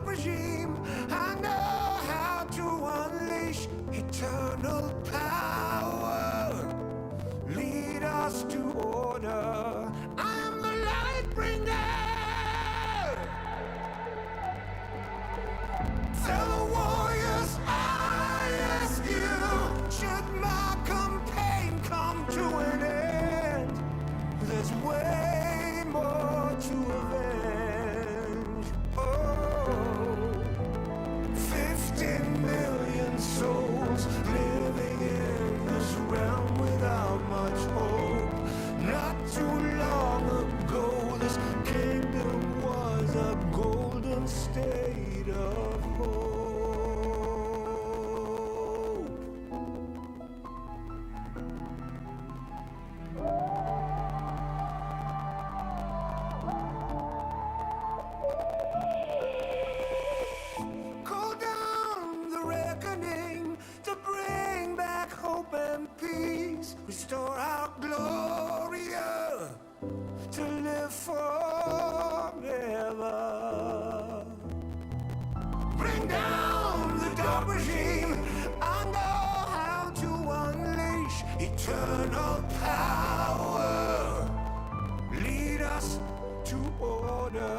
regime. I know how to unleash eternal power. Lead us to order. I am the lightbringer. Fellow warriors, I ask you, should my campaign come to an end, there's way more to avenge. Oh, 15 million souls living in this realm without much hope. Not too long ago, this kingdom was a golden state of hope. Call down the reckoning to bring back hope and peace. Restore our Gloria to live forever. Bring down the dark regime. I know how to unleash eternal power. Lead us to order.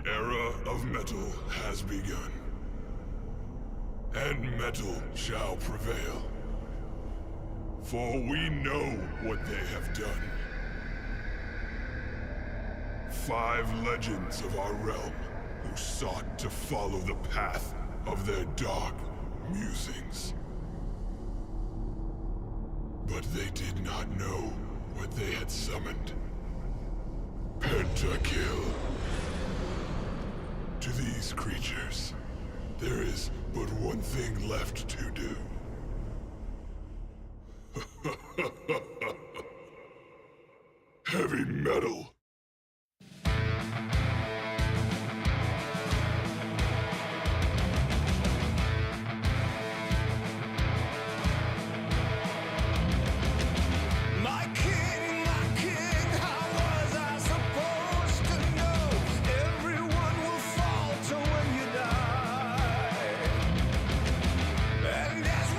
era of metal has begun, and metal shall prevail. For we know what they have done. 5 legends of our realm who sought to follow the path of their dark musings. But they did not know what they had summoned. Pentakill. To these creatures, there is but one thing left to do. Heavy metal. My king, how was I supposed to know? Everyone will falter when you die. And as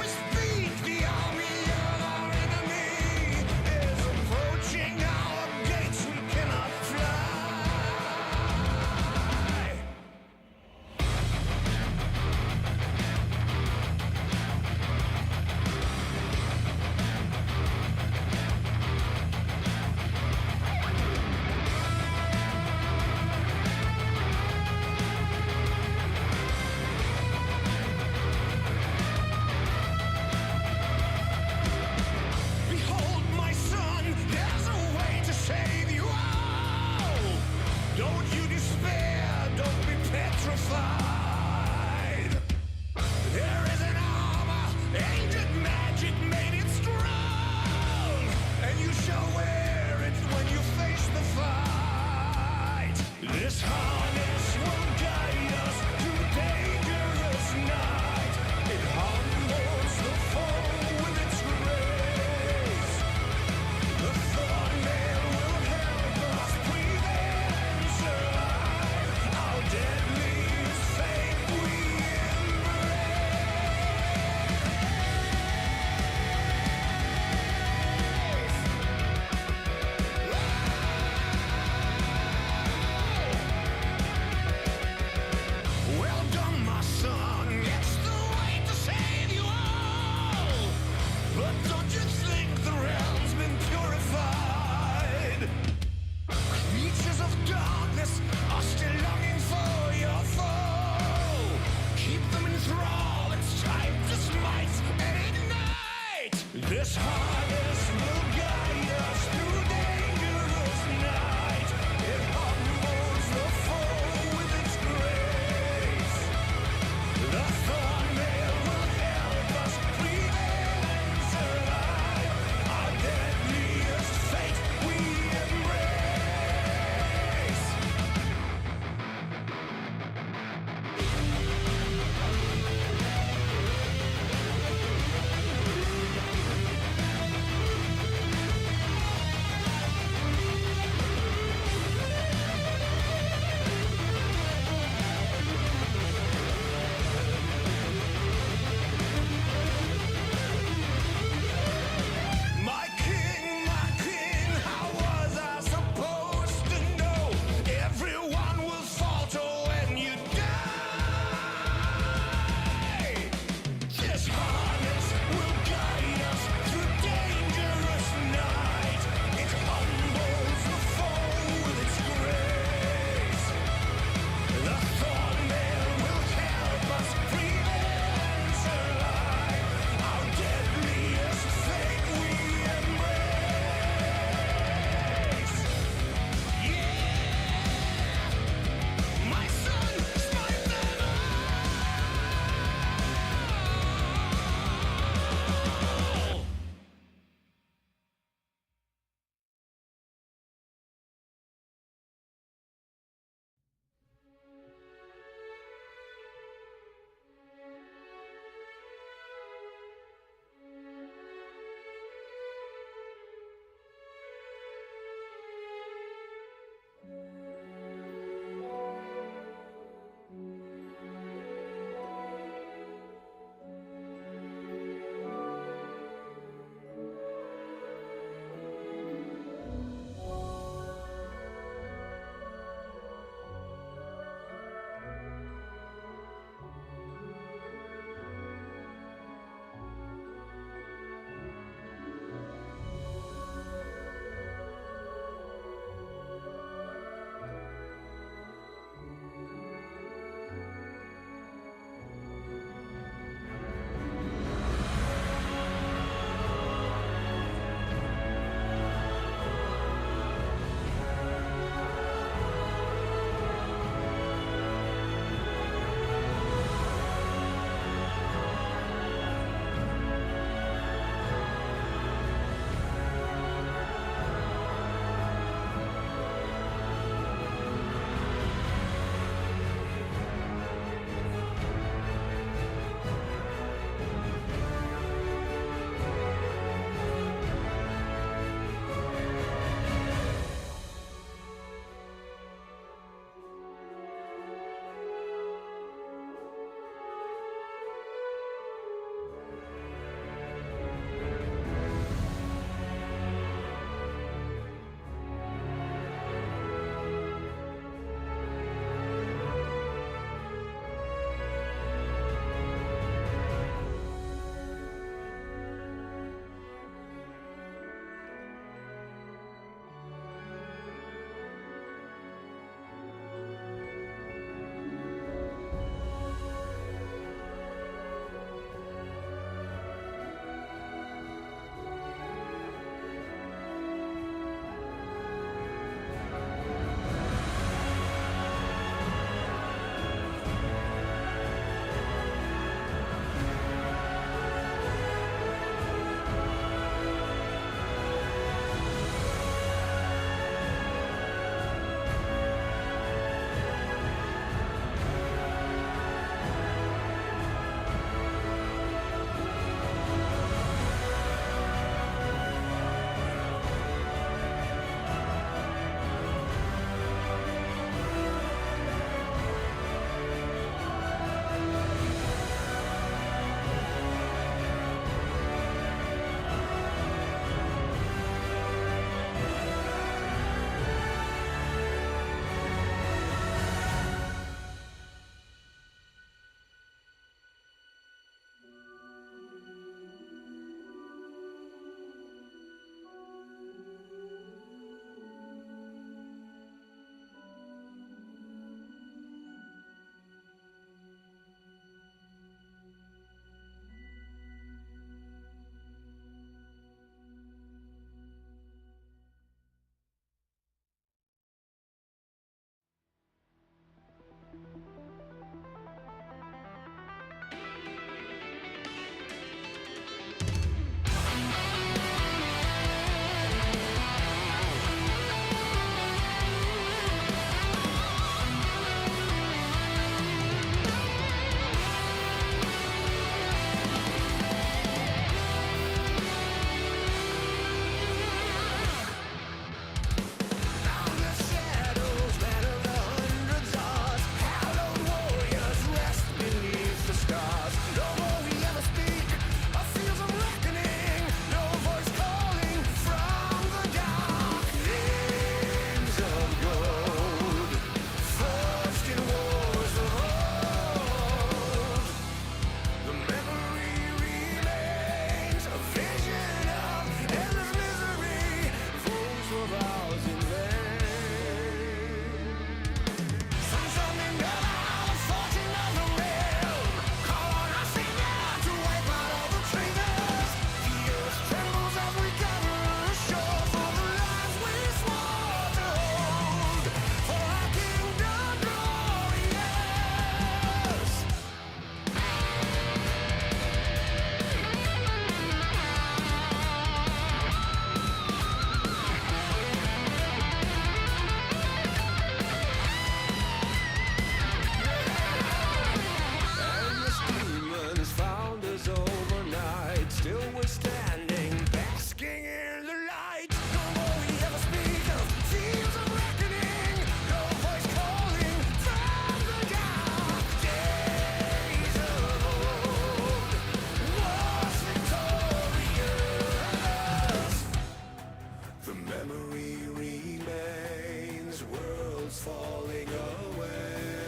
shadows falling away.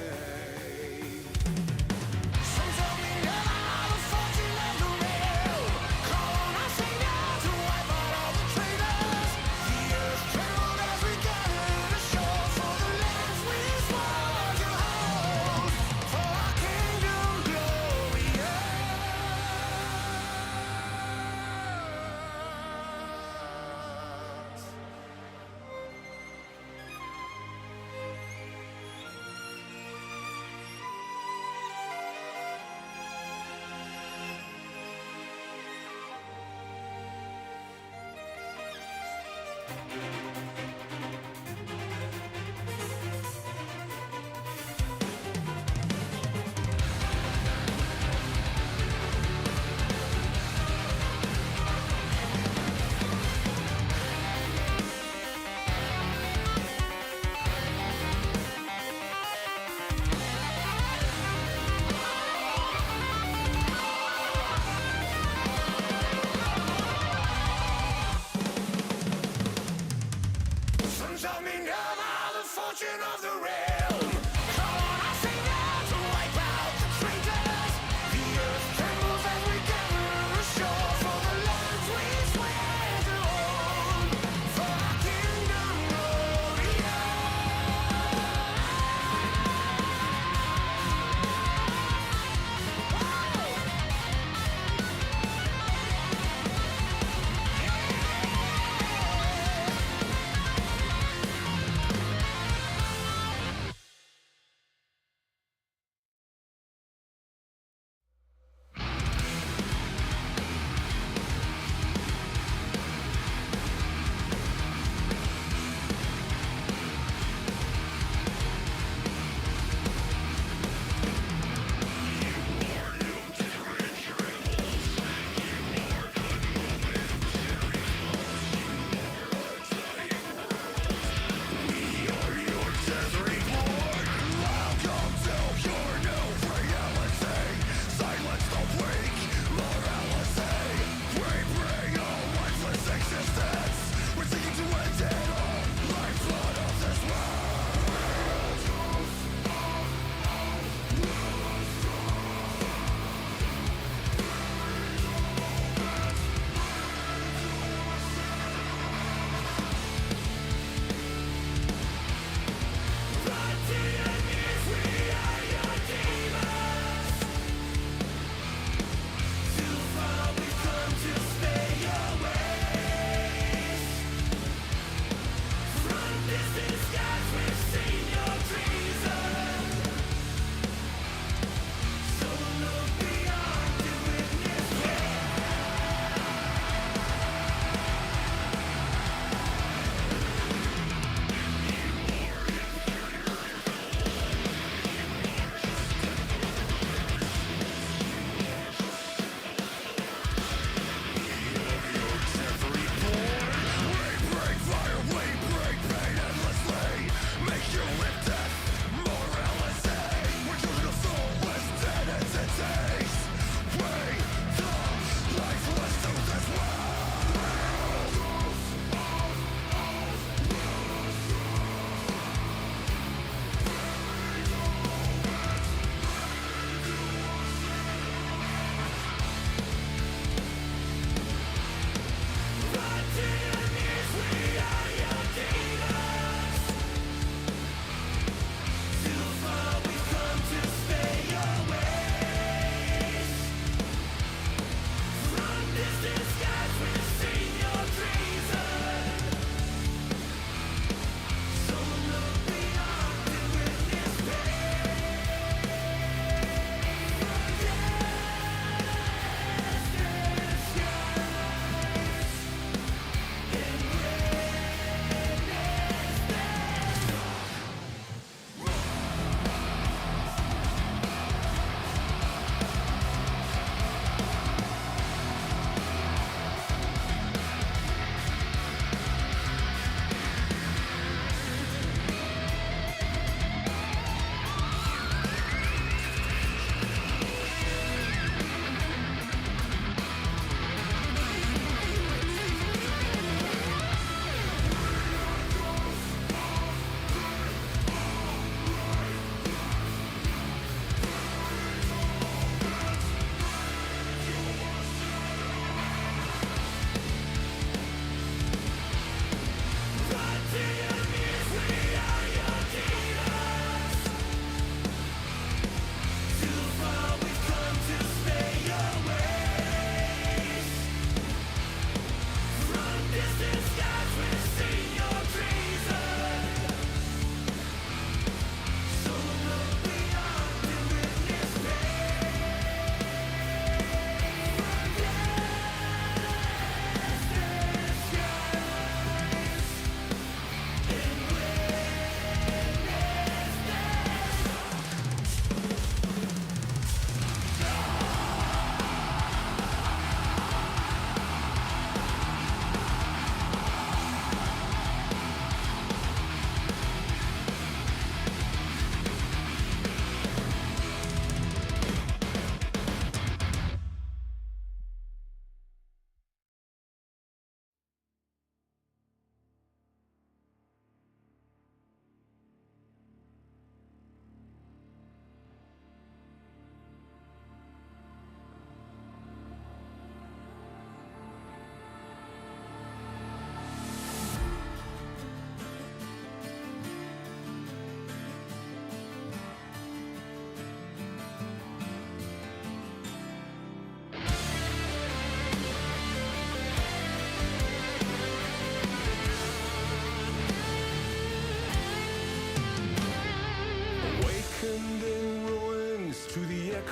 Some tell me now the fortune of the realm. Call on our savior to wipe out all the traitors. The earth trembled as we gathered ashore for the lands we swore to hold. For our kingdom glorious. Sons of Minerva, the fortune of the realm. Call on our savior to wipe out the traitors. The earth trembles as we gather ashore for the lands we swear to hold. For our kingdom glorious.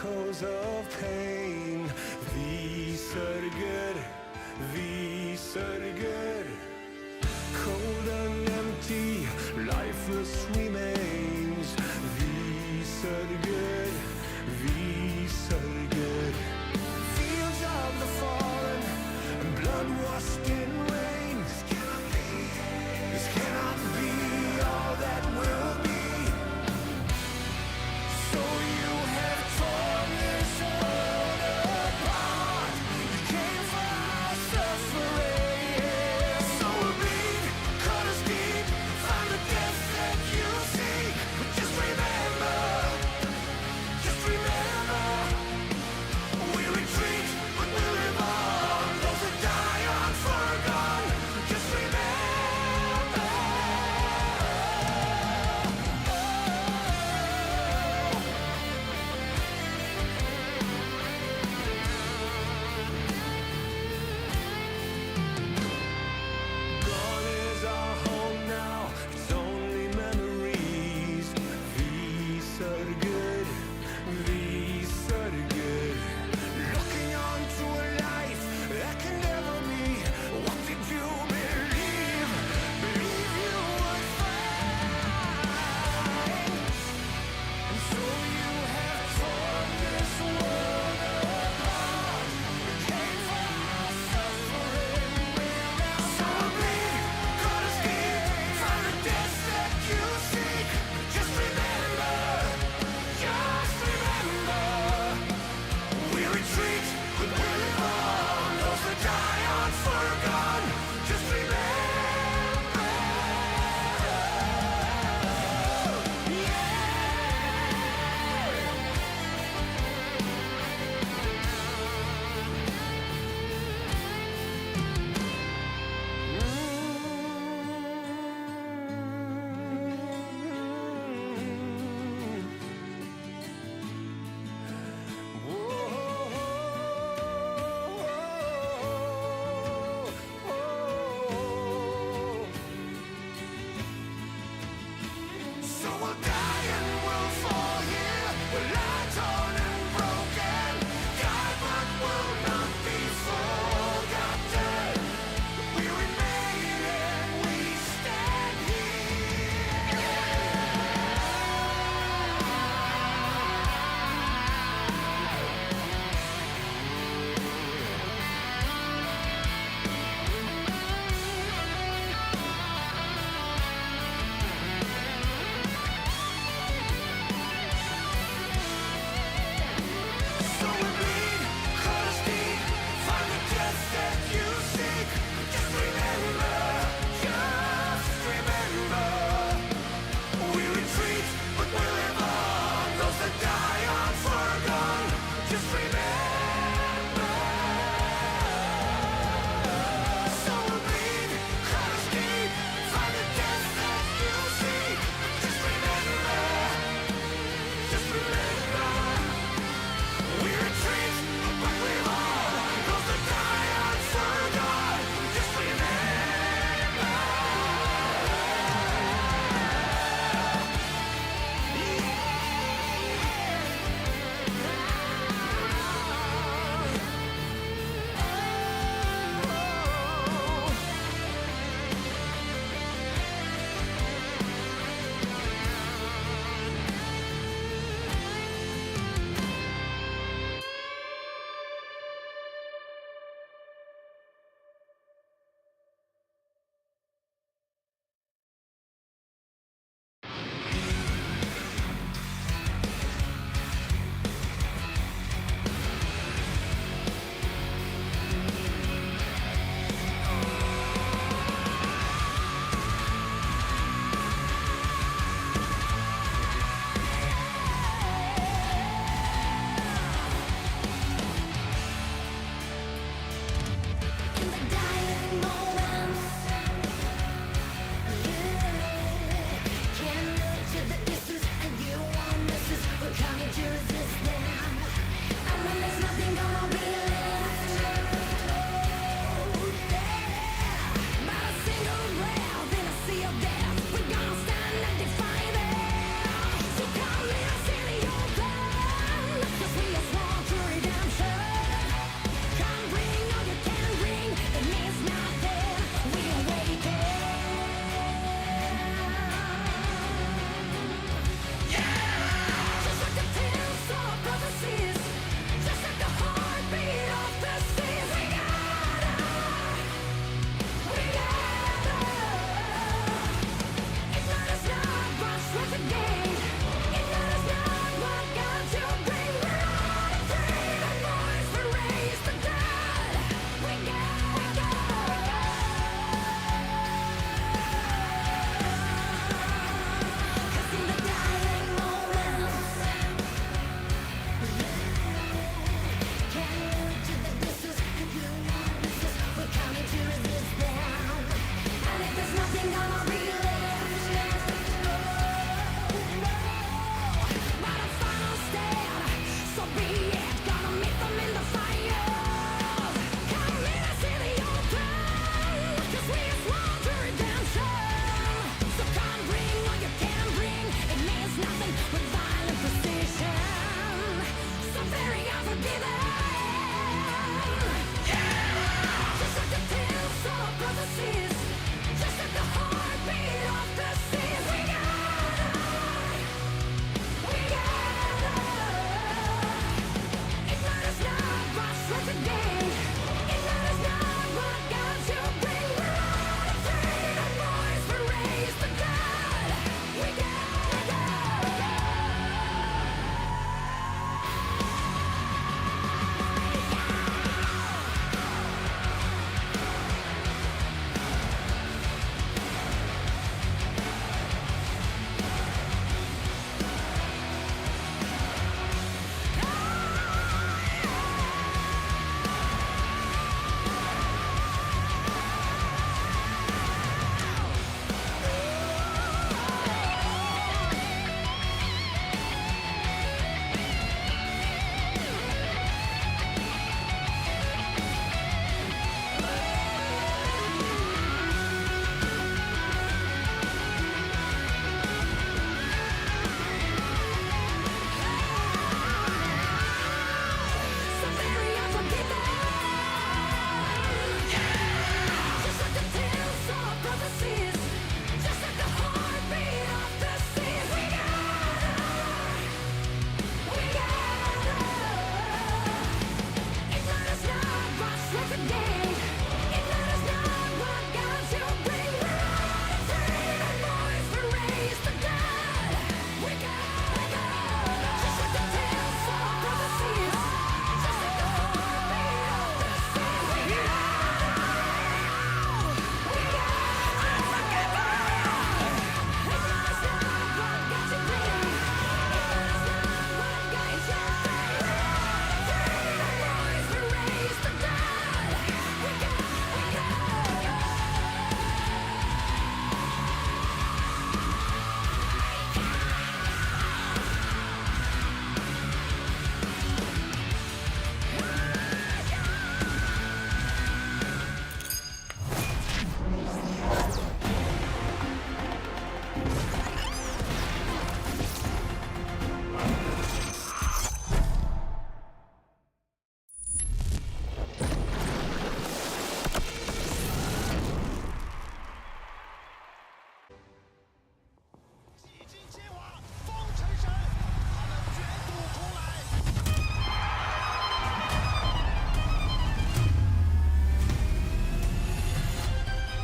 echoes of pain. Vi sörger, vi sörger. Cold and empty, lifeless remains. Vi sörger, vi sörger. Fields of the fallen, and blood washed in rain. This cannot be all that will be. So you have torn this world apart. You came for our suffering. So we'll bleed, cut us deep, find the death that you seek.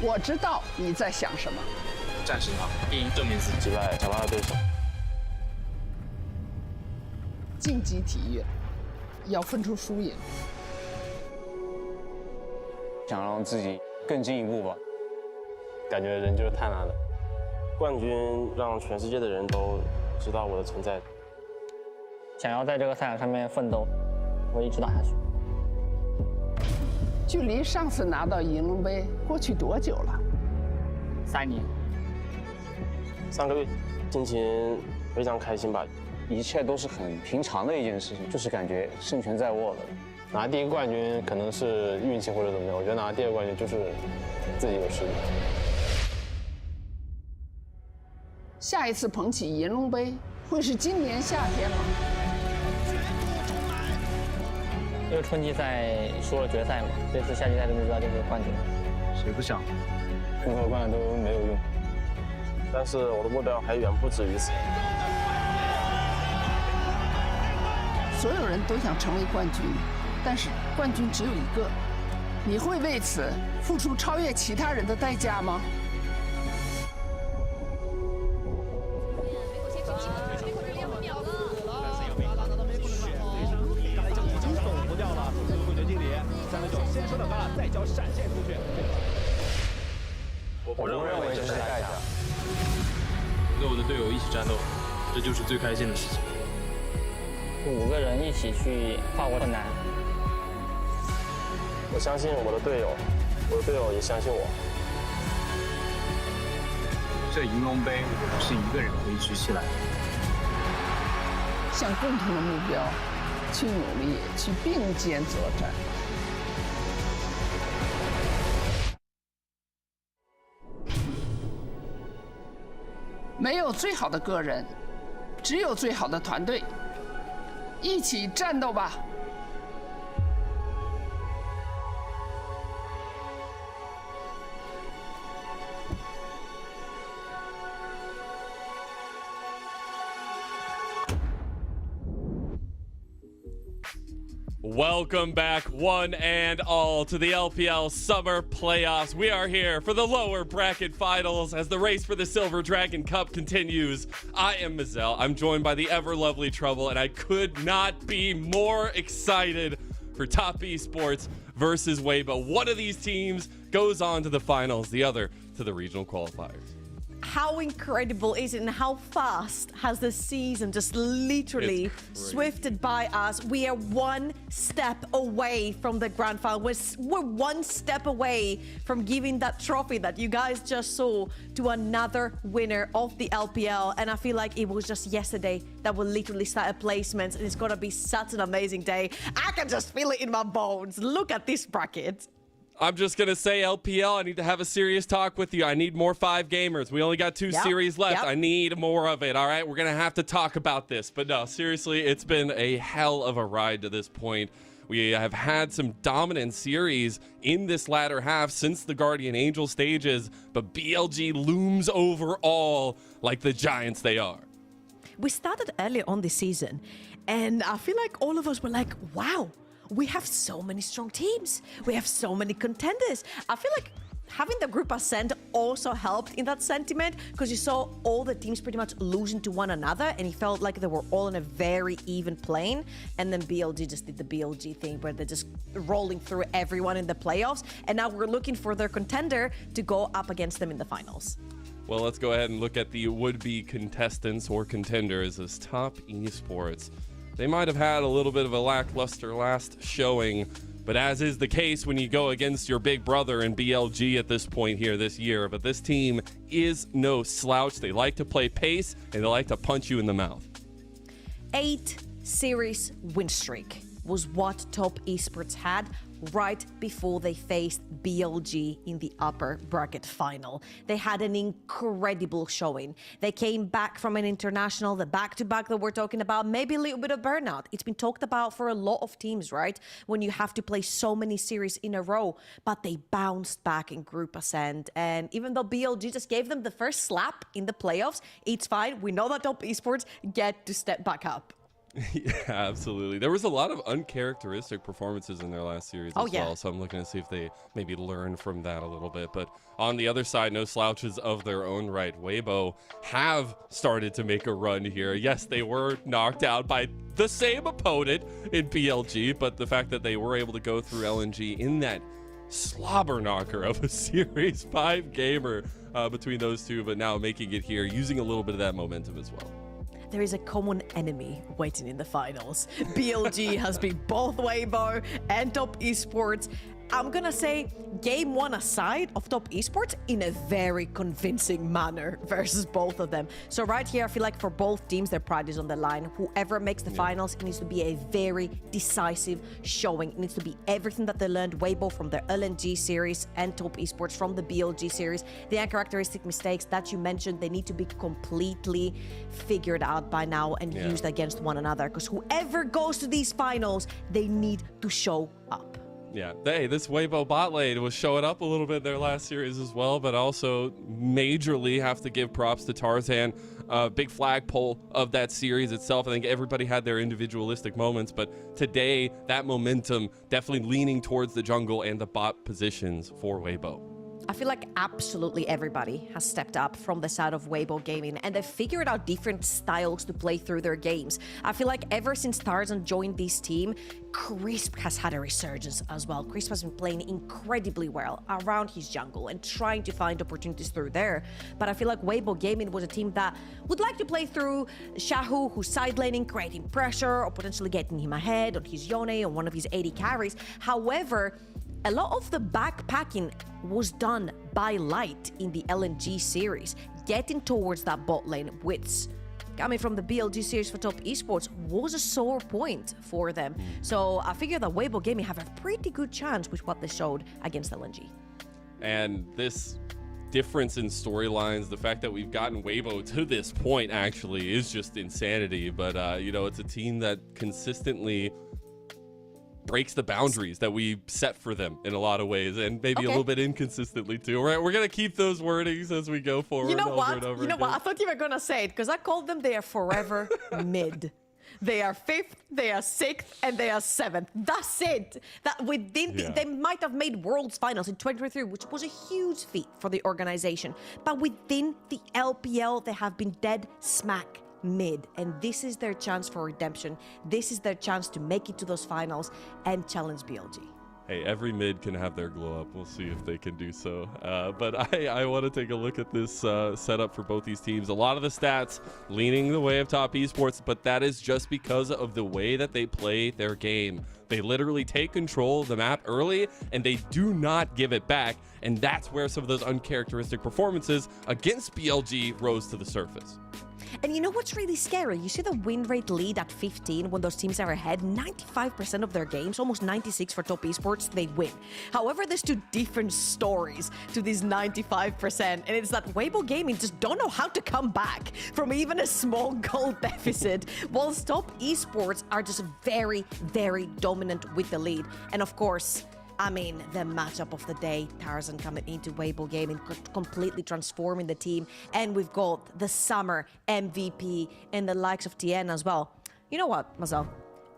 我知道你在想什么。战胜他，并证明自己，击败强大的对手。竞技体育要分出输赢，想让自己更进一步吧。感觉人就是太难了。冠军让全世界的人都知道我的存在。想要在这个赛场上面奋斗，我一直打下去。距离上次拿到银龙杯过去多久了3年。3个月，心情非常开心吧。一切都是很平常的一件事情，就是感觉胜权在握了。拿第一个冠军可能是运气或者怎么样，我觉得拿第二个冠军就是自己有实力。下一次捧起银龙杯会是今年夏天吗？因为春季赛输了决赛嘛，这次夏季赛的目标就是冠军。谁不想？任何冠都没有用。但是我的目标还远不止于此。所有人都想成为冠军，但是冠军只有一个。你会为此付出超越其他人的代价吗？我不认为这是代价。跟我的队友一起战斗，这就是最开心的事情。5个人一起去跨过困难。我相信我的队友，我的队友也相信我。这银龙杯我不是一个人可以举起来。向共同的目标去努力，去并肩作战。没有最好的个人，只有最好的团队。一起战斗吧！Welcome back, one and all, to the LPL Summer Playoffs. We are here for the lower bracket finals as the race for the Silver Dragon Cup continues. I am Mazel. I'm joined by the ever lovely Trouble, and I could not be more excited for Top Esports versus Weibo. One of these teams goes on to the finals, the other to the regional qualifiers. How incredible is it, and how fast has the season just literally swifted by us? We are one step away from the grand final. We're one step away from giving that trophy that you guys just saw to another winner of the LPL. And I feel like it was just yesterday that we literally started placements, and it's gonna be such an amazing day. I can just feel it in my bones. Look at this bracket. I'm just going to say, LPL, I need to have a serious talk with you. I need more 5 gamers. We only got 2 series left. I need more of it, all right? We're going to have to talk about this. But no, seriously, it's been a hell of a ride to this point. We have had some dominant series in this latter half since the Guardian Angel stages, but BLG looms over all like the giants they are. We started earlier on this season, and I feel like all of us were like, wow, we have so many strong teams. We have so many contenders. I feel like having the group ascend also helped in that sentiment, because you saw all the teams pretty much losing to one another, and it felt like they were all on a very even plane. And then BLG just did the BLG thing where they're just rolling through everyone in the playoffs, and now we're looking for their contender to go up against them in the finals. Well, let's go ahead and look at the would-be contestants or contenders as Top Esports. They might have had a little bit of a lackluster last showing, but as is the case when you go against your big brother in BLG at this point here this year, but this team is no slouch. They like to play pace, and they like to punch you in the mouth. 8 series win streak was what Top Esports had right before they faced BLG in the upper bracket final. They had an incredible showing. They came back from an international, the back-to-back that we're talking about, maybe a little bit of burnout. It's been talked about for a lot of teams, right? When you have to play so many series in a row, but they bounced back in Group Ascent. And even though BLG just gave them the first slap in the playoffs, it's fine. We know that Top Esports get to step back up. Yeah, absolutely. There was a lot of uncharacteristic performances in their last series as well, so I'm looking to see if they maybe learn from that a little bit. But on the other side, no slouches of their own right. Weibo have started to make a run here. Yes, they were knocked out by the same opponent in PLG, but the fact that they were able to go through LNG in that slobber knocker of a Series 5 gamer between those two, but now making it here, using a little bit of that momentum as well. There is a common enemy waiting in the finals. BLG has beat both Weibo and Top Esports. I'm gonna say game one aside of Top Esports in a very convincing manner versus both of them. So right here, I feel like for both teams, their pride is on the line. Whoever makes the finals, it needs to be a very decisive showing. It needs to be everything that they learned Weibo from their LNG series and Top Esports from the BLG series. The uncharacteristic mistakes that you mentioned, they need to be completely figured out by now and used against one another. Because whoever goes to these finals, they need to show up. Yeah, this Weibo bot lane was showing up a little bit in their last series as well, but also majorly have to give props to Tarzan. Big flagpole of that series itself. I think everybody had their individualistic moments, but today that momentum definitely leaning towards the jungle and the bot positions for Weibo. I feel like absolutely everybody has stepped up from the side of Weibo Gaming, and they've figured out different styles to play through their games. I feel like ever since Tarzan joined this team, Crisp has had a resurgence as well. Crisp has been playing incredibly well around his jungle and trying to find opportunities through there. But I feel like Weibo Gaming was a team that would like to play through Shahu, who's side laning, creating pressure, or potentially getting him ahead on his Yone or one of his 80 carries. However, a lot of the backpacking was done by Light in the LNG series, getting towards that bot lane, which coming from the BLG series for Top Esports was a sore point for them. So I figure that Weibo Gaming have a pretty good chance with what they showed against LNG. And this difference in storylines, the fact that we've gotten Weibo to this point actually is just insanity. But, you know, it's a team that consistently breaks the boundaries that we set for them in a lot of ways, and maybe a little bit inconsistently too. All right, we're gonna keep those wordings as we go forward. You know over what? And over You know again. what? I thought you were gonna say it because I called them. They are forever mid. They are 5th, they are 6th, and they are 7th. That's it. That within they might have made Worlds Finals in 2023, which was a huge feat for the organization. But within the LPL, they have been dead smack mid, and this is their chance for redemption. This is their chance to make it to those finals and challenge BLG. Hey, every mid can have their glow up. We'll see if they can do so. But I want to take a look at this setup for both these teams. A lot of the stats leaning the way of Top Esports, but that is just because of the way that they play their game. They literally take control of the map early, and they do not give it back. And that's where some of those uncharacteristic performances against BLG rose to the surface. And you know what's really scary? You see the win rate lead at 15 when those teams are ahead. 95% of their games, almost 96 for Top Esports, they win. However, there's two different stories to this 95%, and it's that Weibo Gaming just don't know how to come back from even a small goal deficit, whilst Top Esports are just very, very dominant with the lead. And of course, I mean, the matchup of the day, Tarzan coming into Weibo Gaming, completely transforming the team. And we've got the summer MVP and the likes of TN as well. You know what, Marcel?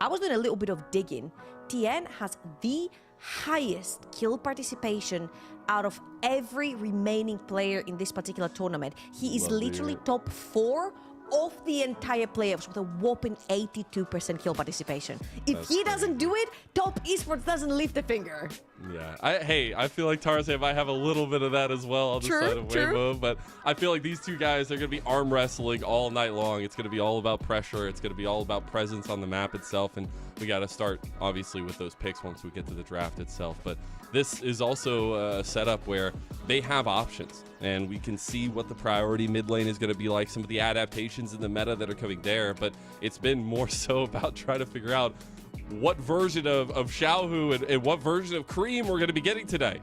I was doing a little bit of digging. TN has the highest kill participation out of every remaining player in this particular tournament. He is literally top 4 of the entire playoffs with a whopping 82% kill participation. If he doesn't do it, Top Esports doesn't lift a finger. Yeah, I feel like Tarzan might have a little bit of that as well on the side of Weibo, but I feel like these two guys are going to be arm wrestling all night long. It's going to be all about pressure. It's going to be all about presence on the map itself, and we got to start, obviously, with those picks once we get to the draft itself. But this is also a setup where they have options, and we can see what the priority mid lane is going to be like, some of the adaptations in the meta that are coming there, but it's been more so about trying to figure out what version of Xiaohu and what version of Cream we're going to be getting today.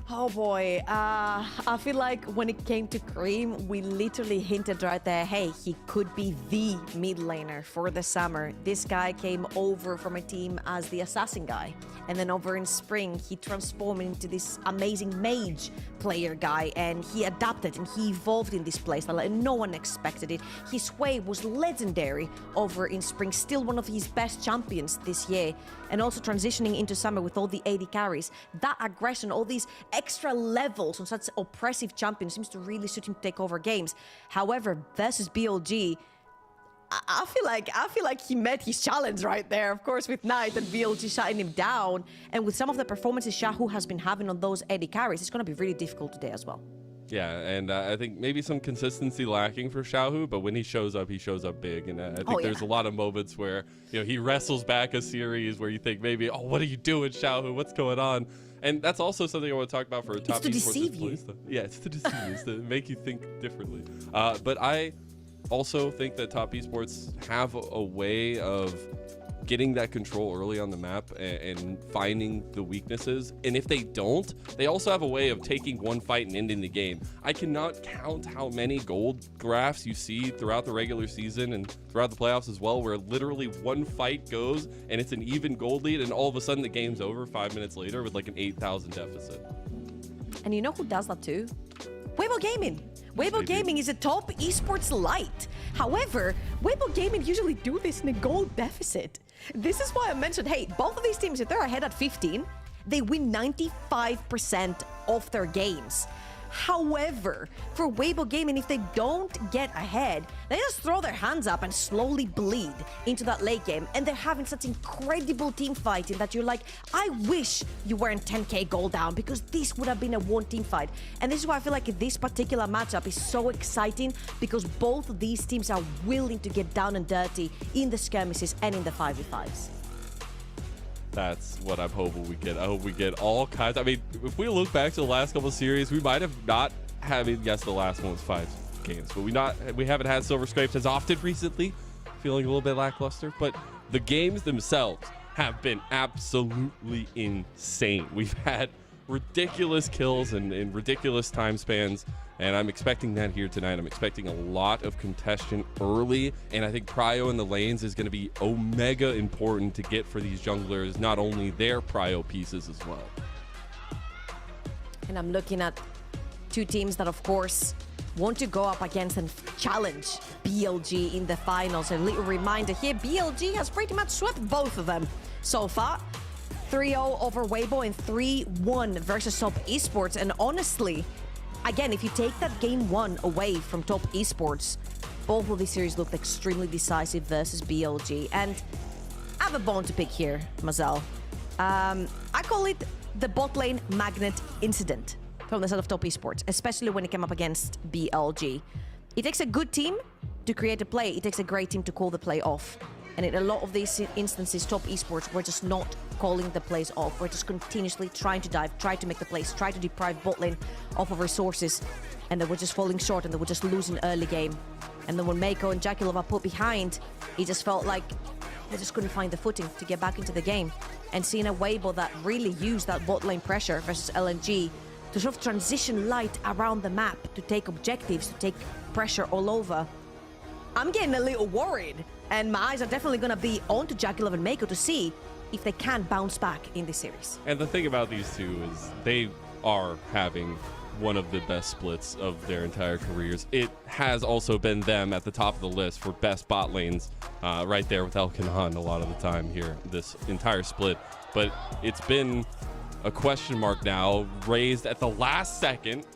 Oh boy, I feel like when it came to Cream, we literally hinted right there, hey, he could be the mid laner for the summer. This guy came over from a team as the assassin guy. And then over in spring, he transformed into this amazing mage player guy, and he adapted and he evolved in this playstyle, and no one expected it. His wave was legendary over in spring, still one of his best champions this year, and also transitioning into summer with all the AD carries. That aggression, all these extra levels on such oppressive champions seems to really suit him to take over games. However, versus BLG, I feel like he met his challenge right there, of course, with Knight and BLG shutting him down. And with some of the performances Shahu has been having on those AD carries, it's going to be really difficult today as well. Yeah, and I think maybe some consistency lacking for Xiaohu, but when he shows up big. And I think there's a lot of moments where, you know, he wrestles back a series where you think maybe, oh, what are you doing, Xiaohu? What's going on? And that's also something I want to talk about for a top esports. It's to deceive you. Yeah, it's to deceive you. It's to make you think differently. But I also think that top esports have a way of getting that control early on the map and finding the weaknesses. And if they don't, they also have a way of taking one fight and ending the game. I cannot count how many gold graphs you see throughout the regular season and throughout the playoffs as well, where literally one fight goes and it's an even gold lead, and all of a sudden the game's over 5 minutes later with like an 8,000 deficit. And you know who does that too? Weibo Gaming. Weibo Gaming is a top esports light. However, Weibo Gaming usually do this in a gold deficit. This is why I mentioned, hey, both of these teams, if they're ahead at 15, they win 95% of their games. However, for Weibo Gaming, if they don't get ahead, they just throw their hands up and slowly bleed into that late game. And they're having such incredible team fighting that you're like, I wish you weren't 10k gold down, because this would have been a one team fight. And this is why I feel like this particular matchup is so exciting, because both of these teams are willing to get down and dirty in the skirmishes and in the 5v5s. That's what I'm hoping we get. I hope we get all kinds. I mean, if we look back to the last couple of series, we might have not having, yes, the last one was 5 games, but we haven't had silver scrapes as often recently. Feeling a little bit lackluster, but the games themselves have been absolutely insane. We've had ridiculous kills and ridiculous time spans, and I'm expecting that here tonight. I'm expecting a lot of contention early, and I think prio in the lanes is going to be omega important to get for these junglers, not only their prio pieces as well. And I'm looking at two teams that, of course, want to go up against and challenge BLG in the finals. A little reminder here, BLG has pretty much swept both of them so far. 3-0 over Weibo and 3-1 versus Top Esports. And honestly, again, if you take that game one away from Top Esports, both of these series looked extremely decisive versus BLG. And I have a bone to pick here, Mazel. I call it the bot lane magnet incident from the side of Top Esports, especially when it came up against BLG. It takes a good team to create a play. It takes a great team to call the play off. And in a lot of these instances, Top Esports were just not calling the plays off. We're just continuously trying to dive, try to make the plays, try to deprive bot lane off of resources. And they were just falling short, and they would just lose in early game. And then when Mako and Jakilov are put behind, it just felt like they just couldn't find the footing to get back into the game. And seeing a Weibo that really used that bot lane pressure versus LNG to sort of transition light around the map, to take objectives, to take pressure all over, I'm getting a little worried. And my eyes are definitely going to be on to Jakilov and Mako to see if they can bounce back in this series. And the thing about these two is they are having one of the best splits of their entire careers. It has also been them at the top of the list for best bot lanes, right there with Elkanon a lot of the time here, this entire split. But it's been a question mark now, raised at the last second,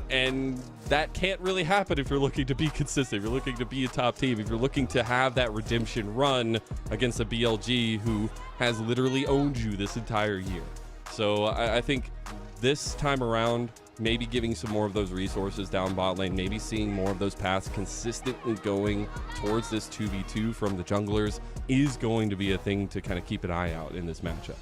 and that can't really happen if you're looking to be consistent, if you're looking to be a top team, if you're looking to have that redemption run against a BLG who has literally owned you this entire year. So I think this time around, maybe giving some more of those resources down bot lane, maybe seeing more of those paths consistently going towards this 2v2 from the junglers is going to be a thing to kind of keep an eye out in this matchup.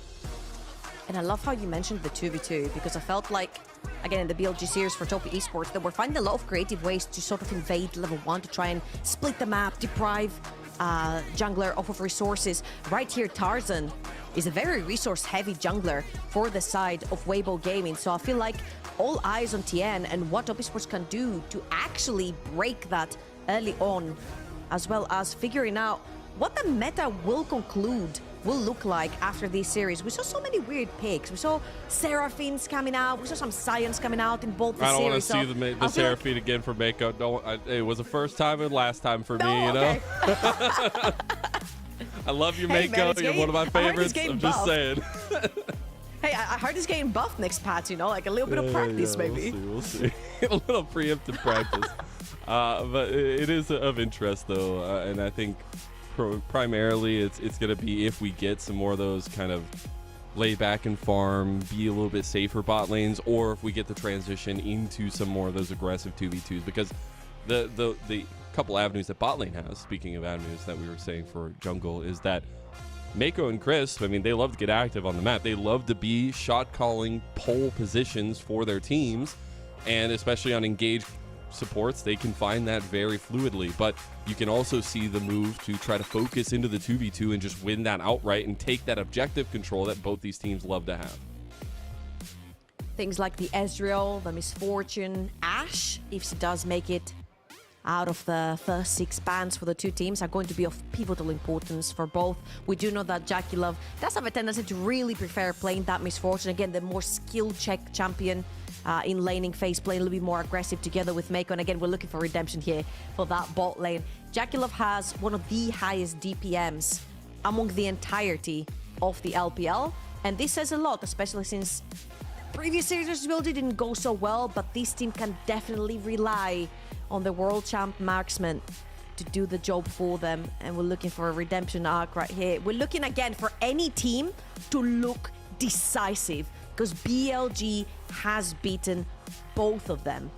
And I love how you mentioned the 2v2, because I felt like, again, in the BLG series for Top Esports, they were finding a lot of creative ways to sort of invade level 1, to try and split the map, deprive jungler off of resources. Right here, Tarzan is a very resource-heavy jungler for the side of Weibo Gaming. So I feel like all eyes on TN and what Top Esports can do to actually break that early on, as well as figuring out what the meta will look like after this series. We saw so many weird picks. We saw Seraphines coming out. We saw some Scions coming out in both the I don't want to series. see the Seraphine again for Mako. It was the first time and last time for me, you know? I love you, Hey, Mako. man, You're one of my favorites. I'm just saying. Hey, I heard he's getting buffed next patch, you know, like a little bit of practice, maybe. We'll see. A little preemptive practice. But it is of interest, though, and I think primarily it's going to be if we get some more of those kind of lay back and farm, be a little bit safer bot lanes, or if we get the transition into some more of those aggressive 2v2s, because the couple avenues that bot lane has, speaking of avenues that we were saying for jungle, is that Mako and Chris, I mean, they love to get active on the map. They love to be shot calling pole positions for their teams, and especially on engaged supports, they can find that very fluidly. But you can also see the move to try to focus into the 2v2 and just win that outright and take that objective control that both these teams love to have. Things like the Ezreal, the Misfortune, Ashe, if she does make it out of the first 6 bans for the two teams, are going to be of pivotal importance for both. We do know that Jackie Love does have a tendency to really prefer playing that Misfortune. Again, the more skill check champion in laning phase, playing a little bit more aggressive together with Mako. And again, we're looking for redemption here for that bot lane. Jackie Love has one of the highest DPMs among the entirety of the LPL. And this says a lot, especially since previous series build didn't go so well, but this team can definitely rely on the world champ marksman to do the job for them. And we're looking for a redemption arc right here. We're looking again for any team to look decisive, because BLG has beaten both of them.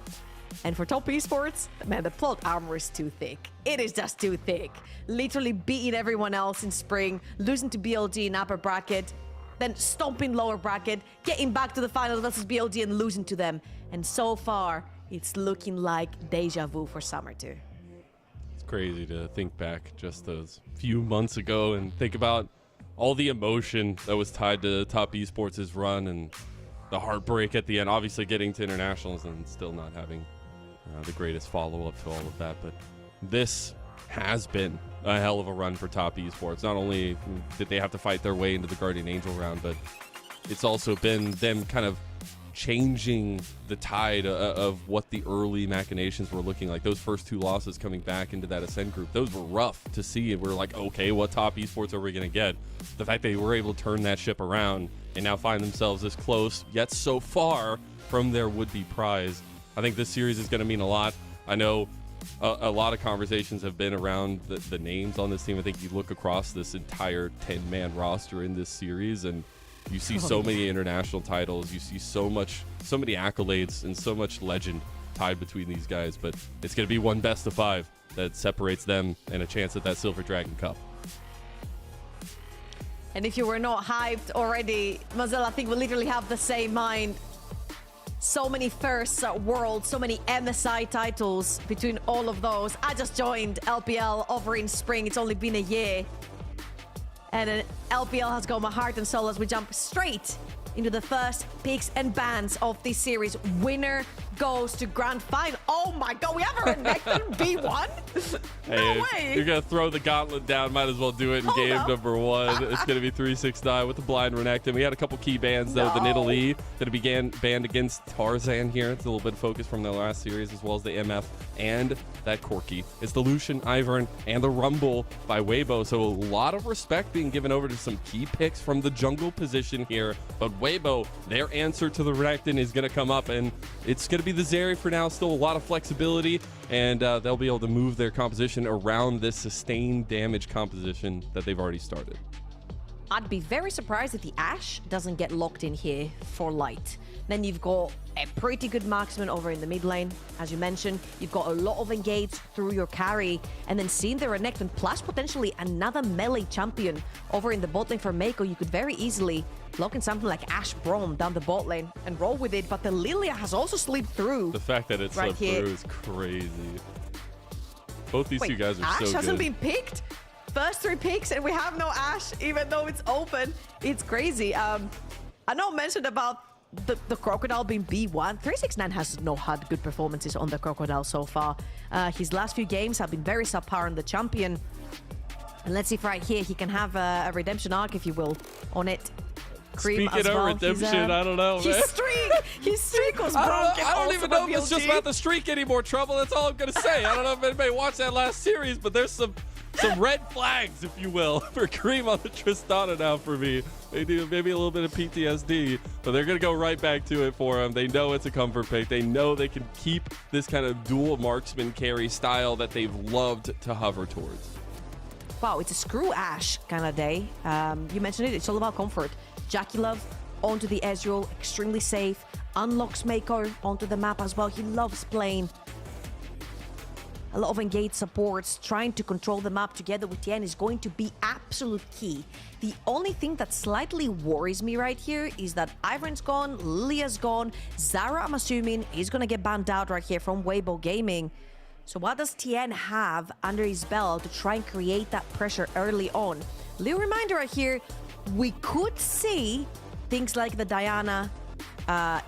And for Top Esports, man, the plot armor is too thick. It is just too thick. Literally beating everyone else in spring, losing to BLG in upper bracket, then stomping lower bracket, getting back to the final versus BLG and losing to them. And so far, it's looking like deja vu for Summer too. It's crazy to think back just those few months ago and think about all the emotion that was tied to Top Esports' run and the heartbreak at the end. Obviously getting to internationals and still not having the greatest follow-up to all of that. But this has been a hell of a run for Top Esports. Not only did they have to fight their way into the Guardian Angel round, but it's also been them kind of changing the tide of what the early machinations were looking like. Those first 2 losses coming back into that Ascend group, those were rough to see. We're like, okay, what Top Esports are we going to get? The fact they were able to turn that ship around and now find themselves this close, yet so far from their would-be prize. I think this series is going to mean a lot. I know a lot of conversations have been around the names on this team. I think you look across this entire 10-man roster in this series, and you see so many international titles. You see so many accolades and so much legend tied between these guys. But it's going to be one best of 5 that separates them and a chance at that Silver Dragon Cup. And if you were not hyped already, Mazel, I think we literally have the same mind. So many firsts at World, so many MSI titles between all of those. I just joined LPL over in spring. It's only been a year. And LPL has got my heart and soul as we jump straight into the first picks and bans of this series. Winner goes to grand final. Oh my god, we have a Renekton B1? No way. You're going to throw the gauntlet down. Might as well do it in game number 1. It's going to be 369 with the blind Renekton. We had a couple key bans, though. The Nidalee that began banned against Tarzan here. It's a little bit of focus from the last series, as well as the MF and that Corki. It's the Lucian, Ivern, and the Rumble by Weibo. So a lot of respect being given over to some key picks from the jungle position here. But Weibo, their answer to the Renekton is going to come up, and it's going to be the Zeri for now. Still a lot of flexibility, and they'll be able to move their composition around this sustained damage composition that they've already started. I'd be very surprised if the Ashe doesn't get locked in here for light. Then you've got a pretty good marksman over in the mid lane. As you mentioned, you've got a lot of engage through your carry, and then seeing the Renekton plus potentially another melee champion over in the bot lane for Mako, you could very easily lock in something like Ashe Braum down the bot lane and roll with it. But the Lilia has also slipped through. The fact that it slipped through is crazy. Both these two guys are Ashe so good. hasn't been picked? First 3 picks and we have no Ashe, even though it's open. It's crazy. I know I mentioned about the Crocodile being B1. 369 has not had good performances on the Crocodile so far. His last few games have been very subpar on the champion. And let's see if right here he can have a redemption arc, if you will, on it. Cream Speaking of redemption, I don't know, man. His streak was broken. I don't even know if it's just about the streak anymore, Trouble. That's all I'm going to say. I don't know if anybody watched that last series, but there's some red flags, if you will, for Cream on the Tristana now for me. They do maybe a little bit of PTSD, but they're going to go right back to it for him. They know it's a comfort pick. They know they can keep this kind of dual marksman carry style that they've loved to hover towards. Wow, it's a screw Ashe kind of day. You mentioned it. It's all about comfort. Jackie Love onto the Ezreal, extremely safe. Unlocks Mako onto the map as well. He loves playing. A lot of engaged supports. Trying to control the map together with TN is going to be absolute key. The only thing that slightly worries me right here is that Ivan's gone, Lilia's gone. Zara, I'm assuming, is going to get banned out right here from Weibo Gaming. So what does TN have under his belt to try and create that pressure early on? Little reminder right here, we could see things like the Diana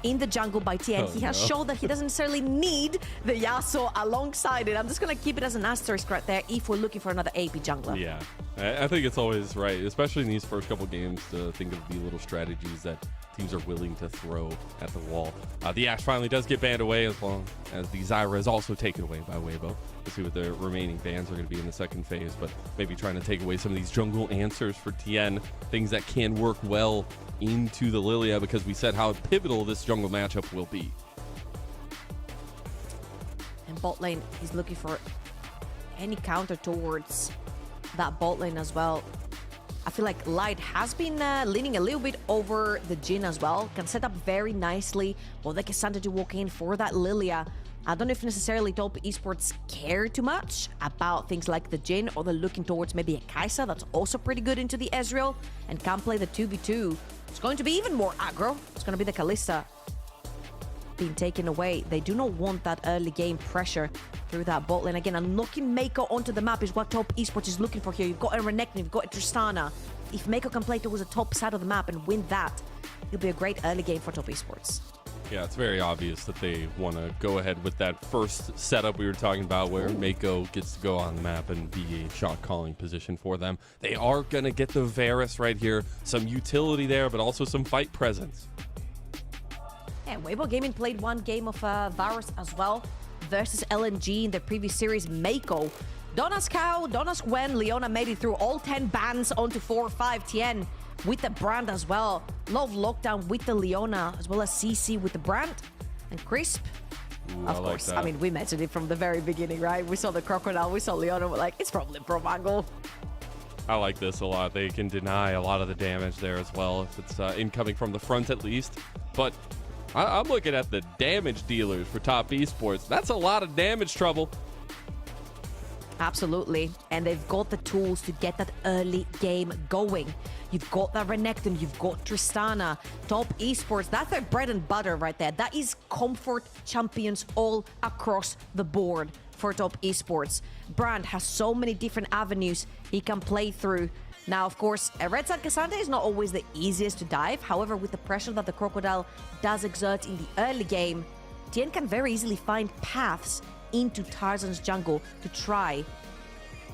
in the jungle by TN. He has shown that he doesn't necessarily need the Yasuo alongside it. I'm just going to keep it as an asterisk right there if we're looking for another AP jungler. Yeah, I think it's always right, especially in these first couple games, to think of the little strategies that teams are willing to throw at the wall. The Ashe finally does get banned away, as long as the Zyra is also taken away by Weibo. We'll see what the remaining bans are going to be in the second phase, but maybe trying to take away some of these jungle answers for TN, things that can work well into the Lilia, because we said how pivotal this jungle matchup will be. And bot lane, he's looking for any counter towards that bot lane as well. I feel like Light has been leaning a little bit over the Jhin as well. Can set up very nicely. Well, they can start to walk in for that Lilia. I don't know if necessarily top esports care too much about things like the Jhin, or they're looking towards maybe a Kai'Sa that's also pretty good into the Ezreal and can play the 2v2. It's going to be even more aggro. It's going to be the Kalista being taken away. They do not want that early game pressure through that bot lane. Again, unlocking Mako onto the map is what top esports is looking for here. You've got a Renekton, you've got a Tristana. If Mako can play towards the top side of the map and win that, it'll be a great early game for top esports. Yeah, it's very obvious that they want to go ahead with that first setup we were talking about, where Mako gets to go on the map and be a shot calling position for them. They are going to get the Varus right here. Some utility there, but also some fight presence. Yeah, Weibo Gaming played one game of Varus as well versus LNG in the previous series. Mako. Don't ask how, don't ask when. Leona made it through all 10 bans onto 4 or 5 TN with the brand as well. Love lockdown with the Leona, as well as CC with the brand. And Crisp, of course. I mean, we mentioned it from the very beginning, right? We saw the Crocodile, we saw Leona, we're like, it's probably pro angle. I like this a lot. They can deny a lot of the damage there as well, if it's incoming from the front at least. But I'm looking at the damage dealers for top esports. That's a lot of damage, Trouble. Absolutely. And they've got the tools to get that early game going. You've got that Renekton, you've got Tristana. Top esports, that's their bread and butter right there. That is comfort champions all across the board for top esports. Brand has so many different avenues he can play through. Now, of course, a Red Side Cassandra is not always the easiest to dive. However, with the pressure that the Crocodile does exert in the early game, TN can very easily find paths into Tarzan's jungle to try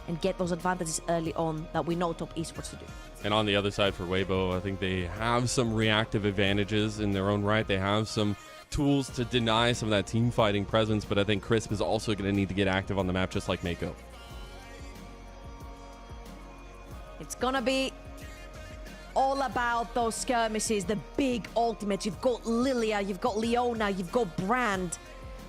and get those advantages early on that we know top esports to do. And on the other side for Weibo, I think they have some reactive advantages in their own right. They have some tools to deny some of that team fighting presence, but I think Crisp is also going to need to get active on the map just like Mako. It's gonna be all about those skirmishes, the big ultimates. You've got Lilia, you've got Leona, you've got Brand.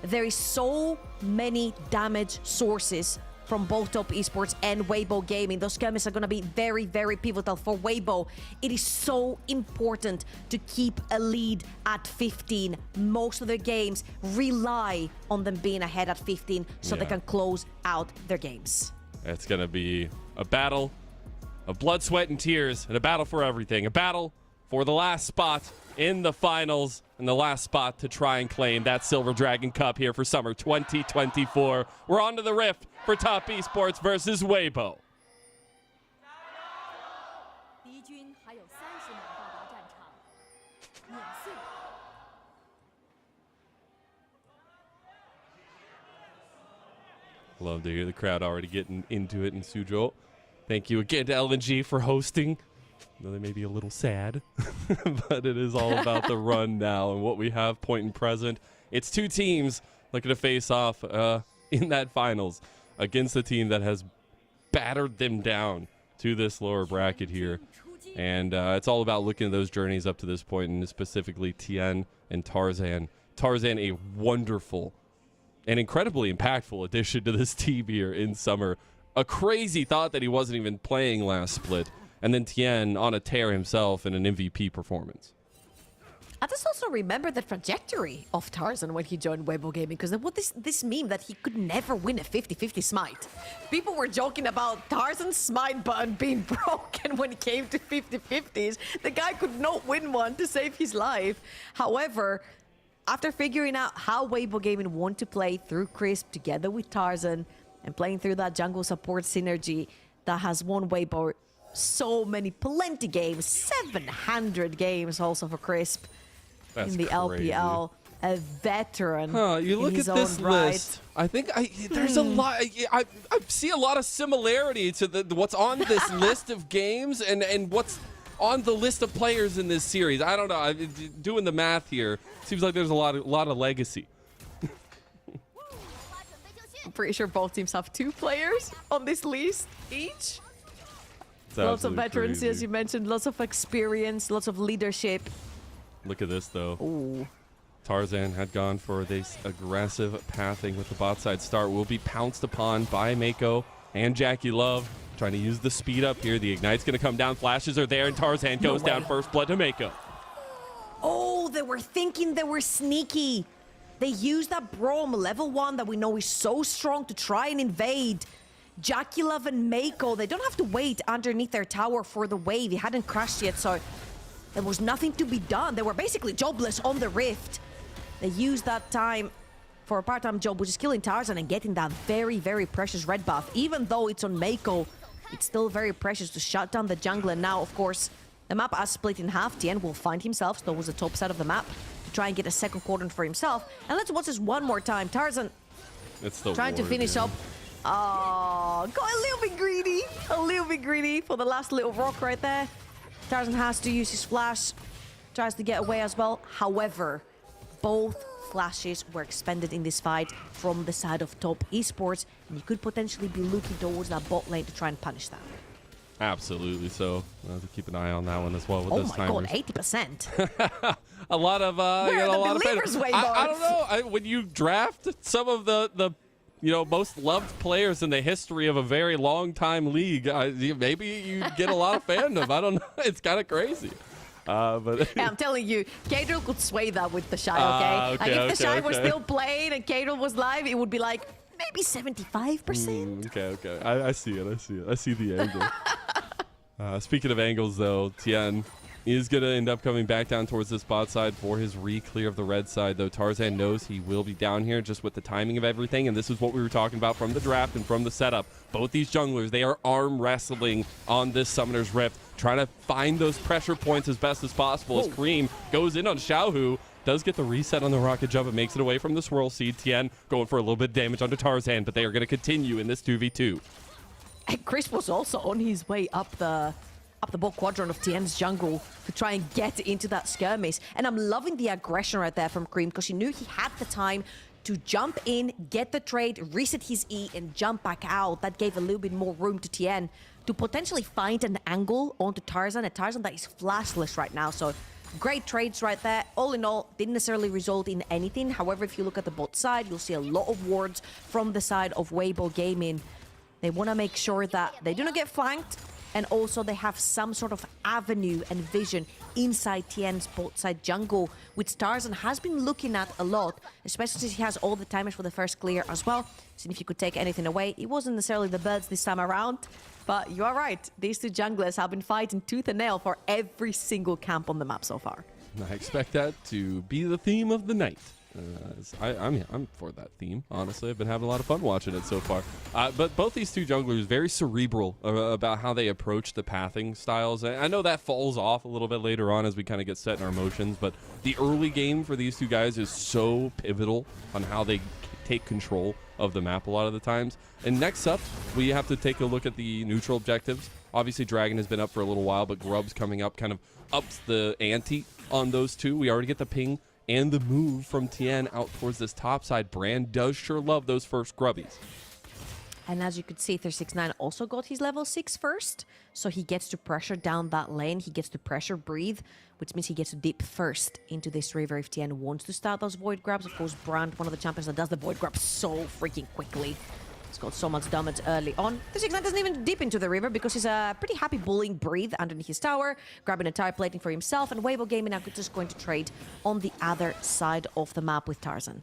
There is so many damage sources from both top esports and Weibo Gaming. Those skirmishes are going to be very, very pivotal for Weibo. It is so important to keep a lead at 15. Most of their games rely on them being ahead at 15 so they can close out their games. It's going to be a battle of blood, sweat, and tears, and a battle for everything. A battle for the last spot in the finals, and the last spot to try and claim that Silver Dragon Cup here for summer 2024. We're on to the Rift for top esports versus Weibo. Love to hear the crowd already getting into it. And Suzhou, thank you again to LNG for hosting. Though they may be a little sad, but it is all about the run now and what we have point and present. It's two teams looking to face off in that finals against a team that has battered them down to this lower bracket here. And it's all about looking at those journeys up to this point, and specifically Tien and Tarzan. Tarzan, a wonderful and incredibly impactful addition to this team here in summer. A crazy thought that he wasn't even playing last split. And then Tien on a tear himself in an MVP performance. I just also remember the trajectory of Tarzan when he joined Weibo Gaming, because there was this meme that he could never win a 50-50 smite. People were joking about Tarzan's smite button being broken when it came to 50-50s. The guy could not win one to save his life. However, after figuring out how Weibo Gaming want to play through Crisp together with Tarzan and playing through that jungle support synergy that has won Weibo so plenty games, 700 games also for Crisp. That's in the crazy. LPL, a veteran. You look in his at this own right. list. I think there's a lot. I see a lot of similarity to what's on this list of games and what's on the list of players in this series. I don't know. Doing the math here, seems like there's a lot of legacy. I'm pretty sure both teams have 2 players on this list each. Lots of veterans, crazy. as you mentioned, lots of experience, lots of leadership. Look at this, though. Ooh. Tarzan had gone for this aggressive pathing with the bot side start. Will be pounced upon by Mako and Jackie Love. Trying to use the speed up here. The Ignite's going to come down. Flashes are there, and Tarzan goes down first blood to Mako. Oh, they were thinking they were sneaky. They used that Brom level 1 that we know is so strong to try and invade. Jackie Love and Mako, they don't have to wait underneath their tower for the wave. It hadn't crashed yet, so there was nothing to be done. They were basically jobless on the Rift. They used that time for a part-time job, which is killing Tarzan and getting that very, very precious red buff. Even though it's on Mako, it's still very precious to shut down the jungle. And now, of course, the map has split in half. Tien will find himself towards the top side of the map to try and get a second quadrant for himself. And let's watch this one more time. Tarzan trying to finish up. Oh, got a little bit greedy for the last little rock right there. Tarzan has to use his flash, tries to get away as well. However, both flashes were expended in this fight from the side of top esports, and you could potentially be looking towards that bot lane to try and punish that. Absolutely. So we'll have to keep an eye on that one as well with Oh those my timers. god, 80%. A lot of Where are the believers, I don't know. When you draft some of the most loved players in the history of a very long time league, maybe you get a lot of fandom. I don't know. It's kind of crazy. But yeah, I'm telling you, Kadril could sway that with the Shy, okay? Like if the Shy were still playing and Kadril was live, it would be like maybe 75%. Okay. I see it. I see the angle. Speaking of angles, though, Tien is going to end up coming back down towards this bot side for his re-clear of the red side, though Tarzan knows he will be down here just with the timing of everything, and this is what we were talking about from the draft and from the setup. Both these junglers, they are arm wrestling on this Summoner's Rift, trying to find those pressure points as best as possible. As Cream goes in on Xiaohu, does get the reset on the rocket jump and makes it away from the swirl seed. Tien going for a little bit of damage onto Tarzan, but they are going to continue in this 2v2. And Chris was also on his way up the bot quadrant of Tien's jungle to try and get into that skirmish. And I'm loving the aggression right there from Cream, because he knew he had the time to jump in, get the trade, reset his E, and jump back out. That gave a little bit more room to Tien to potentially find an angle onto Tarzan, a Tarzan that is flashless right now. So great trades right there. All in all, didn't necessarily result in anything. However, if you look at the bot side, you'll see a lot of wards from the side of Weibo Gaming. They want to make sure that they do not get flanked, and also they have some sort of avenue and vision inside Tien's bot side jungle, which Tarzan has been looking at a lot, especially since he has all the timers for the first clear as well. So if you could take anything away, it wasn't necessarily the birds this time around, but you are right. These two junglers have been fighting tooth and nail for every single camp on the map so far. I expect that to be the theme of the night. I'm for that theme, honestly. I've been having a lot of fun watching it so far. But both these two junglers, very cerebral about how they approach the pathing styles. I know that falls off a little bit later on as we kind of get set in our motions, but the early game for these two guys is so pivotal on how they take control of the map a lot of the times. And next up, we have to take a look at the neutral objectives. Obviously, Dragon has been up for a little while, but Grub's coming up kind of ups the ante on those two. We already get the ping and the move from Tien out towards this top side. Brand does sure love those first grubbies. And as you could see, 369 also got his level 6 first. So he gets to pressure down that lane. He gets to pressure breathe, which means he gets to dip first into this river if Tien wants to start those void grabs. Of course, Brand, one of the champions that does the void grab so freaking quickly. He's got so much damage early on. 369 doesn't even dip into the river because he's pretty happy bullying breathe underneath his tower, grabbing a tire plating for himself, and Weibo Gaming now just going to trade on the other side of the map with Tarzan.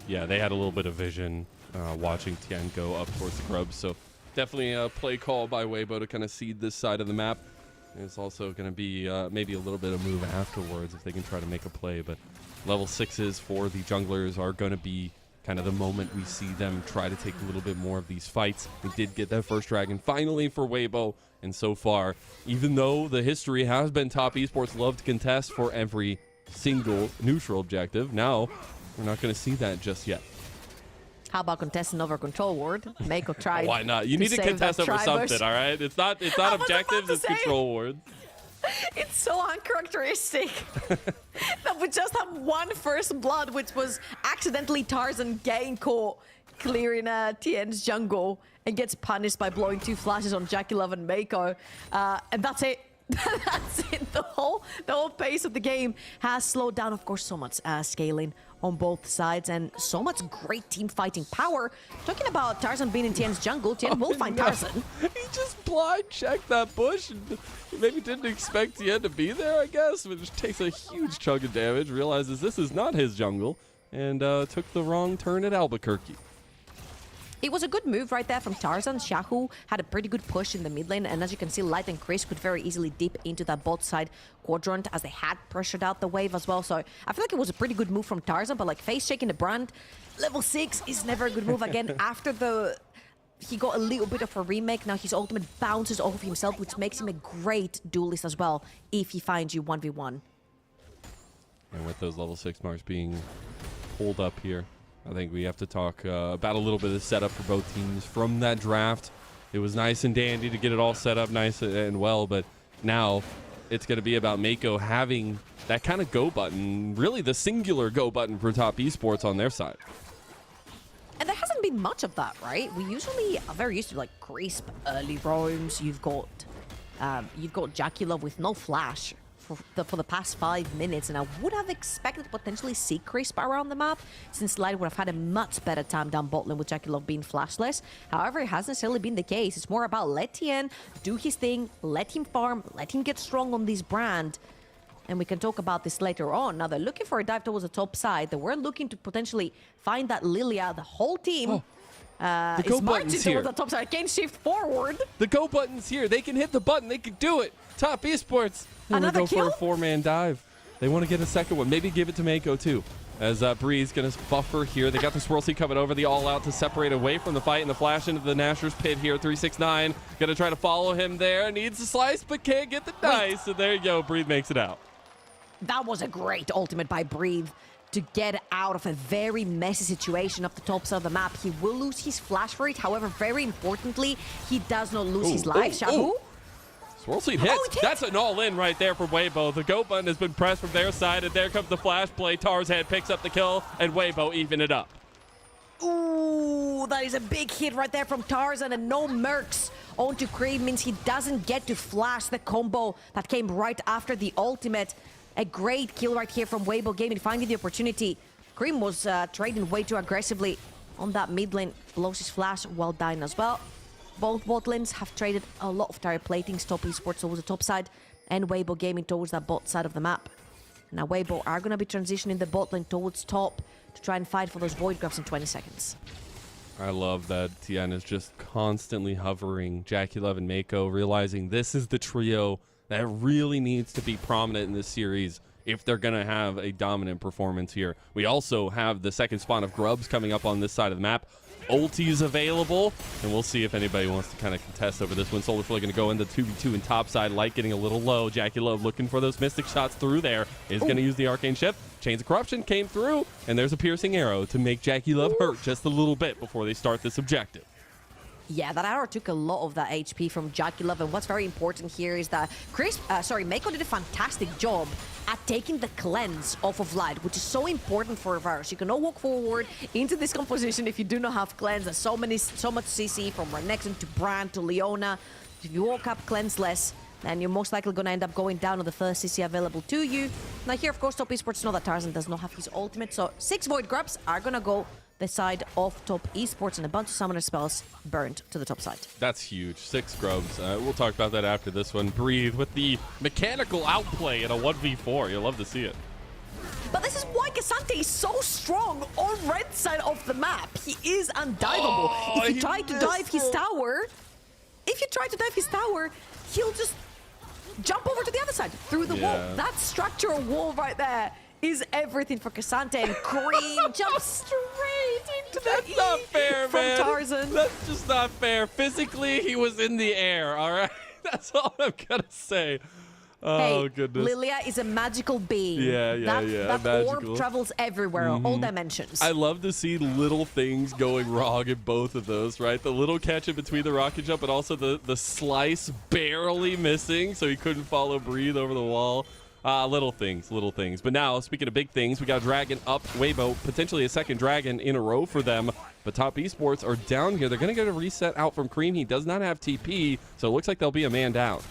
Yeah, they had a little bit of vision watching Tien go up towards the grubs, so definitely a play call by Weibo to kind of seed this side of the map. It's also going to be maybe a little bit of move afterwards if they can try to make a play, but level 6s for the junglers are going to be kind of the moment we see them try to take a little bit more of these fights. We did get that first dragon finally for Weibo, and so far, even though the history has been top esports love to contest for every single neutral objective, now we're not going to see that just yet. How about contesting over control ward? Mako tried. Why not? You need to contest over something, all right? It's not objectives, it's control wards. It's so uncharacteristic that we just have one first blood, which was accidentally Tarzan getting caught clearing Tien's jungle and gets punished by blowing 2 flashes on Jackie Love and Mako. And that's it. That's it. The whole pace of the game has slowed down. Of course, so much scaling on both sides and so much great team fighting power. Talking about Tarzan being in Tien's jungle, Tien will find Tarzan. He just blind checked that bush and maybe didn't expect Tien to be there, I guess, but just takes a huge chunk of damage, realizes this is not his jungle, and took the wrong turn at Albuquerque. It was a good move right there from Tarzan. Shahu had a pretty good push in the mid lane, and as you can see, Light and Chris could very easily dip into that bot side quadrant as they had pressured out the wave as well. So I feel like it was a pretty good move from Tarzan, but like face shaking the Brand, level 6 is never a good move again. After he got a little bit of a remake, now his ultimate bounces off of himself, which makes him a great duelist as well if he finds you 1v1. And with those level 6 marks being pulled up here, I think we have to talk about a little bit of the setup for both teams from that draft. It was nice and dandy to get it all set up nice and well, but now it's going to be about Mako having that kind of go button, really the singular go button for top esports on their side. And there hasn't been much of that, right? We usually are very used to like crisp early roams. You've got Jackie Love with no flash for the past 5 minutes, and I would have expected to potentially see Crisp around the map, since Light would have had a much better time down bot lane with Jackie Love being flashless. However, it hasn't necessarily been the case. It's more about let Tien do his thing, let him farm, let him get strong on this Brand. And we can talk about this later on. Now they're looking for a dive towards the top side. They were looking to potentially find that Lilia. The whole team is marching towards the top side. Can't shift forward. The go button's here. They can hit the button. They can do it. Top esports. Another go kill? for a 4-man dive. They want to get a second one. Maybe give it to Mako too. As Bree's going to buffer here. They got the Swirl Seed coming over. The all-out to separate away from the fight. And the flash into the Nasher's pit here. 369. Going to try to follow him there. Needs a slice, but can't get the dice. And there you go. Breathe makes it out. That was a great ultimate by Breathe to get out of a very messy situation up the top side of the map. He will lose his flash for it. However, very importantly, he does not lose his life. Shahu? Swirl Seed hits. That's an all-in right there for Weibo. The go button has been pressed from their side, and there comes the flash play. Tarzan picks up the kill, and Weibo even it up. Ooh, that is a big hit right there from Tarzan, and no mercs onto Cream means he doesn't get to flash the combo that came right after the ultimate. A great kill right here from Weibo Gaming, finding the opportunity. Cream was trading way too aggressively on that mid lane. Blows his flash while dying as well. Both bot lanes have traded a lot of tire plating. Top esports towards the top side, and Weibo Gaming towards that bot side of the map. Now Weibo are going to be transitioning the bot lane towards top to try and fight for those void grabs in 20 seconds. I love that Tien is just constantly hovering Jackie Love and Mako, realizing this is the trio that really needs to be prominent in this series if they're going to have a dominant performance here. We also have the second spawn of Grubs coming up on this side of the map. ultis available, and we'll see if anybody wants to kind of contest over this one. Solarflare going to go into 2v2 and topside. Light getting a little low. Jackie Love looking for those Mystic shots through there. Is going to use the Arcane Shift. Chains of Corruption came through, and there's a piercing arrow to make Jackie Love hurt just a little bit before they start this objective. Yeah, that arrow took a lot of that HP from Jackie Love, and what's very important here is that Mako did a fantastic job at taking the cleanse off of Light, which is so important for Varus. You cannot walk forward into this composition if you do not have cleanse. There's so much CC from Renekton to Brand to Leona. If you walk up cleanseless, then you're most likely going to end up going down on the first CC available to you. Now here, of course, Top Esports know that Tarzan does not have his ultimate, so 6 Void Grubs are going to go the side of Top Esports, and a bunch of summoner spells burned to the top side. That's huge. 6 grubs. We'll talk about that after this one. Breathe with the mechanical outplay in a 1v4. You'll love to see it. But this is why K'Sante is so strong on red side of the map. He is undiveable. If you try to dive his tower, he'll just jump over to the other side through the wall. That structural wall right there is everything for K'Sante, and Cream jumps straight into the That's not fair, from man. Tarzan. That's just not fair. Physically, he was in the air, all right? That's all I'm going to say. Oh, hey, goodness. Lilia is a magical being. That orb travels everywhere, all dimensions. I love to see little things going wrong in both of those, right? The little catch in between the rocket jump, but also the slice barely missing, so he couldn't follow Breathe over the wall. Little things. But now, speaking of big things, we got Dragon up, Weibo, potentially a second Dragon in a row for them. But Top Esports are down here. They're going to get a reset out from Cream. He does not have TP, so it looks like they'll be a man down.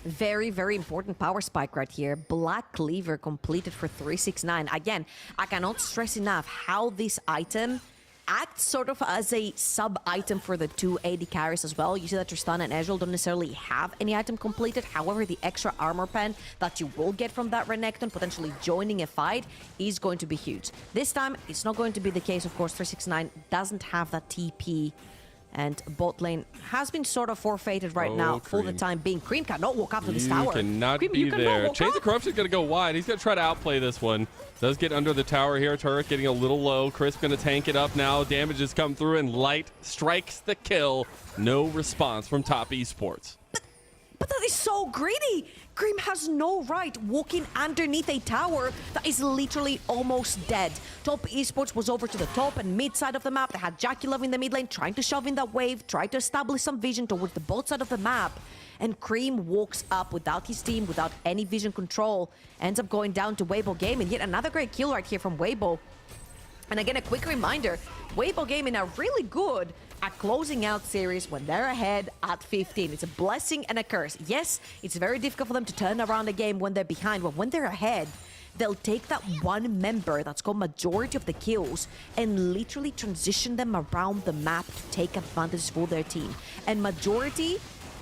Very, very important power spike right here. Black Cleaver completed for 369. Again, I cannot stress enough how this item acts sort of as a sub-item for the 2 AD carries as well. You see that Tristan and Ezreal don't necessarily have any item completed. However, the extra armor pen that you will get from that Renekton potentially joining a fight is going to be huge. This time, it's not going to be the case. Of course, 369 doesn't have that TP. And bot lane has been sort of forfeited right now for the time being. Cream cannot walk up to this tower. You cannot Cream, be there. Chains of Corruption is going to go wide. He's going to try to outplay this one. Does get under the tower here. Turret getting a little low. Chris going to tank it up now. Damages come through, and Light strikes the kill. No response from Top Esports. But that is so greedy. Cream has no right walking underneath a tower that is literally almost dead. Top Esports was over to the top and mid side of the map. They had Jackie Love in the mid lane trying to shove in that wave, trying to establish some vision towards the bot side of the map. And Cream walks up without his team, without any vision control. Ends up going down to Weibo Gaming. Yet another great kill right here from Weibo. And again, a quick reminder, Weibo Gaming are really good at closing out series when they're ahead at 15. It's a blessing and a curse. Yes, it's very difficult for them to turn around a game when they're behind, but when they're ahead, they'll take that one member that's got majority of the kills and literally transition them around the map to take advantage for their team. And majority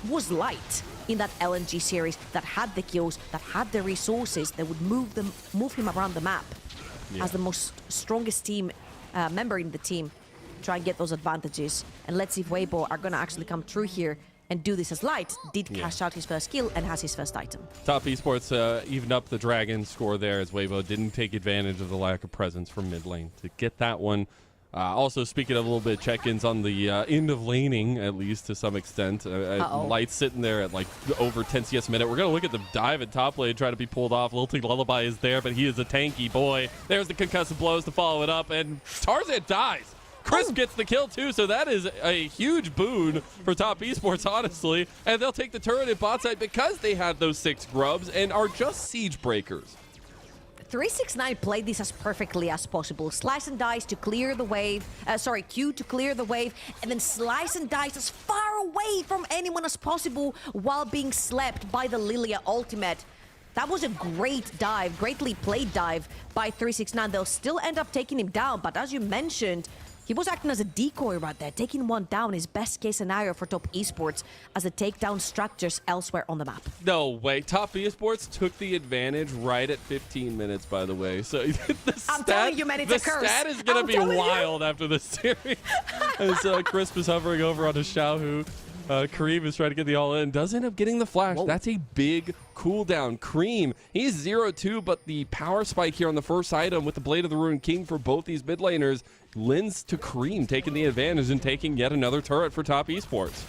was Light in that LNG series that had the kills, that had the resources, that would move him around the map as the most strongest team member in the team. Try and get those advantages. And let's see if Weibo are going to actually come through here and do this as Light did cash out his first kill and has his first item. Top Esports evened up the Dragon score there as Weibo didn't take advantage of the lack of presence from mid lane to get that one. Also, speaking of a little bit of check-ins on the end of laning, at least to some extent. Light's sitting there at like over 10 CS a minute. We're going to look at the dive at top lane, try to be pulled off. Lilting Lullaby is there, but he is a tanky boy. There's the concussive blows to follow it up, and Tarzan dies. Chris gets the kill too, so that is a huge boon for Top Esports, honestly. And they'll take the turret at bot side because they had those 6 grubs and are just siege breakers. 369 played this as perfectly as possible. Slice and dice to clear the wave. Q to clear the wave. And then slice and dice as far away from anyone as possible while being slept by the Lilia ultimate. That was a great dive, greatly played dive by 369. They'll still end up taking him down, but as you mentioned, he was acting as a decoy right there. Taking one down is best case scenario for Top Esports as they take down structures elsewhere on the map. No way. Top Esports took the advantage right at 15 minutes, by the way. So I'm telling you, man, it's a curse. The stat is going to be wild after this series. As Crisp is hovering over on a Xiaohu. Kareem is trying to get the all in. Does end up getting the flash. Whoa. That's a big cooldown. Kareem, he's 0-2, but the power spike here on the first item with the Blade of the Ruined King for both these mid laners lends to Kareem taking the advantage and taking yet another turret for Top Esports.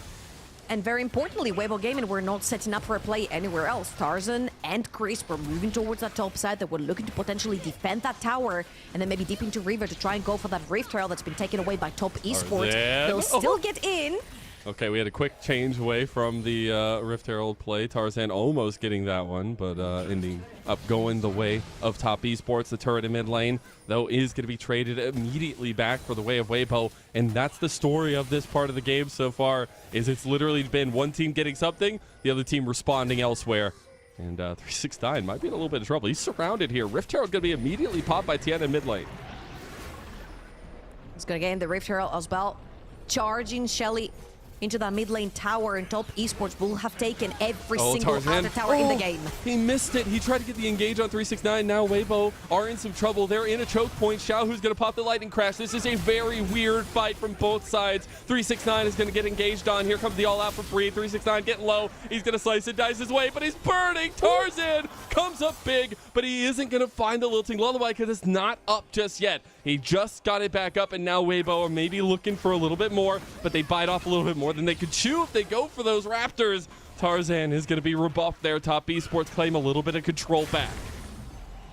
And very importantly, Weibo Gaming were not setting up for a play anywhere else. Tarzan and Chris were moving towards that top side. They were looking to potentially defend that tower and then maybe deep into River to try and go for that Rift Trail that's been taken away by Top Esports. They'll still get in. Okay, we had a quick change away from the Rift Herald play. Tarzan almost getting that one, but ending up going the way of Top Esports. The turret in mid lane, though, is going to be traded immediately back for the way of Weibo, and that's the story of this part of the game so far, is it's literally been one team getting something, the other team responding elsewhere. And 369 might be in a little bit of trouble. He's surrounded here. Rift Herald going to be immediately popped by Tiana in mid lane. He's going to get in the Rift Herald as well. Charging Shelly into that mid lane tower, and Top Esports will have taken every single outer tower in the game. He missed it. He tried to get the engage on 369. Now Weibo are in some trouble. They're in a choke point. Xiaohu's going to pop the lightning crash. This is a very weird fight from both sides. 369 is going to get engaged on. Here comes the all out for free. 369 getting low. He's going to slice and dice his way, but he's burning. Tarzan comes up big, but he isn't going to find the Lilting Lullaby because it's not up just yet. He just got it back up, and now Weibo are maybe looking for a little bit more, but they bite off a little bit more than they could chew if they go for those Raptors. Tarzan is going to be rebuffed there. Top Esports claim a little bit of control back.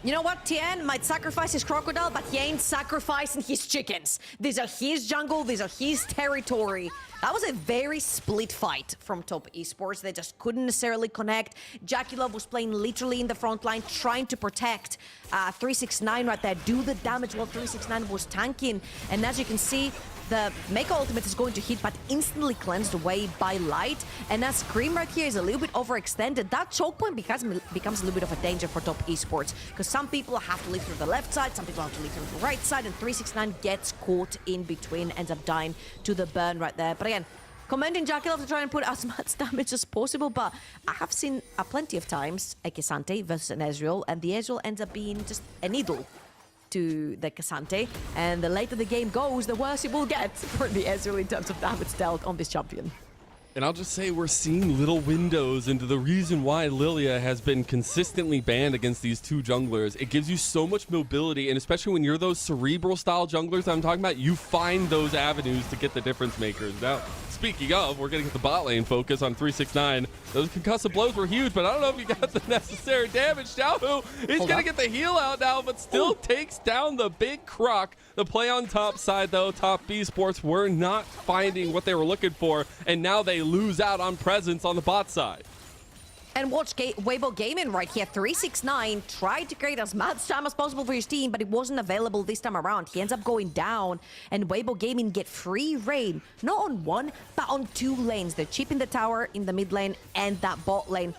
You know what? Tien might sacrifice his crocodile, but he ain't sacrificing his chickens. These are his jungle. These are his territory. That was a very split fight from Top Esports. They just couldn't necessarily connect. Jackie Love was playing literally in the front line, trying to protect 369 right there, do the damage while 369 was tanking. And as you can see, the Mecha Ultimate is going to hit, but instantly cleansed away by Light. And as Scream right here is a little bit overextended, that choke point becomes a little bit of a danger for Top Esports, because some people have to leave through the left side, some people have to leave through the right side, and 369 gets caught in between, ends up dying to the burn right there. But again, commending Jackie Love to try and put as much damage as possible, but I have seen plenty of times a K'Sante versus an Ezreal, and the Ezreal ends up being just a needle to the K'Sante, and the later the game goes, the worse it will get for the Ezreal in terms of damage dealt on this champion. And I'll just say we're seeing little windows into the reason why Lilia has been consistently banned against these two junglers. It gives you so much mobility, and especially when you're those cerebral style junglers I'm talking about, you find those avenues to get the difference makers. Now, speaking of, we're going to get the bot lane focus on 369. Those concussive blows were huge, but I don't know if you got the necessary damage. Xiaohu is going to get the heal out now, but still takes down the big croc. The play on top side, though, Top Esports were not finding what they were looking for, and now they lose out on presence on the bot side. And watch Weibo Gaming right here. 369 tried to create as much time as possible for his team, but it wasn't available this time around. He ends up going down, and Weibo Gaming get free reign, not on one, but on two lanes. They're chipping the tower in the mid lane and that bot lane.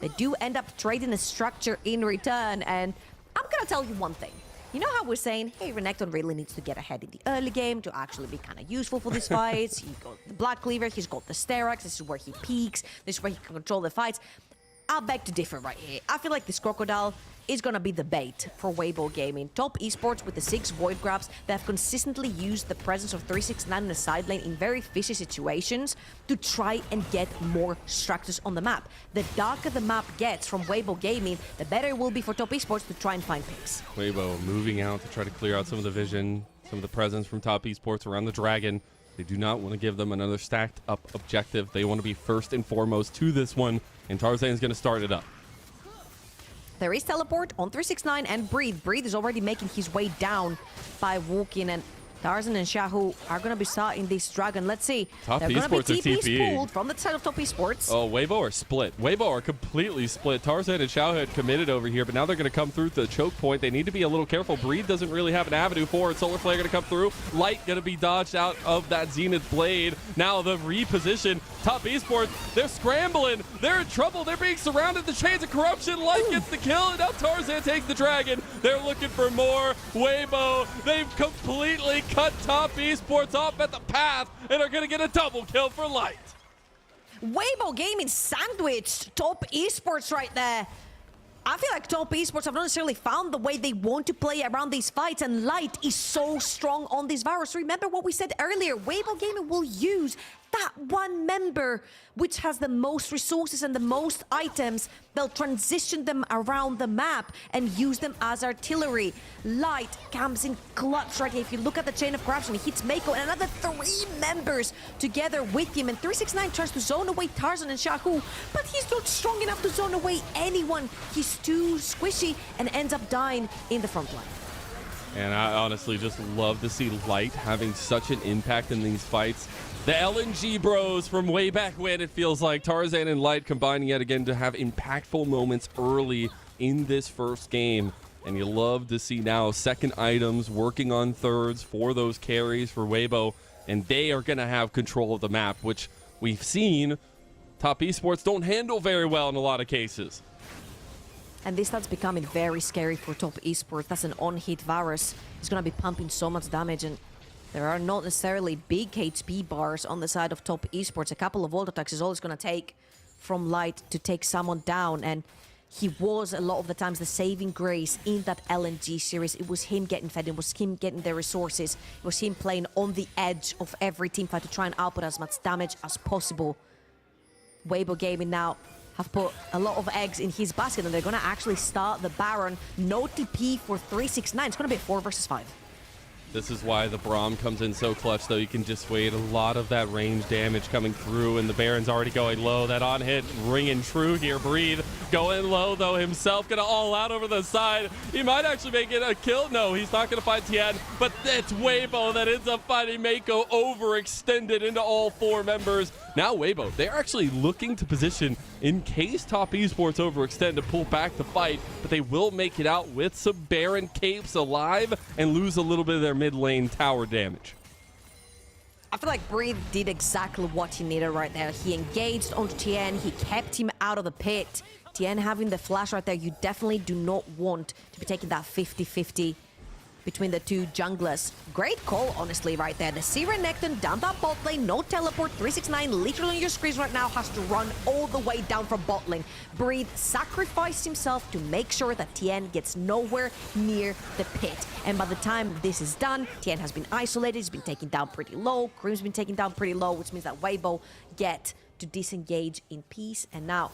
They do end up trading a structure in return, and I'm gonna tell you one thing. You know how we're saying, hey, Renekton really needs to get ahead in the early game to actually be kind of useful for these fights. He got the Black Cleaver, he's got the Sterak's, this is where he peaks, this is where he can control the fights. I beg to differ right here. I feel like this Crocodile is gonna be the bait for Weibo Gaming. Top Esports with the 6 Void Grabs, they have consistently used the presence of 369 in the side lane in very fishy situations to try and get more structures on the map. The darker the map gets from Weibo Gaming, the better it will be for Top Esports to try and find picks. Weibo moving out to try to clear out some of the vision, some of the presence from Top Esports around the Dragon. They do not want to give them another stacked up objective. They want to be first and foremost to this one, and Tarzan's going to start it up. There is teleport on 369 and Breathe. Breathe is already making his way down by walking, and Tarzan and Xiaohu are going to be starting this Dragon. Let's see. Top They're going to be Esports are TPs pulled from the side of Top Esports. Oh, Weibo are split. Weibo are completely split. Tarzan and Xiaohu had committed over here, but now they're going to come through the choke point. They need to be a little careful. Breathe doesn't really have an avenue for it. Solar Flare going to come through. Light going to be dodged out of that Zenith Blade. Now the reposition. Top Esports, they're scrambling. They're in trouble. They're being surrounded. The Chains of Corruption. Light gets the kill, and now Tarzan takes the Dragon. They're looking for more. Weibo, they've completely cut Top Esports off at the path and are going to get a double kill for Light. Weibo Gaming sandwiched Top Esports right there. I feel like Top Esports have not necessarily found the way they want to play around these fights, and Light is so strong on this Varus. Remember what we said earlier, Weibo Gaming will use that one member which has the most resources and the most items, they'll transition them around the map and use them as artillery. Light comes in clutch right here. If you look at the chain of corruption, he hits Mako and another 3 members together with him. And 369 tries to zone away Tarzan and Shahu, but he's not strong enough to zone away anyone. He's too squishy and ends up dying in the front line. And I honestly just love to see Light having such an impact in these fights. The LNG bros from way back when, it feels like. Tarzan and Light combining yet again to have impactful moments early in this first game. And you love to see now second items working on thirds for those carries for Weibo. And they are going to have control of the map, which we've seen top esports don't handle very well in a lot of cases. And this starts becoming very scary for top esports. That's an on-hit Varus. He's going to be pumping so much damage, and there are not necessarily big HP bars on the side of top esports. A couple of ult attacks is all it's going to take from Light to take someone down, and he was a lot of the times the saving grace in that LNG series. It was him getting fed, it was him getting the resources, it was him playing on the edge of every teamfight to try and output as much damage as possible. Weibo Gaming now have put a lot of eggs in his basket, and they're going to actually start the Baron. No TP for 369. It's going to be a 4 versus 5. This is why the Braum comes in so clutch, though. You can just wait a lot of that range damage coming through, and the Baron's already going low. That on-hit ringing true here. Breathe going low, though, himself. Going to all out over the side. He might actually make it a kill. No, he's not going to fight Tien, but it's Weibo that ends up fighting Mako, overextended into all 4 members. Now Weibo, they're actually looking to position in case top esports overextend to pull back the fight, but they will make it out with some Baron capes alive and lose a little bit of their mid lane tower damage. I feel like Breathe did exactly what he needed right there. He engaged onto Tien, he kept him out of the pit. Tien having the flash right there, you definitely do not want to be taking that 50-50 between the 2 junglers. Great call, honestly, right there. The Siren Necton down that bot lane, no teleport. 369 literally on your screens right now has to run all the way down from bot lane. Breathe sacrificed himself to make sure that Tien gets nowhere near the pit. And by the time this is done, Tien has been isolated, he's been taken down pretty low, Cream's been taken down pretty low, which means that Weibo get to disengage in peace. And now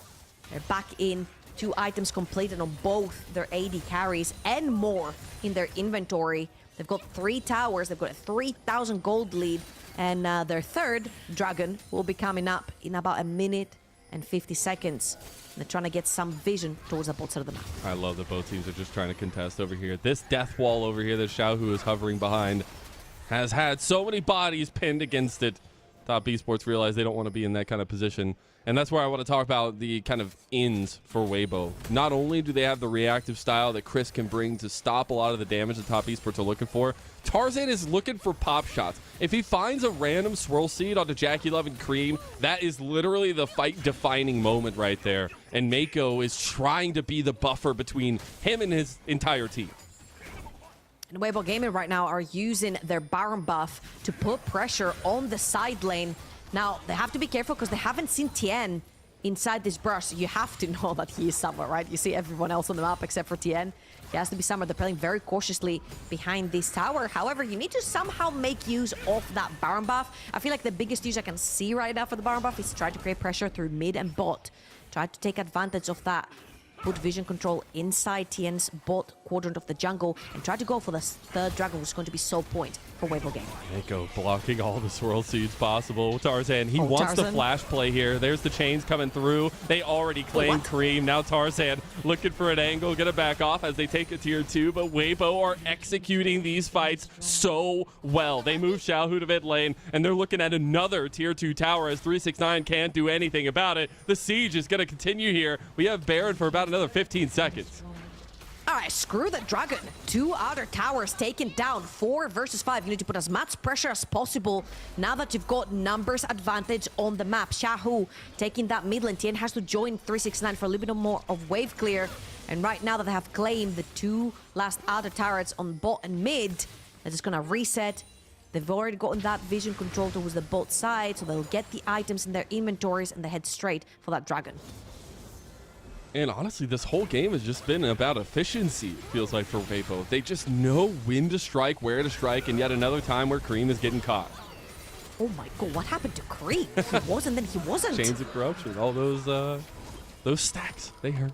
they're back in. 2 items completed on both their AD carries and more in their inventory. They've got 3 towers, they've got a 3,000 gold lead, and their third dragon will be coming up in about 1 minute and 50 seconds. They're trying to get some vision towards the bot side of the map. I love that both teams are just trying to contest over here. This death wall over here that Xiaohu is hovering behind has had so many bodies pinned against it. Top esports realize they don't want to be in that kind of position. And that's where I want to talk about the kind of ins for Weibo. Not only do they have the reactive style that Chris can bring to stop a lot of the damage that top esports are looking for, Tarzan is looking for pop shots. If he finds a random swirl seed onto Jackie Love and Cream, that is literally the fight-defining moment right there. And Mako is trying to be the buffer between him and his entire team. And Weibo Gaming right now are using their Baron buff to put pressure on the side lane. Now, they have to be careful because they haven't seen Tien inside this brush. So you have to know that he is somewhere, right? You see everyone else on the map except for Tien. He has to be somewhere. They're playing very cautiously behind this tower. However, you need to somehow make use of that Baron buff. I feel like the biggest use I can see right now for the Baron buff is to try to create pressure through mid and bot. Try to take advantage of that. Put vision control inside Tien's bot quadrant of the jungle and try to go for the third dragon, which is going to be so point for Weibo Gaming. Mako blocking all the swirl seeds possible. Tarzan, he wants the flash play here. There's the chains coming through. They already claimed Cream. Now Tarzan looking for an angle, gonna back off as they take a tier 2, but Weibo are executing these fights so well. They move Xiaohu to mid lane, and they're looking at another tier 2 tower as 369 can't do anything about it. The siege is gonna continue here. We have Baron for about another 15 seconds. All right, screw the dragon. 2 outer towers taken down. 4 versus 5. You need to put as much pressure as possible now that you've got numbers advantage on the map. Xiaohu taking that mid lane. Tien has to join 369 for a little bit more of wave clear. And right now that they have claimed the 2 last outer towers on bot and mid, they're just gonna reset. They've already gotten that vision control towards the bot side, so they'll get the items in their inventories and they head straight for that dragon. And honestly, this whole game has just been about efficiency, it feels like, for Weibo. They just know when to strike, where to strike, and yet another time where Cream is getting caught. Oh my god, what happened to Creep? He was and then he wasn't. Chains of corruption. All those stacks, they hurt.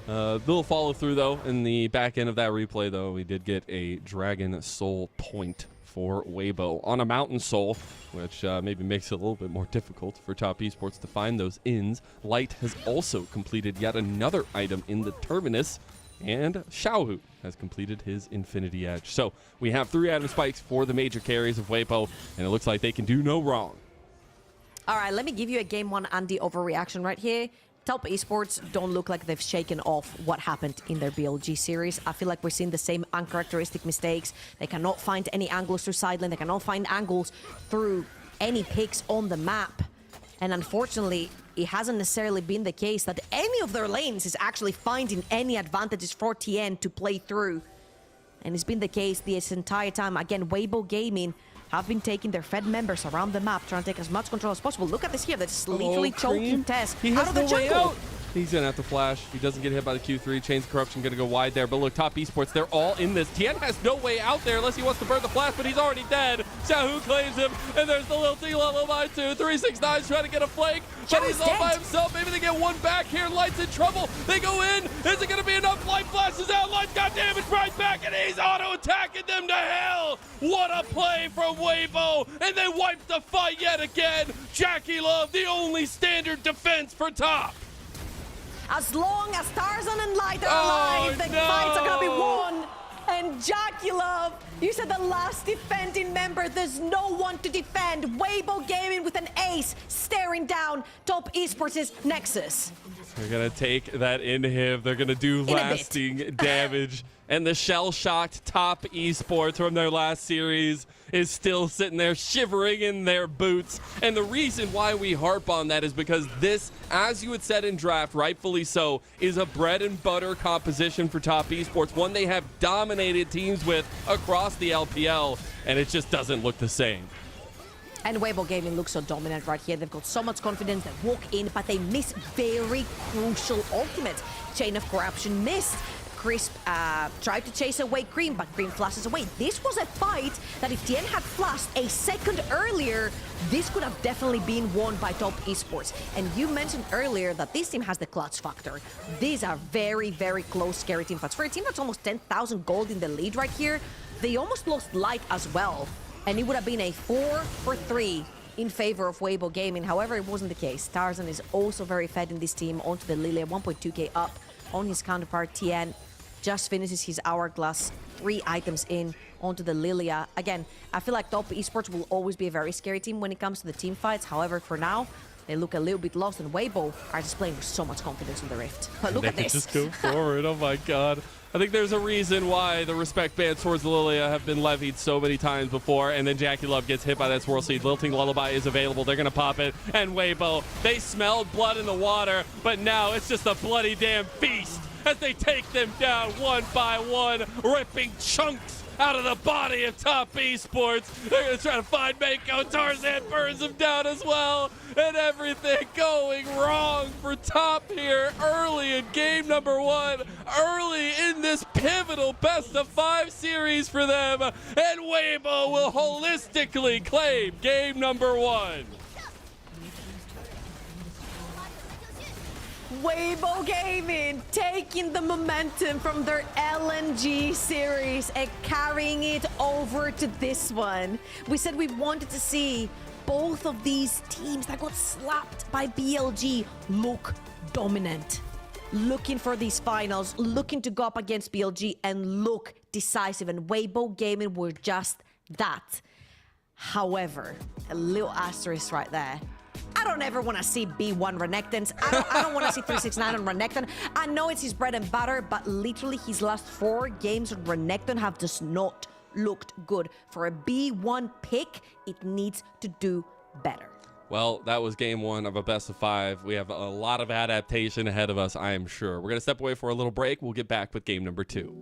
Little follow through though in the back end of that replay though. We did get a Dragon Soul point for Weibo on a Mountain Soul, which maybe makes it a little bit more difficult for Top Esports to find those ins. Light has also completed yet another item in the Terminus, and Xiaohu has completed his Infinity Edge. So we have 3 item spikes for the major carries of Weibo, and it looks like they can do no wrong. All right, let me give you a game 1 Andy overreaction right here. Top Esports don't look like they've shaken off what happened in their BLG series. I feel like we're seeing the same uncharacteristic mistakes. They cannot find any angles through sideline. They cannot find angles through any picks on the map. And unfortunately, it hasn't necessarily been the case that any of their lanes is actually finding any advantages for TN to play through. And it's been the case this entire time. Again, Weibo Gaming have been taking their Fed members around the map, trying to take as much control as possible. Look at this here. That's literally choking TES out of the jungle. He's gonna have to flash. He doesn't get hit by the Q3. Chains of Corruption gonna go wide there. But look, Top Esports, they're all in this. Tien has no way out there unless he wants to burn the flash, but he's already dead. Xiaohu claims him, and there's the little T-level by 2. 369's trying to get a flank, but he's all by himself. Maybe they get one back here. Light's in trouble. They go in. Is it gonna be enough? Light flashes out. Light's got damage right back, and he's auto-attacking them to hell. What a play from Weibo, and they wipe the fight yet again. Jackie Love, the only standard defense for Top. As long as Tarzan and Light are alive, the fights are gonna be won. And Jackie Love, you said the last defending member, there's no one to defend. Weibo Gaming with an ace staring down Top Esports' Nexus. They're gonna take that inhib. They're gonna do lasting damage. And the shell-shocked Top Esports from their last series is still sitting there shivering in their boots. And the reason why we harp on that is because this, as you had said in draft, rightfully so, is a bread and butter composition for Top Esports, one they have dominated teams with across the LPL, and it just doesn't look the same. And Weibo Gaming looks so dominant right here. They've got so much confidence. They walk in, but they miss very crucial ultimates. Chain of Corruption missed. Crisp tried to chase away Cream, but Cream flashes away. This was a fight that if Tien had flashed a second earlier, this could have definitely been won by Top Esports. And you mentioned earlier that this team has the clutch factor. These are very, very close, scary team fights. For a team that's almost 10,000 gold in the lead right here, they almost lost Light as well. And it would have been a 4-for-3 in favor of Weibo Gaming. However, it wasn't the case. Tarzan is also very fed in this team onto the Lilia, 1.2k up on his counterpart. Tien just finishes his hourglass, 3 items in onto the Lilia. Again, I feel like Top Esports will always be a very scary team when it comes to the team fights. However, for now, they look a little bit lost, and Weibo are displaying so much confidence in the Rift. But look at this. Just go forward. Oh my god. I think there's a reason why the respect bans towards Lilia have been levied so many times before, and then Jackie Love gets hit by that Swirl Seed. Lilting Lullaby is available. They're going to pop it, and Weibo, they smelled blood in the water, but now it's just a bloody damn feast as they take them down one by one, ripping chunks out of the body of Top Esports. They're going to try to find Mako. Tarzan burns him down as well. And everything going wrong for Top here early in game number 1. Early in this pivotal best-of-5 series for them. And Weibo will holistically claim game number 1. Weibo Gaming taking the momentum from their LNG series and carrying it over to this one. We said we wanted to see both of these teams that got slapped by BLG look dominant. Looking for these finals, looking to go up against BLG and look decisive, and Weibo Gaming were just that. However, a little asterisk right there. I don't ever want to see B1 Renekton's. I don't want to see 369 on Renekton. I know it's his bread and butter, but literally his last 4 games on Renekton have just not looked good. For a B1 pick, it needs to do better. Well, that was game 1 of a best-of-5. We have a lot of adaptation ahead of us, I am sure. We're going to step away for a little break. We'll get back with game number 2.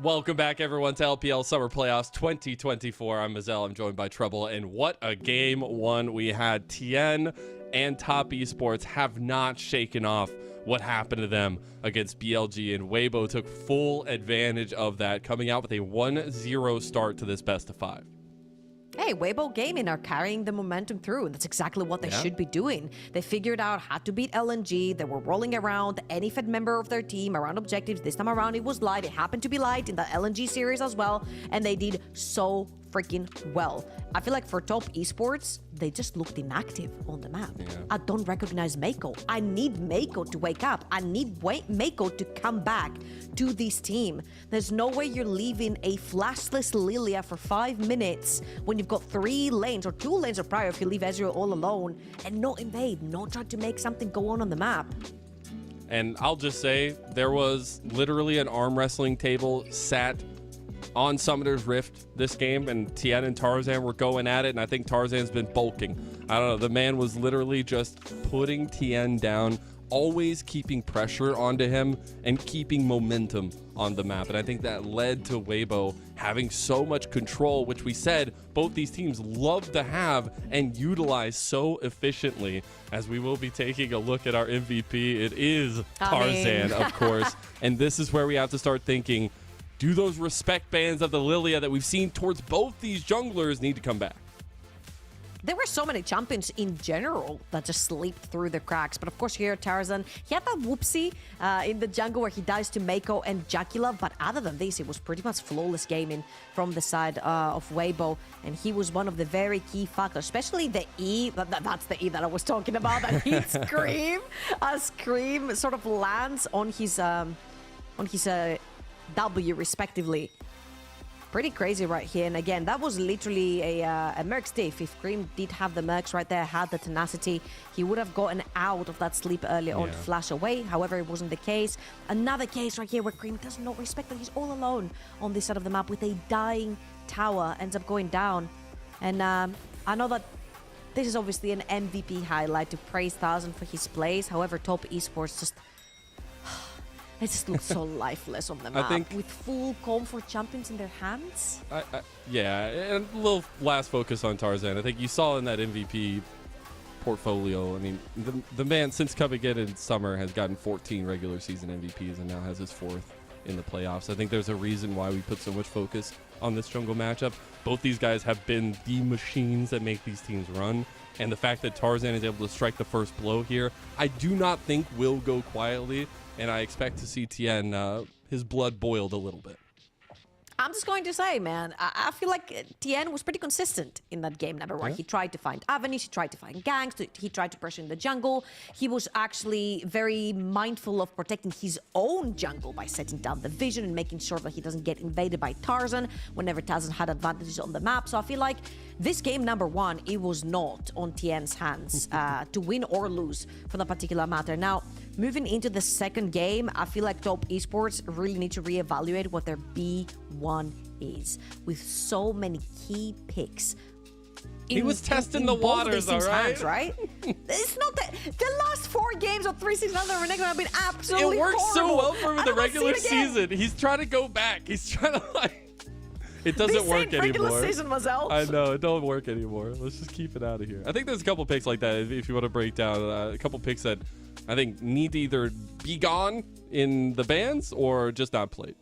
Welcome back, everyone, to LPL Summer Playoffs 2024. I'm Mazel. I'm joined by Trouble, and what a game one we had. TN and Top Esports have not shaken off what happened to them against BLG, and Weibo took full advantage of that, coming out with a 1-0 start to this best of 5. Hey, Weibo Gaming are carrying the momentum through, and that's exactly what they should be doing. They figured out how to beat LNG. They were rolling around any Fed member of their team around objectives. This time around, it was Light. It happened to be Light in the LNG series as well, and they did so freaking well. I feel like for Top Esports, they just looked inactive on the map. I don't recognize Mako. I need Mako to wake up. I need Mako to come back to this team. There's no way you're leaving a flashless Lilia for 5 minutes when you've got 3 lanes or 2 lanes of prior if you leave Ezreal all alone and not invade, not try to make something go on the map. And I'll just say, there was literally an arm wrestling table sat on Summoner's Rift this game, and Tien and Tarzan were going at it, and I think Tarzan's been bulking. I don't know, the man was literally just putting Tien down, always keeping pressure onto him and keeping momentum on the map. And I think that led to Weibo having so much control, which we said both these teams love to have and utilize so efficiently. As we will be taking a look at our MVP, it is Tarzan, of course. And this is where we have to start thinking, do those respect bands of the Lilia that we've seen towards both these junglers need to come back? There were so many champions in general that just slipped through the cracks. But of course here, Tarzan, he had that whoopsie in the jungle where he dies to Mako and Jakila. But other than this, it was pretty much flawless gaming from the side of Weibo. And he was one of the very key factors, especially the E. That's the E that I was talking about. That hit Scream. Scream sort of lands on his W respectively. Pretty crazy right here. And again, that was literally a Merc's diff. If Cream did have the Mercs right there, had the tenacity, he would have gotten out of that sleep earlier on to flash away. However, it wasn't the case. Another case right here where Cream does not respect that he's all alone on this side of the map with a dying tower, ends up going down. And I know that this is obviously an MVP highlight to praise Thousand for his plays. However, Top Esports just... It just looks so lifeless on the map, with full comfort champions in their hands. Yeah, and a little last focus on Tarzan. I think you saw in that MVP portfolio, I mean, the man, since coming in summer, has gotten 14 regular season MVPs and now has his 4th in the playoffs. I think there's a reason why we put so much focus on this jungle matchup. Both these guys have been the machines that make these teams run. And the fact that Tarzan is able to strike the first blow here, I do not think will go quietly. And I expect to see Tien, his blood boiled a little bit. I'm just going to say, man, I feel like Tien was pretty consistent in that game number 1. He tried to find avenues, he tried to find ganks, he tried to pressure in the jungle. He was actually very mindful of protecting his own jungle by setting down the vision and making sure that he doesn't get invaded by Tarzan whenever Tarzan had advantages on the map. So I feel like this game number 1, it was not on Tien's hands to win or lose for that particular matter. Now, moving into the second game, I feel like Top Esports really need to reevaluate what their B1 is. With so many key picks. He was testing the waters, all right? Hands, right? It's not that the last 4 games of 3 seasons under Renekton have been absolutely It worked horrible. so well for him in the regular season. He's trying to go back. He's trying to, like... It doesn't work anymore. Season was out. I know, it don't work anymore. Let's just keep it out of here. I think there's a couple picks like that, if you want to break down. A couple picks that I think need to either be gone in the bans or just not played.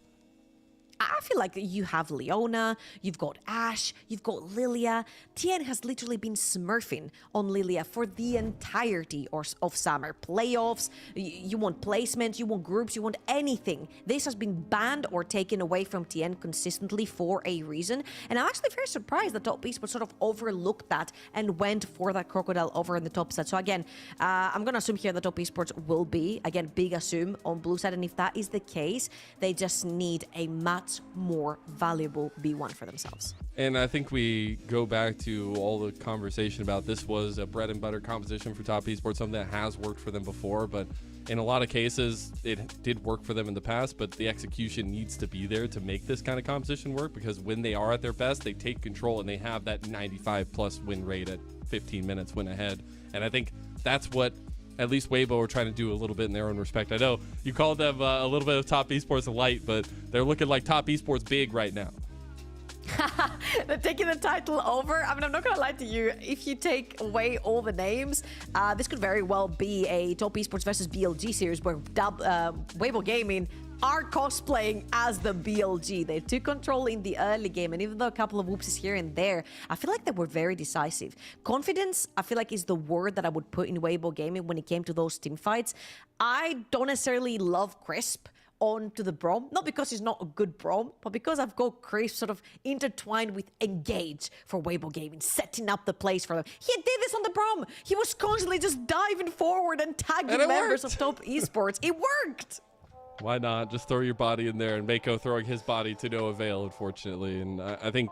I feel like you have Leona, you've got Ashe, you've got Lilia. Tien has literally been smurfing on Lilia for the entirety of summer. Playoffs, you want placements, you want groups, you want anything. This has been banned or taken away from Tien consistently for a reason. And I'm actually very surprised that Top Esports sort of overlooked that and went for that Crocodile over in the top set. So again, I'm going to assume here that Top Esports will be, again, big assume on blue side. And if that is the case, they just need a much more valuable B1 for themselves. And I think we go back to all the conversation about this was a bread and butter composition for Top Esports, something that has worked for them before, but in a lot of cases it did work for them in the past, but the execution needs to be there to make this kind of composition work, because when they are at their best, they take control and they have that 95+ win rate at 15 minutes win ahead. And I think that's what at least Weibo are trying to do a little bit in their own respect. I know you called them a little bit of top esports light, but they're looking like top esports big right now. They're taking the title over. I mean, I'm not gonna lie to you. If you take away all the names, this could very well be a top esports versus BLG series where Weibo Gaming are cosplaying as the BLG. They took control in the early game, and even though a couple of whoopsies here and there, I feel like they were very decisive. Confidence, I feel like, is the word that I would put in Weibo Gaming when it came to those team fights. I don't necessarily love Crisp onto the Braum, not because he's not a good Braum, but because I've got Crisp sort of intertwined with Engage for Weibo Gaming, setting up the place for them. He did this on the Braum. He was constantly just diving forward and tagging members of top esports. It worked. Why not? Just throw your body in there, and Mako throwing his body to no avail, unfortunately. And I think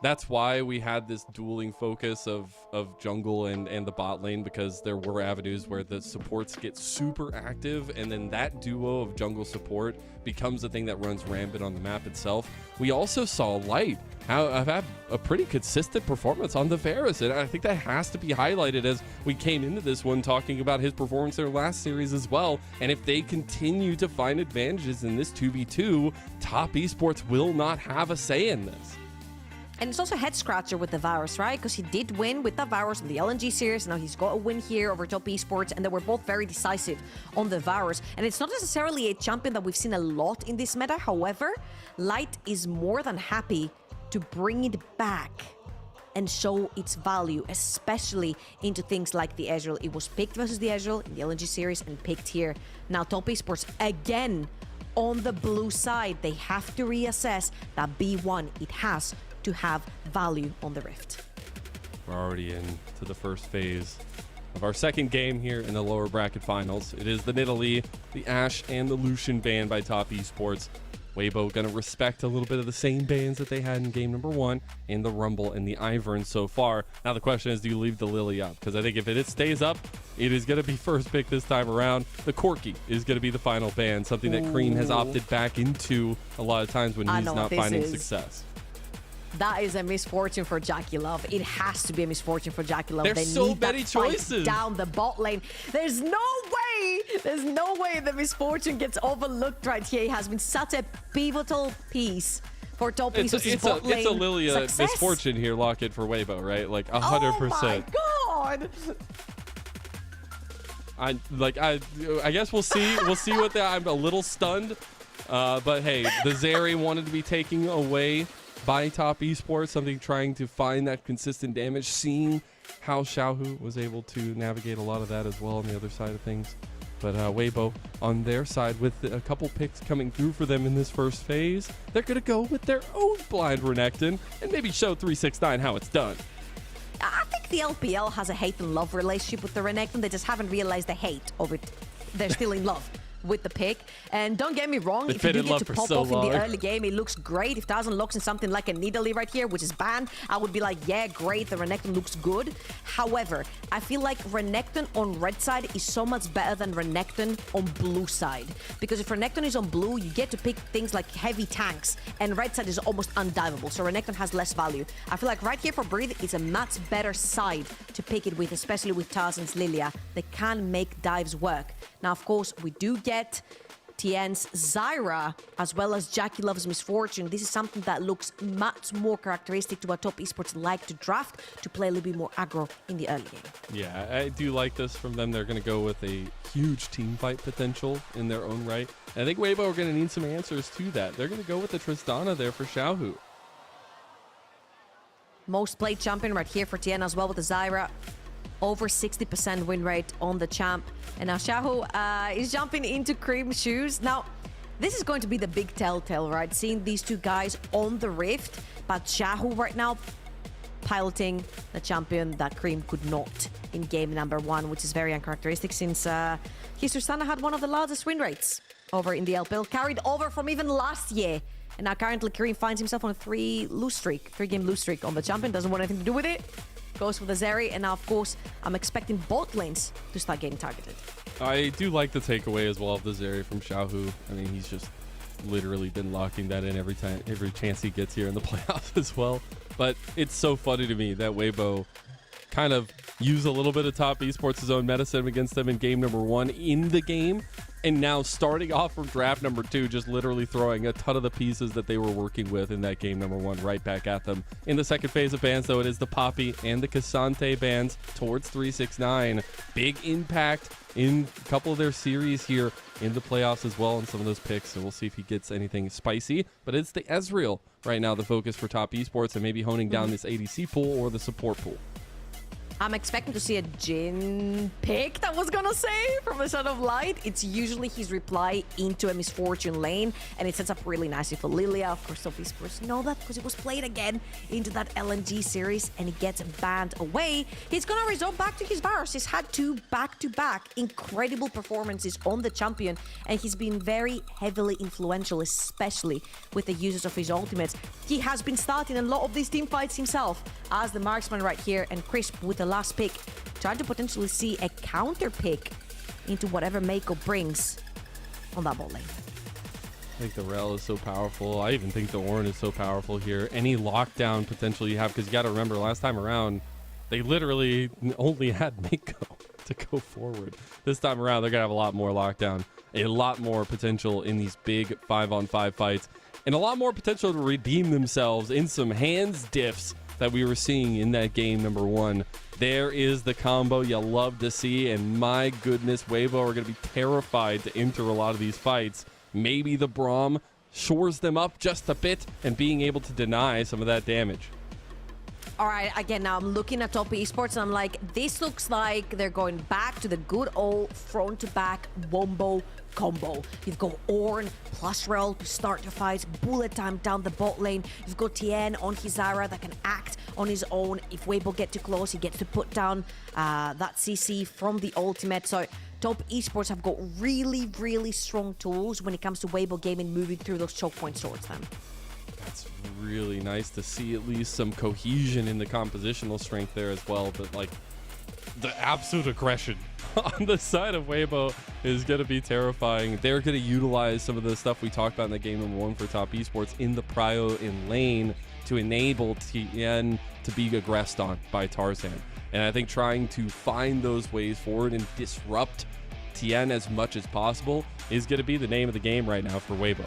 that's why we had this dueling focus of jungle and the bot lane, because there were avenues where the supports get super active, and then that duo of jungle support becomes the thing that runs rampant on the map itself. We also saw Light have had a pretty consistent performance on the Varus, and I think that has to be highlighted as we came into this one talking about his performance their last series as well. And if they continue to find advantages in this 2v2, top esports will not have a say in this. And it's also a head scratcher with the Varus, right? Because he did win with the Varus in the LNG series. Now he's got a win here over top esports, and they were both very decisive on the Varus. And it's not necessarily a champion that we've seen a lot in this meta. However, Light is more than happy to bring it back and show its value, especially into things like the Ezreal. It was picked versus the Ezreal in the LNG series and picked here. Now top esports again on the blue side. They have to reassess that B1. It has to have value on the Rift. We're already into the first phase of our second game here in the lower bracket finals. It is the Nidalee, the Ashe, and the Lucian ban by top esports. Weibo gonna respect a little bit of the same bans that they had in game number 1 in the Rumble and the Ivern so far. Now the question is, do you leave the Lily up? Because I think if it stays up, it is gonna be first pick this time around. The Corki is gonna be the final ban, something that Cream has opted back into a lot of times when he's not finding success. That is a misfortune for Jackie Love. It has to be a misfortune for Jackie Love. There's so many choices down the bot lane. There's no way the misfortune gets overlooked right here. It has been such a pivotal piece for top esports' bot lane. It's a Lilia success. misfortune here, lock it for Weibo, right? Like 100%. Oh my god! I guess we'll see. We'll see what I'm a little stunned. But hey, the Zeri wanted to be taken away by top esports, something trying to find that consistent damage, seeing how Xiaohu was able to navigate a lot of that as well on the other side of things. But Weibo on their side, with a couple picks coming through for them in this first phase, they're going to go with their own blind Renekton and maybe show 369 how it's done. I think the LPL has a hate and love relationship with the Renekton. They just haven't realized the hate of it. They're still in love with the pick. And don't get me wrong, if you do get to pop off in the early game, it looks great. If Thousand locks in something like a Nidalee right here, which is banned, I would be like, yeah, great, the Renekton looks good. However, I feel like Renekton on red side is so much better than Renekton on blue side. Because if Renekton is on blue, you get to pick things like heavy tanks, and red side is almost undiveable, so Renekton has less value. I feel like right here for Breathe, it's a much better side to pick it with, especially with Tarzan's Lilia. They can make dives work. Now, of course, we do get TN's Zyra, as well as Jackie Love's Misfortune. This is something that looks much more characteristic to what top esports like to draft, to play a little bit more aggro in the early game. Yeah, I do like this from them. They're going to go with a huge team fight potential in their own right. And I think Weibo are going to need some answers to that. They're going to go with the Tristana there for Xiaohu. Most played champion right here for TN as well with the Zyra. Over 60% win rate on the champ. And now Xiaohu is jumping into Cream's shoes. Now, this is going to be the big telltale, right? Seeing these two guys on the Rift, but Xiaohu right now piloting the champion that Cream could not in game number 1, which is very uncharacteristic since his Tristana had one of the largest win rates over in the LPL, carried over from even last year. And now currently Cream finds himself on a 3-game lose streak on the champion, doesn't want anything to do with it. Goes for the Zeri, and now, of course, I'm expecting bot lanes to start getting targeted. I do like the takeaway as well of the Zeri from Xiaohu. I mean, he's just literally been locking that in every chance he gets here in the playoffs as well. But it's so funny to me that Weibo kind of use a little bit of Top Esports' own medicine against them in game number 1 in the game. And now starting off from draft number 2, just literally throwing a ton of the pieces that they were working with in that game number 1 right back at them. In the second phase of bans, though, it is the Poppy and the Cassante bans towards 369. Big impact in a couple of their series here in the playoffs as well, and some of those picks. So we'll see if he gets anything spicy. But it's the Ezreal right now, the focus for Top Esports, and maybe honing down this ADC pool or the support pool. I'm expecting to see a Jin pick, that was gonna say, from a Son of Light. It's usually his reply into a Misfortune lane, and it sets up really nicely for Lilia. Of course, Top Esports know that because it was played again into that LNG series, and it gets banned away. He's gonna resort back to his Varus. He's had 2 back-to-back incredible performances on the champion, and he's been very heavily influential, especially with the uses of his ultimates. He has been starting a lot of these team fights himself as the marksman right here, and Crisp with the last pick, trying to potentially see a counter pick into whatever Mako brings on that bot lane. I think the Rel is so powerful. I even think the Ornn is so powerful here. Any lockdown potential you have, because you got to remember last time around, they literally only had Mako to go forward. This time around, they're going to have a lot more lockdown, a lot more potential in these big 5-on-5 fights, and a lot more potential to redeem themselves in some hands diffs that we were seeing in that game number 1. There is the combo you love to see, and my goodness, Weibo are going to be terrified to enter a lot of these fights. Maybe the Braum shores them up just a bit and being able to deny some of that damage. All right, again, now I'm looking at Top Esports, and I'm like, this looks like they're going back to the good old front-to-back wombo combo. You've got Ornn plus Rel to start your fights, bullet time down the bot lane. You've got Tien on his Zara that can act on his own. If Weibo get too close, he gets to put down that CC from the ultimate. So Top Esports have got really, really strong tools when it comes to Weibo gaming, moving through those choke points towards them. That's really nice to see at least some cohesion in the compositional strength there as well. But like the absolute aggression on the side of Weibo is going to be terrifying. They're going to utilize some of the stuff we talked about in the game number 1 for Top Esports in the prio in lane to enable Tien to be aggressed on by Tarzan. And I think trying to find those ways forward and disrupt Tien as much as possible is going to be the name of the game right now for Weibo.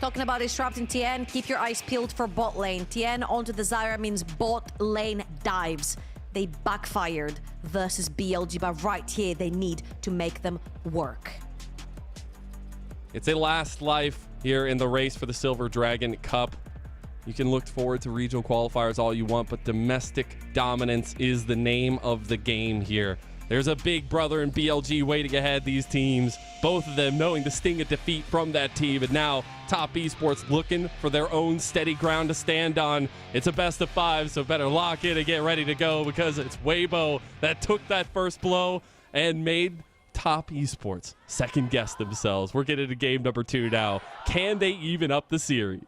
Talking about disrupting Tien, keep your eyes peeled for bot lane. Tien onto the Zyra means bot lane dives. They backfired versus BLG, but right here they need to make them work. It's a last life here in the race for the Silver Dragon Cup. You can look forward to regional qualifiers all you want, but domestic dominance is the name of the game here. There's a big brother in BLG waiting ahead these teams, both of them knowing the sting of defeat from that team, and now Top Esports looking for their own steady ground to stand on. It's a best of 5, so better lock in and get ready to go, because it's Weibo that took that first blow and made Top Esports second guess themselves. We're getting to game number 2 now. Can they even up the series?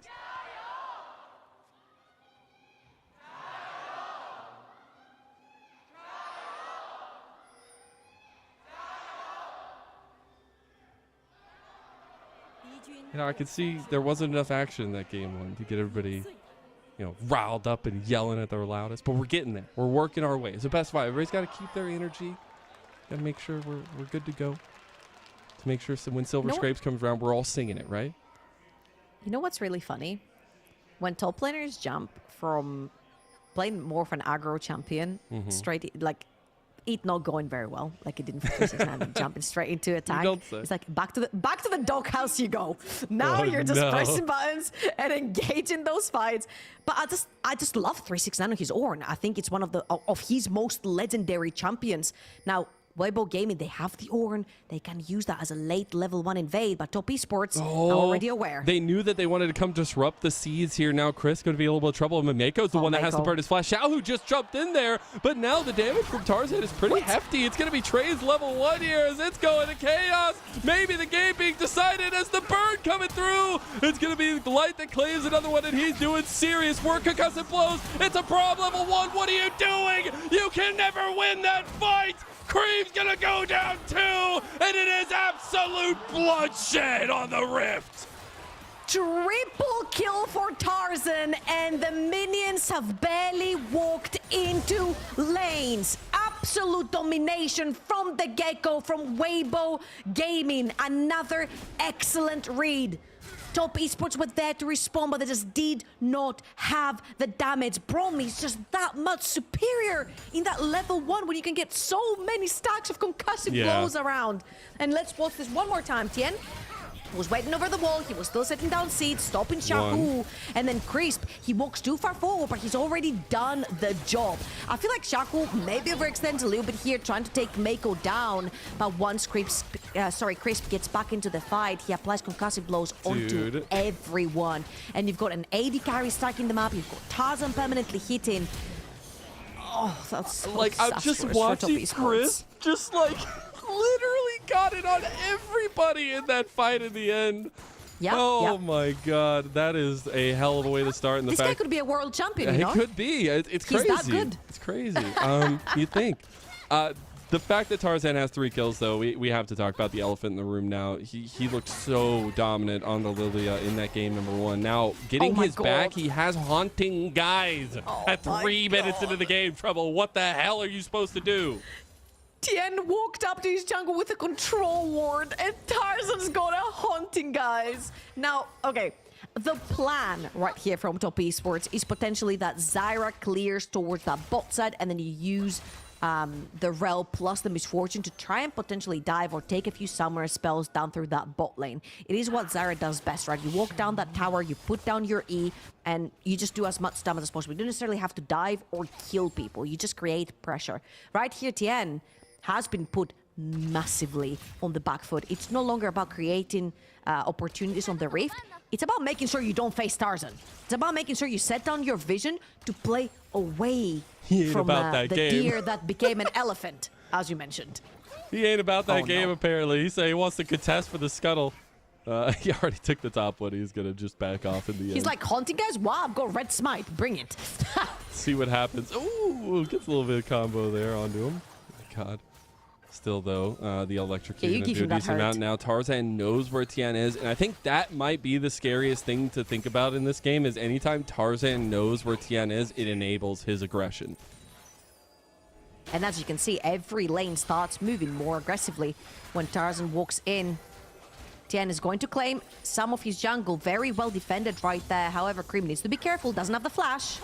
You know, I could see there wasn't enough action in that game 1 to get everybody, you know, riled up and yelling at their loudest. But we're getting there. We're working our way. It's the best 5. Everybody's got to keep their energy. Got to make sure we're good to go. To make sure so when Silver Scrapes comes around, we're all singing it, right? You know what's really funny? When top laners jump from playing more of an aggro champion straight, like, it not going very well, like it didn't for 369, jumping straight into attack. It's like back to the doghouse you go. Now you're just pressing buttons and engaging those fights. But I just love 369 on his Ornn. I think it's one of his most legendary champions. Now, Weibo Gaming, they have the Ornn. They can use that as a late level 1 invade, but Top Esports are already aware. They knew that they wanted to come disrupt the seeds here. Now Chris going to be a little bit of trouble. Mameko's the one that has to burn his flash. Xiaohu just jumped in there, but now the damage from Tarzan is pretty hefty. It's going to be Trey's level 1 here as it's going to chaos. Maybe the game being decided as the burn coming through. It's going to be Light that claims another one, and he's doing serious work. Concussive blows. It's a Braum level 1. What are you doing? You can never win that fight. Cream's gonna go down 2, and it is absolute bloodshed on the Rift. triple kill for Tarzan, and the minions have barely walked into lanes. Absolute domination from the get-go from Weibo Gaming. Another excellent read. Top Esports were there to respond, but they just did not have the damage. Bromley is just that much superior in that level 1 when you can get so many stacks of concussive blows around. And let's watch this one more time. Tien was waiting over the wall. He was still setting down seeds, stopping Shaku. And then Crisp, he walks too far forward, but he's already done the job. I feel like Shaku maybe overextends a little bit here, trying to take Mako down. But once Crisp gets back into the fight, he applies concussive blows onto everyone. And you've got an AD carry stacking the map. You've got Tarzan permanently hitting. Oh, that's so like, I'm just watching Chris just like literally got it on everybody in that fight in the end. Yeah. Oh my God, that is a hell of a way to start. In the this guy could be a world champion. You know? He could be. It's crazy. He's that good. It's crazy. You think? The fact that Tarzan has 3 kills, though, we have to talk about the elephant in the room now. He looked so dominant on the Lilia in that game number 1. Now, getting his back, he has haunting guys at 3 minutes into the game. Trouble, what the hell are you supposed to do? Tien walked up to his jungle with a control ward, and Tarzan's got a haunting, guys. Now, okay, the plan right here from Top Esports is potentially that Zyra clears towards that bot side, and then you use the Rel plus the Misfortune to try and potentially dive or take a few summoner spells down through that bot lane. It is what Zyra does best, right? You walk down that tower, you put down your E, and you just do as much damage as possible. You don't necessarily have to dive or kill people. You just create pressure. Right here, Tien has been put massively on the back foot. It's no longer about creating opportunities on the Rift. It's about making sure you don't face Tarzan. It's about making sure you set down your vision to play away from the deer that became an elephant, as you mentioned. He ain't about that game, apparently. He said he wants to contest for the scuttle. He already took the top one. He's going to just back off in the end. He's like, haunting guys? Wow, I've got red smite. Bring it. See what happens. Ooh, gets a little bit of combo there onto him. Oh my God. Still, though, the electrocute going to do a decent amount. Now, Tarzan knows where Tien is, and I think that might be the scariest thing to think about in this game is anytime Tarzan knows where Tien is, it enables his aggression. And as you can see, every lane starts moving more aggressively when Tarzan walks in. Tien is going to claim some of his jungle. Very well defended right there. However, Cream needs to be careful. Doesn't have the flash.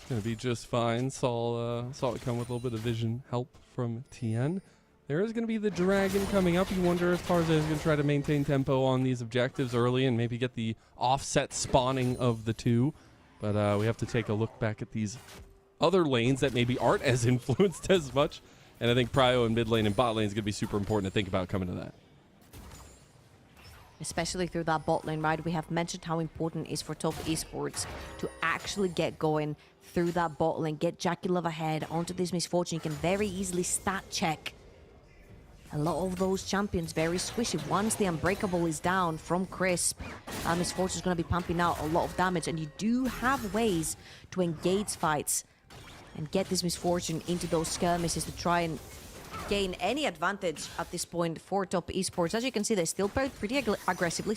Gonna be just fine. Saw it come with a little bit of vision help from Tien. There is gonna be the dragon coming up. You wonder if Tarzan is gonna try to maintain tempo on these objectives early and maybe get the offset spawning of the two. But we have to take a look back at these other lanes that maybe aren't as influenced as much. And I think prio and mid lane and bot lane is gonna be super important to think about coming to that. Especially through that bot lane, right? We have mentioned how important it is for Top Esports to actually get going through that bot lane, get Jackie Love ahead onto this Misfortune. You can very easily stat check a lot of those champions, very squishy. Once the Unbreakable is down from Crisp, Misfortune is going to be pumping out a lot of damage, and you do have ways to engage fights and get this Misfortune into those skirmishes to try and gain any advantage at this point for Top Esports. As you can see, they still play pretty aggressively,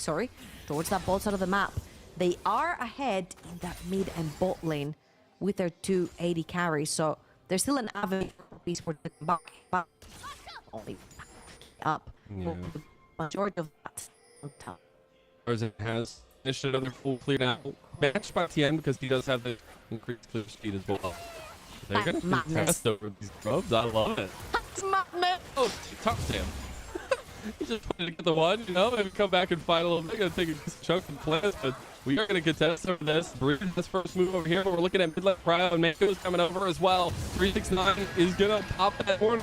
towards that bot side of the map. They are ahead in that mid and bot lane with their 2 AD carries, so there's still an avenue for Esports to come back only up. Yeah. The majority of that on top. Tarzan has finished another full clear now. Matched by Tien because he does have the increased clear speed as well. They're going to contest over these grubs. I love it. That's madness. Oh, tough Tien. He just wanted to get the one, you know, maybe come back and fight a little bit. Gonna take a chunk of plans, but we are going to contest over this. This first move over here, but we're looking at mid left prio, and Mango's coming over as well. 369 is going to pop that horn.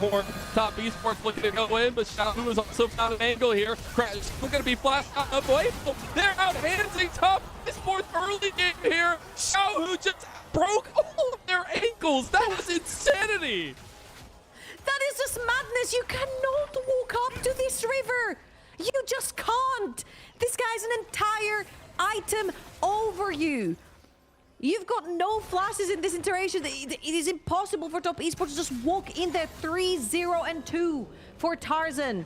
Top Esports looking to go in, but Shahu has also found an angle here. Crash is going to be flashed out of way. They're out-handsing Top Esports early game here. Shahu just broke all of their ankles. That was insanity. That is just madness. You cannot walk up to this river. You just can't. This guy's an entire item over you. You've got no flashes in this iteration. It is impossible for Top Esports to just walk in there 3-0-2 for Tarzan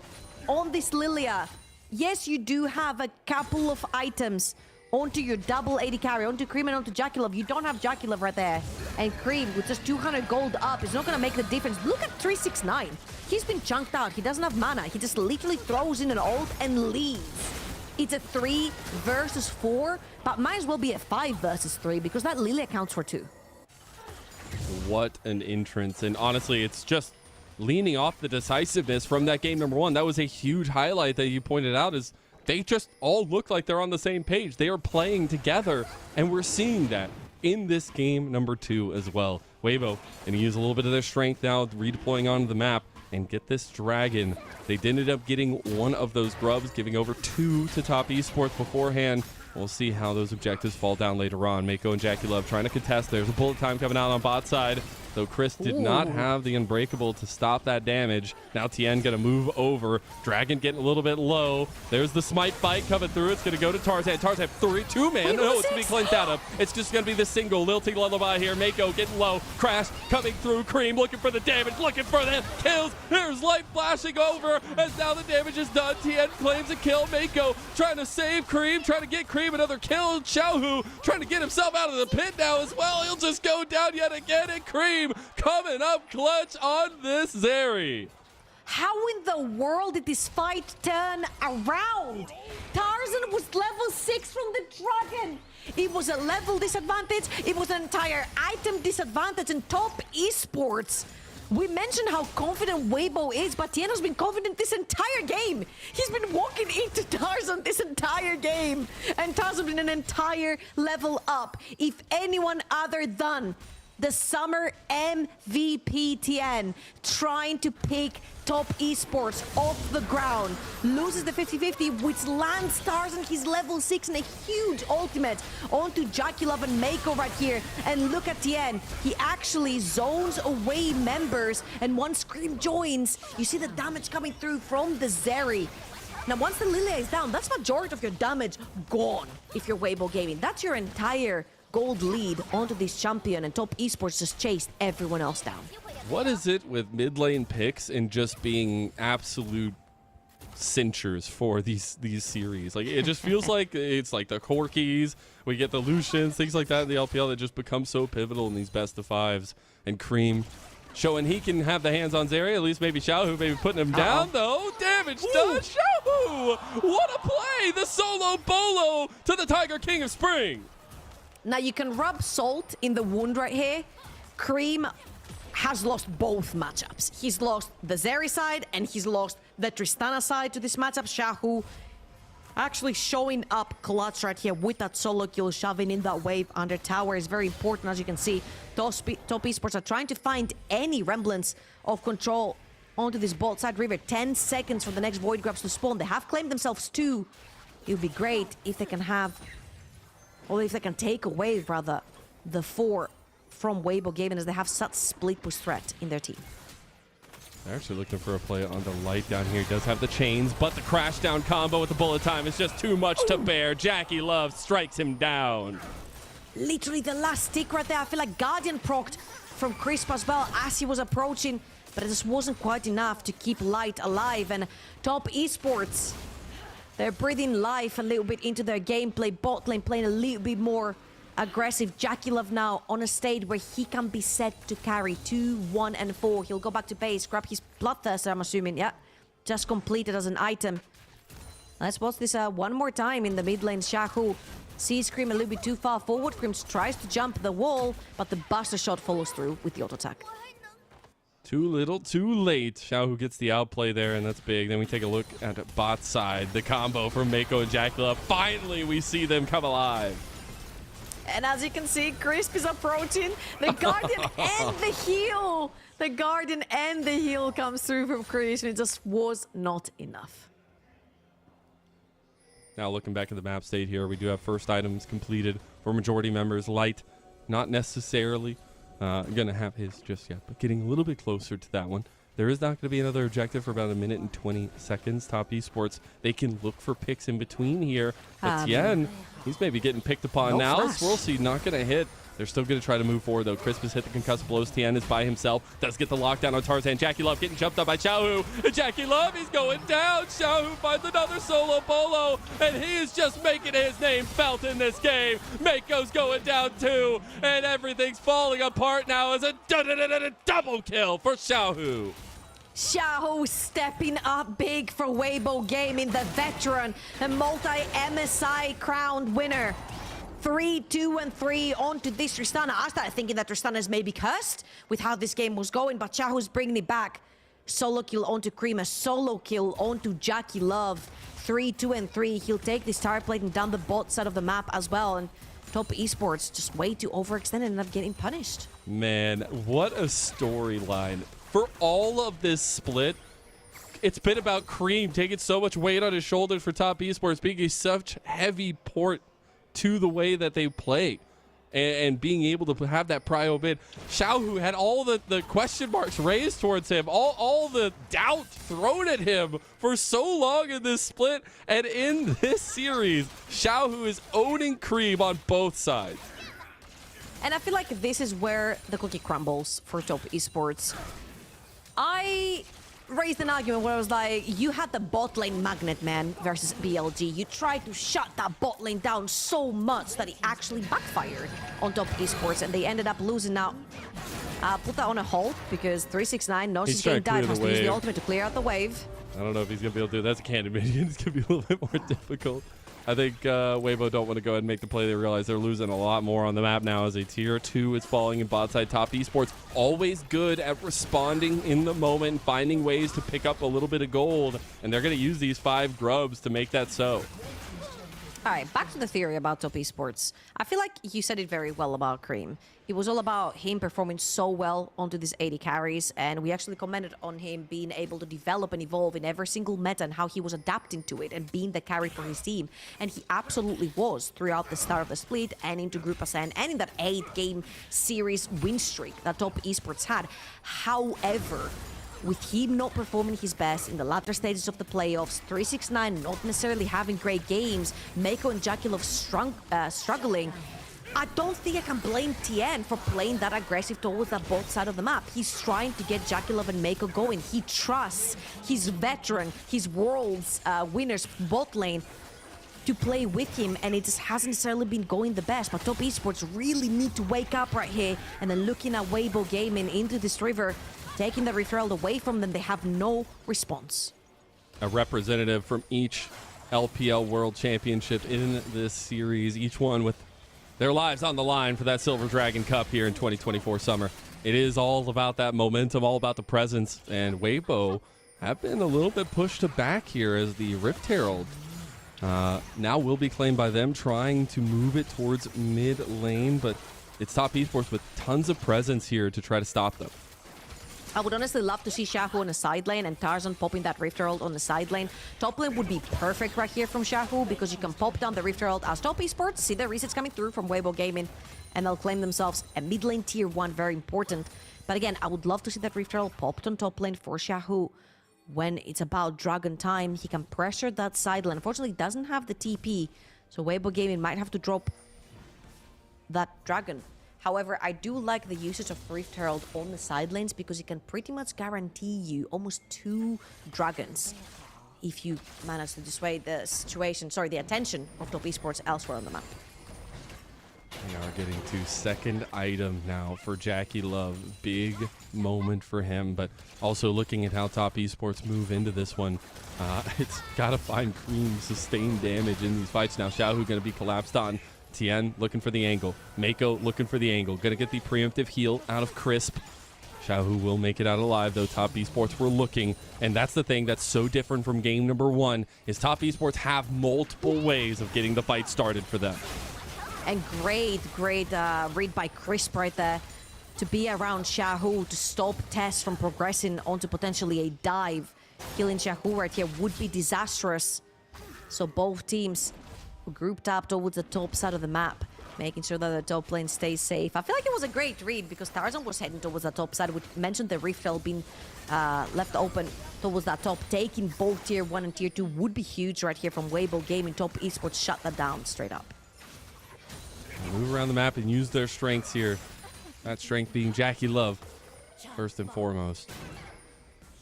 on this Lilia. yes, you do have a couple of items onto your double AD carry, onto Cream and onto Jackie. You don't have Jackie right there. And Cream, with just 200 gold up, is not going to make the difference. Look at 369. He's been chunked out. He doesn't have mana. He just literally throws in an ult and leaves. It's a 3 versus 4, but might as well be a 5 versus 3 because that Lily accounts for 2. What an entrance. And honestly, it's just leaning off the decisiveness from that game number 1. That was a huge highlight that you pointed out, is they just all look like they're on the same page. They are playing together, and we're seeing that in this game number 2 as well. Weibo going to use a little bit of their strength now, redeploying onto the map, and get this dragon. They did end up getting one of those grubs, giving over 2 to Top Esports beforehand. We'll see how those objectives fall down later on. Mako and Jackie Love trying to contest. There's a bullet time coming out on bot side, though Chris did not have the Unbreakable to stop that damage. Now Tien going to move over. Dragon getting a little bit low. There's the smite bite coming through. It's going to go to Tarzan. Tarzan 2-man. No, it's going to be cleansed out of. It's just going to be the single lilting lullaby here. Mako getting low. Crash coming through. Cream looking for the damage, looking for the kills. There's light flashing over as now the damage is done. Tien claims a kill. Mako trying to save Cream, trying to get Cream another kill. Xiaohu trying to get himself out of the pit now as well. He'll just go down yet again, and Cream coming up clutch on this Zeri. How in the world did this fight turn around? Tarzan was level 6 from the dragon. It was a level disadvantage. It was an entire item disadvantage in Top Esports. We mentioned how confident Weibo is, but Tien has been confident this entire game. He's been walking into Tarzan this entire game, and Tarzan been an entire level up. If anyone other than the summer MVP Tien trying to pick Top Esports off the ground, loses the 50-50, which lands Tarzan his level 6 and a huge ultimate onto Jackie Love and Mako right here. And look at Tien, he actually zones away members, and once Scream joins, you see the damage coming through from the Zeri. Now once the Lilia is down, that's majority of your damage gone if you're Weibo Gaming. That's your entire gold lead onto this champion, and Top Esports just chased everyone else down. What is it with mid lane picks and just being absolute cinchers for these series? Like, it just feels like it's like the Corkies, we get the Lucians, things like that in the LPL that just become so pivotal in these best of 5s. And Cream showing he can have the hands on Zeri, at least maybe Xiaohu maybe putting him down though. Damage done. Xiaohu! What a play! The solo bolo to the Tiger King of Spring. Now you can rub salt in the wound right here. Cream has lost both matchups. He's lost the Zeri side and he's lost the Tristana side to this matchup. Xiaohu actually showing up clutch right here with that solo kill, shoving in that wave under tower is very important. As you can see, Top Esports are trying to find any remnants of control onto this bot side river. 10 seconds for the next Void Grabs to spawn. They have claimed themselves 2. It would be great if they can have, or if they can take away, rather, the 4 from Weibo Gaming, as they have such split push threat in their team. They're actually looking for a play on the light down here. He does have the chains, but the crash down combo with the bullet time is just too much to bear. Jackie Love strikes him down. Literally the last stick right there. I feel like Guardian procced from Crisp as well as he was approaching, but it just wasn't quite enough to keep Light alive. And Top Esports, they're breathing life a little bit into their gameplay. Bot lane playing a little bit more aggressive. Jackie Love now on a stage where he can be set to carry 2, 1, and 4. He'll go back to base, grab his Bloodthirster, I'm assuming. Yeah, just completed as an item. Let's watch this one more time in the mid lane. Xiaohu sees Cream a little bit too far forward. Cream tries to jump the wall, but the Buster Shot follows through with the auto attack. Too little, too late. Xiaohu gets the outplay there, and that's big. Then we take a look at bot side. The combo from Mako and Jackie Love. Finally, we see them come alive. And as you can see, Crisp is approaching. The Guardian and the heal. The Guardian and the heal comes through from Crisp. It just was not enough. Now looking back at the map state here, we do have first items completed for majority members. Light, not necessarily going to have his just yet, but getting a little bit closer to that one. There is not going to be another objective for about 1 minute and 20 seconds. Top Esports, they can look for picks in between here. But Tien, he's maybe getting picked upon now. Flash. Swirlseed not going to hit They're still going to try to move forward, though. Crisp has hit the concussive blows. TN is by himself. Does get the lockdown on Tarzan. Jackie Love getting jumped up by Xiaohu. And Jackie Love, he's going down. Xiaohu finds another solo bolo, and he is just making his name felt in this game. Mako's going down too, and everything's falling apart now as a double kill for Xiaohu. Xiaohu stepping up big for Weibo Gaming, the veteran and multi-MSI crowned winner. 3, 2, and 3 onto this Tristana. I started thinking that Tristana is maybe cursed with how this game was going, but Xiaohu's bringing it back. Solo kill onto Cream, a solo kill onto Jackie Love. 3, 2, and 3. He'll take this tower plate and down the bot side of the map as well. And Top Esports just way too overextended and end up getting punished. Man, what a storyline. For all of this split, it's been about Cream taking so much weight on his shoulders for Top Esports, being a such heavy port to the way that they play and being able to have that prio bid. Xiaohu had all the question marks raised towards him, all the doubt thrown at him for so long in this split, and in this series, Xiaohu is owning Cream on both sides. And I feel like this is where the cookie crumbles for Top Esports. I raised an argument where I was like, you had the bot lane magnet, man, versus BLG. You tried to shut that bot lane down so much that it actually backfired on Top Esports, and they ended up losing now. Put that on a hold because 369 knows he's getting died, has to use the ultimate to clear out the wave. I don't know if he's going to be able to do that. That's a cannon minion. It's going to be a little bit more difficult. I think Weibo don't want to go ahead and make the play. They realize they're losing a lot more on the map now as a tier 2 is falling in bot side. Top Esports always good at responding in the moment, finding ways to pick up a little bit of gold, and they're going to use these 5 grubs to make that so. All right, back to the theory about Top Esports. I feel like you said it very well about Cream. It was all about him performing so well onto these 80 carries, and we actually commented on him being able to develop and evolve in every single meta and how he was adapting to it and being the carry for his team. And he absolutely was throughout the start of the split and into Group Ascent and in that 8-game series win streak that Top Esports had. However, with him not performing his best in the latter stages of the playoffs, 369 not necessarily having great games, Mako and Jackie Love struggling, I don't think I can blame TN for playing that aggressive towards that bot side of the map. He's trying to get Jackie Love and Mako going. He trusts his veteran, his world's winners bot lane to play with him, and it just hasn't necessarily been going the best. But Top Esports really need to wake up right here, and then looking at Weibo Gaming into this river, taking the referral away from them, they have no response. A representative from each LPL World Championship in this series, each one with their lives on the line for that Silver Dragon Cup here in 2024 summer. It is all about that momentum, all about the presence, and Weibo have been a little bit pushed to back here as the Rift Herald now will be claimed by them, trying to move it towards mid lane, but it's Top Esports with tons of presence here to try to stop them. I would honestly love to see Xiaohu on the side lane and Tarzan popping that Rift Herald on the side lane. Top lane would be perfect right here from Xiaohu because you can pop down the Rift Herald as Top Esports, see the resets coming through from Weibo Gaming, and they'll claim themselves a mid lane tier 1, very important. But again, I would love to see that Rift Herald popped on top lane for Xiaohu. When it's about Dragon time, he can pressure that side lane. Unfortunately, he doesn't have the TP, so Weibo Gaming might have to drop that Dragon. However, I do like the usage of Rift Herald on the side lanes because it can pretty much guarantee you almost 2 dragons if you manage to dissuade the the attention of Top Esports elsewhere on the map. We are getting to second item now for Jackie Love. Big moment for him, but also looking at how Top Esports move into this one, it's got to find Cream sustained damage in these fights now. Xiaohu going to be collapsed on. Tien looking for the angle. Mako looking for the angle. Gonna get the preemptive heal out of Crisp. Xiaohu will make it out alive, though. Top Esports were looking, and that's the thing that's so different from game number 1, is Top Esports have multiple ways of getting the fight started for them. And great read by Crisp right there to be around Xiaohu to stop TES from progressing onto potentially a dive. Killing Xiaohu right here would be disastrous. So both teams grouped up towards the top side of the map, making sure that the top lane stays safe. I feel like it was a great read because Tarzan was heading towards the top side. We mentioned the Rift Herald being left open towards that top. Taking both tier 1 and tier 2 would be huge right here from Weibo Gaming. Top Esports shut that down straight up. Move around the map and use their strengths here. That strength being Jackie Love, first and foremost.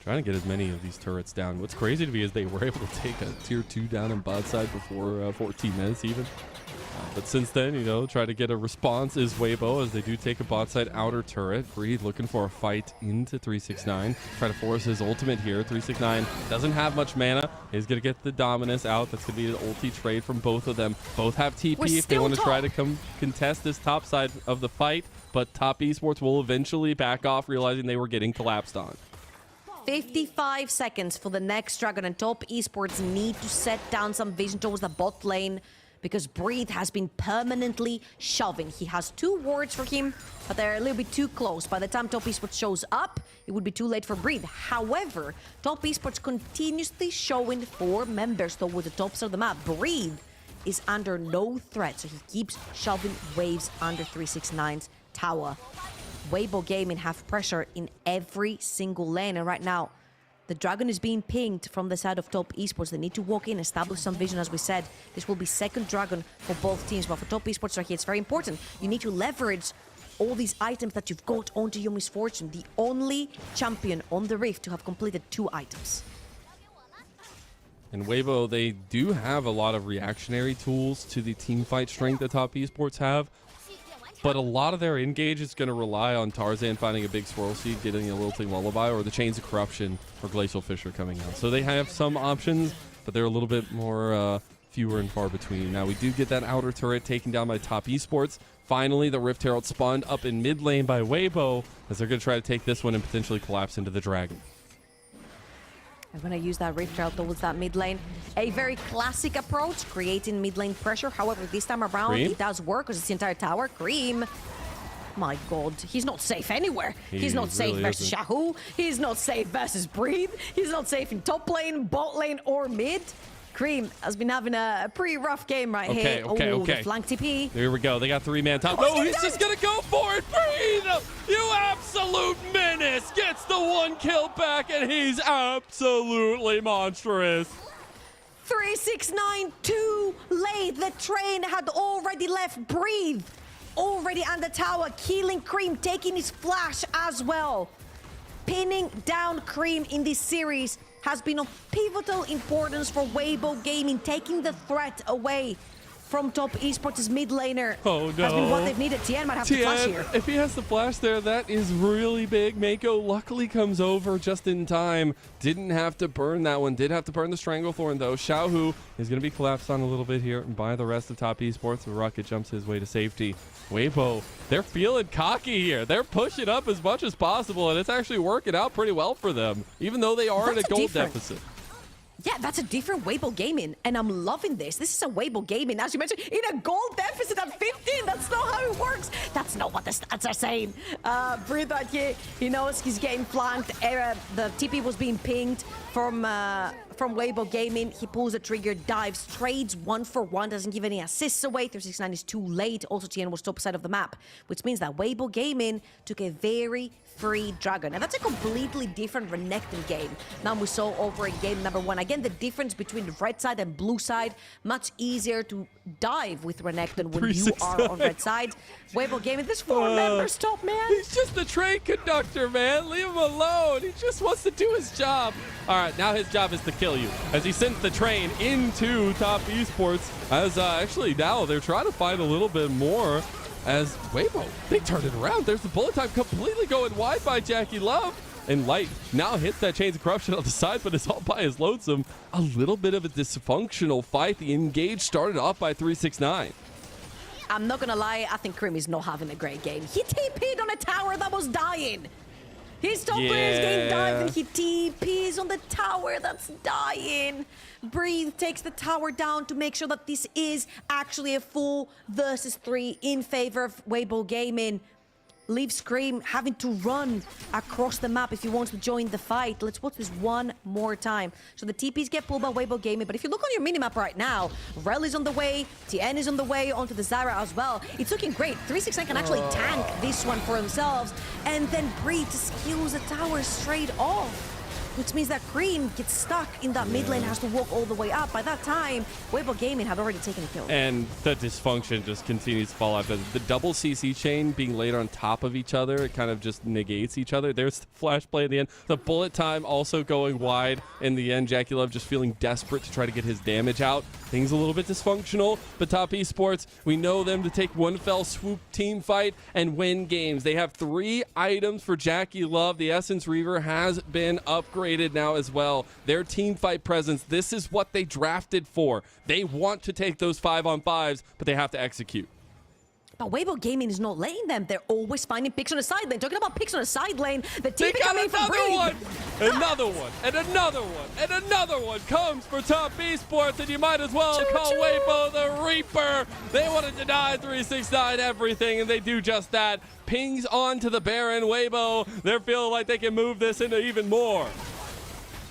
Trying to get as many of these turrets down. What's crazy to me is they were able to take a tier 2 down in bot side before 14 minutes even. But since then, you know, try to get a response is Weibo as they do take a bot side outer turret. Breathe looking for a fight into 369. Try to force his ultimate here. 369 doesn't have much mana. He's going to get the Dominus out. That's going to be an ulti trade from both of them. Both have TP if they want to try to come contest this top side of the fight. But Top Esports will eventually back off, realizing they were getting collapsed on. 55 seconds for the next Dragon, and Top Esports need to set down some vision towards the bot lane because Breathe has been permanently shoving. He has 2 wards for him, but they're a little bit too close. By the time Top Esports shows up, it would be too late for Breathe. However, Top Esports continuously showing 4 members towards the top side of the map. Breathe is under no threat, so he keeps shoving waves under 369's tower. Weibo Gaming have pressure in every single lane, and right now the Dragon is being pinged from the side of Top Esports. They need to walk in, establish some vision. As we said, this will be second Dragon for both teams, but for Top Esports right here, it's very important. You need to leverage all these items that you've got onto your Misfortune. The only champion on the Rift to have completed 2 items. And Weibo, they do have a lot of reactionary tools to the team fight strength that Top Esports have. But a lot of their engage is going to rely on Tarzan finding a big swirl seed, getting a lilting lullaby, or the Chains of Corruption or Glacial Fissure coming out. So they have some options, but they're a little bit more fewer and far between. Now we do get that outer turret taken down by Top Esports. Finally, the Rift Herald spawned up in mid lane by Weibo, as they're going to try to take this one and potentially collapse into the Dragon. I'm going to use that Rift Herald towards that mid lane. A very classic approach, creating mid lane pressure. However, this time around, Cream? it does work because it's the entire tower. Cream. My God, he's not safe anywhere. He's not safe really versus isn't. Shahu. He's not safe versus Breathe. He's not safe in top lane, bot lane, or mid. Cream has been having a pretty rough game right here. Okay. The flank TP. Here we go. They got 3-man top. Oh, No, he's he's just going to go for it. Breathe! You absolute menace! Gets the 1 kill back, and he's absolutely monstrous. 369 too late. The train had already left. Breathe already on the tower, killing Cream, taking his flash as well. Pinning down Cream in this series has been of pivotal importance for Weibo Gaming, taking the threat away from Top Esports' mid laner. Oh, no. Has been what they've needed. Tien might have to flash here. If he has the flash there, that is really big. Mako luckily comes over just in time. Didn't have to burn that one. Did have to burn the Stranglethorn, though. Xiaohu is going to be collapsed on a little bit here by the rest of Top Esports. The Rocket jumps his way to safety. Weibo, they're feeling cocky here. They're pushing up as much as possible, and it's actually working out pretty well for them, even though they are in a gold deficit. Yeah, that's a different Weibo Gaming, and I'm loving this. This is a Weibo Gaming, as you mentioned, in a gold deficit at 15. That's not how it works. That's not what the stats are saying. Breathe right here. He knows he's getting flanked. The TP was being pinged from Weibo Gaming. He pulls the trigger, dives, trades 1-for-1, doesn't give any assists away. 369 is too late. Also, Tien was top side of the map, which means that Weibo Gaming took a very free Dragon. And that's a completely different Renekton game than we saw over in game number 1. Again, the difference between the red side and blue side, much easier to dive with Renekton when you are on red side. Weibo Gaming, there's 4 members top, man. He's just the train conductor, man. Leave him alone. He just wants to do his job. All right, now his job is to kill you as he sends the train into Top Esports. As actually now they're trying to find a little bit more. As Weibo, they turn it around. There's the bullet time completely going wide by Jackie Love. And Light now hits that Chains of Corruption on the side, but is all by his lonesome. A little bit of a dysfunctional fight. The engage started off by 369. I'm not gonna lie, I think Cream is not having a great game. He TP'd on a tower that was dying. His top player is getting dived and he TPs on the tower that's dying. Breathe takes the tower down to make sure that this is actually a full versus 3 in favor of Weibo Gaming. Leaves Scream having to run across the map if he wants to join the fight. Let's watch this one more time. So the TPs get pulled by Weibo Gaming, but if you look on your minimap right now, Rel is on the way, Tien is on the way, onto the Zyra as well. It's looking great. 369 can actually tank this one for themselves, and then Breathe skills the tower straight off. which means that Cream gets stuck in that mid lane, has to walk all the way up. By that time, Weibo Gaming had already taken a kill. And the dysfunction just continues to fall after the double CC chain being laid on top of each other. It kind of just negates each other. There's the flash play at the end. The bullet time also going wide in the end. Jackie Love just feeling desperate to try to get his damage out. Things a little bit dysfunctional, but Top Esports, we know them to take one fell swoop team fight and win games. They have 3 items for Jackie Love. The Essence Reaver has been upgraded now as well. Their team fight presence, this is what they drafted for. They want to take those 5-on-5s, but they have to execute. But Weibo Gaming is not letting them. They're always finding picks on the side lane. Talking about picks on the side lane, the team coming from one, another one, and another one, and another one comes for Top Esports, and you might as well call Weibo the Reaper. They want to deny 369 everything, and they do just that. Pings onto the Baron. Weibo, they're feeling like they can move this into even more.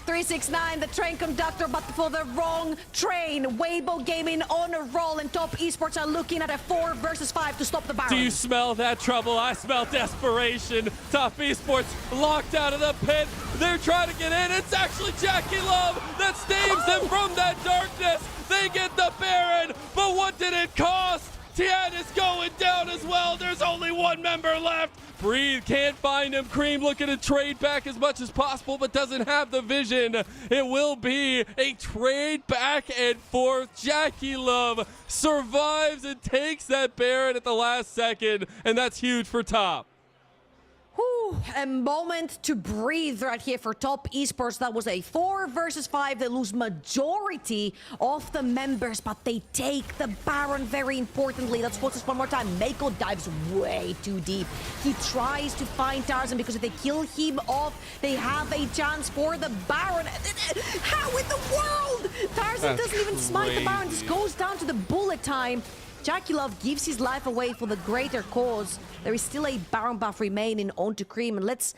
369, the train conductor, but for the wrong train. Weibo Gaming on a roll, and Top Esports are looking at a 4 versus 5 to stop the Baron. Do you smell that trouble? I smell desperation. Top Esports locked out of the pit. They're trying to get in. It's actually Jackie Love that saves them from that darkness. They get the Baron, but what did it cost? TES is going down as well. There's only one member left. Breathe can't find him. Cream looking to trade back as much as possible, but doesn't have the vision. It will be a trade back and forth. Jackie Love survives and takes that Baron at the last second, and that's huge for Top. Whew, a moment to breathe right here for Top Esports. That was a 4 versus 5. They lose majority of the members, but they take the Baron very importantly. Let's watch this one more time. Mako dives way too deep. He tries to find Tarzan because if they kill him off, they have a chance for the Baron. How in the world? Tarzan doesn't even smite the Baron. This goes down to the bullet time. Jackie Love gives his life away for the greater cause. There is still a Baron buff remaining onto Cream, and let's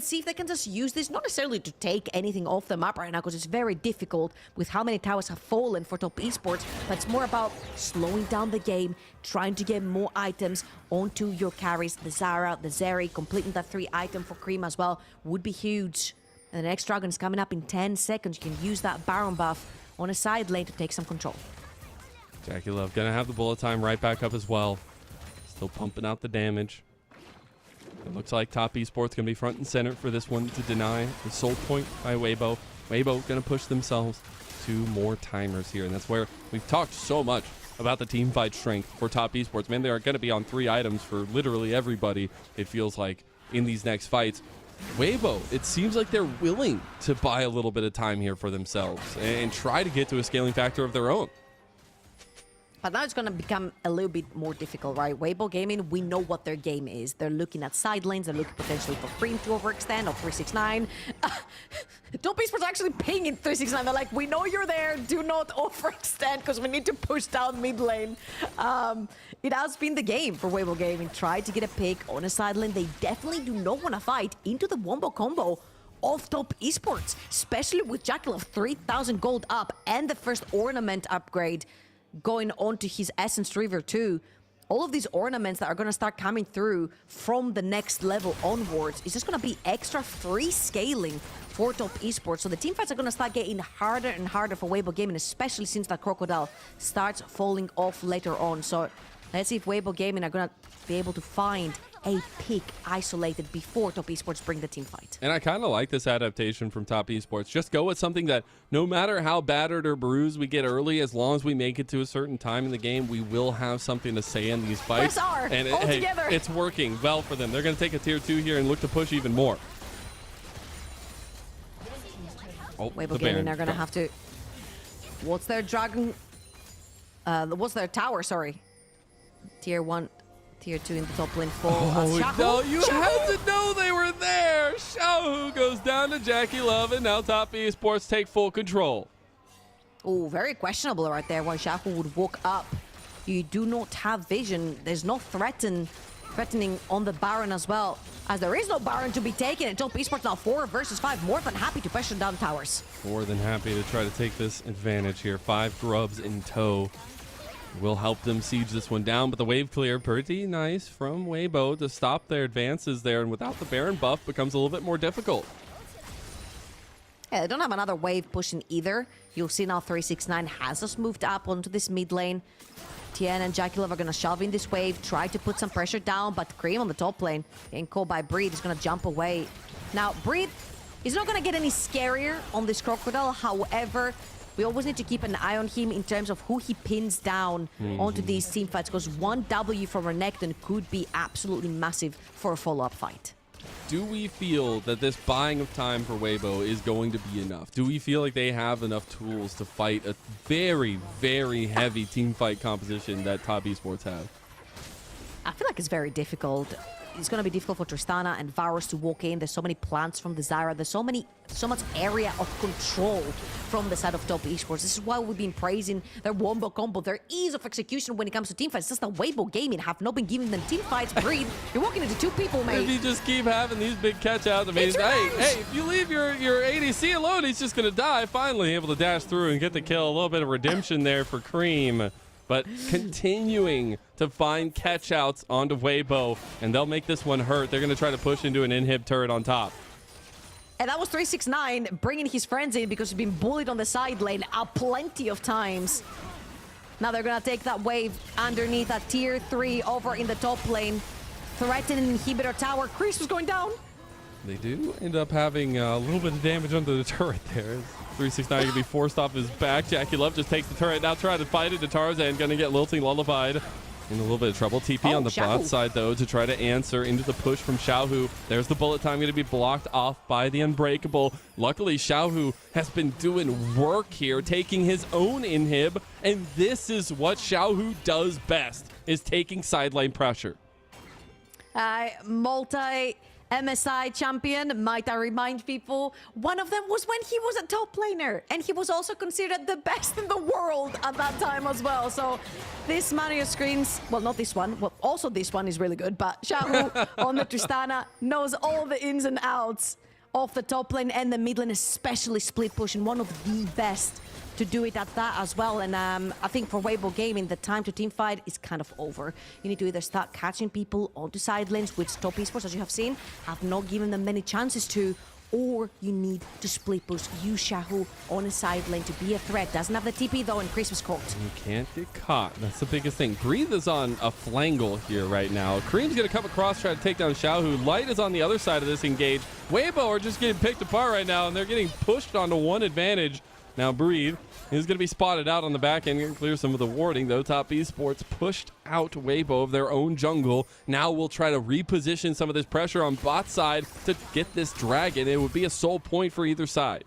see if they can just use this, not necessarily to take anything off the map right now, because it's very difficult with how many towers have fallen for Top Esports, but it's more about slowing down the game, trying to get more items onto your carries. The Zara, the Zeri, completing that 3 item for Cream as well would be huge. And the next Dragon is coming up in 10 seconds. You can use that Baron buff on a side lane to take some control. Jackie Love gonna have the bullet time right back up as well. Still pumping out the damage. It looks like Top Esports gonna be front and center for this one to deny the soul point by Weibo. Weibo gonna push themselves to more timers here, and that's where we've talked so much about the team fight strength for Top Esports. Man, they are gonna be on 3 items for literally everybody, it feels like, in these next fights. Weibo, it seems like they're willing to buy a little bit of time here for themselves and try to get to a scaling factor of their own. But now it's going to become a little bit more difficult, right? Weibo Gaming, we know what their game is. They're looking at side lanes. They're looking potentially for Cream to overextend or 369. Top Esports actually pinging 369. They're like, we know you're there. Do not overextend because we need to push down mid lane. It has been the game for Weibo Gaming. Try to get a pick on a side lane. They definitely do not want to fight into the wombo combo of Top Esports, especially with Jackie Love 3,000 gold up and the first ornament upgrade going on to his Essence Reaver too. All of these ornaments that are going to start coming through from the next level onwards is just going to be extra free scaling for Top Esports. So the teamfights are going to start getting harder and harder for Weibo Gaming, especially since that Crocodile starts falling off later on. So let's see if Weibo Gaming are going to be able to find a pick isolated before Top Esports bring the team fight. And I kind of like this adaptation from Top Esports. Just go with something that no matter how battered or bruised we get early, as long as we make it to a certain time in the game, we will have something to say in these fights. Press R, and all together. It's working well for them. They're going to take a tier 2 here and look to push even more. Oh, Weibo Gaming are going to have to... What's their dragon... what's their tower, sorry. Tier 1... Tier 2 in the top lane for Shahu. No, you had to know they were there. Shahu goes down to Jackie Love, and now Top Esports take full control. Oh, very questionable right there when Shahu would walk up. You do not have vision. There's no threatening on the Baron as well, as there is no Baron to be taken. And Top Esports now 4 versus 5. More than happy to pressure down towers. More than happy to try to take this advantage here. 5 grubs in tow. Will help them siege this one down, but the wave clear pretty nice from Weibo to stop their advances there, and without the Baron buff becomes a little bit more difficult. Yeah, they don't have another wave pushing either. You'll see now 369 has us moved up onto this mid lane. Tien and Jackie Love are going to shove in this wave, try to put some pressure down, but Cream on the top lane, getting caught by Breathe, is going to jump away. Now, Breathe is not going to get any scarier on this Crocodile. However, we always need to keep an eye on him in terms of who he pins down onto these team fights, because one W from Renekton could be absolutely massive for a follow-up fight. Do we feel that this buying of time for Weibo is going to be enough? Do we feel like they have enough tools to fight a very, very heavy team fight composition that Top Esports have? I feel like it's very difficult. It's going to be difficult for Tristana and Varus to walk in. There's so many plants from the Zyra. There's so much area of control from the side of Top Esports. This is why we've been praising their wombo combo, their ease of execution when it comes to team fights. Just the Weibo Gaming have not been giving them team fights. Breathe. You're walking into two people, mate. If you just keep having these big catch outs, I mean, hey, if you leave your ADC alone, he's just going to die. Finally able to dash through and get the kill. A little bit of redemption there for Cream. But continuing to find catch-outs onto Weibo, and they'll make this one hurt. They're going to try to push into an inhib turret on top. And that was 369 bringing his friends in because he's been bullied on the side lane plenty of times. Now they're going to take that wave underneath at tier 3 over in the top lane. Threatening inhibitor tower. Chris was going down. They do end up having a little bit of damage onto the turret there. 369 gonna be forced off his back. Jackie Love just takes the turret, now trying to fight it to Tarzan. Gonna get Lilting lullified in a little bit of trouble. TP on the bot side though to try to answer into the push from Xiaohu. There's the bullet time gonna be blocked off by the Unbreakable. Luckily Xiaohu has been doing work here, taking his own inhib, and this is what Xiaohu does best, is taking side lane pressure. Multi MSI champion, might I remind people, one of them was when he was a top laner, and he was also considered the best in the world at that time as well. So this Mario screens, well, not this one, well, also this one is really good, but Xiaohu on the Tristana knows all the ins and outs of the top lane and the mid lane, especially split push, and one of the best to do it at that as well. And I think for Weibo Gaming, the time to team fight is kind of over. You need to either start catching people onto side lanes, which Top Esports, as you have seen, have not given them many chances to, or you need to split push. Use Xiaohu on a side lane to be a threat. Doesn't have the TP though, and Chris was caught. You can't get caught. That's the biggest thing. Breathe is on a flangle here right now. Cream's going to come across, try to take down Xiaohu. Light is on the other side of this engage. Weibo are just getting picked apart right now, and they're getting pushed onto one advantage. Now Breathe is going to be spotted out on the back end and clear some of the warding, though. Top Esports pushed out Weibo of their own jungle. Now we'll try to reposition some of this pressure on bot side to get this dragon. It would be a sole point for either side.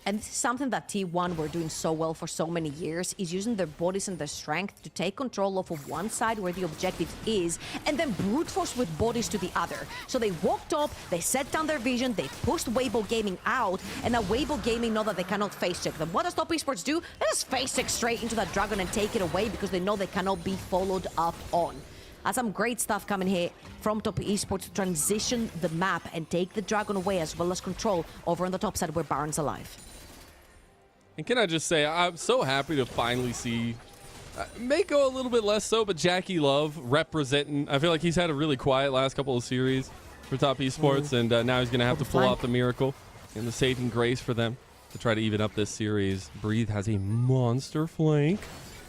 And this is something that T1 were doing so well for so many years, is using their bodies and their strength to take control of one side where the objective is, and then brute force with bodies to the other. So they walked up, they set down their vision, they pushed Weibo Gaming out, and now Weibo Gaming know that they cannot face check them. What does Top Esports do? They just face check straight into that dragon and take it away because they know they cannot be followed up on. Some great stuff coming here from Top Esports to transition the map and take the dragon away, as well as control over on the top side where Baron's alive. And can I just say, I'm so happy to finally see, may go a little bit less so, but Jackie Love representing. I feel like he's had a really quiet last couple of series for Top Esports, and now he's going to have to pull out the miracle and the saving grace for them to try to even up this series. Breathe has a monster flank.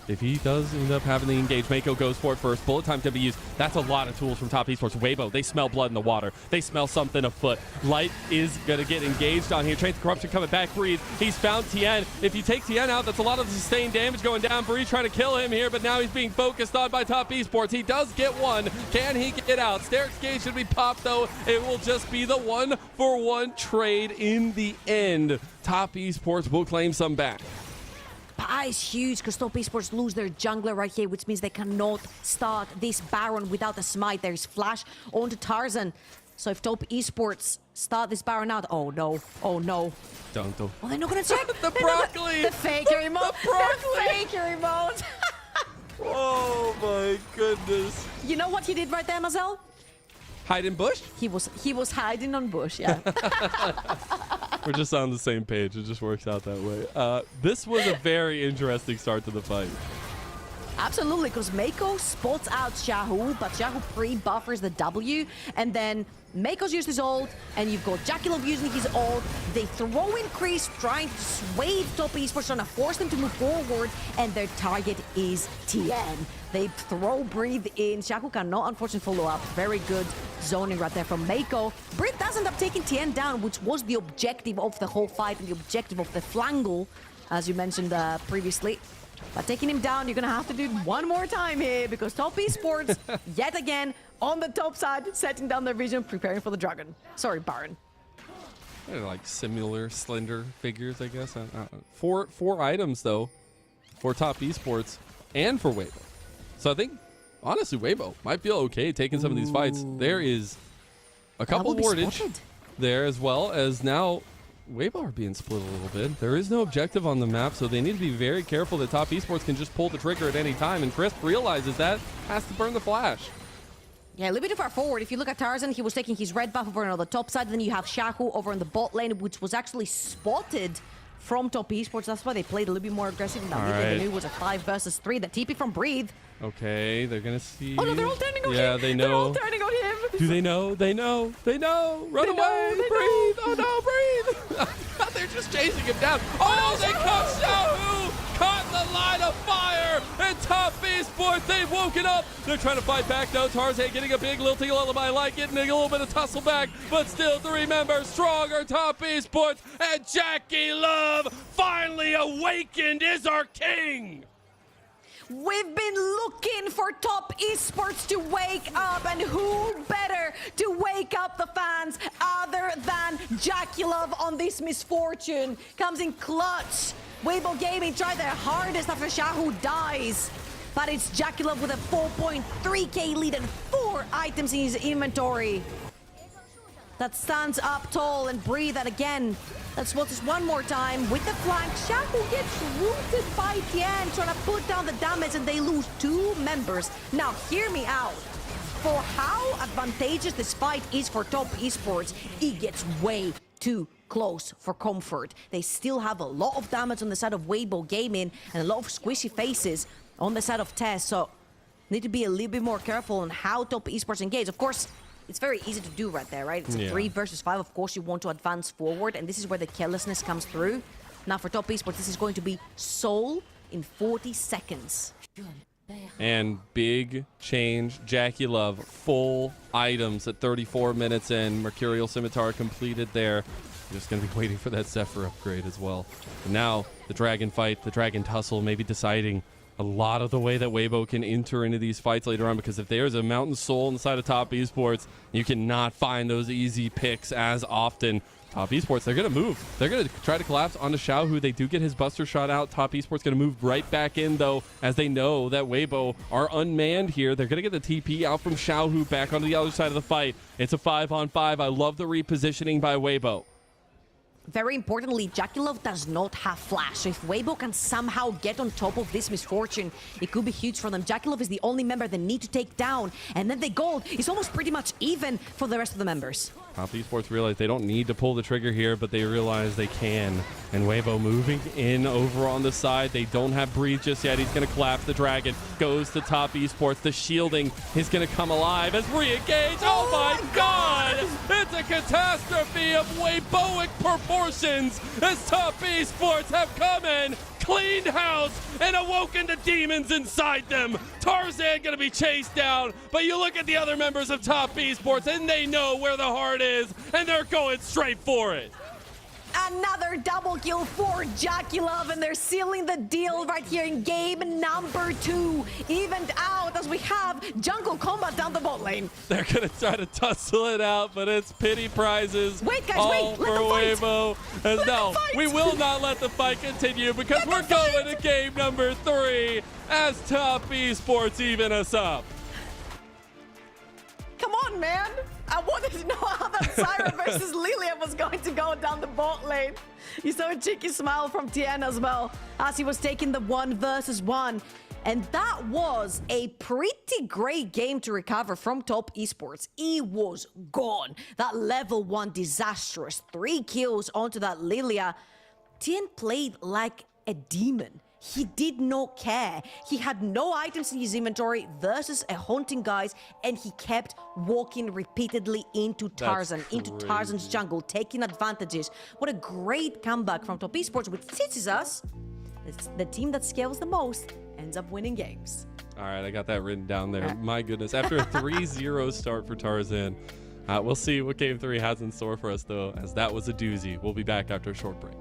If he does end up having the engage, Mako goes for it first. Bullet time to be used. That's a lot of tools from Top Esports. Weibo, they smell blood in the water. They smell something afoot. Light is going to get engaged on here. Trains Corruption coming back. Breathe. He's found Tien. If you take Tien out, that's a lot of sustained damage going down. Breathe trying to kill him here, but now he's being focused on by Top Esports. He does get one. Can he get out? Steric's gauge should be popped, though. It will just be the 1-for-1 trade in the end. Top Esports will claim some back. But is huge because Top Esports lose their jungler right here, which means they cannot start this Baron without a smite. There is flash onto Tarzan. So if Top Esports start this Baron out, oh no, oh no. Don't. Oh, they're not gonna check. The broccoli. The fake remote. The broccoli. The fake remote. Oh my goodness. You know what he did right there, Mazel? Hide in bush? He was hiding on bush, yeah. We're just on the same page. It just works out that way. This was a very interesting start to the fight. Absolutely, because Mako spots out Shahu, but Shahu pre-buffers the W, and then Mako's used his ult, and you've got Jakilov using his ult. They throw in Chris, trying to sway top esports, trying to force them to move forward, and their target is TN. They throw Breathe in. Shahu cannot unfortunately follow up. Very good zoning right there from Mako. Breathe does end up taking TN down, which was the objective of the whole fight and the objective of the Flangle, as you mentioned previously. But taking him down, you're going to have to do it one more time here, because top esports, yet again, on the top side, setting down their vision, preparing for the Dragon. Sorry, Baron. They're like similar slender figures, I guess. Four items, though, for top esports and for Weibo. So I think, honestly, Weibo might feel okay taking some of these fights. There is a couple of wardage there, as well as now Weibo are being split a little bit. There is no objective on the map, so they need to be very careful that top esports can just pull the trigger at any time, and Crisp realizes that, has to burn the flash. Yeah, a little bit too far forward. If you look at Tarzan, he was taking his red buff over on the top side. Then you have Shahu over on the bot lane, which was actually spotted from top esports. That's why they played a little bit more aggressive in that mid lane. They knew it was a 5 versus 3. The TP from Breathe. Okay, they're gonna see. Oh no, they're all turning on him. Yeah, they know. They're all turning on him. Do they know? They know. They know. Run away. Breathe. Oh no, breathe. They're just chasing him down. Oh, they caught Shahu. Caught in the line of fire. And top esports, they've woken up. They're trying to fight back now. Tarzan getting a big lilting lullaby, like getting a little bit of tussle back, but still 3 members stronger. Top esports, and Jackie Love finally awakened is our king. We've been looking for top esports to wake up, and who better to wake up the fans other than Jackie Love on this misfortune. Comes in clutch. Weibo Gaming tried their hardest after Shahu dies, but it's Jackie Love with a 4.3k lead and 4 items in his inventory. That stands up tall and Breathe that again. Let's watch this one more time with the flank. Shahu gets rooted by Tien, trying to put down the damage, and they lose 2 members. Now, hear me out. For how advantageous this fight is for top esports, it gets way too close for comfort. They still have a lot of damage on the side of Weibo Gaming and a lot of squishy faces on the side of TES, so need to be a little bit more careful on how top esports engage. Of course, it's very easy to do right there, right? It's a 3 versus 5. Of course, you want to advance forward, and this is where the carelessness comes through. Now, for top esports, this is going to be Soul in 40 seconds. And big change. Jackie Love, full items at 34 minutes in. Mercurial Scimitar completed there. Just going to be waiting for that Zephyr upgrade as well. And now, the Dragon fight, the Dragon tussle, maybe deciding a lot of the way that Weibo can enter into these fights later on, because if there's a Mountain Soul on the side of top esports, you cannot find those easy picks as often. Top esports, they're going to move. They're going to try to collapse onto Shahu. They do get his buster shot out. Top esports going to move right back in, though, as they know that Weibo are unmanned here. They're going to get the TP out from Shahu back onto the other side of the fight. It's a 5-on-5. I love the repositioning by Weibo. Very importantly, Jackie Love does not have flash. So if Weibo can somehow get on top of this misfortune, it could be huge for them. Jackie Love is the only member they need to take down, and then the gold is almost pretty much even for the rest of the members. Top esports realize they don't need to pull the trigger here, but they realize they can. And Weibo moving in over on the side. They don't have Breathe just yet. He's going to collapse the Dragon. Goes to top esports. The shielding is going to come alive as re-engage. Oh my God! It's a catastrophe of Weiboic proportions as top esports have come in, cleaned house, and awoken the demons inside them. Tarzan gonna be chased down, but you look at the other members of top esports and they know where the heart is, and they're going straight for it. Another double kill for Jackie Love, and they're sealing the deal right here in game number 2. Evened out as we have jungle combat down the bot lane. They're gonna try to tussle it out, but it's pity prizes. Wait, guys, all wait, for let Weibo. And no, we will not let the fight continue, because we're going to game number 3 as top esports even us up. Come on, man. I wanted to know how that Syra versus Lilia was going to go down the bot lane. You saw a cheeky smile from Tien as well as he was taking the 1 versus 1. And that was a pretty great game to recover from top esports. He was gone. That level 1 disastrous 3 kills onto that Lilia. Tien played like a demon. He did not care. He had no items in his inventory versus a haunting guys, and he kept walking repeatedly into Tarzan, into Tarzan's jungle, taking advantages. What a great comeback from Top Esports, which teaches us the team that scales the most ends up winning games. All right, I got that written down there. My goodness. After a 3-0 start for Tarzan, we'll see what Game 3 has in store for us, though, as that was a doozy. We'll be back after a short break.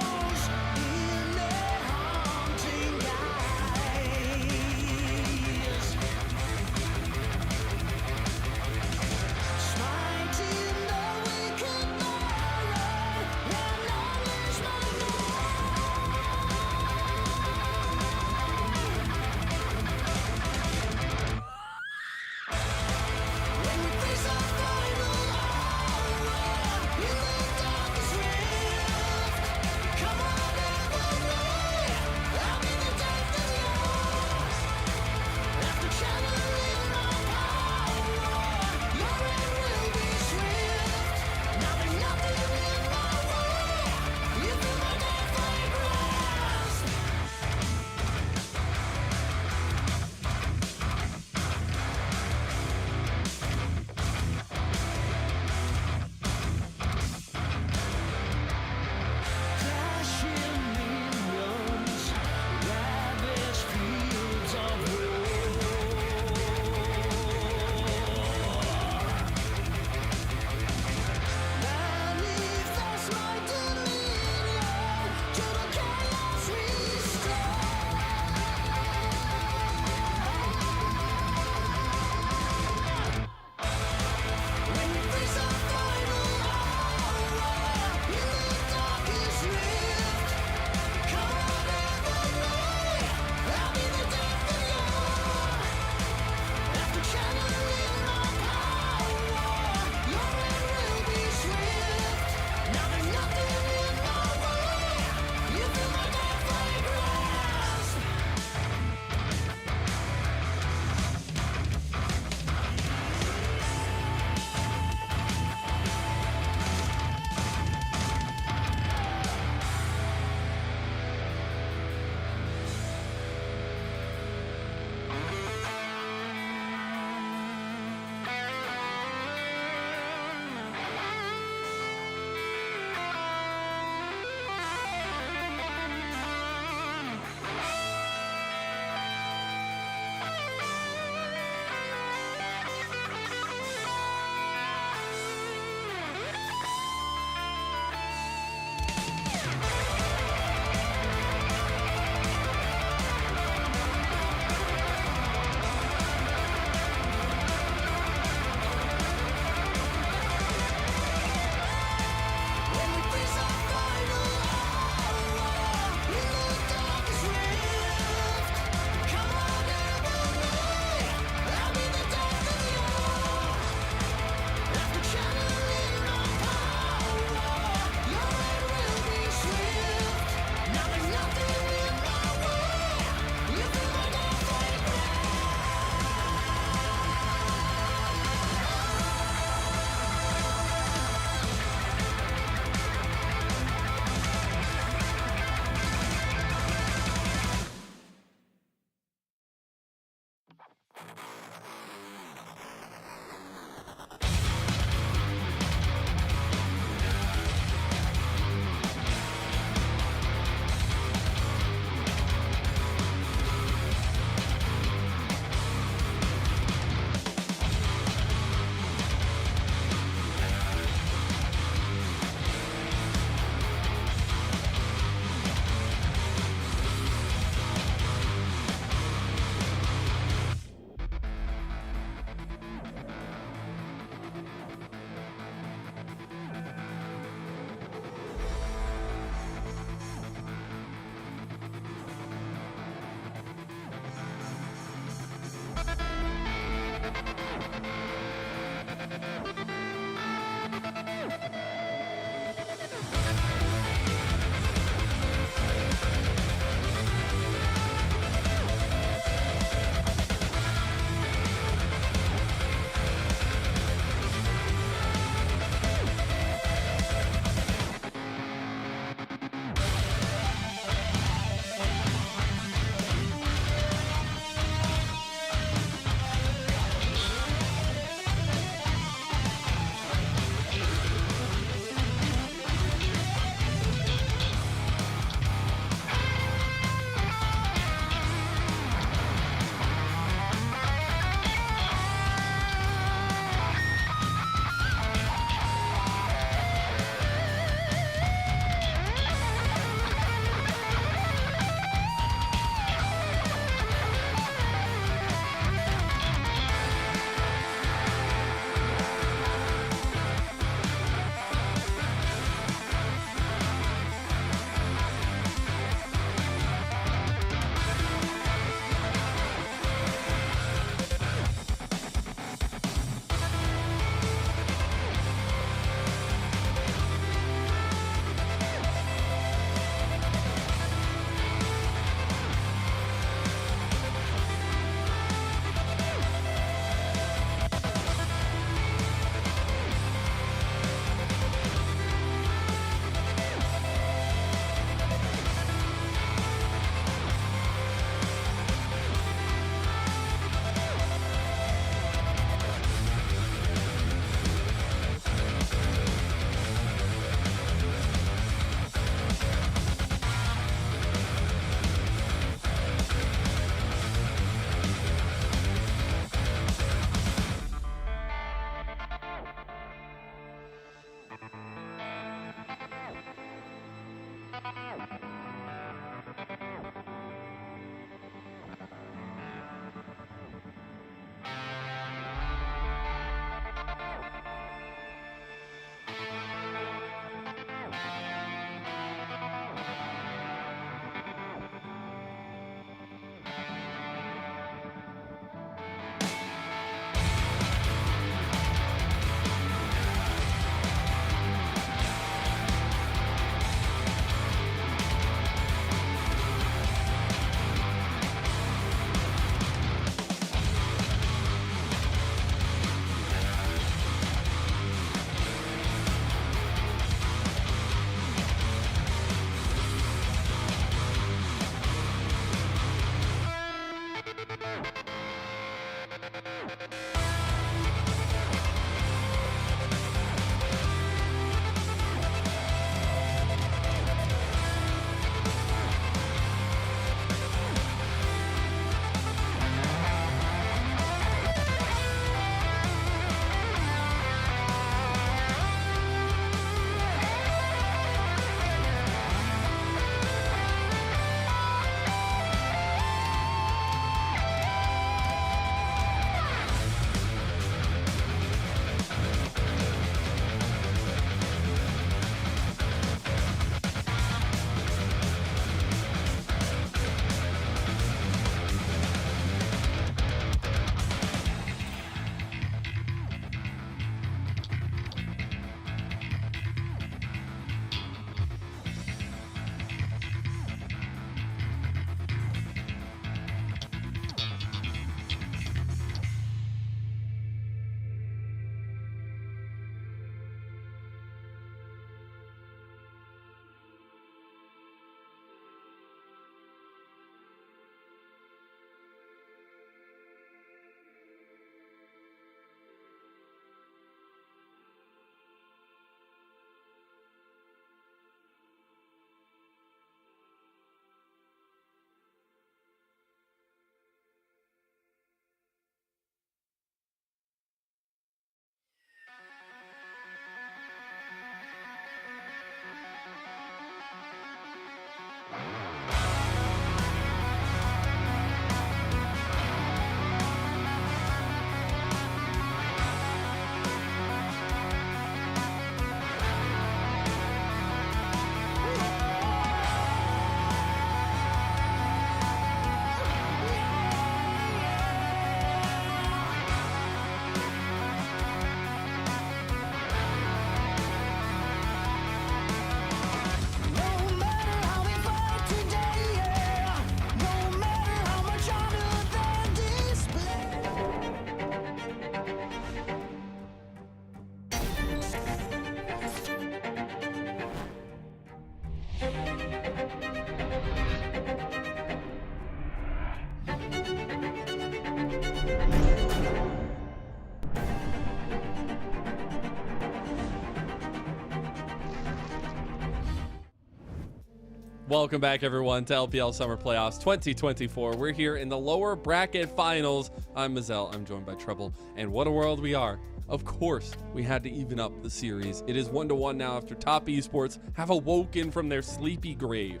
Welcome back, everyone, to LPL Summer Playoffs 2024. We're here in the lower bracket finals. I'm Mazel. I'm joined by Treble. And what a world we are. Of course, we had to even up the series. It is 1-1 now after Top Esports have awoken from their sleepy grave.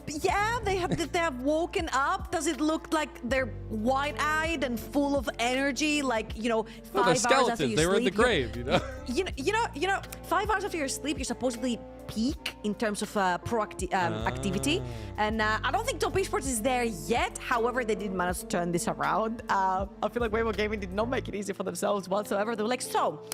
Yeah, they have woken up. Does it look like they're wide-eyed and full of energy? Like, you know, 5 hours skeletons. after you they sleep, were in the grave, you know? You know, 5 hours after your sleep, you're supposedly peak in terms of activity. And I don't think Top Esports is there yet. However, they did manage to turn this around. I feel like Weibo Gaming did not make it easy for themselves whatsoever. They were like, so,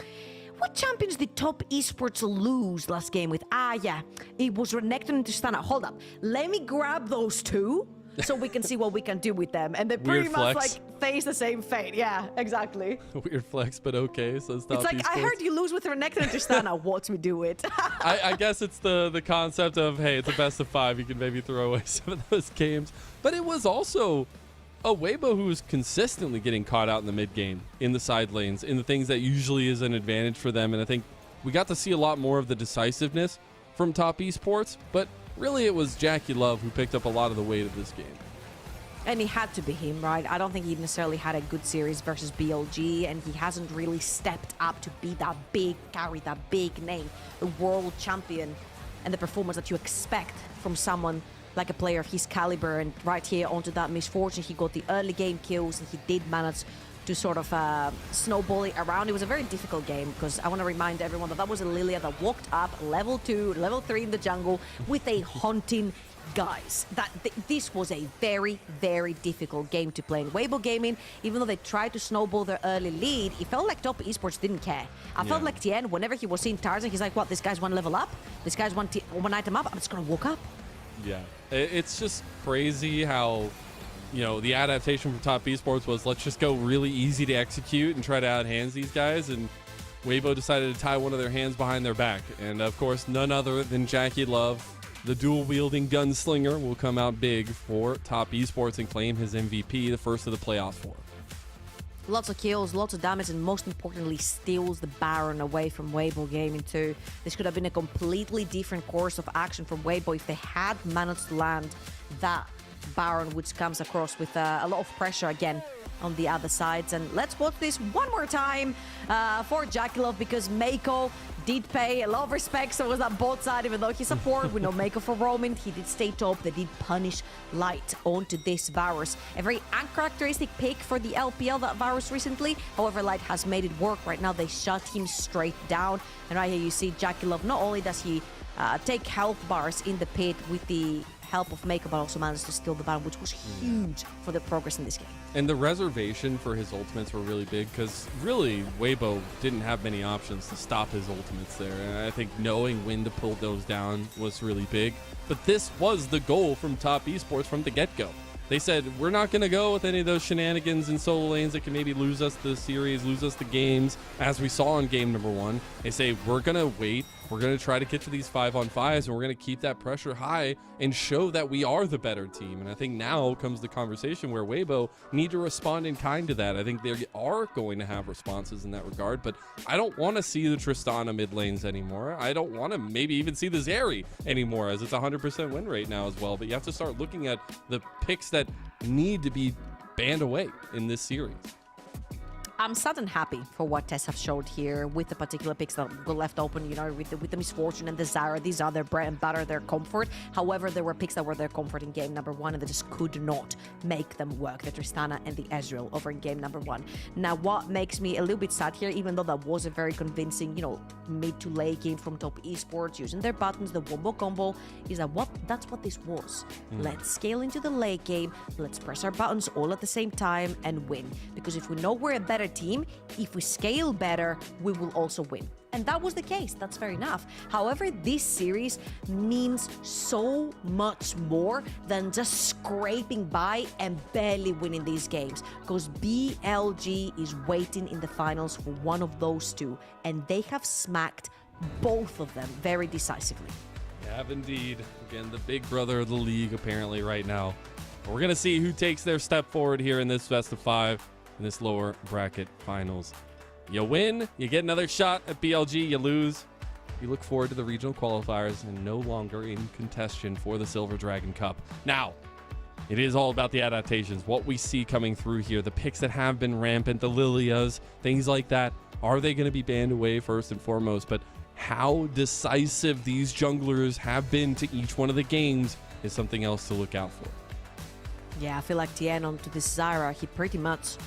what champions did Top Esports lose last game with? Yeah, it was Renekton and Tristana. Hold up, let me grab those two so we can see what we can do with them. And they pretty much like face the same fate. Yeah, exactly. Weird flex, but okay. So it's like, Esports. I heard you lose with Renekton and Tristana. What we do it? I guess it's the concept of, hey, it's a best of 5. You can maybe throw away some of those games. But it was also a Weibo who was consistently getting caught out in the mid game, in the side lanes, in the things that usually is an advantage for them. And I think we got to see a lot more of the decisiveness from Top Esports, but really it was Jackie Love who picked up a lot of the weight of this game. And it had to be him, right? I don't think he necessarily had a good series versus BLG, and he hasn't really stepped up to be that big carry, that big name, the world champion, and the performance that you expect from someone like a player of his caliber. And right here onto that misfortune, he got the early game kills, and he did manage to sort of snowball it around. It was a very difficult game because I want to remind everyone that was a Lilia that walked up level 2, level 3 in the jungle with a haunting guys. This was a very, very difficult game to play in Weibo Gaming. Even though they tried to snowball their early lead, it felt like Top Esports didn't care. I felt like Tien, whenever he was seeing Tarzan, he's like, what, this guy's one level up? This guy's one item up? I'm just going to walk up. Yeah, it's just crazy how, you know, the adaptation from Top Esports was, let's just go really easy to execute and try to outhands these guys. And Weibo decided to tie one of their hands behind their back. And of course, none other than Jackie Love, the dual-wielding gunslinger, will come out big for Top Esports and claim his MVP, the first of the playoff 4. Lots of kills, lots of damage, and most importantly, steals the Baron away from Weibo Gaming too. This could have been a completely different course of action from Weibo if they had managed to land that Baron, which comes across with a lot of pressure again on the other sides. And let's watch this one more time for Jackie Love, because Mako did pay a lot of respect. So it was on both sides, even though he supported. We know Mako for roaming. He did stay top. They did punish Light onto this Varus. A very uncharacteristic pick for the LPL, that Varus recently. However, Light has made it work. Right now, they shut him straight down. And right here, you see Jackie Love. Not only does he take health bars in the pit with the help of Mako, but also managed to steal the Baron, which was huge for the progress in this game. And the reservation for his ultimates were really big, because really Weibo didn't have many options to stop his ultimates there. And I think knowing when to pull those down was really big. But this was the goal from Top Esports from the get-go. They said, we're not going to go with any of those shenanigans in solo lanes that can maybe lose us the series, lose us the games, as we saw in game number 1. They say, we're going to wait. We're going to try to get to these 5-on-5s, and we're going to keep that pressure high and show that we are the better team. And I think now comes the conversation where Weibo need to respond in kind to that. I think they are going to have responses in that regard, but I don't want to see the Tristana mid lanes anymore. I don't want to maybe even see the Zeri anymore, as it's 100% win rate now as well. But you have to start looking at the picks that need to be banned away in this series. I'm sad and happy for what TES have showed here with the particular picks that were left open, you know, with the Misfortune and the Zyra. These are their bread and butter, their comfort. However, there were picks that were their comfort in game number 1, and they just could not make them work. The Tristana and the Ezreal over in game number 1. Now, what makes me a little bit sad here, even though that was a very convincing, you know, mid to late game from Top Esports, using their buttons, the wombo combo, is that that's what this was. Let's scale into the late game. Let's press our buttons all at the same time and win. Because if we know we're a better team, if we scale better, we will also win. And that was the case. That's fair enough. However, this series means so much more than just scraping by and barely winning these games, because BLG is waiting in the finals for one of those two, and they have smacked both of them very decisively. They have indeed. Again, the big brother of the league apparently right now. But we're going to see who takes their step forward here in this best of 5 in this lower bracket finals. You win, you get another shot at BLG, you lose. we look forward to the regional qualifiers and no longer in contention for the Silver Dragon Cup. Now, it is all about the adaptations, what we see coming through here, the picks that have been rampant, the Lilias, things like that. Are they going to be banned away first and foremost? But how decisive these junglers have been to each one of the games is something else to look out for. Yeah, I feel like TN onto this Zyra, he pretty much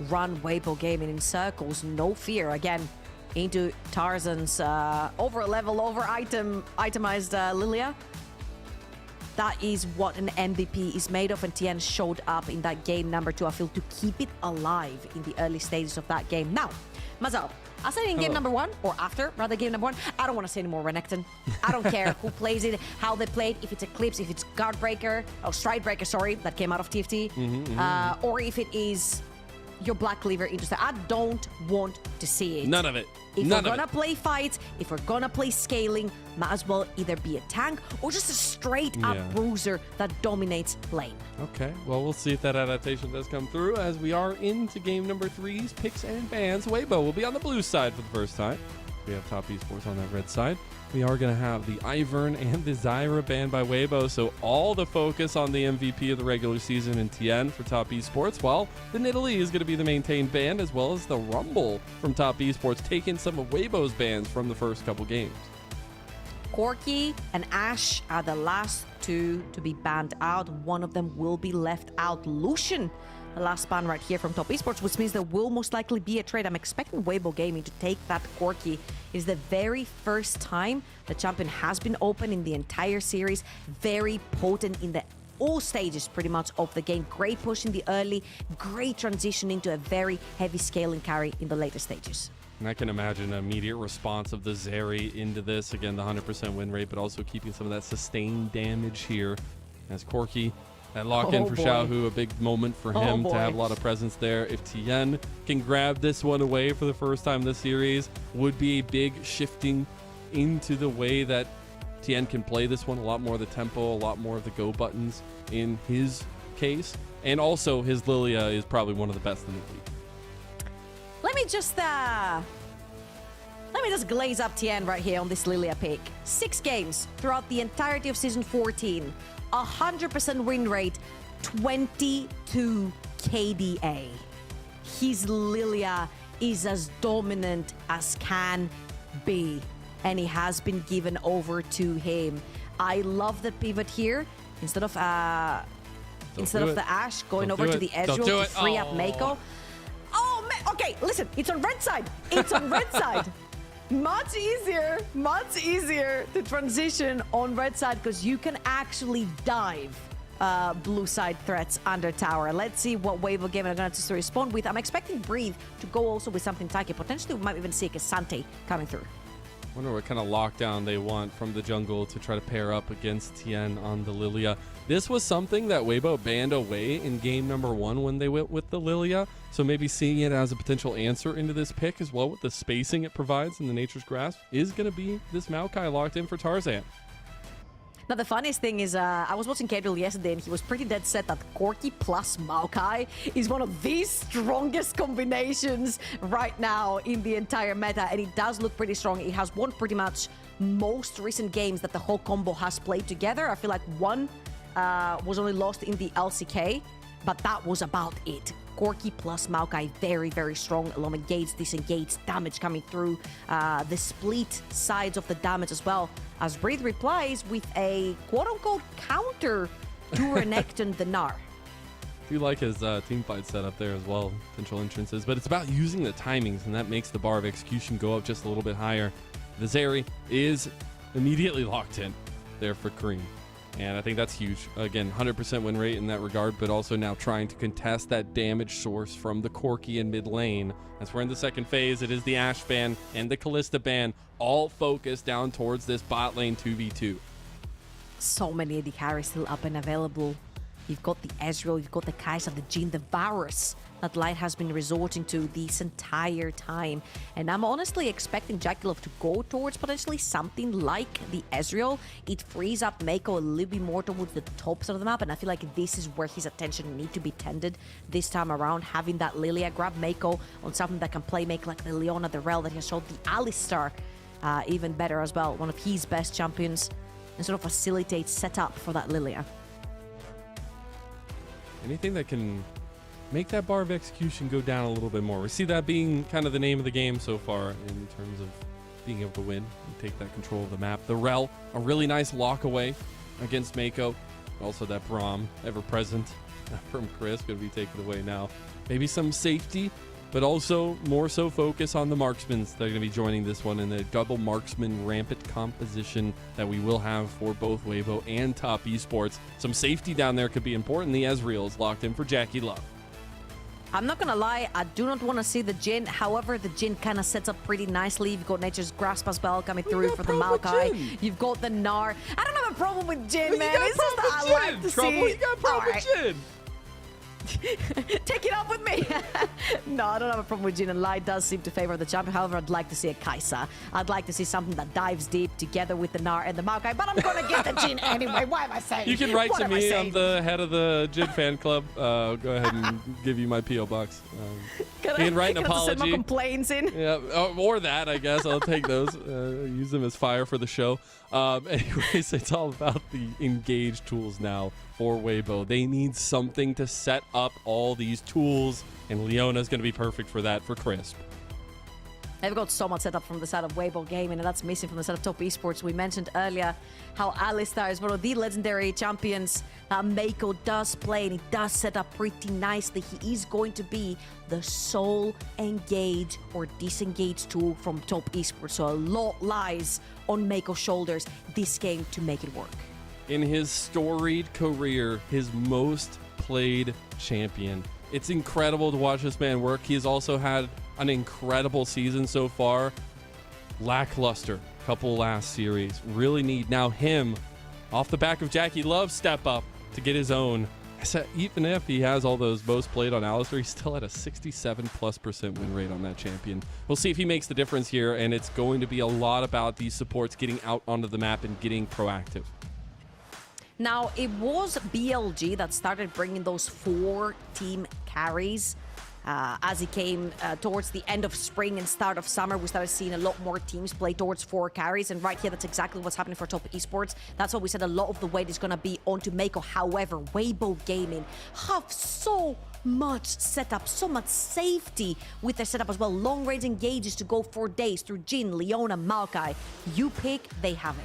run Weibo gaming in circles, no fear. Again, into Tarzan's over-level, over-itemized Lilia. That is what an MVP is made of, and TN showed up in that game number 2, I feel, to keep it alive in the early stages of that game. Now, Mazal, I said in game number 1, or after, rather, game number 1, I don't want to say any more Renekton. I don't care who plays it, how they played, if it's Eclipse, if it's Guardbreaker, or Stridebreaker, sorry, that came out of TFT, or if it is your Black Cleaver into I don't want to see it. None of it. If we're gonna play fights, if we're gonna play scaling, might as well either be a tank or just a straight up bruiser that dominates lane. Okay, well, we'll see if that adaptation does come through as we are into game number 3's picks and bans. Weibo will be on the blue side for the first time. We have Top Esports on that red side. We are going to have the Ivern and the Zyra banned by Weibo, so all the focus on the MVP of the regular season in TN for Top Esports, while the Nidalee is going to be the maintained ban, as well as the Rumble from Top Esports, taking some of Weibo's bans from the first couple games. Corki and Ashe are the last 2 to be banned out. One of them will be left out. Lucian, the last ban right here from Top Esports, which means there will most likely be a trade. I'm expecting Weibo Gaming to take that Corki. It is the very first time the champion has been open in the entire series. Very potent in the all stages pretty much of the game. Great push in the early, great transition into a very heavy scaling carry in the later stages. And I can imagine an immediate response of the Zeri into this. Again, the 100% win rate, but also keeping some of that sustained damage here. As Corki, that lock-in for Xiaohu, a big moment for him to have a lot of presence there. If Tien can grab this one away for the first time this series, would be a big shifting into the way that Tien can play this one. A lot more of the tempo, a lot more of the go buttons in his case. And also, his Lilia is probably one of the best in the league. Let me just glaze up Tien right here on this Lilia pick. 6 games throughout the entirety of Season 14. 100% win rate, 22 KDA. His Lilia is as dominant as can be, and he has been given over to him. I love the pivot here. Instead of the Ashe going over to the Ezreal to free up Mako. Oh, man. Okay, listen, it's on red side. It's on red side. Much easier to transition on red side because you can actually dive blue side threats under tower. Let's see what Weibo Gaming are going to respond with. I'm expecting Breathe to go also with something tanky. Potentially, we might even see a Kasante coming through. I wonder what kind of lockdown they want from the jungle to try to pair up against Tien on the Lilia. This was something that Weibo banned away in game number 1 when they went with the Lilia. So maybe seeing it as a potential answer into this pick as well with the spacing it provides in the Nature's Grasp is going to be this Maokai locked in for Tarzan. Now, the funniest thing is, I was watching Gabriel yesterday, and he was pretty dead set that Corki plus Maokai is one of the strongest combinations right now in the entire meta, and it does look pretty strong. It has won pretty much most recent games that the whole combo has played together. I feel like one was only lost in the LCK, but that was about it. Corki plus Maokai, very, very strong. Elongate, disengage, damage coming through. The split sides of the damage as well. As Breathe replies with a quote-unquote counter to Renekton the Gnar. I do like his team fight setup there as well, potential entrances, but it's about using the timings, and that makes the bar of execution go up just a little bit higher. The Zeri is immediately locked in there for Kareem. And I think that's huge. Again, 100% win rate in that regard, but also now trying to contest that damage source from the Corki in mid lane. As we're in the second phase, it is the Ashe ban and the Kalista ban, all focused down towards this bot lane 2v2. So many AD carries still up and available. You've got the Ezreal, you've got the Kai'Sa, the Jhin, the Varus that Light has been resorting to this entire time. And I'm honestly expecting Jackaloff to go towards potentially something like the Ezreal. It frees up Mako a little bit more towards the top side of the map, and I feel like this is where his attention needs to be tended this time around. Having that Lilia grab Mako on something that can play make like the Leona, the Rell that he has showed, the Alistar. even better as well. One of his best champions, and sort of facilitates setup for that Lilia. Anything that can make that bar of execution go down a little bit more. We see that being kind of the name of the game so far in terms of being able to win and take that control of the map. The Rel, a really nice lock away against Mako. Also that Braum, ever present from Chris, going to be taken away now. Maybe some safety, but also more so focus on the marksmen that are going to be joining this one in the double marksman rampant composition that we will have for both Weibo and Top Esports. Some safety down there could be important. The Ezreal is locked in for Jackie Love. I'm not gonna lie, I do not want to see the Jhin. However, the Jhin kind of sets up pretty nicely. You've got Nature's Grasp as well coming through for the Maokai. You've got the Gnar. I don't have a problem with Jhin, man. It's just that I like to see. You got a problem with Jhin. Take it up with me. No, I don't have a problem with Jhin, and Light does seem to favor the champion. However, I'd like to see a Kai'Sa. I'd like to see something that dives deep together with the Gnar and the Maokai, but I'm going to get the Jhin anyway. Why am I saying? You can write to me. I'm the head of the Jhin fan club. Go ahead and give you my P.O. box. You can write an apology. Send my complaints in. Yeah, or that, I guess. I'll take those. Use them as fire for the show. Anyways, it's all about the engage tools now for Weibo. They need something to set up all these tools, and Leona's going to be perfect for that for Crisp. They've got so much set up from the side of Weibo Gaming, and that's missing from the side of Top Esports. We mentioned earlier how Alistar is one of the legendary champions that Mako does play, and he does set up pretty nicely. He is going to be the sole engage or disengage tool from Top Esports, so a lot lies on Mako's shoulders this game to make it work. In his storied career, his most played champion. It's incredible to watch this man work. He has also had an incredible season so far. Lackluster couple last series. Really need now him, off the back of Jackie Love's step up to get his own. I said, even if he has all those most played on Alistar, he's still at a 67+% win rate on that champion. We'll see if he makes the difference here, and it's going to be a lot about these supports getting out onto the map and getting proactive. Now, it was BLG that started bringing those 4 team carries as it came towards the end of spring and start of summer. We started seeing a lot more teams play towards 4 carries, and right here, that's exactly what's happening for Top Esports. That's why we said a lot of the weight is going to be onto Mako. However, Weibo Gaming have so much setup, so much safety with their setup as well. Long range engages to go for days through Jhin, Leona, Maokai. You pick, they have it.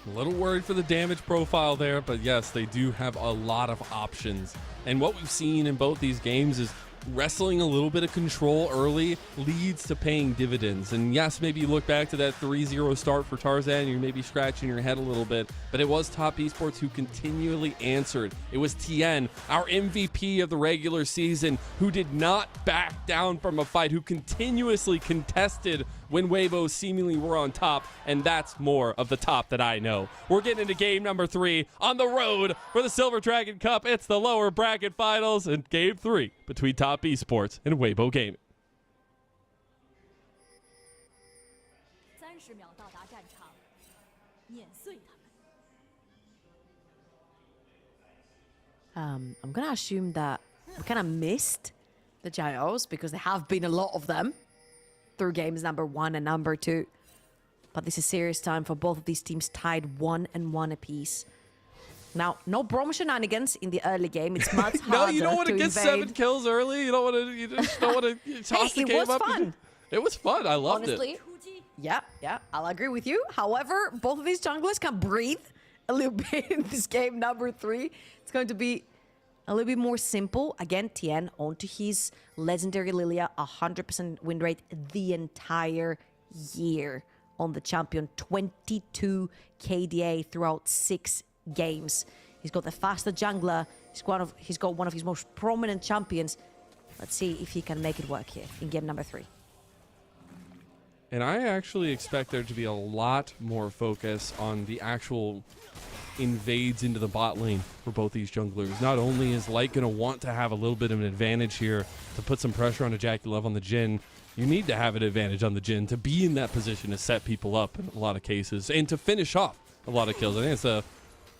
A little worried for the damage profile there, but yes, they do have a lot of options. And what we've seen in both these games is wrestling a little bit of control early leads to paying dividends. And yes, maybe you look back to that 3-0 start for Tarzan, and you're maybe scratching your head a little bit, but it was Top Esports who continually answered. It was Tien, our MVP of the regular season, who did not back down from a fight, who continuously contested when Weibo seemingly were on top, and that's more of the top that I know. We're getting into game number 3 on the road for the Silver Dragon Cup. It's the lower bracket finals and game 3 between Top Esports and Weibo Gaming. I'm going to assume that we kind of missed the Gyros because there have been a lot of them through games number 1 and number 2. But this is serious time for both of these teams tied 1-1 apiece. Now, no Braum shenanigans in the early game. It's much harder. No, you don't want to get invade. 7 kills early. You don't want to. You just don't want to toss the game up. It was fun. It was fun. I loved Honestly, it. Yeah, I'll agree with you. However, both of these junglers can breathe a little bit in this game number 3. It's going to be a little bit more simple. Again, Tien onto his legendary Lilia, 100% win rate the entire year on the champion, 22 KDA throughout 6 games. He's got the faster jungler. He's got one of his most prominent champions. Let's see if he can make it work here in game number 3. And I actually expect there to be a lot more focus on the actual invades into the bot lane for both these junglers. Not only is Light going to want to have a little bit of an advantage here to put some pressure on a Jackie Love on the Jhin, you need to have an advantage on the Jhin to be in that position to set people up in a lot of cases and to finish off a lot of kills. I think it's a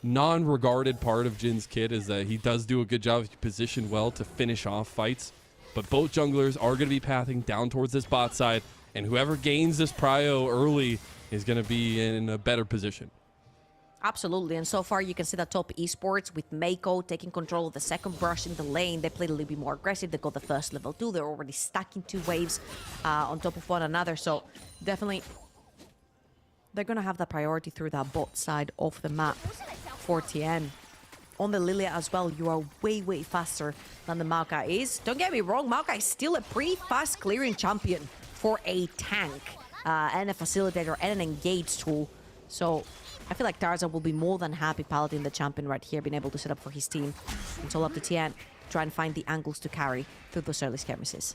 non-regarded part of Jin's kit is that he does do a good job if you position well to finish off fights. But both junglers are going to be pathing down towards this bot side. and whoever gains this prio early is going to be in a better position. Absolutely, and so far you can see that top esports with Mako taking control of the second brush in the lane. They played a little bit more aggressive. They got the first level 2. They're already stacking 2 waves on top of one another. So definitely they're going to have the priority through that bot side of the map for TN. On the Lilia as well, you are way, way faster than the Maokai is. Don't get me wrong, Maokai is still a pretty fast clearing champion for a tank and a facilitator and an engage tool. So I feel like Tarzan will be more than happy piloting the champion right here, being able to set up for his team. It's all up to TN, try and find the angles to carry through those early skirmishes.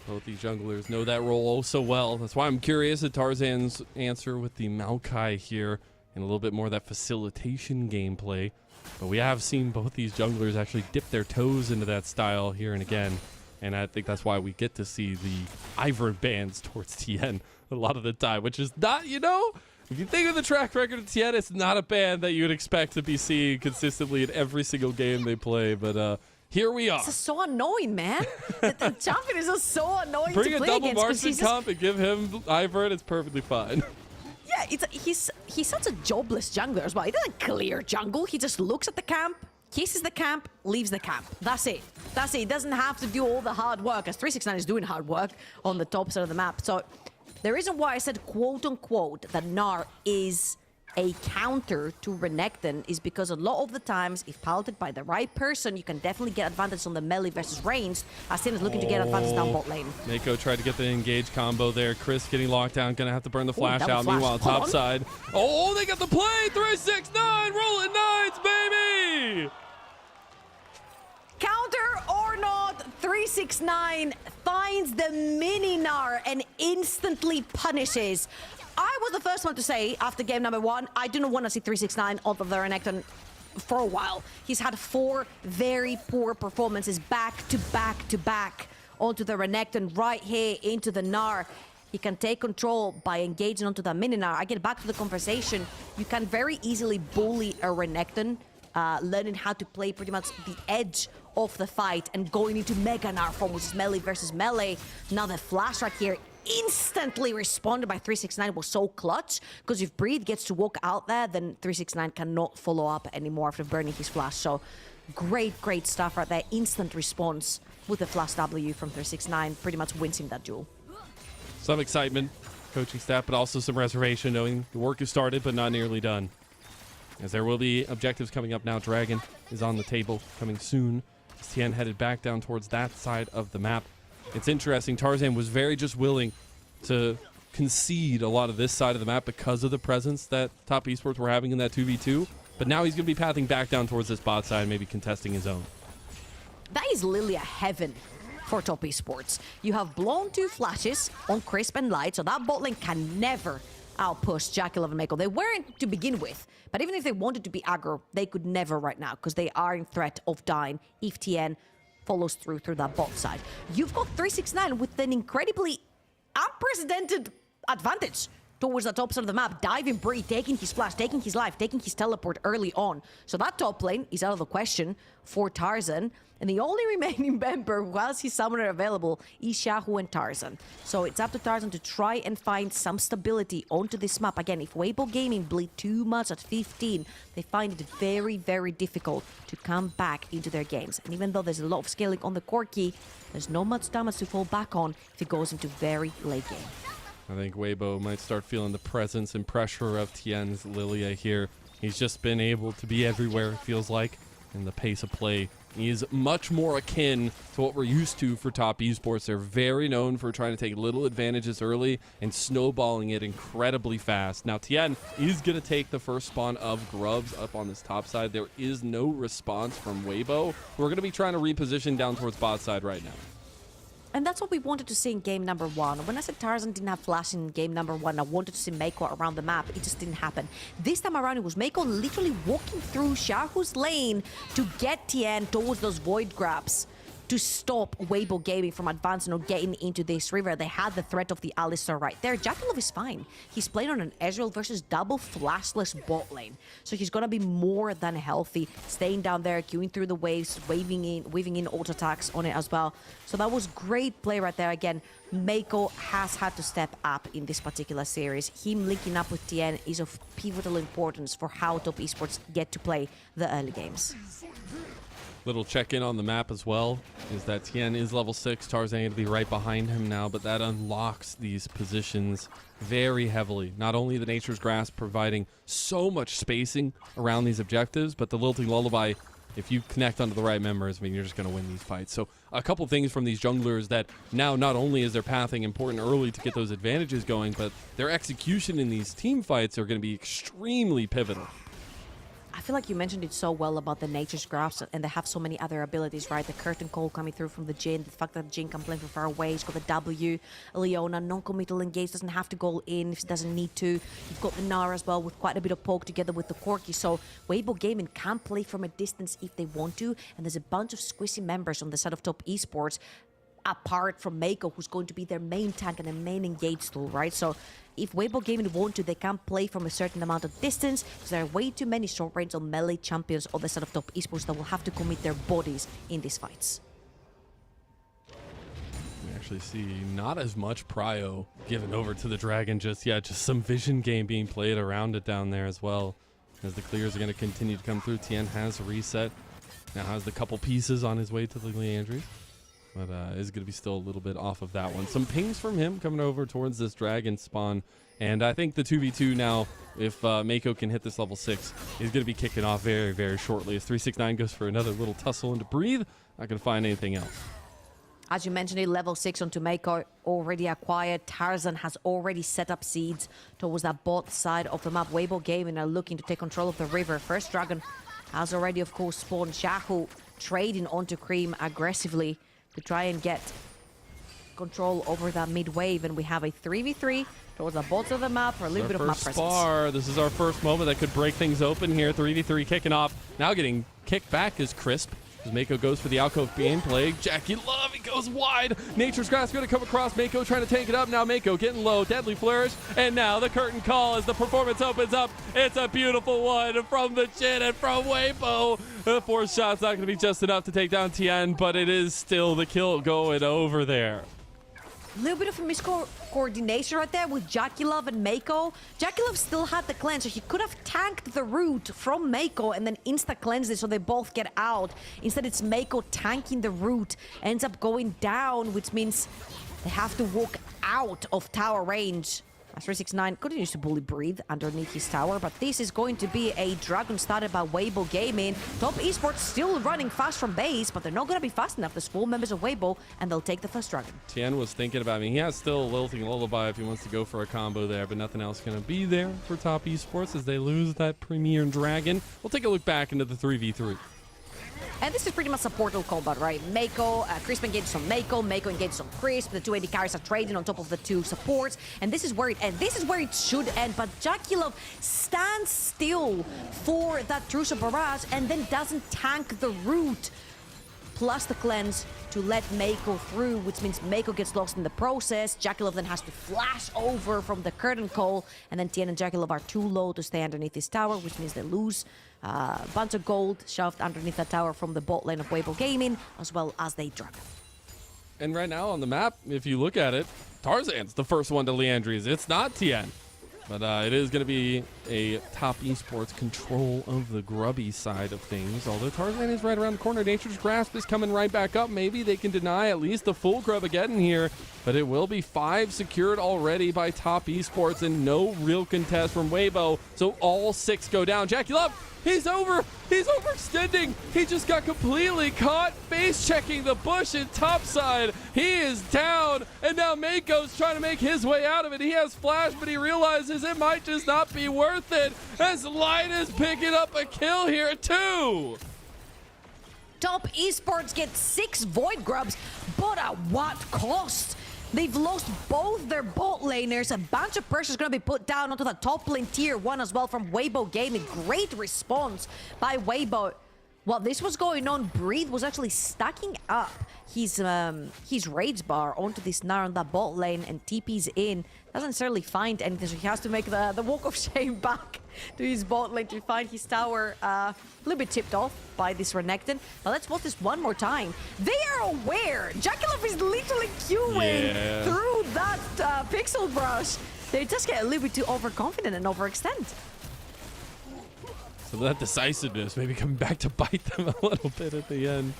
Both these junglers know that role oh so well. That's why I'm curious at Tarzan's answer with the Maokai here and a little bit more of that facilitation gameplay. But we have seen both these junglers actually dip their toes into that style here and again. And I think that's why we get to see the Ivor bans towards TN a lot of the time, which is not, you know, if you think of the track record of TN, it's not a band that you would expect to be seeing consistently in every single game they play. But here we are. It's just so annoying, man. the champion is just so annoying Bring to a play double against. Martian comp and give him Ivor, and it's perfectly fine. Yeah, he's such a jobless jungler as well. He doesn't clear jungle. He just looks at the camp, kisses the camp, leaves the camp. That's it. That's it. He doesn't have to do all the hard work, as 369 is doing hard work on the top side of the map. So the reason why I said quote-unquote that Gnar is a counter to Renekton is because a lot of the times, if piloted by the right person, you can definitely get advantage on the melee versus ranged, as Sin is looking to get advantage down bot lane. Mako tried to get the engage combo there. Chris getting locked down, gonna have to burn the flash double out. flash. Meanwhile, Hold top on. side. Oh, they got the play! 369, rolling nines, baby! Counter or not, 369 finds the mini Gnar and instantly punishes. I was the first one to say after game number 1, I do not want to see 369 off of the Renekton for a while. He's had 4 very poor performances back to back to back onto the Renekton, right here into the Gnar. He can take control by engaging onto the mini Gnar. I get back to the conversation. You can very easily bully a Renekton, learning how to play pretty much the edge of the fight and going into Mega Gnar form, which is melee versus melee. Now the flash right here instantly responded by 369 was so clutch, because if Breed gets to walk out there, then 369 cannot follow up anymore after burning his flash. So great stuff right there. Instant response with the flash W from 369, pretty much wincing that duel. Some excitement, coaching staff, but also some reservation, knowing the work is started but not nearly done. As there will be objectives coming up now. Dragon is on the table, coming soon. TN headed back down towards that side of the map. It's interesting, Tarzan was very just willing to concede a lot of this side of the map because of the presence that top esports were having in that 2v2. But now he's going to be pathing back down towards this bot side, maybe contesting his own. That is Lilia heaven for top esports. You have blown 2 flashes on Crisp and Light, so that bot lane can never outpush Jackal and Mako. They weren't to begin with, but even if they wanted to be aggro, they could never right now, because they are in threat of dying if TN follows through that bot side. You've got 369 with an incredibly unprecedented advantage towards the top side of the map, diving Breed, taking his flash, taking his life, taking his teleport early on. So that top lane is out of the question for Tarzan. And the only remaining member who has his summoner available is Xiaohu and Tarzan. So it's up to Tarzan to try and find some stability onto this map. Again, if Weibo Gaming bleed too much at 15, they find it very, very difficult to come back into their games. And even though there's a lot of scaling on the core key, there's not much damage to fall back on if it goes into very late game. I think Weibo might start feeling the presence and pressure of TN's Lilia here. He's just been able to be everywhere, it feels like, and the pace of play is much more akin to what we're used to for top esports. They're very known for trying to take little advantages early and snowballing it incredibly fast. Now, TN is going to take the first spawn of Grubs up on this top side. There is no response from Weibo. We're going to be trying to reposition down towards bot side right now. And that's what we wanted to see in game number 1. When I said Tarzan didn't have flash in game number 1, I wanted to see Mako around the map. It just didn't happen. This time around, it was Mako literally walking through Xiaohu's lane to get TN towards those void grabs. to stop Weibo Gaming from advancing or getting into this river. They had the threat of the Alistar right there. Jakilov is fine. He's playing on an Ezreal versus double flashless bot lane. So he's gonna be more than healthy, staying down there, queuing through the waves, weaving in auto attacks on it as well. So that was great play right there. Again, Meiko has had to step up in this particular series. Him linking up with TN is of pivotal importance for how top esports get to play the early games. Little check-in on the map as well is that Tien is level 6. Tarzan going to be right behind him now, but that unlocks these positions very heavily. Not only the Nature's Grasp providing so much spacing around these objectives, but the Lilting Lullaby, if you connect onto the right members, I mean, you're just going to win these fights. So a couple things from these junglers that now not only is their pathing important early to get those advantages going, but their execution in these team fights are going to be extremely pivotal. I feel like you mentioned it so well about the Nature's Grasp, and they have so many other abilities, right? The Curtain Call coming through from the Jhin, the fact that Jhin can play from far away, he's got the W, Leona, non-committal engage, doesn't have to go in if he doesn't need to. You've got the Nara as well with quite a bit of poke together with the Corki, so Weibo Gaming can play from a distance if they want to, and there's a bunch of squishy members on the side of top esports, apart from Meiko, who's going to be their main tank and their main engage tool, right? So if Weibo Gaming want to, they can play from a certain amount of distance, because there are way too many short range or melee champions on the side of top esports that will have to commit their bodies in these fights. We actually see not as much prio given over to the Dragon just yet, just some vision game being played around it down there as well. As the clears are going to continue to come through, Tien has reset, now has the couple pieces on his way to the Leandries. But is going to be still a little bit off of that one. Some pings from him coming over towards this dragon spawn. And I think the 2v2 now, if Meiko can hit this level 6, is going to be kicking off very, very shortly. As 369 goes for another little tussle and to breathe. Not going to find anything else. As you mentioned, it level 6 onto Meiko already acquired. Tarzan has already set up seeds towards that bot side of the map. Weibo Gaming are looking to take control of the river. First dragon has already, of course, spawned. Shahu trading onto Cream aggressively to try and get control over that mid wave, and we have a 3v3 towards the bottom of the map for a little bit of map presence. Spar. This is our first moment that could break things open here. 3v3 kicking off. Now getting kicked back is Crisp. As Meiko goes for the alcove gameplay. Jackie Love, he goes wide. Nature's Grasp going to come across. Meiko trying to tank it up. Now Meiko getting low. Deadly Flourish. And now the curtain call as the performance opens up. It's a beautiful one from the Jhin and from Weibo. The 4th shot's not going to be just enough to take down Tien, but it is still the kill going over there. A little bit of a miscoordination right there with Jakilov and Meiko. Jakilov still had the cleanse, so he could have tanked the root from Meiko and then insta-cleansed it so they both get out. Instead, it's Meiko tanking the root, ends up going down, which means they have to walk out of tower range. 369 continues to bully breathe underneath his tower, but this is going to be a dragon started by Weibo Gaming. Top esports still running fast from base, but they're not going to be fast enough. The small members of Weibo, and they'll take the first dragon. Tien was thinking about me. He has still Lilting Lullaby if he wants to go for a combo there, but nothing else going to be there for top esports as they lose that premier dragon. We'll take a look back into the 3v3. And this is pretty much a portal combat, right? Meiko, Crisp engages on Meiko, Meiko engages on Crisp. The 2 AD carries are trading on top of the 2 supports, and this is where it ends. This is where it should end, but Jakilov stands still for that Trusa barrage and then doesn't tank the root, plus the cleanse to let Meiko through, which means Meiko gets lost in the process. Jakilov then has to flash over from the curtain call, and then Tien and Jakilov are too low to stay underneath this tower, which means they lose a bunch of gold shoved underneath that tower from the bot lane of Weibo Gaming, as well as they dragon. And right now on the map, if you look at it, Tarzan's the first one to Leandries. It's not Tien. But it is going to be a top esports control of the grubby side of things. Although Tarzan is right around the corner. Nature's Grasp is coming right back up. Maybe they can deny at least the full grub again here. But it will be 5 secured already by top esports and no real contest from Weibo. So all 6 go down. Jackie Love, he's overextending. He just got completely caught face checking the bush in topside. He is down, and now Meiko's trying to make his way out of it. He has flash, but he realizes it might just not be worth it as Light is picking up a kill here too. Top esports get 6 void grubs, but at what cost? They've lost both their bot laners. A bunch of pressure is going to be put down onto the top lane tier 1 as well from Weibo Gaming. Great response by Weibo. While this was going on, Breathe was actually stacking up his rage bar onto this Gnar on that bot lane, and TP's in. Doesn't necessarily find anything, so he has to make the walk of shame back to his bot lane to find his tower a little bit tipped off by this Renekton. But let's watch this one more time. They are aware. Jackalov is literally queuing through that pixel brush. They just get a little bit too overconfident and overextend. So that decisiveness maybe coming back to bite them a little bit at the end.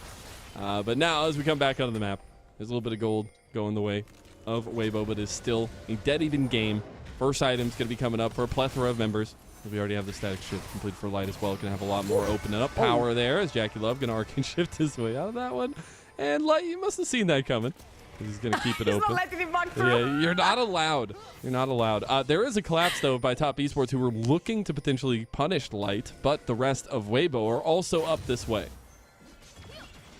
But now as we come back onto the map, there's a little bit of gold going the way of Weibo, but it's still a dead even game. First item's going to be coming up for a plethora of members. We already have the static shift complete for Light as well. Going to have a lot more opening up power there as Jackie Love going to arcane shift his way out of that one. And Light, you must have seen that coming. He's going to keep it He's open. not letting him back through. Yeah, you're not allowed. You're not allowed. There is a collapse, though, by Top Esports, who were looking to potentially punish Light, but the rest of Weibo are also up this way.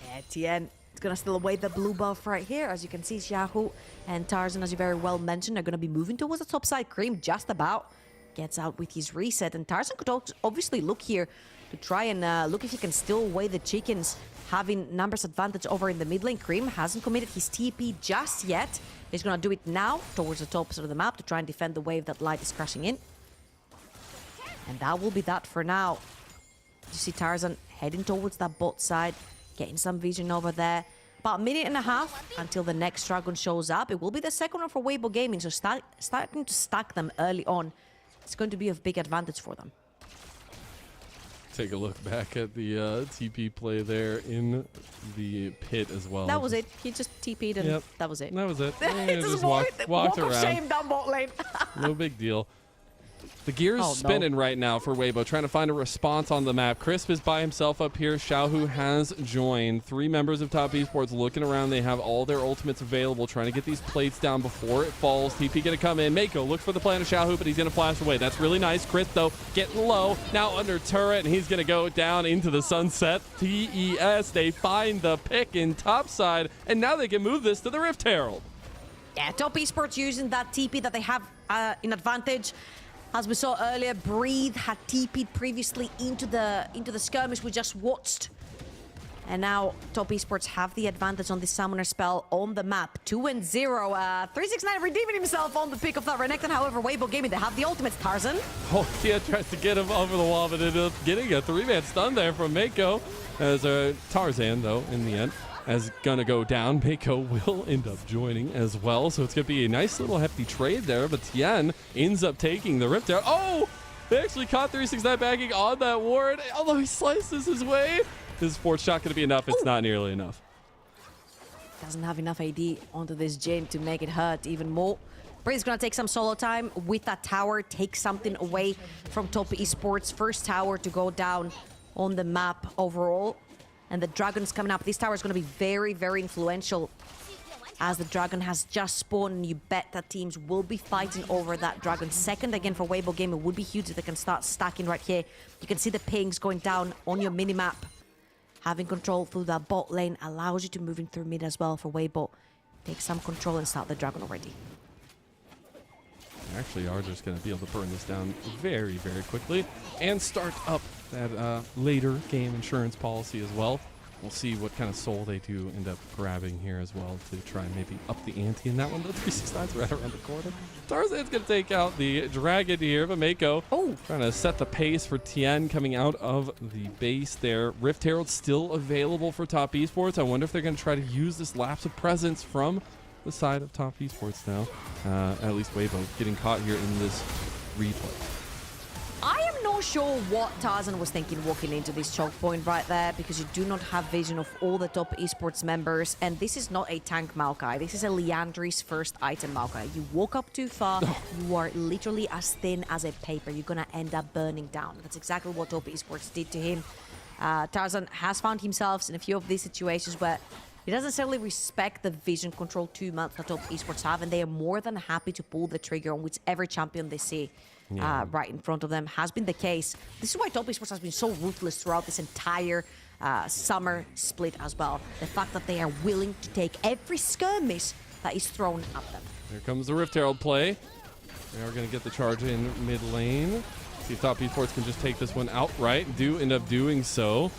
Yeah, Tien is going to steal away the blue buff right here. As you can see, Xiaohu and Tarzan, as you very well mentioned, are going to be moving towards the top side. Cream just about gets out with his reset, and Tarzan could obviously look here to try and look if he can steal away the chickens, having numbers advantage over in the mid lane. Cream hasn't committed his TP just yet. He's going to do it now towards the top side of the map to try and defend the wave that Light is crashing in. And that will be that for now. You see Tarzan heading towards that bot side, getting some vision over there. About a minute and a half until the next dragon shows up. It will be the second one for Weibo Gaming, so starting to stack them early on. It's going to be of big advantage for them. Take a look back at the TP play there in the pit as well. That was it. He just TP'd and that was it. That was it. It just just walked walk of around. shame down bot lane. No big deal. The gear's spinning right now for Weibo, trying to find a response on the map. Crisp is by himself up here. Xiaohu has joined. 3 members of Top Esports looking around. They have all their ultimates available, trying to get these plates down before it falls. TP going to come in. Mako looks for the plan of Xiaohu, but he's going to flash away. That's really nice. Crisp, though, getting low. Now under turret, and he's going to go down into the sunset. TES, they find the pick in top side, and now they can move this to the Rift Herald. Yeah, Top Esports using that TP that they have in advantage. As we saw earlier, Breathe had TP'd previously into the skirmish we just watched. And now Top Esports have the advantage on the summoner spell on the map. 2-0. 369 redeeming himself on the pick of that Renekton. However, Weibo Gaming, they have the ultimates. Tarzan. Oh, yeah, tries to get him over the wall, but ended up getting a 3-man stun there from Mako. As Tarzan, though, in the end, is going to go down. Mako will end up joining as well. So it's going to be a nice little hefty trade there. But Tien ends up taking the Rift out. Oh, they actually caught 369 backing on that ward. Although he slices his way. His fourth shot going to be enough. It's not nearly enough. Doesn't have enough AD onto this Jhin to make it hurt even more. Breeze's going to take some solo time with that tower. Take something away from Top Esports. First tower to go down on the map overall. And the dragon's coming up. This tower is going to be very, very influential as the dragon has just spawned, and you bet that teams will be fighting over that dragon. Second again for Weibo Gaming would be huge if they can start stacking right here. You can see the pings going down on your minimap. Having control through that bot lane allows you to move in through mid as well for Weibo. Take some control and start the dragon already. Actually are just going to be able to burn this down very, very quickly and start up that later game insurance policy as well. We'll see what kind of soul they do end up grabbing here as well to try and maybe up the ante in that one. The 369's right around the corner. Tarzan's going to take out the dragon here, but Mako trying to set the pace for Tien coming out of the base there. Rift Herald still available for Top Esports. I wonder if they're going to try to use this lapse of presence from the side of Top Esports now. At least Weibo getting caught here in this replay. I am not sure what Tarzan was thinking walking into this choke point right there, because you do not have vision of all the Top Esports members, and this is not a tank Maokai. This is a Liandry's first item Maokai. You walk up too far, you are literally as thin as a paper. You're gonna end up burning down. That's exactly what Top Esports did to him. Tarzan has found himself in a few of these situations where he doesn't necessarily respect the vision control too much that Top Esports have, and they are more than happy to pull the trigger on whichever champion they see right in front of them. Has been the case. This is why Top Esports has been so ruthless throughout this entire summer split as well. The fact that they are willing to take every skirmish that is thrown at them. Here comes the Rift Herald play. They are going to get the charge in mid lane. See if Top Esports can just take this one outright. Do end up doing so.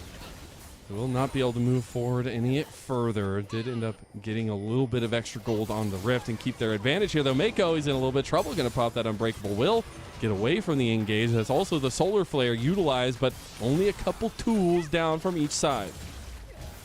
Will not be able to move forward any further. Did end up getting a little bit of extra gold on the Rift and keep their advantage here, though. Mako is in a little bit of trouble. Going to pop that Unbreakable Will. Get away from the engage. That's also the Solar Flare utilized, but only a couple tools down from each side.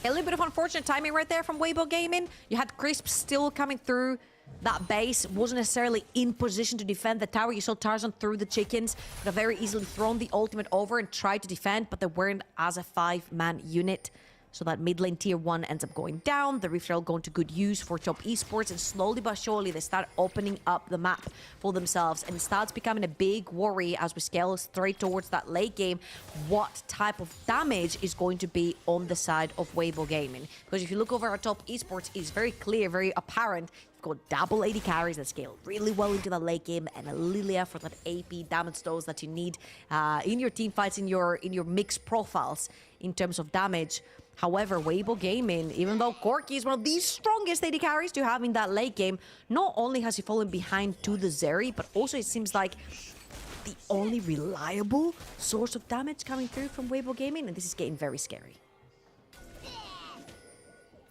A little bit of unfortunate timing right there from Weibo Gaming. You had Crisp still coming through that base, wasn't necessarily in position to defend the tower. You saw Tarzan through the chickens, could have very easily thrown the ultimate over and tried to defend, but they weren't as a 5-man unit. So that mid lane tier 1 ends up going down. The Rift Rail going to good use for Top Esports, and slowly but surely they start opening up the map for themselves, and it starts becoming a big worry as we scale straight towards that late game. What type of damage is going to be on the side of Weibo Gaming? Because if you look over our Top Esports, it's very clear, very apparent. You've got double AD carries that scale really well into the late game, and a Lilia for that AP damage dose that you need in your team fights, in your mixed profiles in terms of damage. However, Weibo Gaming, even though Corki is one of the strongest AD carries to have in that late game, not only has he fallen behind to the Zeri, but also it seems like the only reliable source of damage coming through from Weibo Gaming, and this is getting very scary.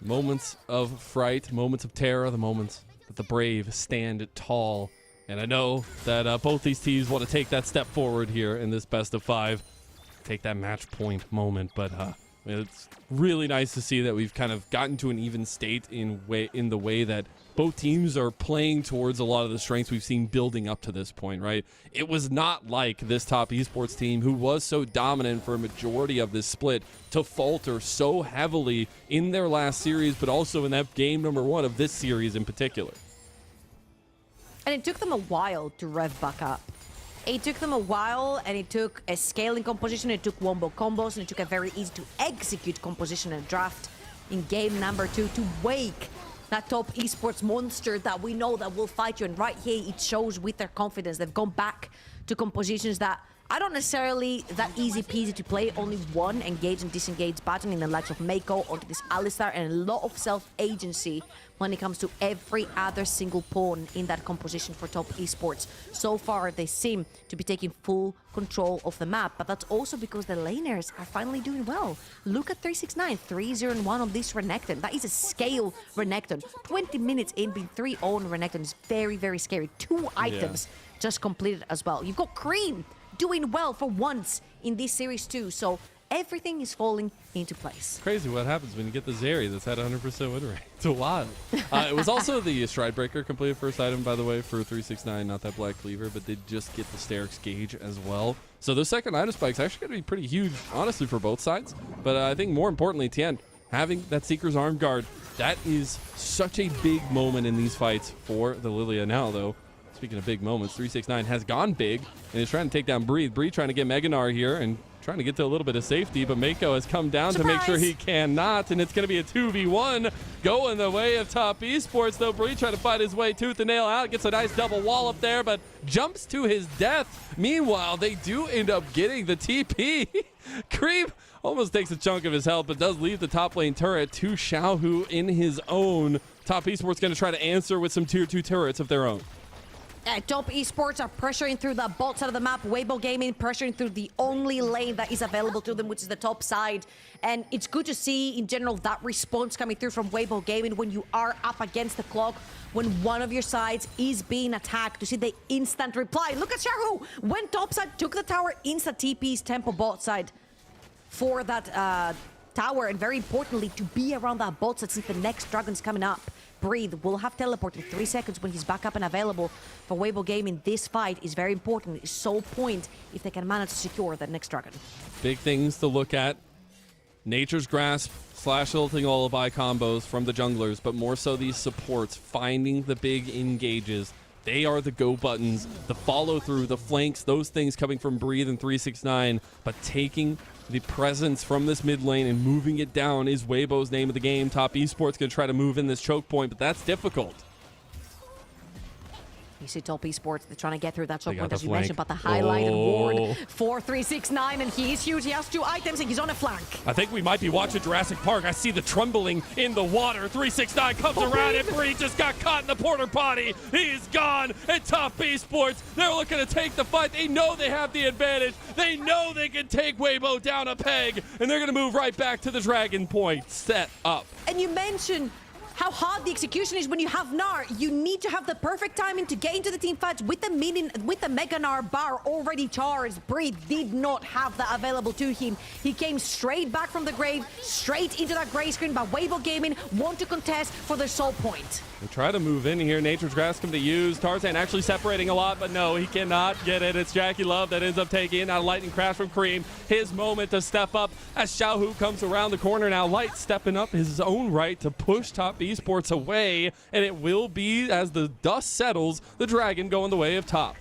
Moments of fright, moments of terror, the moments that the brave stand tall. And I know that both these teams want to take that step forward here in this best of 5. Take that match point moment, but it's really nice to see that we've kind of gotten to an even state in the way that both teams are playing towards a lot of the strengths we've seen building up to this point, right? It was not like this Top Esports team, who was so dominant for a majority of this split, to falter so heavily in their last series, but also in that game number 1 of this series in particular. And it took them a while to rev back up. It took them a while, and it took a scaling composition, it took wombo combos, and it took a very easy to execute composition and draft in game number 2 to wake that Top Esports monster that we know that will fight you. And right here, it shows with their confidence. They've gone back to compositions that are not necessarily that easy peasy to play. Only one engage and disengage button in the likes of Mako onto this Alistar, and a lot of self-agency when it comes to every other single pawn in that composition for Top Esports. So far, they seem to be taking full control of the map, but that's also because the laners are finally doing well. Look at 369, 3-0-1 on this Renekton. That is a scale Renekton. 20 minutes in, being 3-0 on Renekton is very, very scary. 2 items just completed as well. You've got Cream doing well for once in this series too, so everything is falling into place. Crazy what happens when you get the Zeri that's had 100% win rate. It's wild. It was also the Stridebreaker completed first item, by the way, for 369, not that Black Cleaver, but did just get the Sterix Gauge as well. So those second item spikes actually going to be pretty huge, honestly, for both sides. But I think more importantly, Tien, having that Seeker's Arm Guard, that is such a big moment in these fights for the Lilia now, though. Speaking of big moments, 369 has gone big and is trying to take down Breathe. Breathe trying to get Meganar here and trying to get to a little bit of safety, but Mako has come down to make sure he cannot, and it's going to be a 2v1 going the way of Top Esports, though. Breathe trying to fight his way tooth and nail out, gets a nice double wall up there, but jumps to his death. Meanwhile, they do end up getting the TP. Creep almost takes a chunk of his health, but does leave the top lane turret to Xiaohu in his own. Top Esports going to try to answer with some tier 2 turrets of their own. Top Esports are pressuring through the bot side of the map. Weibo Gaming pressuring through the only lane that is available to them, which is the top side. And it's good to see, in general, that response coming through from Weibo Gaming when you are up against the clock, when one of your sides is being attacked, to see the instant reply. Look at Xiaohu! Went top side, took the tower, instant TP's tempo bot side for that tower. And very importantly, to be around that bot side since the next dragon's coming up. Breathe will have teleport in 3 seconds when he's back up and available for Weibo Gaming. This fight is very important. It's so point if they can manage to secure that next dragon. Big things to look at. Nature's Grasp / Ulting Lullaby combos from the junglers, but more so these supports, finding the big engages. They are the go buttons, the follow through, the flanks, those things coming from Breathe and 369, but taking the presence from this mid lane and moving it down is Weibo's name of the game. Top Esports going to try to move in this choke point, but that's difficult. You see Top Esports, they're trying to get through that choke They got point, the as you flank. mentioned, but the highlighted ward Oh. for 369, and he is huge. He has 2 items, and he's on a flank. I think we might be watching Jurassic Park. I see the trembling in the water. 369 comes around, and Breed just got caught in the porter potty. He's gone. And Top Esports, they're looking to take the fight. They know they have the advantage. They know they can take Weibo down a peg, and they're going to move right back to the Dragon Point. Set up. And you mentioned how hard the execution is when you have Gnar. You need to have the perfect timing to get into the team fights with the Mega Gnar bar already charged. Breed did not have that available to him. He came straight back from the grave, straight into that gray screen, but Weibo Gaming want to contest for the soul point. They try to move in here. Nature's Grass come to use. Tarzan actually separating a lot, but no, he cannot get it. It's Jackie Love that ends up taking out a lightning crash from Cream. His moment to step up as Xiaohu comes around the corner now. Light stepping up his own right to push Top Esports away, and it will be, as the dust settles, the Dragon going the way of Top.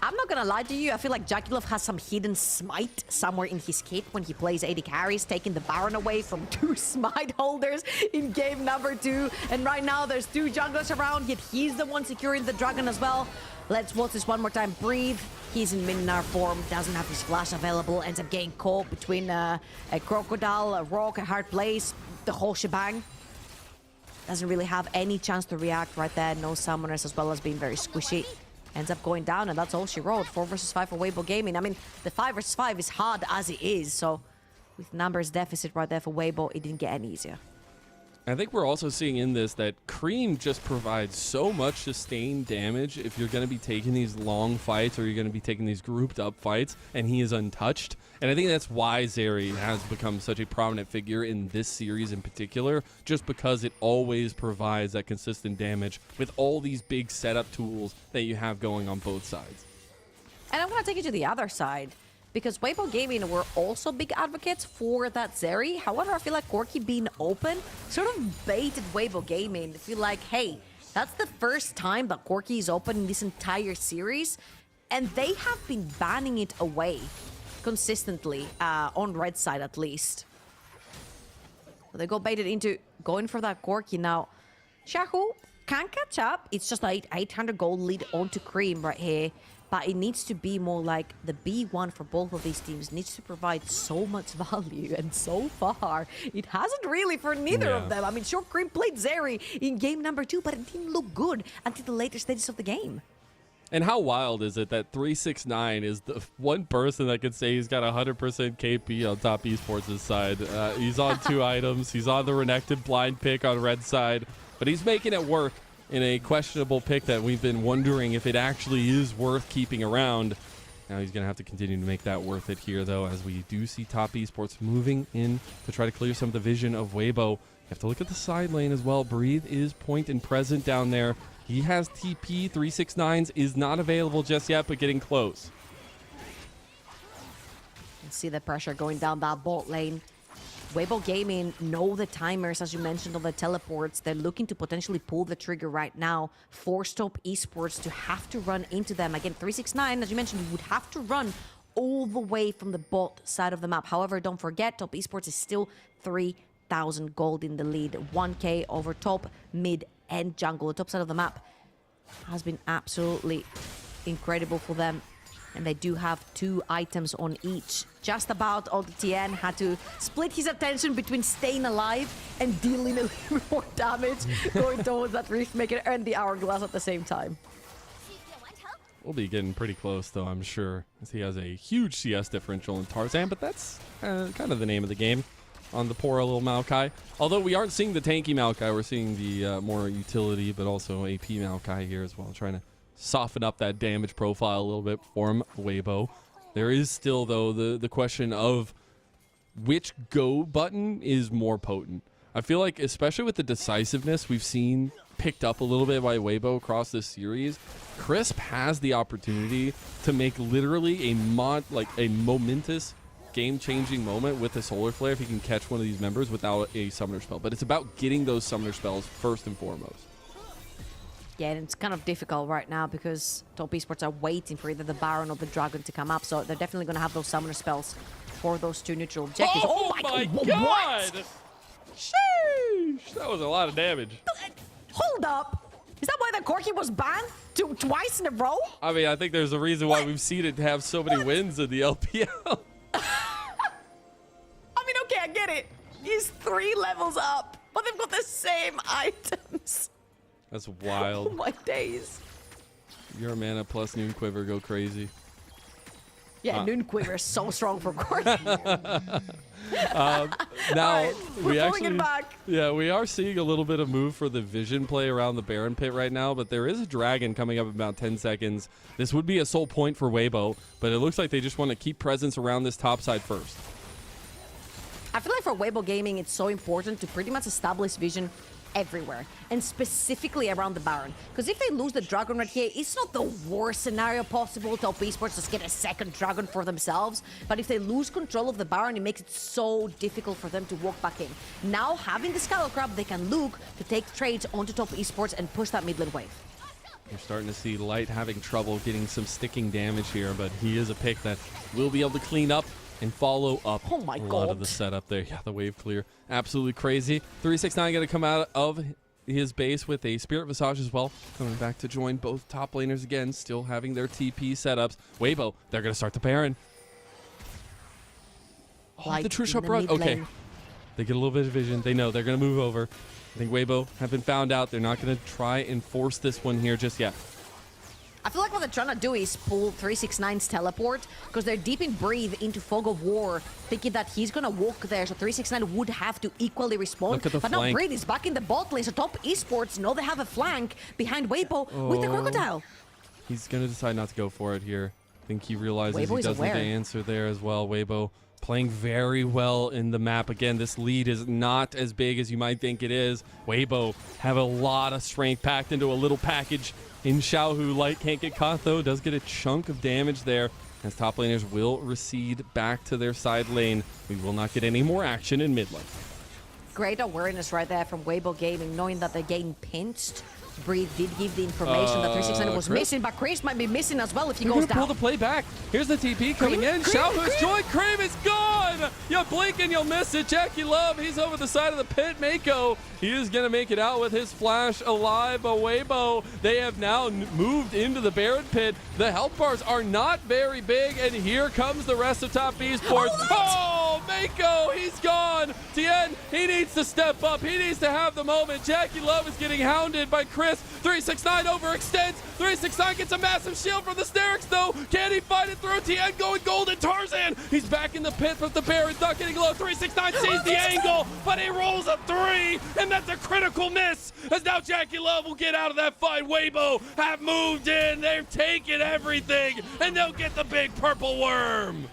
I'm not gonna lie to you, I feel like Jackie Love has some hidden smite somewhere in his kit when he plays AD carries, taking the Baron away from 2 smite holders in game number 2. And right now there's 2 junglers around, yet he's the one securing the Dragon as well. Let's watch this one more time. Breathe. He's in Mininar form, doesn't have his flash available, ends up getting caught between a Crocodile, a Rock, a Hard Blaze, the whole shebang. Doesn't really have any chance to react right there. No summoners, as well as being very squishy. Ends up going down, and that's all she wrote. 4 versus 5 for Weibo Gaming. I mean, the 5 versus 5 is hard as it is, so with numbers deficit right there for Weibo, it didn't get any easier. I think we're also seeing in this that Cream just provides so much sustained damage if you're going to be taking these long fights or you're going to be taking these grouped up fights, and he is untouched. And I think that's why Zeri has become such a prominent figure in this series in particular, just because it always provides that consistent damage with all these big setup tools that you have going on both sides. And I'm going to take you to the other side, because Weibo Gaming were also big advocates for that Zeri. However, I feel like Corki being open sort of baited Weibo Gaming. I feel like, hey, that's the first time that Corki is open in this entire series, and they have been banning it away consistently, on red side at least. So they go baited into going for that Corki. Now, Xiaohu can catch up. It's just like 800 gold lead onto Cream right here. But it needs to be more like the B1 for both of these teams. Needs to provide so much value, and so far it hasn't really for neither of them. I mean, sure, Cream played Zeri in game number 2, but it didn't look good until the later stages of the game. And how wild is it that 369 is the one person that could say he's got 100% KP on Top Esports' side? He's on 2 items. He's on the Renekton blind pick on red side, but he's making it work in a questionable pick that we've been wondering if it actually is worth keeping around. Now he's going to have to continue to make that worth it here, though, as we do see Top Esports moving in to try to clear some of the vision of Weibo. You have to look at the side lane as well. Breathe is point and present down there. He has TP. 369's is not available just yet, but getting close. You see the pressure going down that bot lane. Weibo Gaming know the timers, as you mentioned, on the teleports. They're looking to potentially pull the trigger right now, force Top Esports to have to run into them. Again, 369, as you mentioned, would have to run all the way from the bot side of the map. However, don't forget, Top Esports is still 3,000 gold in the lead. 1K over top, mid, and jungle. The top side of the map has been absolutely incredible for them. And they do have 2 items on each. Just about all the TN had to split his attention between staying alive and dealing a little more damage, going towards that Rift, making it earn the hourglass at the same time. We'll be getting pretty close, though, I'm sure, as he has a huge CS differential in Tarzan, but that's kind of the name of the game on the poor little Maokai. Although we aren't seeing the tanky Maokai, we're seeing the more utility, but also AP Maokai here as well, trying to soften up that damage profile a little bit for Weibo. There is still, though, the question of which go button is more potent. I feel like, especially with the decisiveness we've seen picked up a little bit by Weibo across this series, Crisp has the opportunity to make literally a momentous game-changing moment with the Solar Flare if he can catch one of these members without a summoner spell. But it's about getting those summoner spells first and foremost. Yeah, and it's kind of difficult right now because Top Esports are waiting for either the Baron or the Dragon to come up, so they're definitely going to have those summoner spells for those 2 neutral objectives. Oh my god! What? Sheesh! That was a lot of damage. Hold up! Is that why the Corki was banned? twice in a row? I mean, I think there's a reason why we've seen it have so many wins in the LPL. I mean, okay, I get it. He's 3 levels up, but they've got the same items. That's Oh wild. my days. Your mana plus Noon Quiver go crazy. Yeah, Noon Quiver is so strong for course. Now Alright, we're we pulling actually, it back. yeah, we are seeing a little bit of move for the vision play around the Baron pit right now, but there is a dragon coming up in about 10 seconds. This would be a sole point for Weibo, but it looks like they just want to keep presence around this top side first. I feel like for Weibo Gaming, it's so important to pretty much establish vision everywhere, and specifically around the Baron. Because if they lose the Dragon right here, it's not the worst scenario possible. Top Esports just get a second Dragon for themselves. But if they lose control of the Baron, it makes it so difficult for them to walk back in. Now, having the Scuttle Crab, they can look to take trades onto Top Esports and push that mid lane wave. You're starting to see Light having trouble getting some sticking damage here, but he is a pick that will be able to clean up and follow up Oh my a lot God. of the setup there. Yeah, the wave clear. Absolutely crazy. 369 going to come out of his base with a Spirit Visage as well. Coming back to join both top laners again, still having their TP setups. Weibo, they're going to start the Baron. Oh, Like the True in Shot the Barrage. mid Okay. lane. They get a little bit of vision. They know they're going to move over. I think Weibo have been found out. They're not going to try and force this one here just yet. I feel like what they're trying to do is pull 369's teleport, because they're deep in Breathe into Fog of War, thinking that he's gonna walk there, so 369 would have to equally respond. Look at the but now flank. Breathe is back in the bot lane, so Top Esports know they have a flank behind Weibo with the Crocodile. He's going to decide not to go for it here. I think he realizes Weibo he is does need to aware. answer there as well. Weibo playing very well in the map. Again, this lead is not as big as you might think it is. Weibo have a lot of strength packed into a little package in Xiaohu. Light can't get caught though. Does get a chunk of damage there as top laners will recede back to their side lane. We will not get any more action in mid lane. Great awareness right there from Weibo Gaming, knowing that they're getting pinched. Breathe did give the information that 369 was Chris? missing, but Chris might be missing as well if he They're goes gonna pull down. the play back. Here's the TP coming in. Xiaohu's joined. Crave is gone. You blink and you'll miss it. Jackie Love, he's over the side of the pit. Mako, he is gonna make it out with his flash alive. But Weibo, they have now moved into the Baron pit. The health bars are not very big, and here comes the rest of Top Esports. Oh, Mako, he's gone. Tien, he needs to step up. He needs to have the moment. Jackie Love is getting hounded by Chris. 369 overextends. 369 gets a massive shield from the Sterix though. Can he fight it through? Tien going golden. Tarzan, he's back in the pit, but the Baron's not getting low. 369 sees the angle, but he rolls a 3, and that's a critical miss. As now Jackie Love will get out of that fight. Weibo have moved in. They've taken everything, and they'll get the big purple worm.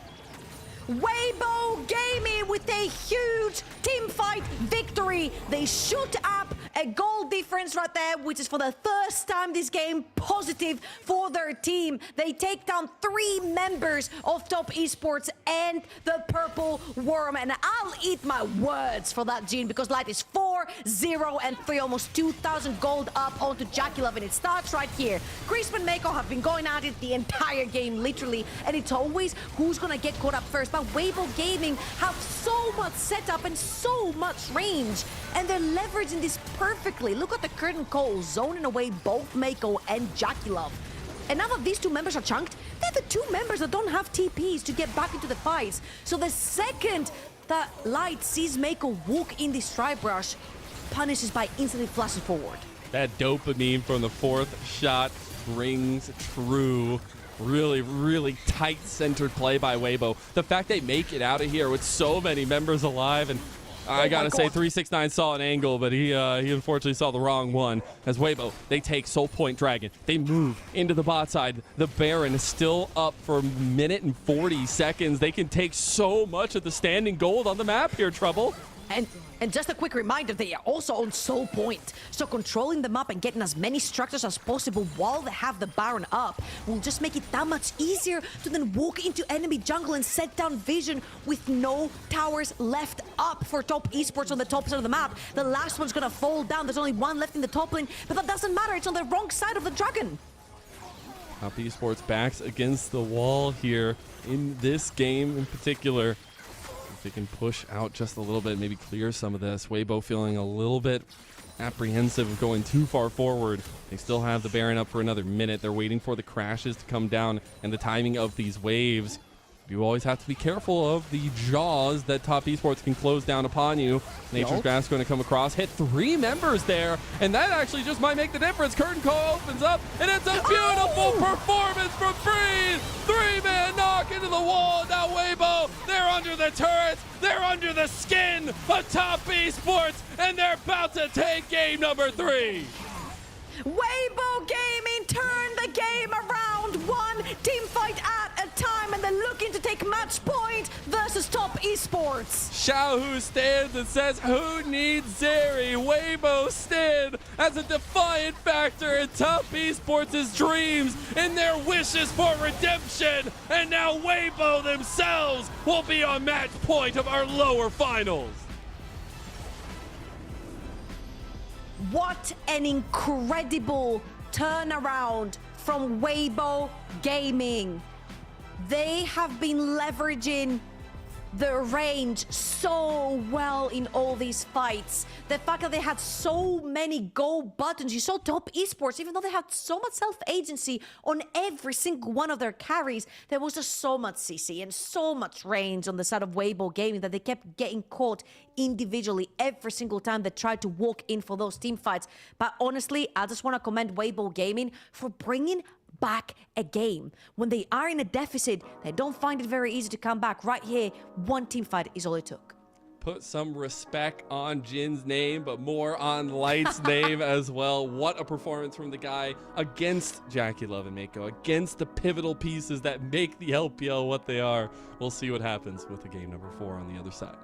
Weibo Gaming with a huge team fight victory. They shoot up a goal difference right there, which is for the first time this game positive for their team. They take down 3 members of Top Esports and the Purple Worm. And I'll eat my words for that, Gene, because Light is 4-0 and 3, almost 2,000 gold up onto Jackie Love. And it starts right here. Crispin and Mako have been going at it the entire game, literally. And it's always who's going to get caught up first. But Weibo Gaming have so much setup and so much range, and they're leveraging this perfectly. Look at the curtain call, zoning away both Mako and Jackie Love. And now that these 2 members are chunked, they're the 2 members that don't have TPs to get back into the fights. So the second that Light sees Mako walk in this Stripe Rush, punishes by instantly flashing forward. That dopamine from the 4th shot rings true. Really, really tight centered play by Weibo. The fact they make it out of here with so many members alive, and I gotta say 369 saw an angle, but he unfortunately saw the wrong one. As Weibo, they take Soul Point Dragon. They move into the bot side. The Baron is still up for a minute and 40 seconds. They can take so much of the standing gold on the map here, Trouble. And just a quick reminder, they are also on Soul Point. So controlling the map and getting as many structures as possible while they have the Baron up will just make it that much easier to then walk into enemy jungle and set down vision with no towers left up for Top Esports on the top side of the map. The last one's gonna fall down. There's only 1 left in the top lane, but that doesn't matter. It's on the wrong side of the dragon. Top Esports backs against the wall here in this game in particular. If they can push out just a little bit, maybe clear some of this. Weibo feeling a little bit apprehensive of going too far forward. They still have the Baron up for another minute. They're waiting for the crashes to come down and the timing of these waves. You always have to be careful of the jaws that Top Esports can close down upon you. Nature's Grass going to come across, hit 3 members there, and that actually just might make the difference. Curtain Call opens up, and it's a beautiful performance from Freeze. 3-man knock into the wall. Now Weibo, they're under the turrets, they're under the skin of Top Esports, and they're about to take game number 3. Weibo Gaming turned the game around, one team fight at a time, and they're looking to take match point versus Top Esports. Xiaohu stands and says, who needs Zeri? Weibo stand as a defiant factor in Top Esports' dreams and their wishes for redemption. And now Weibo themselves will be on match point of our lower finals. What an incredible turnaround from Weibo Gaming. They have been leveraging the range so well in all these fights. The fact that they had so many go buttons. You saw Top Esports, even though they had so much self-agency on every single one of their carries, there was just so much CC and so much range on the side of Weibo Gaming that they kept getting caught individually every single time they tried to walk in for those team fights. But honestly, I just want to commend Weibo Gaming for bringing back a game. When they are in a deficit, they don't find it very easy to come back. Right here, one team fight is all it took. Put some respect on Jin's name, but more on Light's name as well. What a performance from the guy against Jackie Love and Mako, against the pivotal pieces that make the LPL what they are. We'll see what happens with the game number 4 on the other side.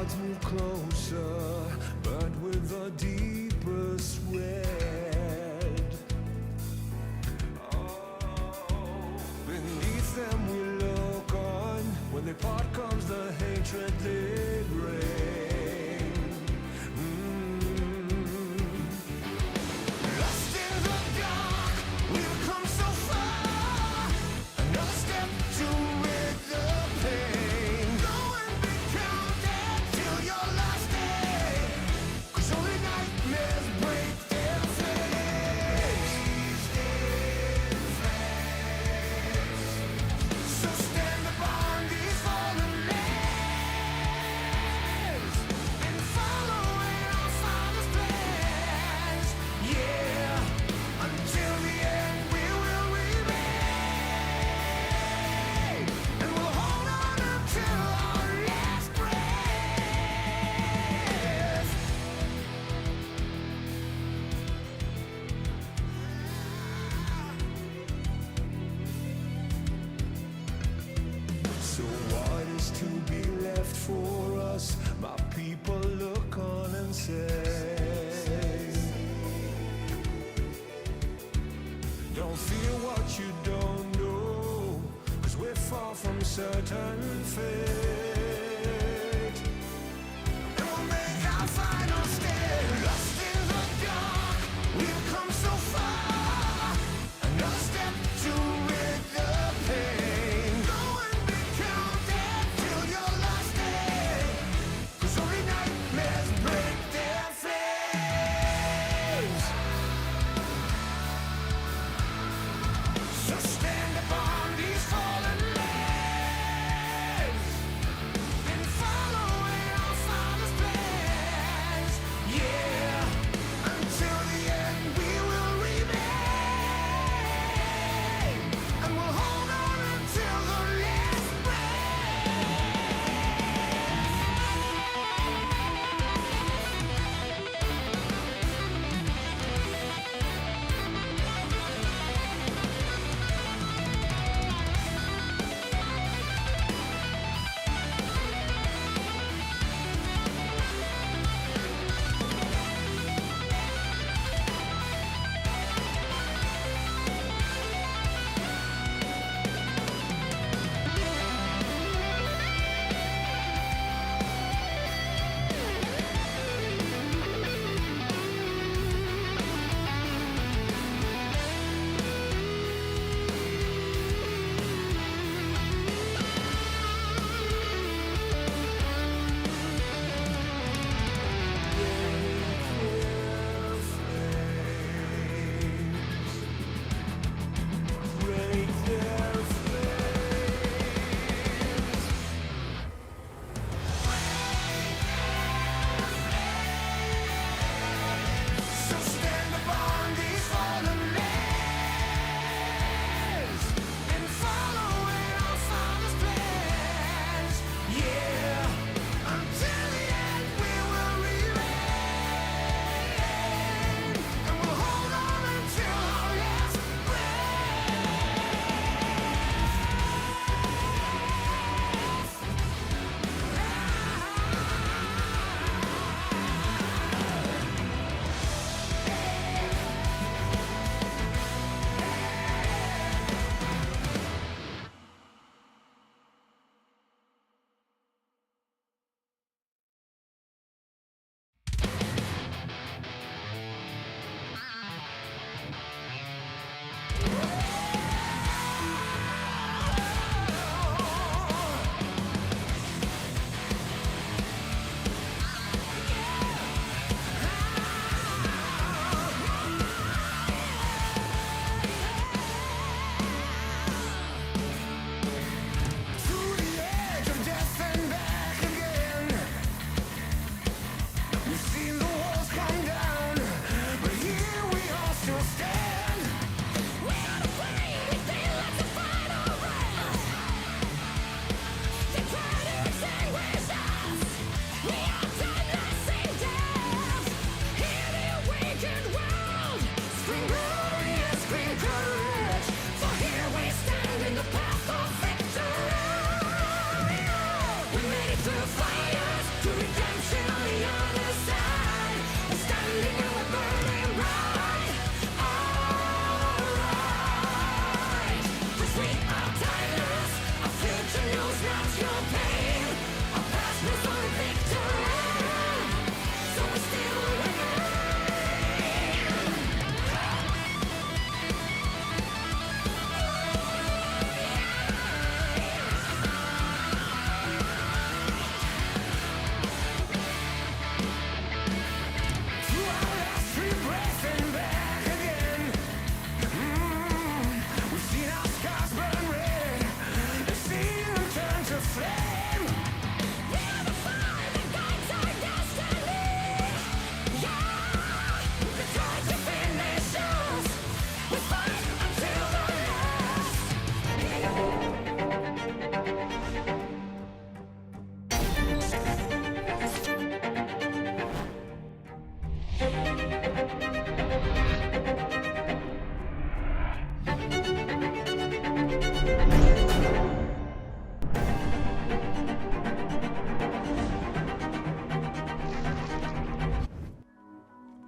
odds move closer, but with the deepest red. Beneath them we look on. When they part comes the hatred they bring. Lost in the dark, we've come so far. Another step to rid the pain. Go and be counted till your last day. 'Cause only nightmares break their flames. So stand upon these fallen lands and follow in our Father's plans. Yeah, until the end we will remain, and we'll hold on until our last breath. So what is to be left for us? My people look on and say, don't fear what you don't know, 'cause we're far from certain fate. And we'll make our final stand. Lost in the dark, we've come so far. Another step to rid the pain. Go and be counted till your last day. 'Cause only nightmares break their flames. So stand upon these fallen lands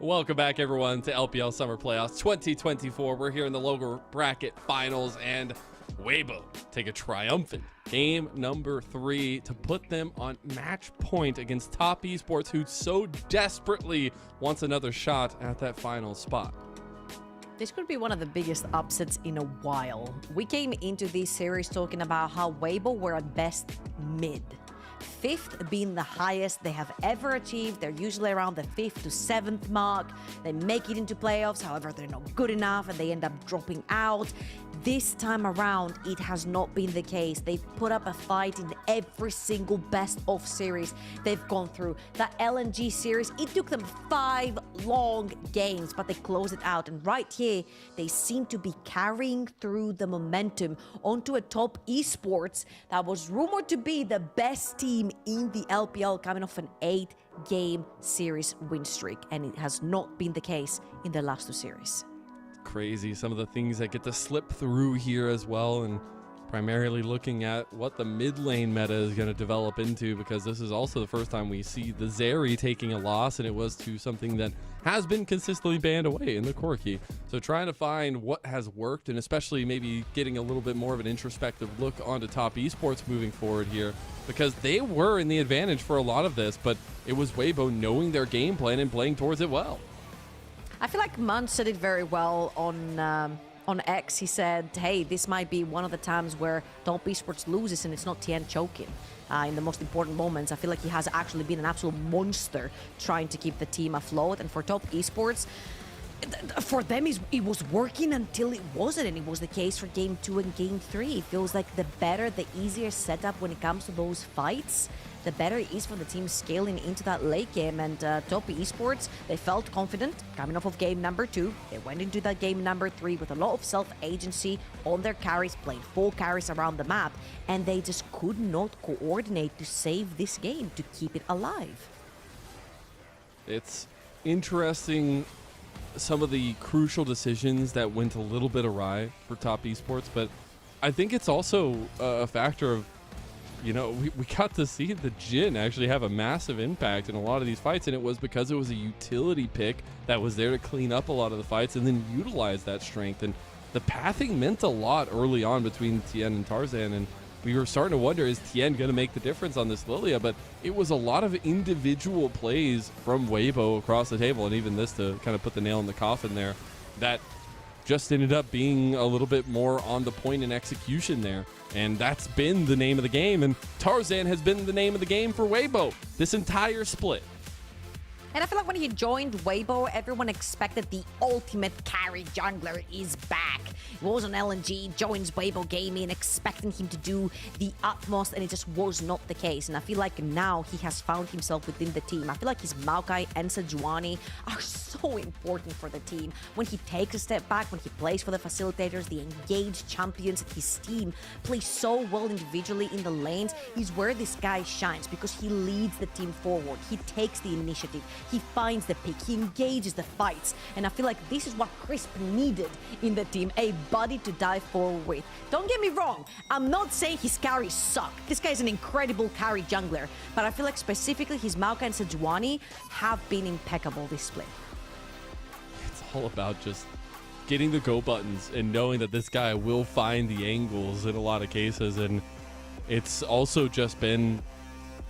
Welcome back, everyone, to LPL Summer Playoffs 2024. We're here in the lower bracket finals, and Weibo take a triumphant game number 3 to put them on match point against Top Esports, who so desperately wants another shot at that final spot. This could be one of the biggest upsets in a while. We came into this series talking about how Weibo were at best mid. 5th being the highest they have ever achieved. They're usually around the 5th to 7th mark. They make it into playoffs, however, they're not good enough and they end up dropping out. This time around, it has not been the case. They've put up a fight in every single best-of series they've gone through. That LNG series, it took them 5 long games, but they closed it out. And right here, they seem to be carrying through the momentum onto a Top Esports that was rumored to be the best team in the LPL, coming off an 8-game series win streak. And it has not been the case in the last 2 series. Crazy, some of the things that get to slip through here as well, and primarily looking at what the mid lane meta is going to develop into, because this is also the first time we see the Zeri taking a loss, and it was to something that has been consistently banned away in the Corki. So trying to find what has worked, and especially maybe getting a little bit more of an introspective look onto Top Esports moving forward here, because they were in the advantage for a lot of this, but it was Weibo knowing their game plan and playing towards it well. I feel like Munch said it very well on X. He said, hey, this might be one of the times where Top Esports loses and it's not TN choking in the most important moments. I feel like he has actually been an absolute monster trying to keep the team afloat. And for Top Esports, for them, it was working until it wasn't, and it was the case for Game 2 and Game 3. It feels like the better, the easier setup when it comes to those fights, the better it is for the team scaling into that late game. And Top Esports, they felt confident coming off of game number 2. They went into that game number 3 with a lot of self-agency on their carries, playing 4 carries around the map, and they just could not coordinate to save this game, to keep it alive. It's interesting, some of the crucial decisions that went a little bit awry for Top Esports, but I think it's also a factor of, you know, we got to see the Jhin actually have a massive impact in a lot of these fights, and it was because it was a utility pick that was there to clean up a lot of the fights and then utilize that strength. And the pathing meant a lot early on between Tien and Tarzan, and we were starting to wonder, is Tien going to make the difference on this Lilia? But it was a lot of individual plays from Weibo across the table, and even this to kind of put the nail in the coffin there, that just ended up being a little bit more on the point in execution there. And that's been the name of the game, and Tarzan has been the name of the game for Weibo this entire split. And I feel like when he joined Weibo, everyone expected the ultimate carry jungler is back. It was on LNG, joins Weibo Gaming, expecting him to do the utmost, and it just was not the case. And I feel like now he has found himself within the team. I feel like his Maokai and Sejuani are so important for the team. When he takes a step back, when he plays for the facilitators, the engaged champions, his team plays so well individually in the lanes, is where this guy shines, because he leads the team forward. He takes the initiative. He finds the pick, he engages the fights, and I feel like this is what Crisp needed in the team, a buddy to dive forward with. Don't get me wrong, I'm not saying his carries suck. This guy is an incredible carry jungler, but I feel like specifically his Maokai and Sejuani have been impeccable this split. It's all about just getting the go buttons and knowing that this guy will find the angles in a lot of cases, and it's also just been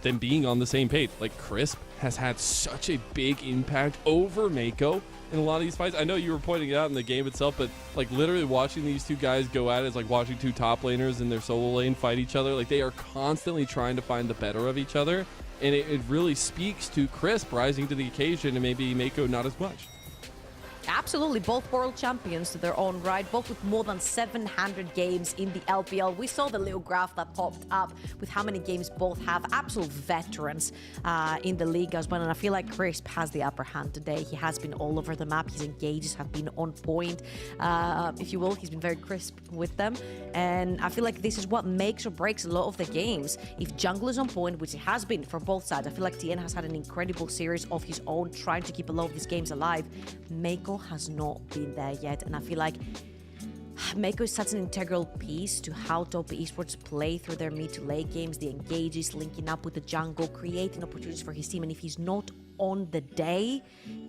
them being on the same page. Like, Crisp has had such a big impact over Mako in a lot of these fights. I know you were pointing it out in the game itself, but like literally watching these two guys go at it is like watching two top laners in their solo lane fight each other. Like, they are constantly trying to find the better of each other, and it really speaks to Crisp rising to the occasion, and maybe Mako not as much. Absolutely, both world champions to their own right, both with more than 700 games in the LPL. We saw the little graph that popped up with how many games both have. Absolute veterans in the league as well, and I feel like Crisp has the upper hand today. He has been all over the map. His engages have been on point, if you will. He's been very crisp with them, and I feel like this is what makes or breaks a lot of the games. If jungle is on point, which it has been for both sides, I feel like TN has had an incredible series of his own, trying to keep a lot of these games alive. Mako has not been there yet, and I feel like Mako is such an integral piece to how top esports play through their mid to late games. The engages, linking up with the jungle, creating opportunities for his team. And if he's not on the day,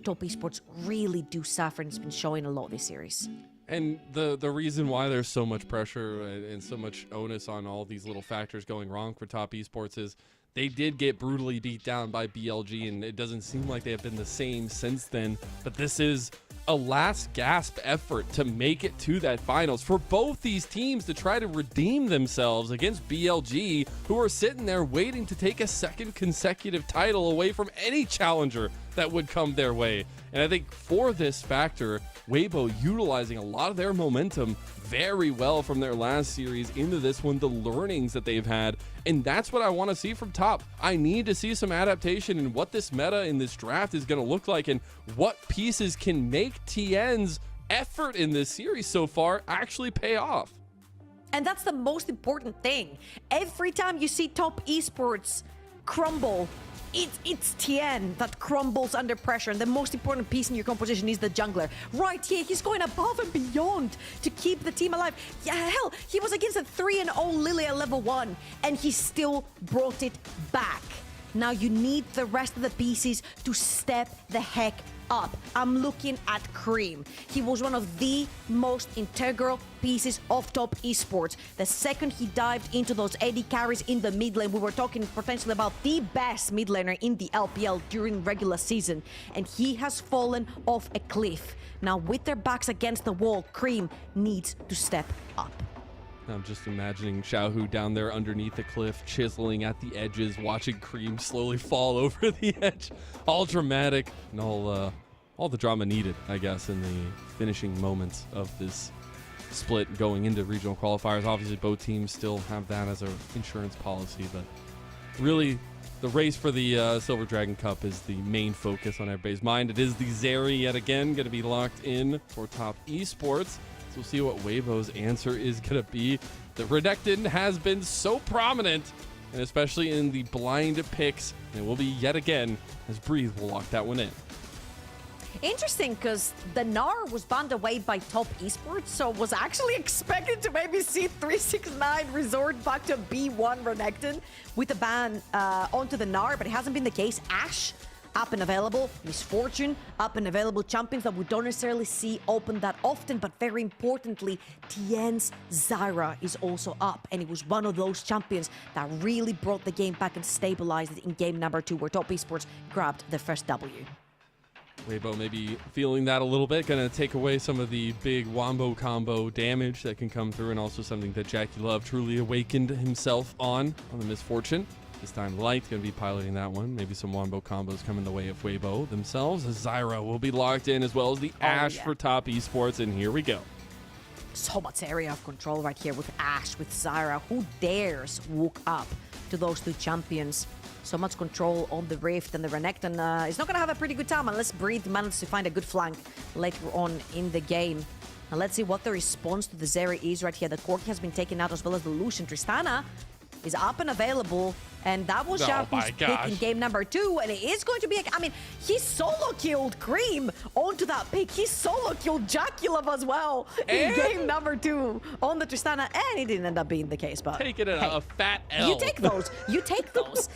top esports really do suffer, and it's been showing a lot this series. And the reason why there's so much pressure and so much onus on all these little factors going wrong for top esports is they did get brutally beat down by BLG, and it doesn't seem like they have been the same since then. But this is a last gasp effort to make it to that finals for both these teams to try to redeem themselves against BLG, who are sitting there waiting to take a second consecutive title away from any challenger that would come their way. And I think for this factor, Weibo utilizing a lot of their momentum very well from their last series into this one, the learnings that they've had, and that's what I want to see from top. I need to see some adaptation in what this meta in this draft is going to look like and what pieces can make TN's effort in this series so far actually pay off. And that's the most important thing. Every time you see top esports crumble, it's TN that crumbles under pressure, and the most important piece in your composition is the jungler. Right here, he's going above and beyond to keep the team alive. Yeah, hell, he was against a 3-0 Lily at level 1, and he still brought it back. Now you need the rest of the pieces to step the heck up. I'm looking at Cream. He was one of the most integral pieces of top esports. The second he dived into those AD carries in the mid lane, we were talking potentially about the best mid laner in the LPL during regular season, and he has fallen off a cliff. Now with their backs against the wall, Cream needs to step up. I'm just imagining Xiaohu down there underneath the cliff, chiseling at the edges, watching Cream slowly fall over the edge. All dramatic and all the drama needed, I guess, in the finishing moments of this split going into regional qualifiers. Obviously, both teams still have that as an insurance policy, but really, the race for the Silver Dragon Cup is the main focus on everybody's mind. It is the Zeri yet again going to be locked in for top esports. So we'll see what Weibo's answer is going to be. The Renekton has been so prominent, and especially in the blind picks, and it will be yet again as Breathe will lock that one in. Interesting, because the Gnar was banned away by top esports, so was actually expected to maybe see 369 resort back to B1 Renekton with a ban onto the Gnar, but it hasn't been the case. Ashe up and available, Misfortune up and available, champions that we don't necessarily see open that often, but very importantly, TN's Zyra is also up, and it was one of those champions that really brought the game back and stabilized it in game number 2, where top esports grabbed their first W. Weibo maybe feeling that a little bit, gonna take away some of the big wombo combo damage that can come through, and also something that Jackie Love truly awakened himself on the Misfortune. This time Light going to be piloting that one. Maybe some wombo combos come in the way of Weibo themselves. Zyra will be locked in, as well as the Ashe for top esports, and here we go. So much area of control right here with Ashe, with Zyra. Who dares walk up to those two champions? So much control on the Rift, and the Renekton is not going to have a pretty good time unless Breathe manages to find a good flank later on in the game. Now let's see what the response to the Zeri is right here. The Corki has been taken out, as well as the Lucian. Tristana is up and available, and that was Xiaohu's pick in game number 2, and it is going to be I mean, he solo killed Cream onto that pick. He solo killed Jackulov as well in game number 2 on the Tristana, and it didn't end up being the case, but taking it a fat L. You take those. You take those.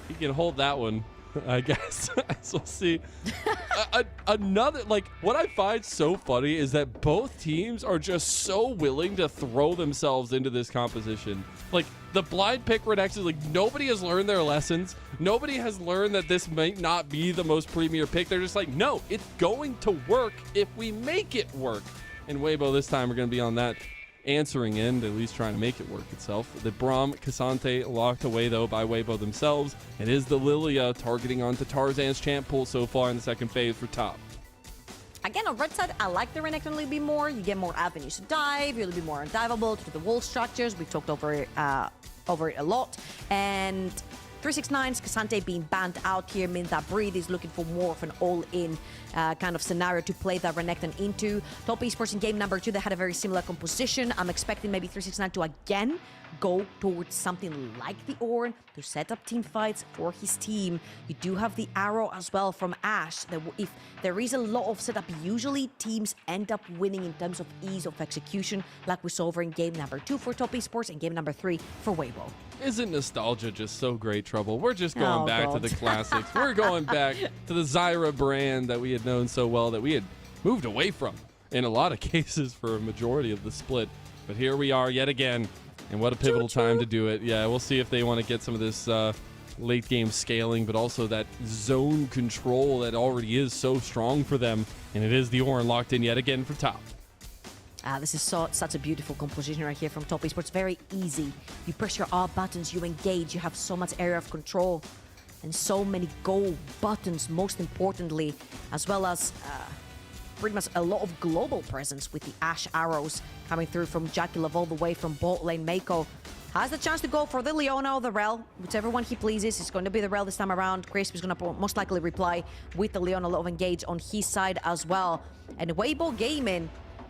He can hold that one, I guess. So we'll see. Another, like, what I find so funny is that both teams are just so willing to throw themselves into this composition. Like, the blind pick Renekton, like, nobody has learned their lessons. Nobody has learned that this might not be the most premier pick. They're just like, no, it's going to work if we make it work. And Weibo this time are going to be on that answering end, at least trying to make it work itself. The Braum Cassante locked away, though, by Weibo themselves. It is the Lilia targeting onto Tarzan's champ pool so far in the second phase for top. Again, on red side, I like the Renekton a little bit more. You get more avenues to dive. You're a little bit more undiveable to the wall structures. We've talked over it a lot. And 369's Cassante being banned out here means that Breathe is looking for more of an all-in kind of scenario to play that Renekton into. Top esports in game number 2, they had a very similar composition. I'm expecting maybe 369 to again go towards something like the Ornn to set up team fights for his team. You do have the arrow as well from Ashe. If there is a lot of setup, usually teams end up winning in terms of ease of execution, like we saw over in game number 2 for Top Esports and game number 3 for Weibo. Isn't nostalgia just so great, Trouble? We're just going back God. to the classics. We're going back to the Zyra brand that we had known so well, that we had moved away from in a lot of cases for a majority of the split. But here we are yet again, and what a pivotal time to do it. Yeah, we'll see if they want to get some of this late game scaling, but also that zone control that already is so strong for them. And it is the Ornn locked in yet again for top. This is such a beautiful composition right here from Top Esports. Very easy. You press your R buttons, you engage, you have so much area of control, and so many go buttons, most importantly, as well as pretty much a lot of global presence with the Ashe arrows coming through from Jakilov all the way from bot lane. Mako has the chance to go for the Leona or the Rel, whichever one he pleases. It's going to be the Rel this time around. Crisp is going to most likely reply with the Leona. A lot of engage on his side as well. And Weibo Gaming,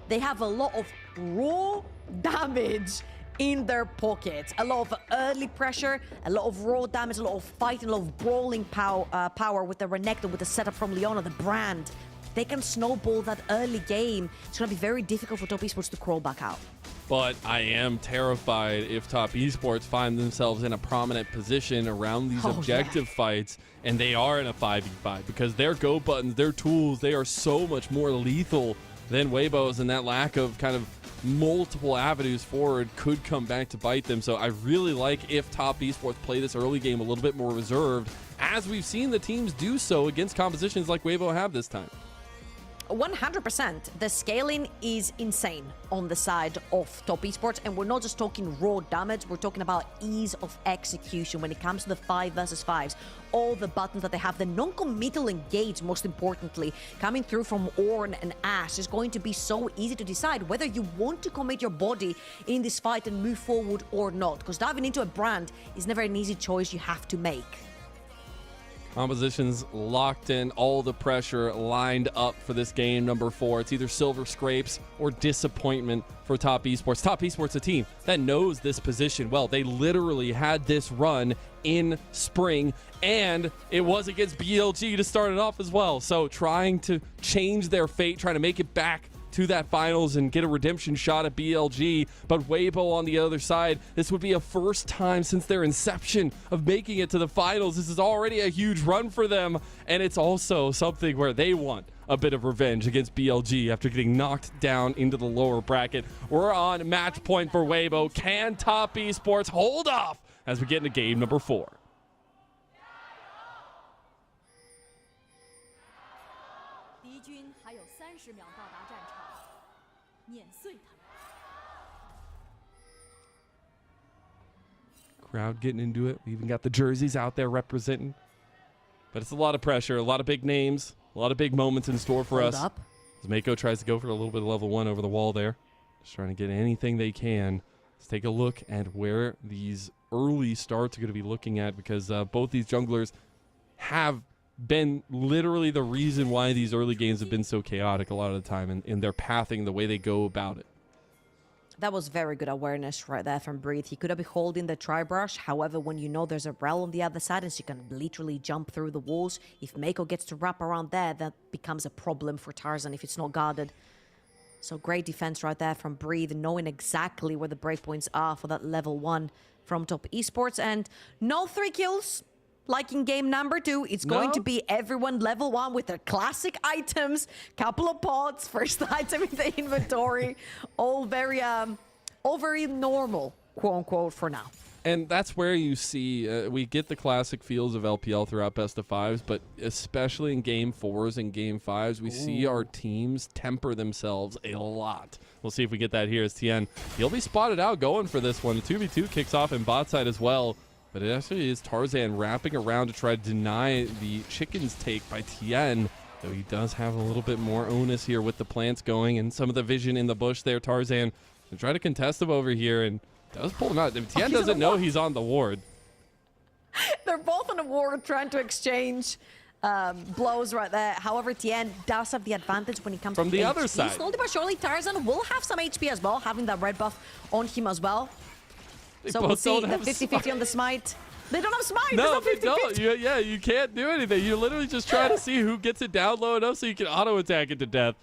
they have a lot of raw damage in their pockets. A lot of early pressure, a lot of raw damage, a lot of fighting, a lot of brawling power with the Renekton, with the setup from Leona, the brand. They can snowball that early game. It's going to be very difficult for Top Esports to crawl back out. But I am terrified if Top Esports find themselves in a prominent position around these objective fights, and they are in a 5v5, because their go buttons, their tools, they are so much more lethal than Weibo's, and that lack of kind of multiple avenues forward could come back to bite them. So I really like if Top Esports play this early game a little bit more reserved, as we've seen the teams do so against compositions like Weibo have this time. 100%. The scaling is insane on the side of Top Esports, and we're not just talking raw damage, we're talking about ease of execution when it comes to the 5 versus 5s. All the buttons that they have, the non-committal engage, most importantly, coming through from Ornn and Ashe is going to be so easy to decide whether you want to commit your body in this fight and move forward or not, because diving into a brand is never an easy choice you have to make. Compositions locked in, all the pressure lined up for this game number 4. It's either silver scrapes or disappointment for Top Esports. Top Esports, a team that knows this position well. They literally had this run in spring, and it was against BLG to start it off as well. So trying to change their fate, trying to make it back to that finals and get a redemption shot at BLG. But Weibo on the other side, this would be a first time since their inception of making it to the finals. This is already a huge run for them, and it's also something where they want a bit of revenge against BLG after getting knocked down into the lower bracket. We're on match point for Weibo. Can Top Esports hold off as we get into game number 4? Crowd getting into it. We even got the jerseys out there representing. But it's a lot of pressure, a lot of big names, a lot of big moments in store for us. Up. As Mako tries to go for a little bit of level 1 over the wall there. Just trying to get anything they can. Let's take a look at where these early starts are going to be looking at, because both these junglers have been literally the reason why these early games have been so chaotic a lot of the time in their pathing, the way they go about it. That was very good awareness right there from Breathe. He could have been holding the tri-brush. However, when you know there's a Rel on the other side and she can literally jump through the walls, if Mako gets to wrap around there, that becomes a problem for Tarzan if it's not guarded. So great defense right there from Breathe, knowing exactly where the breakpoints are for that level 1 from Top Esports. And no 3 kills. Like in game number 2, it's going to be everyone level 1 with their classic items, couple of pots, first item in the inventory, all very normal, quote unquote, for now. And that's where you see, we get the classic feels of LPL throughout best of 5s, but especially in game 4s and game 5s, we see our teams temper themselves a lot. We'll see if we get that here as TN. He'll be spotted out going for this one. The 2v2 kicks off in bot side as well. But it actually is Tarzan wrapping around to try to deny the chicken's take by Tien. Though he does have a little bit more onus here with the plants going and some of the vision in the bush there. Tarzan to try to contest him over here and does pull him out. Tien doesn't know he's on the ward. They're both on the ward trying to exchange blows right there. However, Tien does have the advantage when it comes from to the HP. other side. Slowly but surely, Tarzan will have some HP as well, having that red buff on him as well. So we'll both see don't the have 50-50 on the smite. They don't have smite. No, There's they no 50-50. don't. Yeah, you can't do anything. You're literally just trying to see who gets it down low enough so you can auto-attack it to death.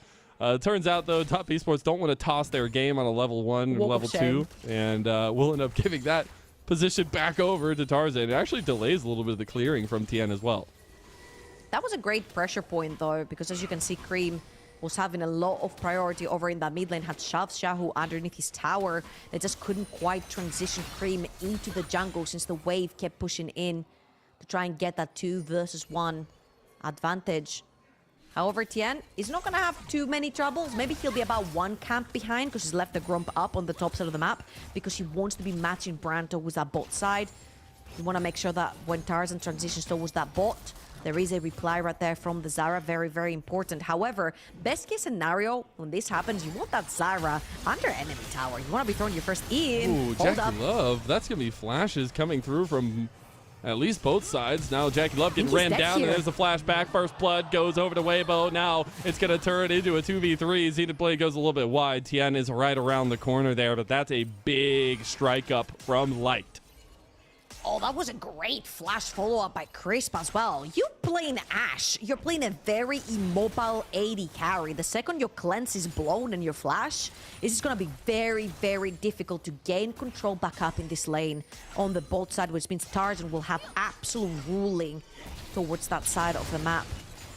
Turns out, though, top esports don't want to toss their game on a level 1 or level 2, and we'll end up giving that position back over to Tarzan. It actually delays a little bit of the clearing from TN as well. That was a great pressure point, though, because as you can see, Cream was having a lot of priority over in that mid lane, had shoved Shahu underneath his tower. They just couldn't quite transition Cream into the jungle since the wave kept pushing in to try and get that 2 versus 1 advantage. However, Tien is not going to have too many troubles. Maybe he'll be about 1 camp behind because he's left the Grump up on the top side of the map because he wants to be matching Branto with that bot side. You want to make sure that when Tarzan transitions towards that bot, there is a reply right there from the Zara. Very, very important. However, best case scenario, when this happens, you want that Zara under enemy tower. You want to be throwing your first in. Ooh, Jackie Love. That's going to be flashes coming through from at least both sides. Now Jackie Love getting ran down. And there's a flashback. First blood goes over to Weibo. Now it's going to turn into a 2v3. Zenith Blade goes a little bit wide. Tien is right around the corner there, but that's a big strike up from Light. Oh, that was a great flash follow-up by Crisp as well. You playing Ashe, you're playing a very immobile AD carry. The second your cleanse is blown and your flash, it's going to be very, very difficult to gain control back up in this lane on the bot side, which means Tarzan will have absolute ruling towards that side of the map.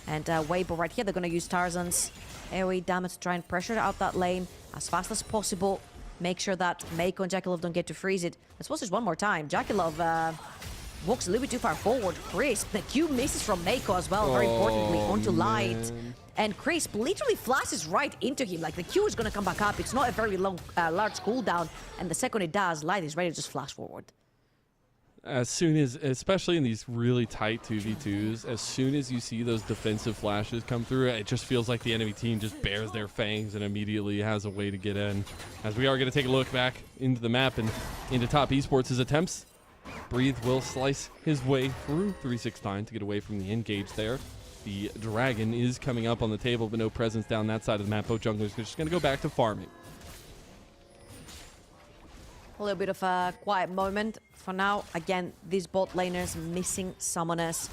And Weibo right here, they're going to use Tarzan's AoE damage to try and pressure out that lane as fast as possible. Make sure that Meiko and Jackie Love don't get to freeze it. Let's watch this one more time. Jackie Love walks a little bit too far forward. Crisp, the Q misses from Meiko as well, very importantly, onto Light. And Crisp literally flashes right into him. Like, the Q is going to come back up. It's not a very long, large cooldown. And the second it does, Light is ready to just flash forward. As soon as, especially in these really tight 2v2s, as soon as you see those defensive flashes come through, it just feels like the enemy team just bares their fangs and immediately has a way to get in. As we are going to take a look back into the map and into top esports' attempts. Breathe will slice his way through 369 to get away from the engage there. The dragon is coming up on the table, but no presence down that side of the map. Both junglers are just going to go back to farming. A little bit of a quiet moment for now. Again, these bot laners missing summoners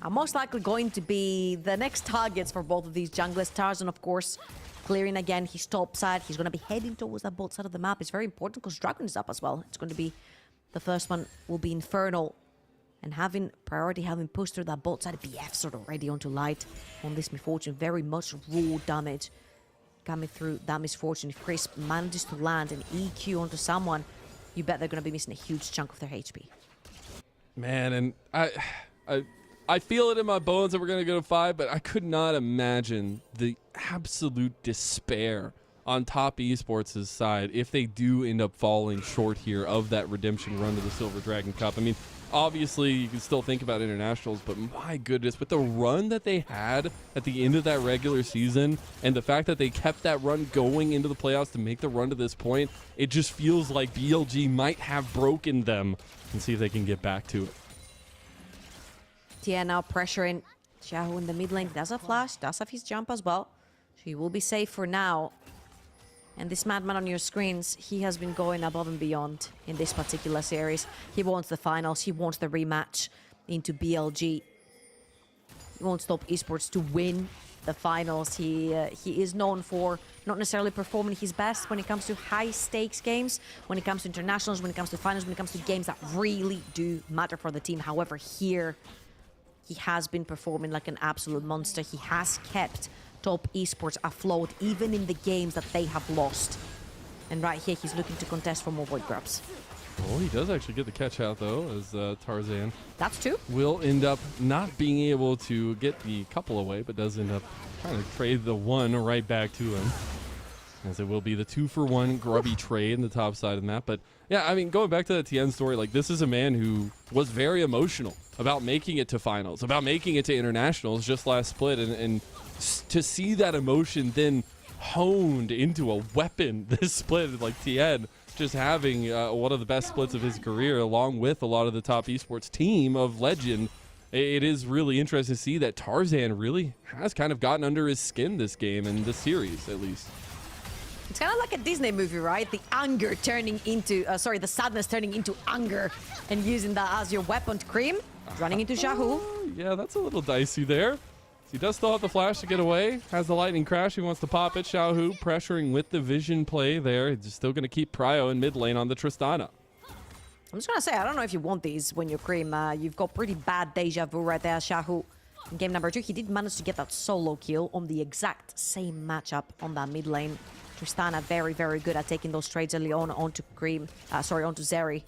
are most likely going to be the next targets for both of these junglers. Tarzan, of course, clearing again his top side. He's going to be heading towards that bot side of the map. It's very important because Dragon is up as well. It's going to be, the first one will be Infernal. And having priority, having pushed through that bot side, BF sort of already onto Light on this Misfortune. Very much raw damage coming through that Misfortune. If Crisp manages to land an EQ onto someone, you bet they're going to be missing a huge chunk of their HP. Man, and I feel it in my bones that we're going to go to 5, but I could not imagine the absolute despair on top esports' side if they do end up falling short here of that redemption run to the Silver Dragon Cup. I mean, obviously, you can still think about internationals, but my goodness, with the run that they had at the end of that regular season and the fact that they kept that run going into the playoffs to make the run to this point, it just feels like BLG might have broken them, and see if they can get back to it. Tia now pressuring Xiaohu in the mid lane. Does a flash, does have his jump as well. She will be safe for now. And this madman on your screens, he has been going above and beyond in this particular series. He wants the finals, he wants the rematch into BLG. He wants top esports to win the finals. He is known for not necessarily performing his best when it comes to high stakes games, when it comes to internationals, when it comes to finals, when it comes to games that really do matter for the team. However, here, he has been performing like an absolute monster. He has kept top esports afloat, even in the games that they have lost. And right here, he's looking to contest for more void grabs. Oh, he does actually get the catch out, though, as Tarzan. That's two. Will end up not being able to get the couple away, but does end up trying to trade the one right back to him. As it will be the 2-for-1 grubby trade in the top side of the map. But yeah, I mean, going back to the TN story, like, this is a man who was very emotional about making it to finals, about making it to internationals just last split, and to see that emotion then honed into a weapon this split, like TN just having one of the best splits of his career, along with a lot of the top esports team of legend. It is really interesting to see that Tarzan really has kind of gotten under his skin this game, and this series at least. It's kind of like a Disney movie, right? The anger turning into, the sadness turning into anger and using that as your weapon. Cream running into Shahu. Yeah, that's a little dicey there. He does still have the flash to get away. Has the lightning crash. He wants to pop it. Xiaohu pressuring with the vision play there. He's still going to keep Prio in mid lane on the Tristana. I'm just going to say, I don't know if you want these when you're Cream. You've got pretty bad deja vu right there, Shahu. In game number 2, he did manage to get that solo kill on the exact same matchup on that mid lane. Tristana very, very good at taking those trades early on onto Cream, onto Zeri,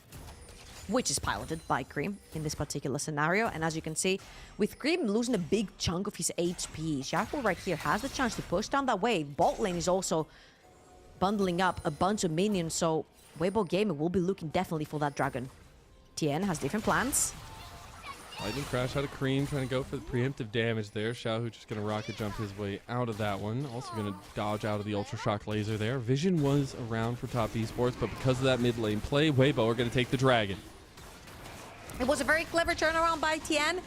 which is piloted by Cream in this particular scenario. And as you can see, with Cream losing a big chunk of his HP, Shaco right here has the chance to push down that wave. Bot lane is also bundling up a bunch of minions, so Weibo Gaming will be looking definitely for that dragon. TN has different plans. Lightning crash out of Cream, trying to go for the preemptive damage there. Xiaohu just going to rocket jump his way out of that one. Also going to dodge out of the Ultra Shock laser there. Vision was around for top esports, but because of that mid lane play, Weibo are going to take the dragon. It was a very clever turnaround by TN.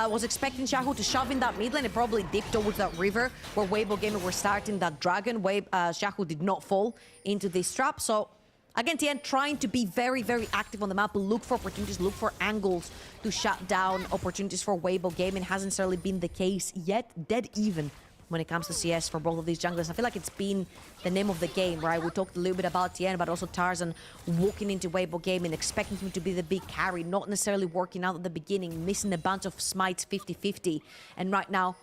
Was expecting Shahu to shove in that mid lane and probably dip towards that river where Weibo Gaming were starting that dragon. Shahu did not fall into this trap. So again, TN trying to be very, very active on the map, look for opportunities, look for angles to shut down opportunities for Weibo Gaming. Hasn't necessarily been the case yet. Dead even when it comes to CS for both of these junglers. I feel like it's been the name of the game, right? We talked a little bit about TN, but also Tarzan walking into Weibo Gaming, expecting him to be the big carry, not necessarily working out at the beginning, missing a bunch of smites 50-50. And right now,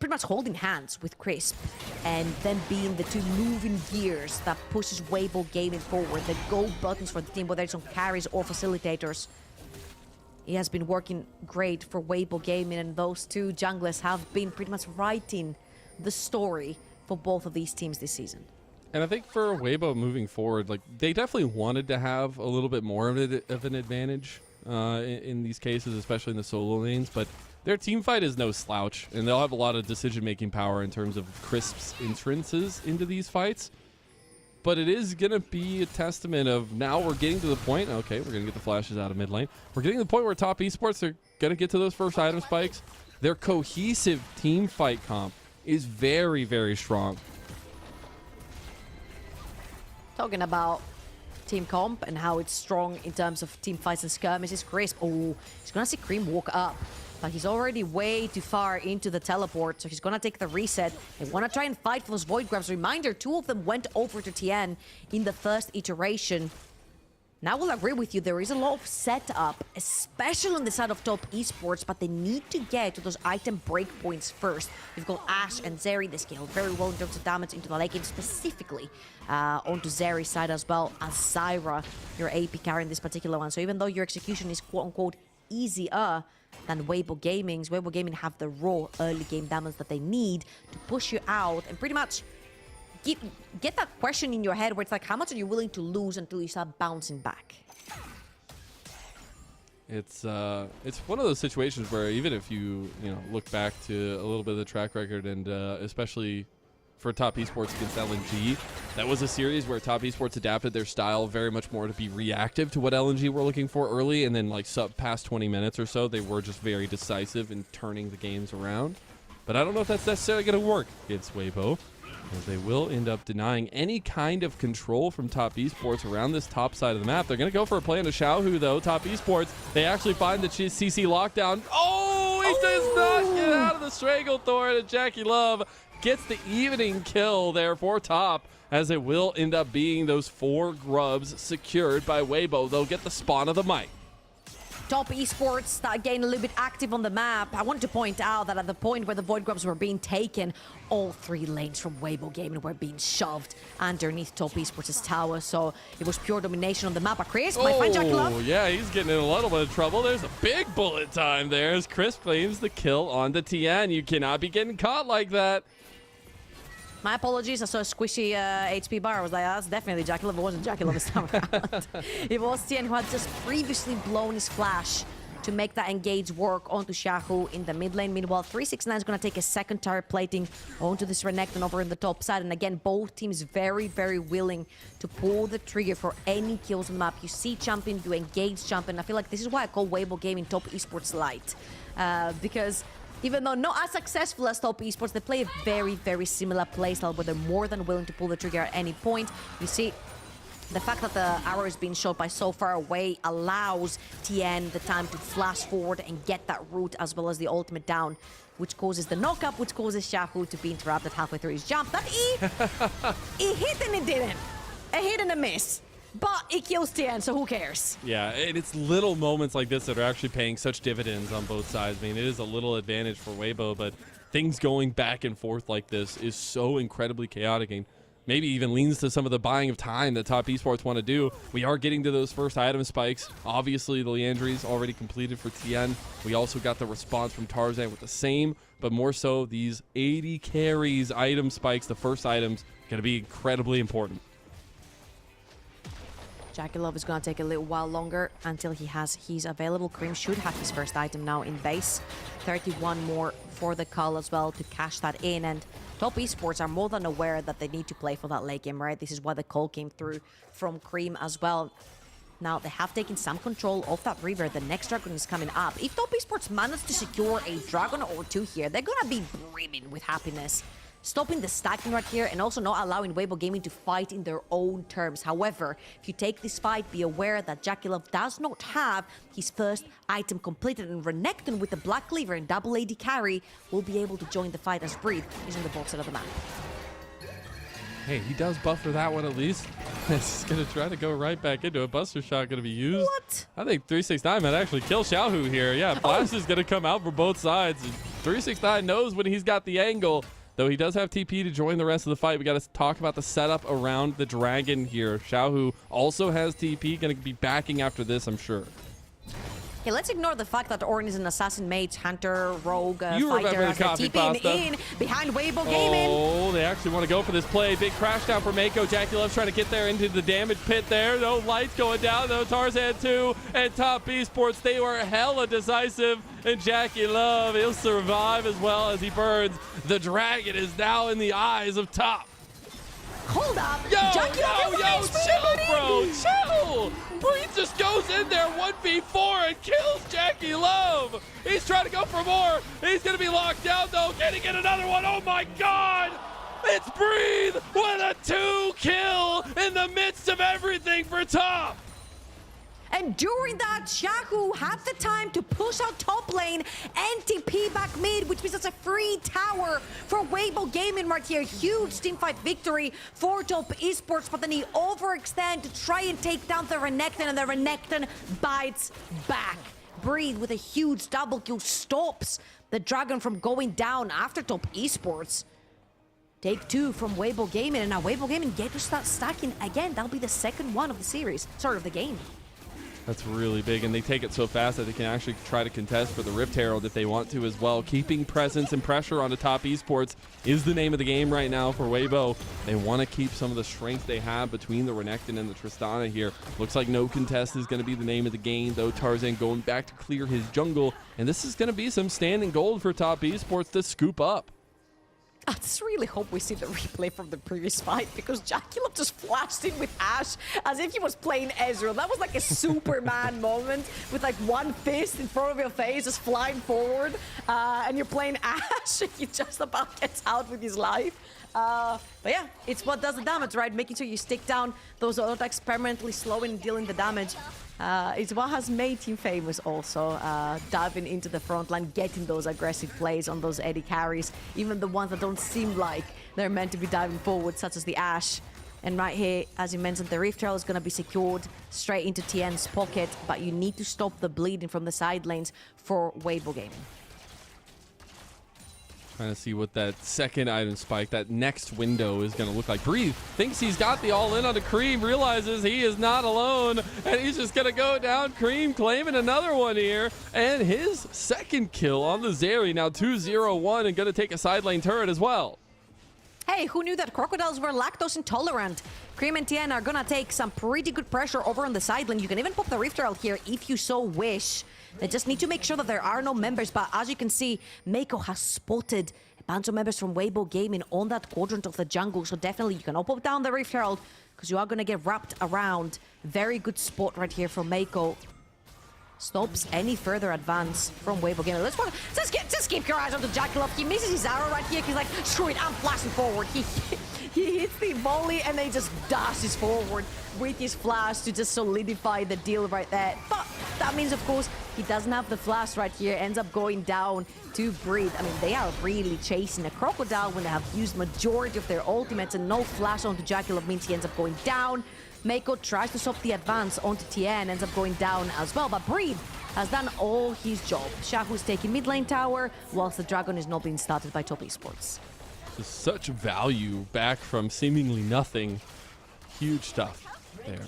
pretty much holding hands with Crisp, and then being the two moving gears that pushes Weibo Gaming forward, the go buttons for the team, whether it's on carries or facilitators. He has been working great for Weibo Gaming, and those two junglers have been pretty much writing the story for both of these teams this season. And I think for Weibo moving forward, like, they definitely wanted to have a little bit more of an advantage in these cases, especially in the solo lanes, but their team fight is no slouch, and they'll have a lot of decision-making power in terms of Crisp's entrances into these fights. But it is going to be a testament of now we're getting to the point, okay, we're going to get the flashes out of mid lane. We're getting to the point where top esports are going to get to those first item spikes. Their cohesive team fight comp is very, very strong. Talking about team comp and how it's strong in terms of team fights and skirmishes, Crisp, oh, he's going to see Cream walk up. But he's already way too far into the teleport, so he's gonna take the reset. They wanna try and fight for those void grabs. Reminder, 2 of them went over to TN in the first iteration. Now, I will agree with you, there is a lot of setup, especially on the side of top esports, but they need to get to those item breakpoints first. You've got Ashe and Zeri, they scale very well in terms of damage into the late game, specifically onto Zeri's side as well as Zyra, your AP carry in this particular one. So even though your execution is quote-unquote easier than Weibo Gaming's, Weibo Gaming have the raw early game damage that they need to push you out and pretty much get that question in your head where it's like, how much are you willing to lose until you start bouncing back? It's one of those situations where even if you look back to a little bit of the track record, and especially for top esports against LNG, that was a series where top esports adapted their style very much more to be reactive to what LNG were looking for early, and then like past 20 minutes or so, they were just very decisive in turning the games around. But I don't know if that's necessarily going to work against Weibo, as they will end up denying any kind of control from top esports around this top side of the map. They're going to go for a play into Xiaohu, though. Top esports, they actually find the CC lockdown. Oh, he does not get out of the Stranglethorn, and Jackie Love gets the evening kill there for top, as it will end up being those 4 grubs secured by Weibo. They'll get the spawn of the might. Top esports start getting a little bit active on the map. I wanted to point out that at the point where the void grubs were being taken, all 3 lanes from Weibo Gaming were being shoved underneath top esports' tower. So it was pure domination on the map. Chris might find Jackie Love. Oh, yeah, he's getting in a little bit of trouble. There's a big bullet time there as Chris claims the kill on the TN. You cannot be getting caught like that. My apologies, I saw a squishy HP bar. I was like, that's definitely Jackie Love. It wasn't Jackie Love this time around. It was TN who had just previously blown his flash to make that engage work onto Shahu in the mid lane. Meanwhile, 369 is going to take a second turret plating onto this Renekton over in the top side. And again, both teams very, very willing to pull the trigger for any kills on the map. You see champion, you engage champion. I feel like this is why I call Weibo Gaming top esports light. Because Even though not as successful as Top Esports, they play a very, very similar playstyle where they're more than willing to pull the trigger at any point. You see, the fact that the arrow is being shot by so far away allows TN the time to flash forward and get that root as well as the ultimate down, which causes the knock-up, which causes Shahu to be interrupted halfway through his jump. That he hit and it didn't. A hit and a miss. But it kills TN, so who cares? Yeah, and it's little moments like this that are actually paying such dividends on both sides. I mean, it is a little advantage for Weibo, but things going back and forth like this is so incredibly chaotic and maybe even leans to some of the buying of time that Top Esports want to do. We are getting to those first item spikes. Obviously, the Leandry's already completed for TN. We also got the response from Tarzan with the same, but more so these 80 carries item spikes, the first items, going to be incredibly important. JackeyLove is going to take a little while longer until he has his available. Cream should have his first item now in base. 31 more for the call as well to cash that in. And Top Esports are more than aware that they need to play for that late game, right? This is why the call came through from Cream as well. Now, they have taken some control of that river. The next dragon is coming up. If Top Esports manage to secure a dragon or two here, they're going to be brimming with happiness. Stopping the stacking right here and also not allowing Weibo Gaming to fight in their own terms. However, if you take this fight, be aware that JackeyLove does not have his first item completed, and Renekton with the Black Cleaver and double AD carry will be able to join the fight as Breathe is on the bot side of the map. Hey, he does buffer that one at least. He's going to try to go right back into a Buster Shot going to be used. What? I think 369 might actually kill Xiaohu here. Yeah, Blast is going to come out for both sides. 369 knows when he's got the angle. Though he does have TP to join the rest of the fight. We got to talk about the setup around the dragon here. Xiaohu also has TP, going to be backing after this, I'm sure. Okay, let's ignore the fact that Ornn is an assassin, mage, hunter, rogue, You fighter, remember as the they're copy TPing pasta. in behind Weibo Gaming. Oh, they actually want to go for this play. Big crash down for Mako. JackeyLove's trying to get there into the damage pit there. No lights going down, though. Tarzan 2 and Top Esports, they were hella decisive. And JackeyLove, he'll survive as well as he burns. The dragon is now in the eyes of Top. Hold up. Yo, chill, bro, chill. Breathe just goes in there 1v4 and kills JackeyLove. He's trying to go for more. He's going to be locked down, though. Can he get another one? Oh, my God. It's Breathe with a 2 kill in the midst of everything for Top. And during that, Shahu had the time to push out top lane and TP back mid, which means it's a free tower for Weibo Gaming right here. Huge teamfight victory for Top Esports, but then he overextends to try and take down the Renekton, and the Renekton bites back. Breathe with a huge double kill stops the dragon from going down after Top Esports. Take 2 from Weibo Gaming, and now Weibo Gaming get to start stacking again. That'll be the second one of the series, sorry, of the game. That's really big, and they take it so fast that they can actually try to contest for the Rift Herald if they want to as well. Keeping presence and pressure on the Top Esports is the name of the game right now for Weibo. They want to keep some of the strength they have between the Renekton and the Tristana here. Looks like no contest is going to be the name of the game, though. Tarzan going back to clear his jungle, and this is going to be some standing gold for Top Esports to scoop up. I just really hope we see the replay from the previous fight, because JackeyLove just flashed in with Ashe as if he was playing Ezreal. That was like a Superman moment with like one fist in front of your face just flying forward, and you're playing Ashe and he just about gets out with his life. But yeah, it's what does the damage, right? Making sure you stick down those auto attacks, permanently slowing and dealing the damage. It's what has made him famous also, diving into the front line, getting those aggressive plays on those AD carries, even the ones that don't seem like they're meant to be diving forward, such as the Ashe. And right here, as you mentioned, the Rift Trail is going to be secured straight into TN's pocket, but you need to stop the bleeding from the side lanes for Weibo Gaming. Trying to see what that second item spike, that next window is going to look like. Breathe thinks he's got the all-in on the Cream, realizes he is not alone, and he's just going to go down. Cream claiming another one here, and his second kill on the Zeri. Now 2-0-1, and going to take a side lane turret as well. Hey, who knew that crocodiles were lactose intolerant? Cream and TN are gonna take some pretty good pressure over on the side lane. You can even pop the Rift Herald here if you so wish. They just need to make sure that there are no members, but as you can see, Mako has spotted a bunch of members from Weibo Gaming on that quadrant of the jungle, so definitely you can all pop down the Rift Herald, because you are gonna get wrapped around. Very good spot right here from Mako. stops any further advance from Weibo Gamer. Just keep your eyes on the Jackalope. He misses his arrow right here. He's like, screw it, I'm flashing forward. He hits the volley and then he just dashes forward with his flash to just solidify the deal right there. But that means, of course, he doesn't have the flash right here. Ends up going down to Breed. I mean, they are really chasing a Crocodile when they have used majority of their ultimates, and no flash onto Jackalope means he ends up going down. Meiko tries to stop the advance onto Tien, ends up going down as well, but Breed has done all his job. Shahu's taking mid lane tower, whilst the Dragon is not being started by Top Esports. Such value back from seemingly nothing. Huge stuff there.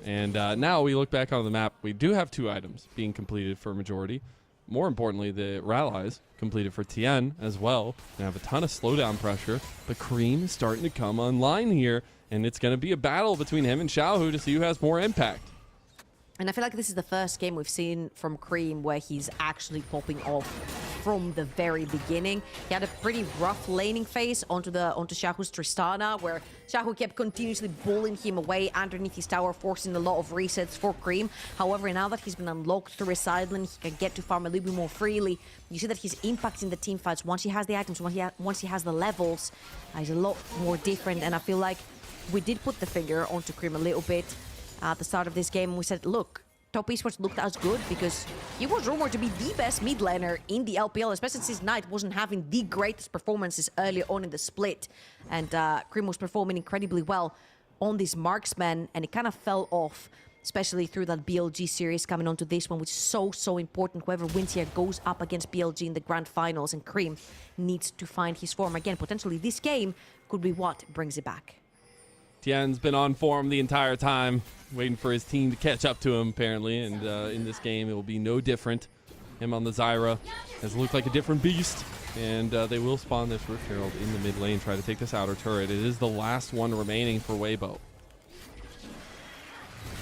And now we look back on the map. We do have 2 items being completed for majority. More importantly, the rallies completed for Tien as well. They have a ton of slowdown pressure, but Cream is starting to come online here, and it's going to be a battle between him and Xiaohu to see who has more impact. And I feel like this is the first game we've seen from Cream where he's actually popping off from the very beginning. He had a pretty rough laning phase onto Xiaohu's Tristana, where Xiaohu kept continuously bullying him away underneath his tower, forcing a lot of resets for Cream. However, now that he's been unlocked through his side lane, he can get to farm a little bit more freely. You see that he's impacting the team fights once he has the items, once he has the levels. He's a lot more different, and I feel like we did put the finger onto Cream a little bit at the start of this game. We said, look, Top Esports looked as good because he was rumored to be the best mid laner in the LPL, especially since Knight wasn't having the greatest performances early on in the split. And Cream was performing incredibly well on this marksman, and it kind of fell off, especially through that BLG series coming onto this one, which is so important. Whoever wins here goes up against BLG in the grand finals, and Cream needs to find his form again. Potentially this game could be what brings it back. Tien's been on form the entire time, waiting for his team to catch up to him, apparently. And in this game, it will be no different. Him on the Zyra has looked like a different beast. And they will spawn this Rift Herald in the mid lane, try to take this outer turret. It is the last one remaining for Weibo.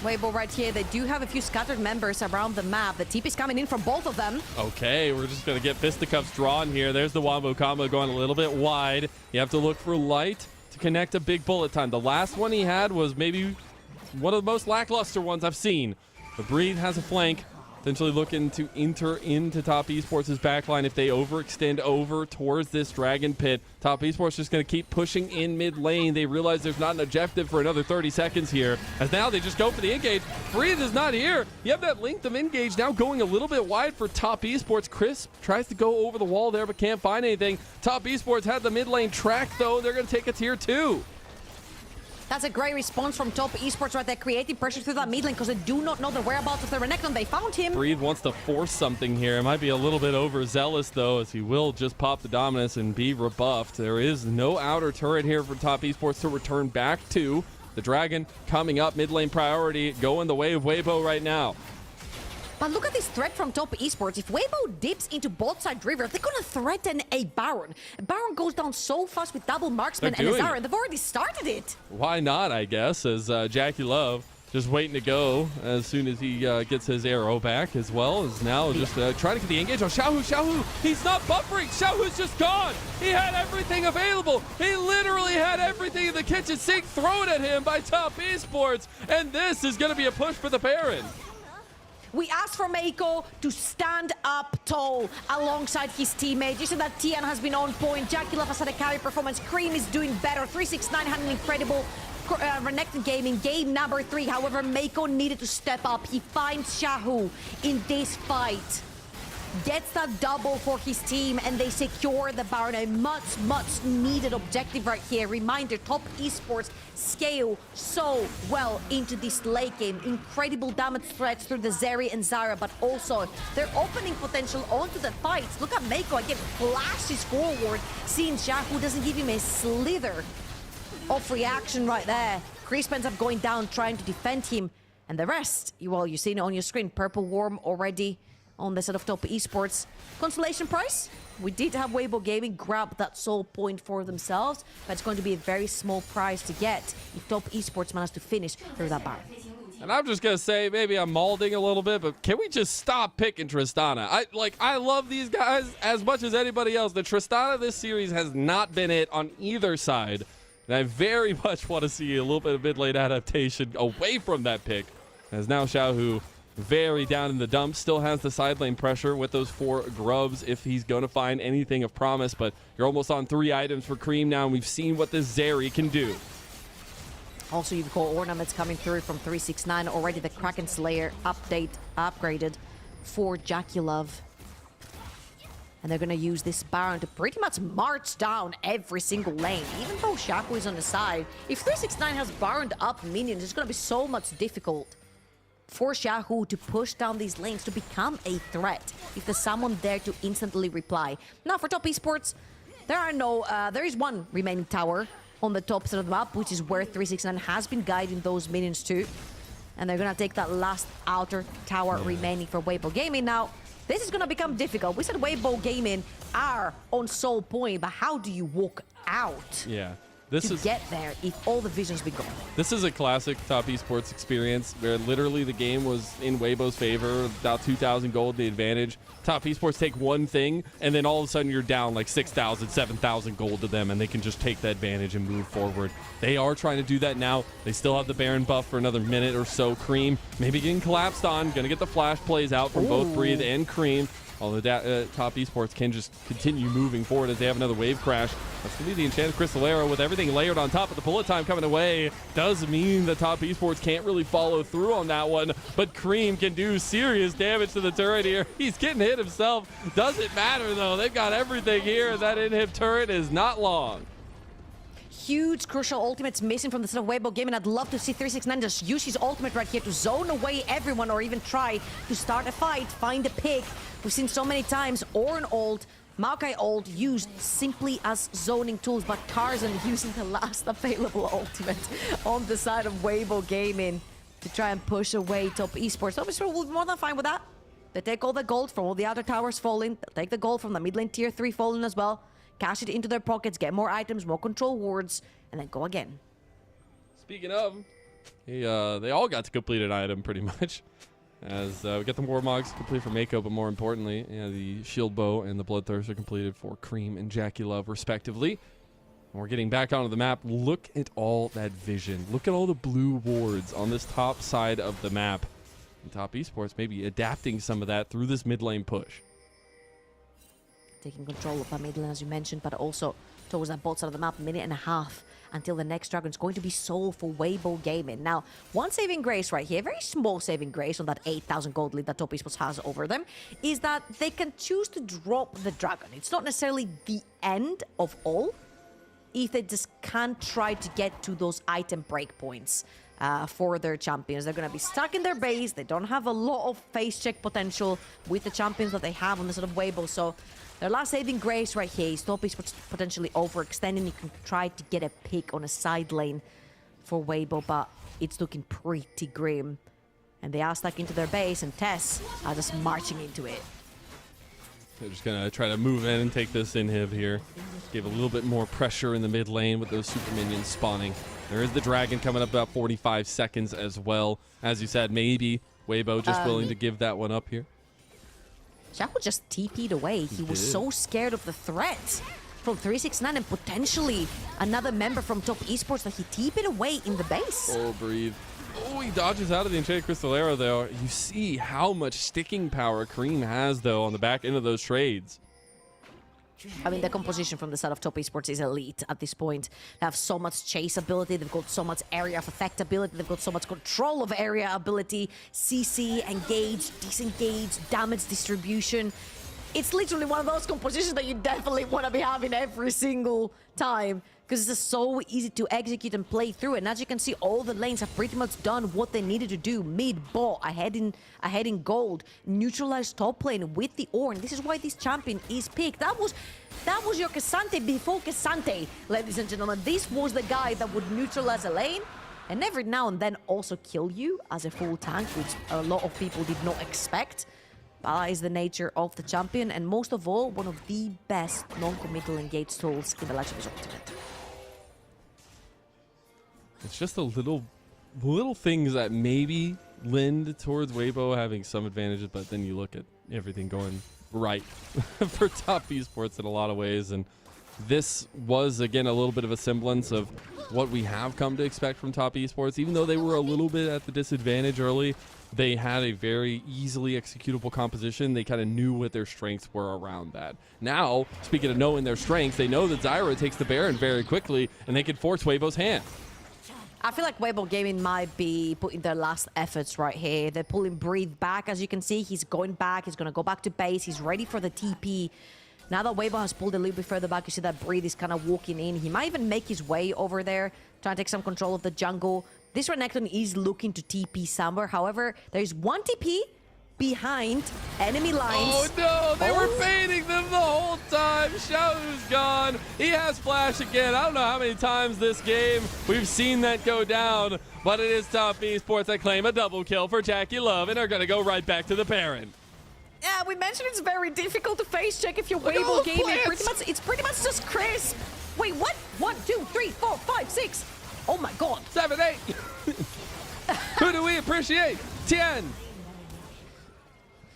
Weibo right here, they do have a few scattered members around the map. The TP is coming in from both of them. Okay, we're just going to get fisticuffs drawn here. There's the Wombo combo going a little bit wide. You have to look for light to connect a big bullet time. The last one he had was maybe one of the most lackluster ones I've seen. The Breed has a flank, potentially looking to enter into Top Esports' backline if they overextend over towards this Dragon Pit. Top Esports just going to keep pushing in mid lane. They realize there's not an objective for another 30 seconds here, as now they just go for the engage. Breed is not here. You have that length of engage now going a little bit wide for Top Esports. Chris tries to go over the wall there, but can't find anything. Top Esports had the mid lane track, though. They're going to take a tier 2. That's a great response from Top Esports right there, creating pressure through that mid lane because they do not know the whereabouts of the Renekton. They found him. Breed wants to force something here. It might be a little bit overzealous, though, as he will just pop the dominance and be rebuffed. There is no outer turret here for Top Esports to return back to. The Dragon coming up, mid lane priority, going the way of Weibo right now. But look at this threat from Top Esports. If Weibo dips into bot side river, they're going to threaten a Baron. Baron goes down so fast with double marksman and Azara. They've already started it. Why not, I guess, as Jackie Love just waiting to go as soon as he gets his arrow back, as well as now just trying to get the engage on Xiaohu. He's not buffering. Xiaohu's just gone. He had everything available. He literally had everything in the kitchen sink thrown at him by Top Esports. And this is going to be a push for the Baron. We asked for Meiko to stand up tall alongside his teammate. You see that Tien has been on point. Jackie Love has had a carry performance. Cream is doing better. 369 had an incredible Renekton gaming game number 3. However, Meiko needed to step up. He finds Xiaohu in this fight. Gets that double for his team, and they secure the Baron. A much needed objective right here. Reminder, Top Esports scale so well into this late game. Incredible damage threats through the Zeri and Zara, but also their opening potential onto the fights. Look at Meiko again, flashes forward, seeing Xiaohu doesn't give him a slither of reaction right there. Chris ends up going down, trying to defend him, and the rest, well, you've seen it on your screen. Purple Worm already on the side of Top Esports. Consolation prize, we did have Weibo Gaming grab that soul point for themselves, but it's going to be a very small prize to get if Top Esports manage to finish through that Baron. And I'm just going to say, maybe I'm malding a little bit, but can we just stop picking Tristana? I love these guys as much as anybody else. The Tristana this series has not been it on either side. And I very much want to see a little bit of mid-lane adaptation away from that pick, as now Xiaohu very down in the dumps. Still has the side lane pressure with those 4 grubs if he's going to find anything of promise. But you're almost on 3 items for Cream now, and we've seen what this Zeri can do. Also, you've got ornaments coming through from 369. Already the Kraken Slayer upgraded for Jackie Love. And they're going to use this Baron to pretty much march down every single lane. Even though Shaku is on the side, if 369 has Baroned up minions, it's going to be so much difficult for Shahu to push down these lanes to become a threat if there's someone there to instantly reply. Now, for top esports, there is one remaining tower on the top side of the map, which is where 369 has been guiding those minions to. And they're going to take that last outer tower remaining for Weibo Gaming. Now, this is going to become difficult. We said Weibo Gaming are on Soul Point, but how do you walk out to get there if all the vision's been gone? This is a classic top esports experience where literally the game was in Weibo's favor, about 2,000 gold, the advantage. Top esports take one thing, and then all of a sudden you're down like 6,000, 7,000 gold to them, and they can just take the advantage and move forward. They are trying to do that now. They still have the Baron buff for another minute or so. Cream maybe getting collapsed on. Going to get the flash plays out from both Breathe and Cream. Although top esports can just continue moving forward as they have another wave crash. That's going to be the Enchanted Crystal Arrow with everything layered on top of the bullet time coming away. Does mean the top esports can't really follow through on that one, but Cream can do serious damage to the turret here. He's getting hit himself. Doesn't matter though. They've got everything here. That inhib turret is not long. Huge crucial ultimates missing from the side of Weibo Gaming. I'd love to see 369 just use his ultimate right here to zone away everyone or even try to start a fight, find a pick. We've seen so many times Ornn ult, Maokai ult used simply as zoning tools, but Tarzan using the last available ultimate on the side of Weibo Gaming to try and push away top esports. Obviously, we'll be more than fine with that. They take all the gold from all the other towers falling. They'll take the gold from the mid lane tier 3 falling as well. Cash it into their pockets, get more items, more control wards, and then go again. Speaking of, they all got to complete an item pretty much. As we get the Warmogs complete for Mako, but more importantly, the Shield Bow and the Bloodthirst are completed for Cream and Jackie Love, respectively. And we're getting back onto the map. Look at all that vision. Look at all the blue wards on this top side of the map. And top esports maybe adapting some of that through this mid lane push. Taking control of the mid lane, as you mentioned, but also towards that bot side of the map, 1.5 minutes until the next dragon is going to be sold for Weibo Gaming. Now, one saving grace right here, very small saving grace on that 8,000 gold lead that Top Esports has over them, is that they can choose to drop the dragon. It's not necessarily the end of all, if they just can't try to get to those item breakpoints for their champions. They're going to be stuck in their base. They don't have a lot of face check potential with the champions that they have on the sort of Weibo, so their last saving grace right here is Top Esports potentially overextending. You can try to get a pick on a side lane for Weibo, but it's looking pretty grim. And they are stuck into their base, and TES are just marching into it. They're just going to try to move in and take this inhib here. Give a little bit more pressure in the mid lane with those super minions spawning. There is the dragon coming up about 45 seconds as well. As you said, maybe Weibo just willing to give that one up here. Shaku just TP'd away. He was so scared of the threat from 369 and potentially another member from Top Esports that he TP'd away in the base. Oh, Breathe. Oh, he dodges out of the Enchanted Crystal Arrow, though. You see how much sticking power Cream has, though, on the back end of those trades. I mean, the composition from the side of Top Esports is elite at this point. They have so much chase ability, they've got so much area of effect ability, they've got so much control of area ability, CC, engage, disengage, damage distribution. It's literally one of those compositions that you definitely want to be having every single time, because it's just so easy to execute and play through. And as you can see, all the lanes have pretty much done what they needed to do. Mid, bot, ahead in gold, neutralized top lane with the Ornn. This is why this champion is picked. That was your Cassante before Cassante, ladies and gentlemen. This was the guy that would neutralize a lane and every now and then also kill you as a full tank, which a lot of people did not expect. But that is the nature of the champion, and most of all, one of the best non-committal engage tools in the Legend's Ultimate. It's just the little things that maybe lend towards Weibo having some advantages, but then you look at everything going right for Top Esports in a lot of ways. And this was, again, a little bit of a semblance of what we have come to expect from Top Esports. Even though they were a little bit at the disadvantage early, they had a very easily executable composition. They kind of knew what their strengths were around that. Now, speaking of knowing their strengths, they know that Zyra takes the Baron very quickly, and they can force Weibo's hand. I feel like Weibo Gaming might be putting their last efforts right here. They're pulling Breathe back. As you can see, he's going back. He's going to go back to base. He's ready for the TP. Now that Weibo has pulled a little bit further back, you see that Breathe is kind of walking in. He might even make his way over there, trying to take some control of the jungle. This Renekton is looking to TP somewhere. However, there is one TP behind enemy lines. Oh no, they were fading them the whole time. Xiaohu's gone. He has flash again. I don't know how many times this game we've seen that go down, but it is Top Esports that claim a double kill for Jackie Love and are going to go right back to the Baron. Yeah, we mentioned it's very difficult to face check if you're Look at all Weibo the Gaming. plants. It's pretty much just Chris. Wait, what? 1, 2, 3, 4, 5, 6. Oh my god. 7, 8. Who do we appreciate? 10.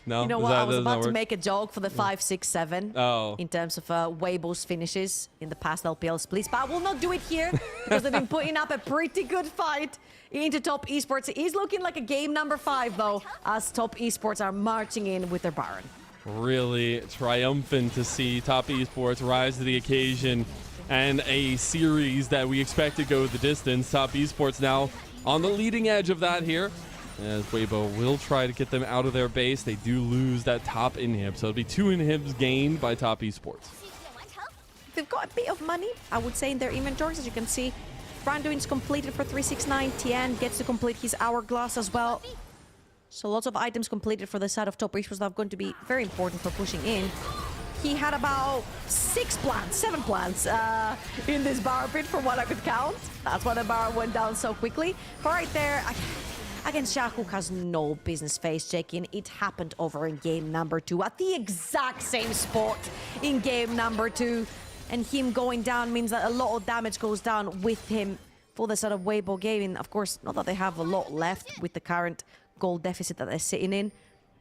No, You know what? I was about to make a joke for the 5, 6, 7 in terms of Weibo's finishes in the past LPL splits, but I will not do it here because they've been putting up a pretty good fight into Top Esports. It is looking like a game number 5 though, as Top Esports are marching in with their Baron. Really triumphant to see Top Esports rise to the occasion and a series that we expect to go the distance. Top Esports now on the leading edge of that here, as Weibo will try to get them out of their base. They do lose that top inhib, so it'll be 2 inhibs gained by Top Esports. They've got a bit of money, I would say, in their inventories. As you can see, Branduin's completed for 369. Tien gets to complete his hourglass as well. So lots of items completed for the side of Top Esports that are going to be very important for pushing in. He had about 7 plants in this bar pit from what I could count. That's why the bar went down so quickly. But right there, again, Xiaohu has no business face checking. It happened over in game number 2 at the exact same spot in game number 2. And him going down means that a lot of damage goes down with him for the side of Weibo Gaming. Of course, not that they have a lot left with the current gold deficit that they're sitting in.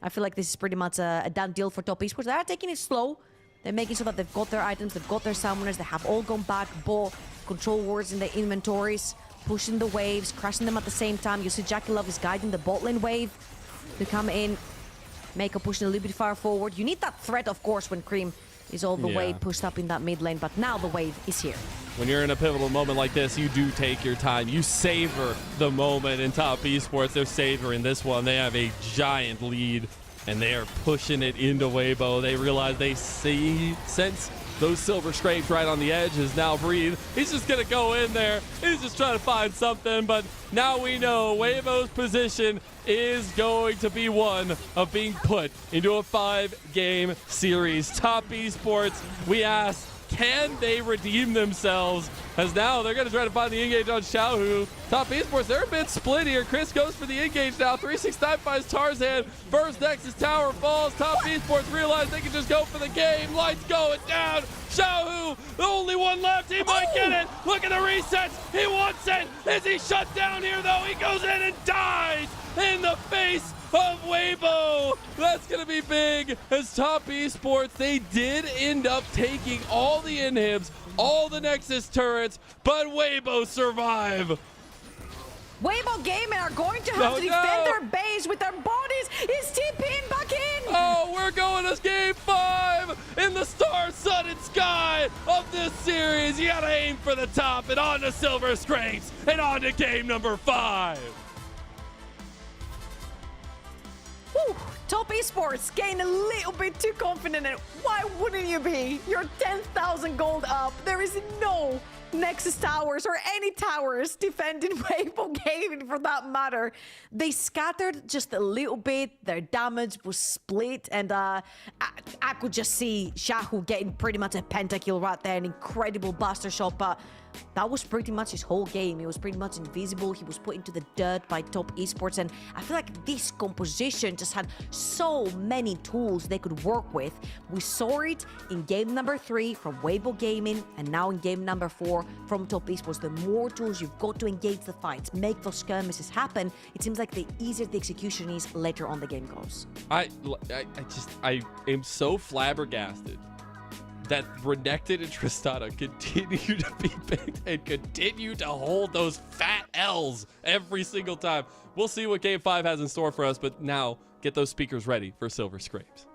I feel like this is pretty much a done deal for Top Esports. They are taking it slow. They're making sure that they've got their items, they've got their summoners, they have all gone back, bought control wards in their inventories, pushing the waves, crushing them at the same time. You see Jackie Love is guiding the bot lane wave to come in, make a push a little bit far forward. You need that threat, of course, when Cream is all the way pushed up in that mid lane, but now the wave is here. When you're in a pivotal moment like this, you do take your time. You savor the moment. In Top Esports, they're savoring this one. They have a giant lead, and they are pushing it into Weibo. They realize they sense those silver scrapes right on the edge. Is now Breathe. He's just going to go in there. He's just trying to find something, but now we know Weibo's position is going to be one of being put into a 5-game series. Top Esports, we ask, can they redeem themselves? As now they're going to try to find the engage on Xiaohu. Top Esports, they're a bit split here. Chris goes for the engage now. 369 finds Tarzan. First Nexus tower falls. Top Esports realize they can just go for the game. Lights going down. Xiaohu, the only one left. He might get it. Look at the resets. He wants it. Is he shut down here, though? He goes in and dies in the face of Weibo. That's going to be big, as Top Esports, they did end up taking all the inhibs, all the Nexus turrets, but Weibo survive. Weibo Gaming are going to have to defend their base with their bodies. Is TPing back in? Oh, we're going to game 5 in the star-studded sky of this series. You gotta aim for the top and on to Silver Scrapes and on to game number 5. Whew. Top Esports getting a little bit too confident, and why wouldn't you be? You're 10,000 gold up. There is no Nexus towers or any towers defending Weibo Gaming for that matter. They scattered just a little bit. Their damage was split, and I could just see Xiaohu getting pretty much a pentakill right there, an incredible buster shot, but that was pretty much his whole game. He was pretty much invisible. He was put into the dirt by Top Esports, and I feel like this composition just had so many tools they could work with. We saw it in game number 3 from Weibo Gaming, and now in game number 4 from Top Esports. The more tools you've got to engage the fights, make those skirmishes happen, it seems like the easier the execution is later on the game goes. I am so flabbergasted that Renekton and Tristana continue to be picked and continue to hold those fat L's every single time. We'll see what Game 5 has in store for us, but now get those speakers ready for Silver Scrapes.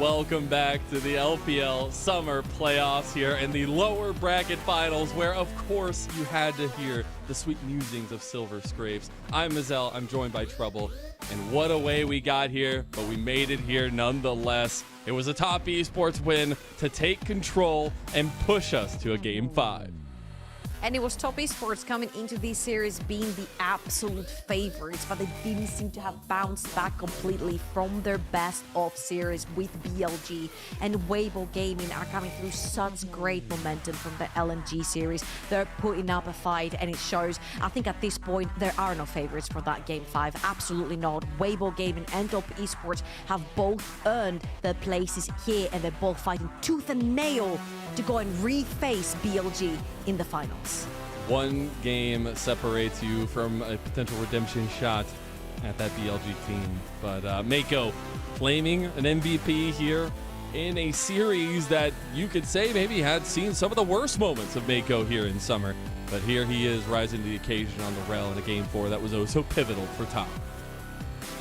Welcome back to the LPL summer playoffs here in the lower bracket finals, where of course you had to hear the sweet musings of Silver Scrapes. I'm Mazel, I'm joined by Trouble, and what a way we got here, but we made it here nonetheless. It was a top esports win to take control and push us to a Game 5. And it was top esports coming into this series being the absolute favorites, but they didn't seem to have bounced back completely from their best of series with BLG. And Weibo Gaming are coming through such great momentum from the LNG series. They're putting up a fight, and it shows. I think at this point, there are no favorites for that Game 5. Absolutely not. Weibo Gaming and top esports have both earned their places here, and they're both fighting tooth and nail to go and reface BLG in the finals. One game separates you from a potential redemption shot at that BLG team. But Mako claiming an MVP here in a series that you could say maybe had seen some of the worst moments of Mako here in summer. But here he is rising to the occasion on the rel in a Game 4 that was oh so pivotal for top.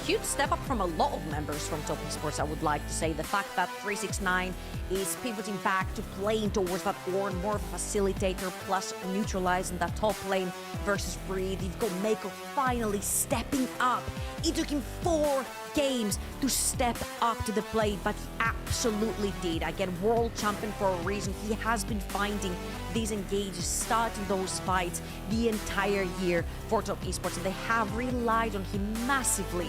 Huge step up from a lot of members from top esports, I would like to say. The fact that 369 is pivoting back to playing towards that Ornn, more of a facilitator, plus neutralizing that top lane versus Breathe. You've got Mako finally stepping up. It took him 4 games to step up to the plate, but he absolutely did. Again, world champion for a reason. He has been finding these engages, starting those fights the entire year for top esports, and they have relied on him massively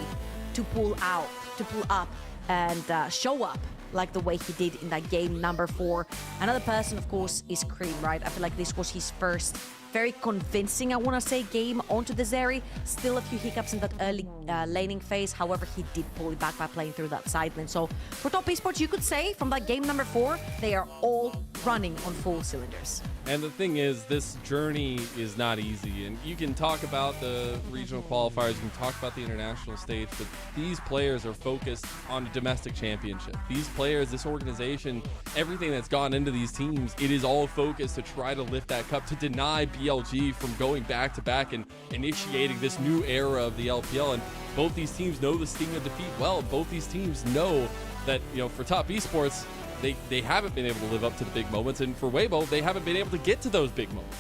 to pull up and show up like the way he did in that game number 4. Another person, of course, is Cream, right? I feel like this was his first very convincing, I want to say, game onto the Zeri. Still a few hiccups in that early laning phase. However, he did pull it back by playing through that side lane. So for top esports, you could say from that game number 4, they are all running on full cylinders. And the thing is, this journey is not easy. And you can talk about the regional qualifiers, you can talk about the international stage, but these players are focused on a domestic championship. These players, this organization, everything that's gone into these teams, it is all focused to try to lift that cup, to deny BLG from going back to back and initiating this new era of the LPL. And both these teams know the sting of defeat well. Both these teams know that, for top esports, they haven't been able to live up to the big moments, and for Weibo, they haven't been able to get to those big moments.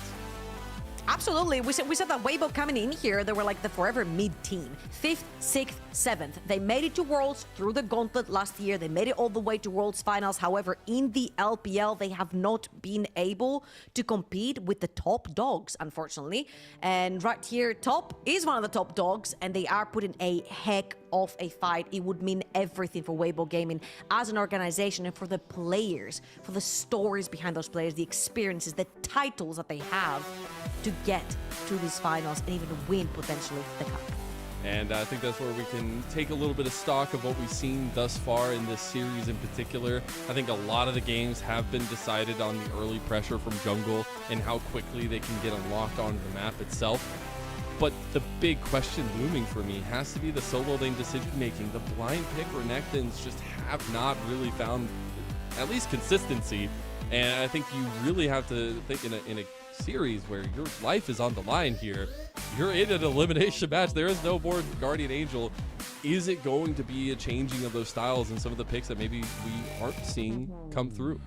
Absolutely. We said that Weibo coming in here, they were like the forever mid-team. 5th, 6th, 7th. They made it to Worlds through the gauntlet last year. They made it all the way to Worlds finals. However, in the LPL, they have not been able to compete with the top dogs, unfortunately. And right here, top is one of the top dogs, and they are putting a heck of a fight. It would mean everything for Weibo Gaming as an organization, and for the players, for the stories behind those players, the experiences, the titles that they have to get to these finals and even win potentially the cup. And I think that's where we can take a little bit of stock of what we've seen thus far in this series in particular. I think a lot of the games have been decided on the early pressure from jungle and how quickly they can get unlocked onto the map itself. But the big question looming for me has to be the solo lane decision making. The blind pick Renekton's just have not really found at least consistency. And I think you really have to think in a series where your life is on the line here. You're in an elimination match. There is no more Guardian Angel. Is it going to be a changing of those styles and some of the picks that maybe we aren't seeing come through?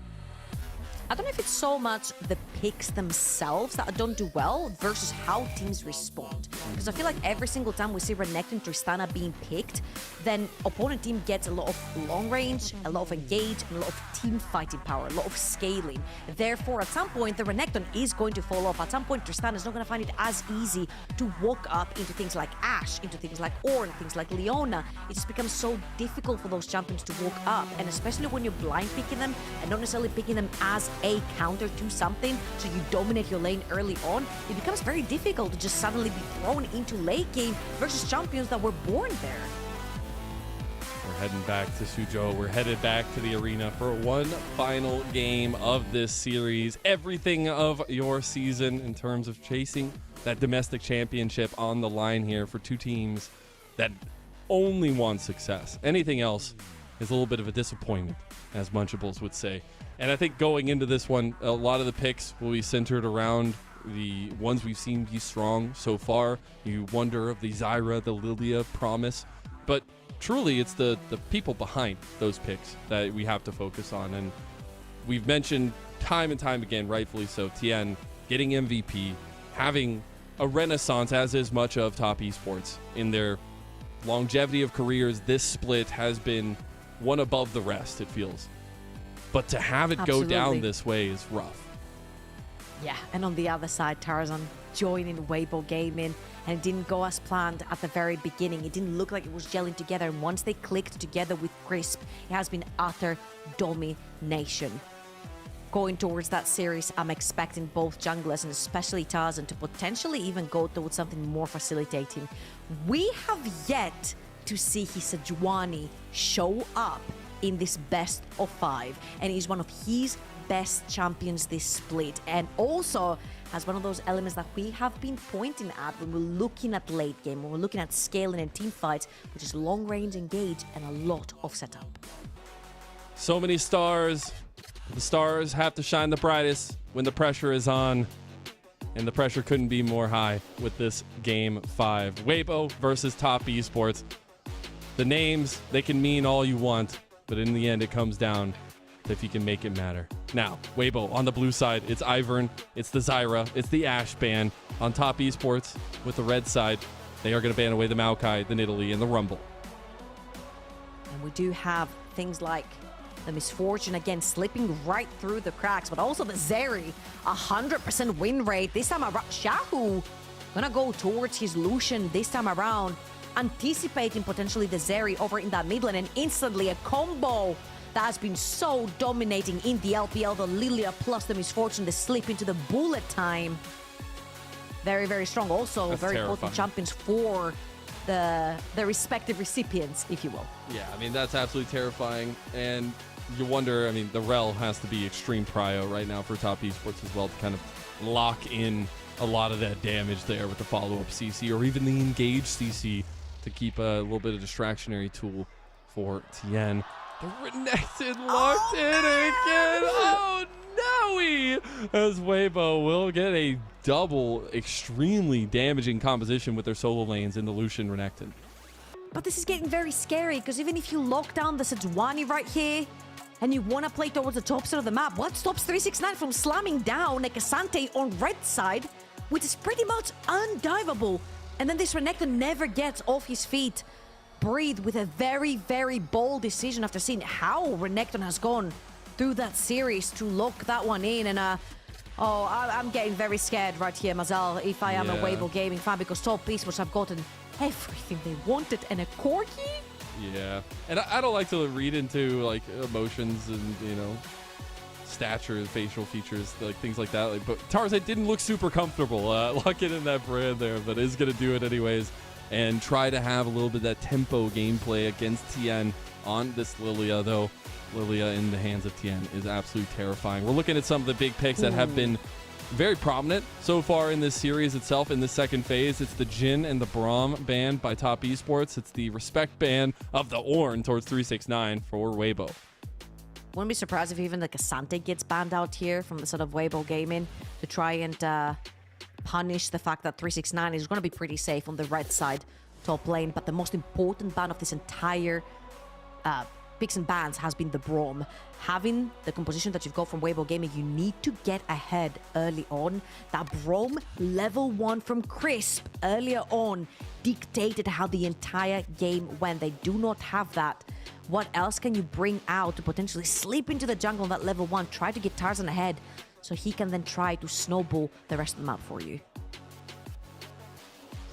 I don't know if it's so much the picks themselves that don't do well versus how teams respond. Because I feel like every single time we see Renekton and Tristana being picked, then opponent team gets a lot of long range, a lot of engage, and a lot of team fighting power, a lot of scaling. Therefore, at some point, the Renekton is going to fall off. At some point, Tristana is not going to find it as easy to walk up into things like Ashe, into things like Ornn, things like Leona. It just becomes so difficult for those champions to walk up. And especially when you're blind picking them and not necessarily picking them as a counter to something, so you dominate your lane early on, it becomes very difficult to just suddenly be thrown into late game versus champions that were born there. We're heading back to Suzhou. We're headed back to the arena for one final game of this series. Everything of your season in terms of chasing that domestic championship on the line here for two teams that only want success. Anything else is a little bit of a disappointment, as Munchables would say. And I think going into this one, a lot of the picks will be centered around the ones we've seen be strong so far. You wonder of the Zyra, the Lilia promise. But truly it's the people behind those picks that we have to focus on. And we've mentioned time and time again, rightfully so, TN getting MVP, having a renaissance, as is much of top esports. In their longevity of careers, this split has been one above the rest, it feels. But to have it go down this way is rough. Yeah, and on the other side, Tarzan joining Weibo Gaming, and it didn't go as planned at the very beginning. It didn't look like it was gelling together, and once they clicked together with Crisp, it has been utter domination. Going towards that series, I'm expecting both junglers, and especially Tarzan, to potentially even go towards something more facilitating. We have yet to see his Sejuani show up in this best of 5, and he's one of his best champions this split, and also has one of those elements that we have been pointing at when we're looking at late game, when we're looking at scaling and team fights, which is long range engage and a lot of setup. So many stars. The stars have to shine the brightest when the pressure is on, and the pressure couldn't be more high with this game 5. Weibo versus Top Esports. The names, they can mean all you want, but in the end it comes down to if you can make it matter. Now, Weibo on the blue side, it's Ivern, it's the Zyra, it's the Ashe ban. On Top Esports, with the red side, they are going to ban away the Maokai, the Nidalee, and the Rumble. And we do have things like the Misfortune again slipping right through the cracks, but also the Zeri, 100% win rate this time around. Shahu gonna go towards his Lucian this time around, anticipating potentially the Zeri over in that mid lane, and instantly a combo that has been so dominating in the LPL, the Lilia plus the Misfortune, the slip into the bullet time. Very, very strong. Also, That's very terrifying. potent champions for the respective recipients, if you will. Yeah, I mean, that's absolutely terrifying. And you wonder, I mean, the Rel has to be extreme prio right now for Top Esports as well to kind of lock in a lot of that damage there with the follow-up CC or even the engage CC to keep a little bit of distractionary tool for TN. The Renekton locked in again. Oh, no! As Weibo will get a double extremely damaging composition with their solo lanes in the Lucian Renekton. But this is getting very scary, because even if you lock down the Sejuani right here, and you want to play towards the top side of the map, what stops 369 from slamming down a Cassante on red side, which is pretty much undiveable? And then this Renekton never gets off his feet. Breathe with a very, very bold decision after seeing how Renekton has gone through that series to lock that one in. And I'm getting very scared right here, Mazel, if I am a Weibo Gaming fan, because Top Esports have gotten everything they wanted, and a Corki? Yeah, and I don't like to read into like emotions and, you know, stature, facial features, like things like that. Like, but Tarzan didn't look super comfortable locking in that brand there, but is going to do it anyways and try to have a little bit of that tempo gameplay against TN on this Lilia, though. Lilia in the hands of TN is absolutely terrifying. We're looking at some of the big picks that have been very prominent so far in this series itself. In the second phase, it's the Jhin and the Braum ban by Top Esports. It's the respect ban of the Ornn towards 369 for Weibo. Wouldn't be surprised if even the Cassante gets banned out here from the sort of Weibo Gaming to try and punish the fact that 369 is going to be pretty safe on the right side top lane. But the most important ban of this entire picks and bans has been the Braum. Having the composition that you've got from Weibo Gaming, you need to get ahead early on. That Braum level 1 from Crisp earlier on dictated how the entire game went. They do not have that. What else can you bring out to potentially slip into the jungle on that level 1? Try to get Tarzan ahead so he can then try to snowball the rest of the map for you.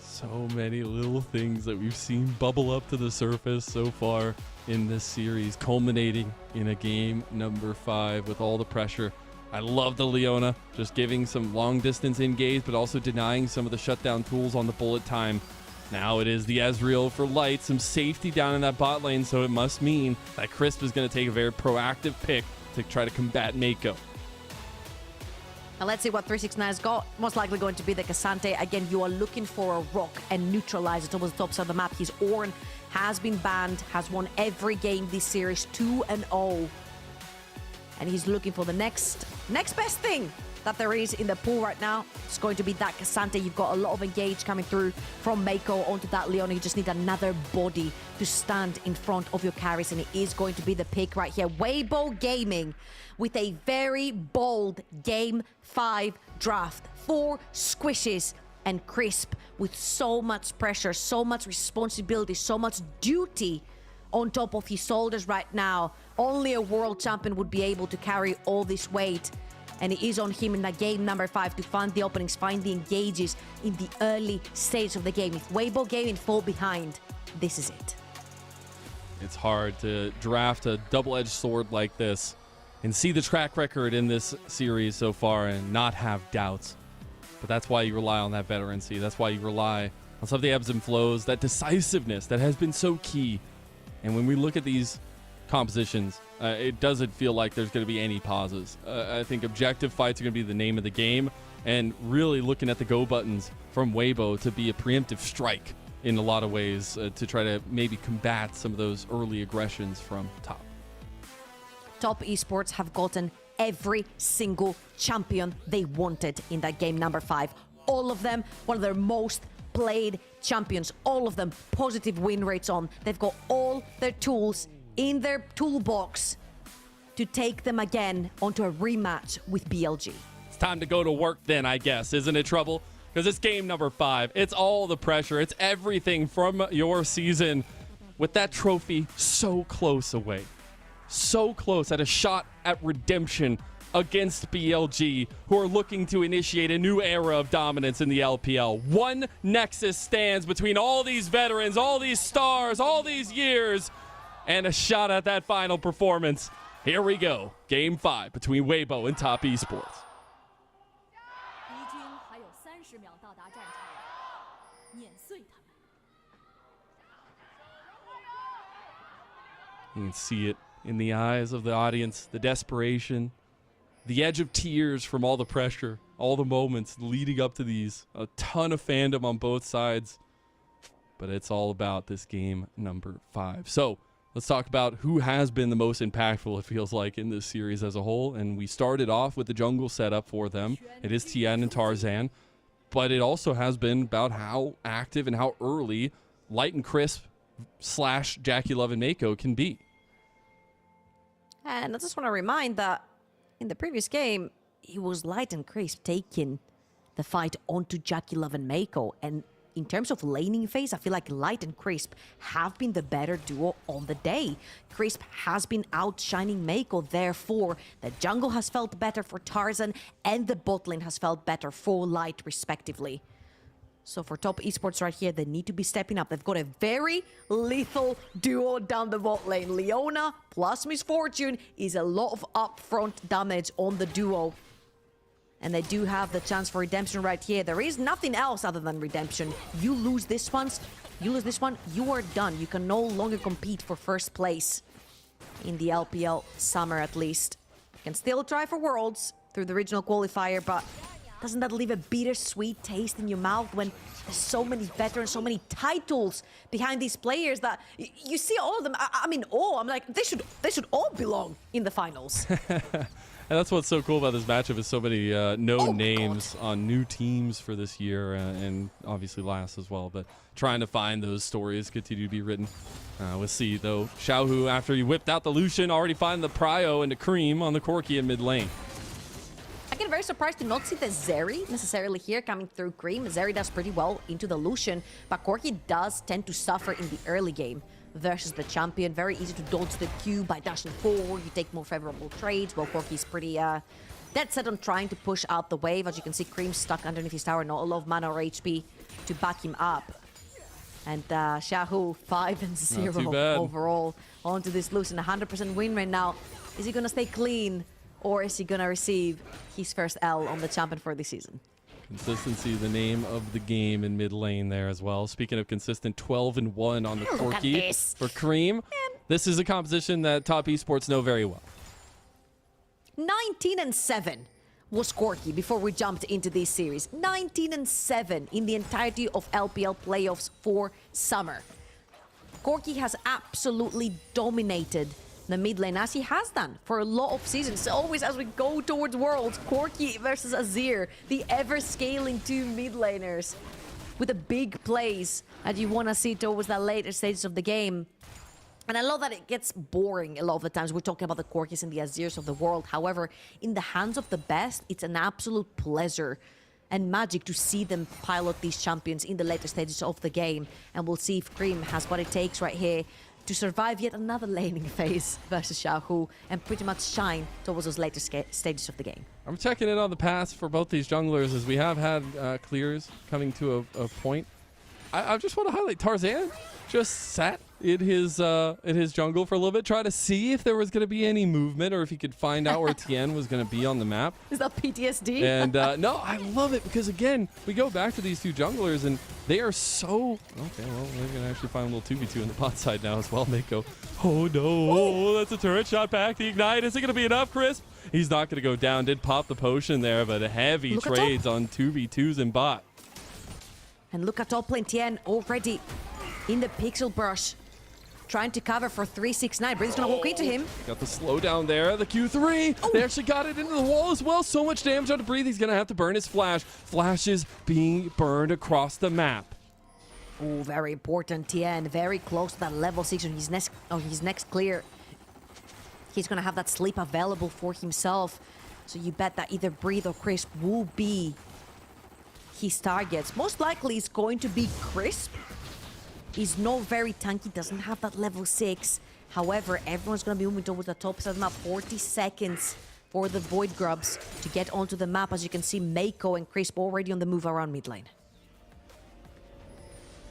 So many little things that we've seen bubble up to the surface so far in this series, culminating in a game number 5 with all the pressure. I love the Leona, just giving some long distance engage, but also denying some of the shutdown tools on the bullet time. Now it is the Ezreal for light, some safety down in that bot lane, so it must mean that Crisp is going to take a very proactive pick to try to combat Mako. Now let's see what 369's got. Most likely going to be the Cassante. Again, you are looking for a rock and neutralize it towards the top side of the map. His Ornn has been banned, has won every game this series 2-0. And he's looking for the next best thing that there is in the pool right now. It's going to be that Cassante. You've got a lot of engage coming through from Mako onto that Leona. You just need another body to stand in front of your carries, and it is going to be the pick right here. Weibo Gaming with a very bold Game 5 draft. 4 squishes and Crisp with so much pressure, so much responsibility, so much duty on top of his shoulders right now. Only a world champion would be able to carry all this weight. And it is on him in that game number 5 to find the openings, find the engages in the early stage of the game. If Weibo Gaming fall behind, this is it. It's hard to draft a double-edged sword like this and see the track record in this series so far and not have doubts. But that's why you rely on that veterancy. That's why you rely on some of the ebbs and flows, that decisiveness that has been so key. And when we look at these compositions, it doesn't feel like there's going to be any pauses. I think objective fights are going to be the name of the game, and really looking at the go buttons from Weibo to be a preemptive strike in a lot of ways to try to maybe combat some of those early aggressions from top. Top Esports have gotten every single champion they wanted in that game number 5. All of them, one of their most played champions, all of them positive win rates on. They've got all their tools in their toolbox to take them again onto a rematch with BLG. It's time to go to work then, I guess, isn't it, Trouble? Because it's game number 5. It's all the pressure. It's everything from your season with that trophy so close away. So close at a shot at redemption against BLG, who are looking to initiate a new era of dominance in the LPL. One nexus stands between all these veterans, all these stars, all these years, and a shot at that final performance. Here we go. Game 5 between Weibo and Top Esports. You can see it in the eyes of the audience, the desperation, the edge of tears from all the pressure, all the moments leading up to these. A ton of fandom on both sides, but it's all about this game number 5. So let's talk about who has been the most impactful, it feels like, in this series as a whole. And we started off with the jungle setup for them. It is Tien and Tarzan, but it also has been about how active and how early Light and Crisp / Jackie Love and Mako can be. And I just want to remind that in the previous game, it was Light and Crisp taking the fight onto Jackie Love and Mako. And in terms of laning phase, I feel like Light and Crisp have been the better duo on the day. Crisp has been outshining Mako, therefore the jungle has felt better for Tarzan and the bot lane has felt better for Light respectively. So for Top Esports right here, they need to be stepping up. They've got a very lethal duo down the bot lane. Leona plus Miss Fortune is a lot of upfront damage on the duo. And they do have the chance for redemption right here. There is nothing else other than redemption. You lose this one, you are done. You can no longer compete for first place in the LPL summer at least. You can still try for Worlds through the regional qualifier, but doesn't that leave a bittersweet taste in your mouth when there's so many veterans, so many titles behind these players that you see all of them? I mean, I'm like, they should all belong in the finals. And that's what's so cool about this matchup is so many names on new teams for this year and obviously last as well. But trying to find those stories continue to be written. We'll see, though. Xiaohu, after he whipped out the Lucian, already find the Prio into Cream on the Corki in mid lane. I get very surprised to not see the Zeri necessarily here coming through Cream. Zeri does pretty well into the Lucian, but Corki does tend to suffer in the early game versus the champion. Very easy to dodge the Q by dashing forward. You take more favorable trades, while Corki's pretty dead set on trying to push out the wave. As you can see, Cream stuck underneath his tower, not a lot of mana or HP to back him up. And Xiaohu 5-0 overall onto this Lucian. 100% win rate now. Is he gonna stay clean? Or is he going to receive his first L on the champion for this season? Consistency, the name of the game in mid lane there as well. Speaking of consistent, 12-1 on the Corki for Cream. This is a composition that Top Esports know very well. 19-7 was Corki before we jumped into this series. 19-7 in the entirety of LPL playoffs for summer. Corki has absolutely dominated the mid lane, as he has done for a lot of seasons. Always as we go towards Worlds, Corki versus Azir, the ever-scaling two mid laners with the big plays that you want to see towards the later stages of the game. And I love that it gets boring a lot of the times. We're talking about the Corkis and the Azirs of the world. However, in the hands of the best, it's an absolute pleasure and magic to see them pilot these champions in the later stages of the game. And we'll see if Cream has what it takes right here to survive yet another laning phase versus Xiaohu and pretty much shine towards those later stages of the game. I'm checking in on the pass for both these junglers as we have had clears coming to a point. I just want to highlight Tarzan just sat in his jungle for a little bit, try to see if there was going to be any movement or if he could find out where Tien was going to be on the map. Is that PTSD? And no, I love it because, again, we go back to these two junglers and they are so... Okay, well, we're going to actually find a little 2v2 in the bot side now as well. Mako. Oh, no. Oh, that's a turret shot back. The Ignite. Is it going to be enough, Crisp? He's not going to go down. Did pop the potion there, but heavy trades on 2v2s in bot. And look at top lane, Tien already in the pixel brush, trying to cover for 369. Breeze's gonna walk into him. Got the slowdown there, the Q3. Oh. They actually got it into the wall as well. So much damage on Breathe. He's gonna have to burn his flash. Flash is being burned across the map. Oh, very important, Tien. Very close to that level 6 on his next clear. He's gonna have that sleep available for himself. So you bet that either Breathe or Crisp will be his targets. Most likely it's going to be Crisp. He's not very tanky, doesn't have that level 6. However, everyone's going to be moving towards the top side of the map. 40 seconds for the Void Grubs to get onto the map. As you can see, Mako and Crisp already on the move around mid lane.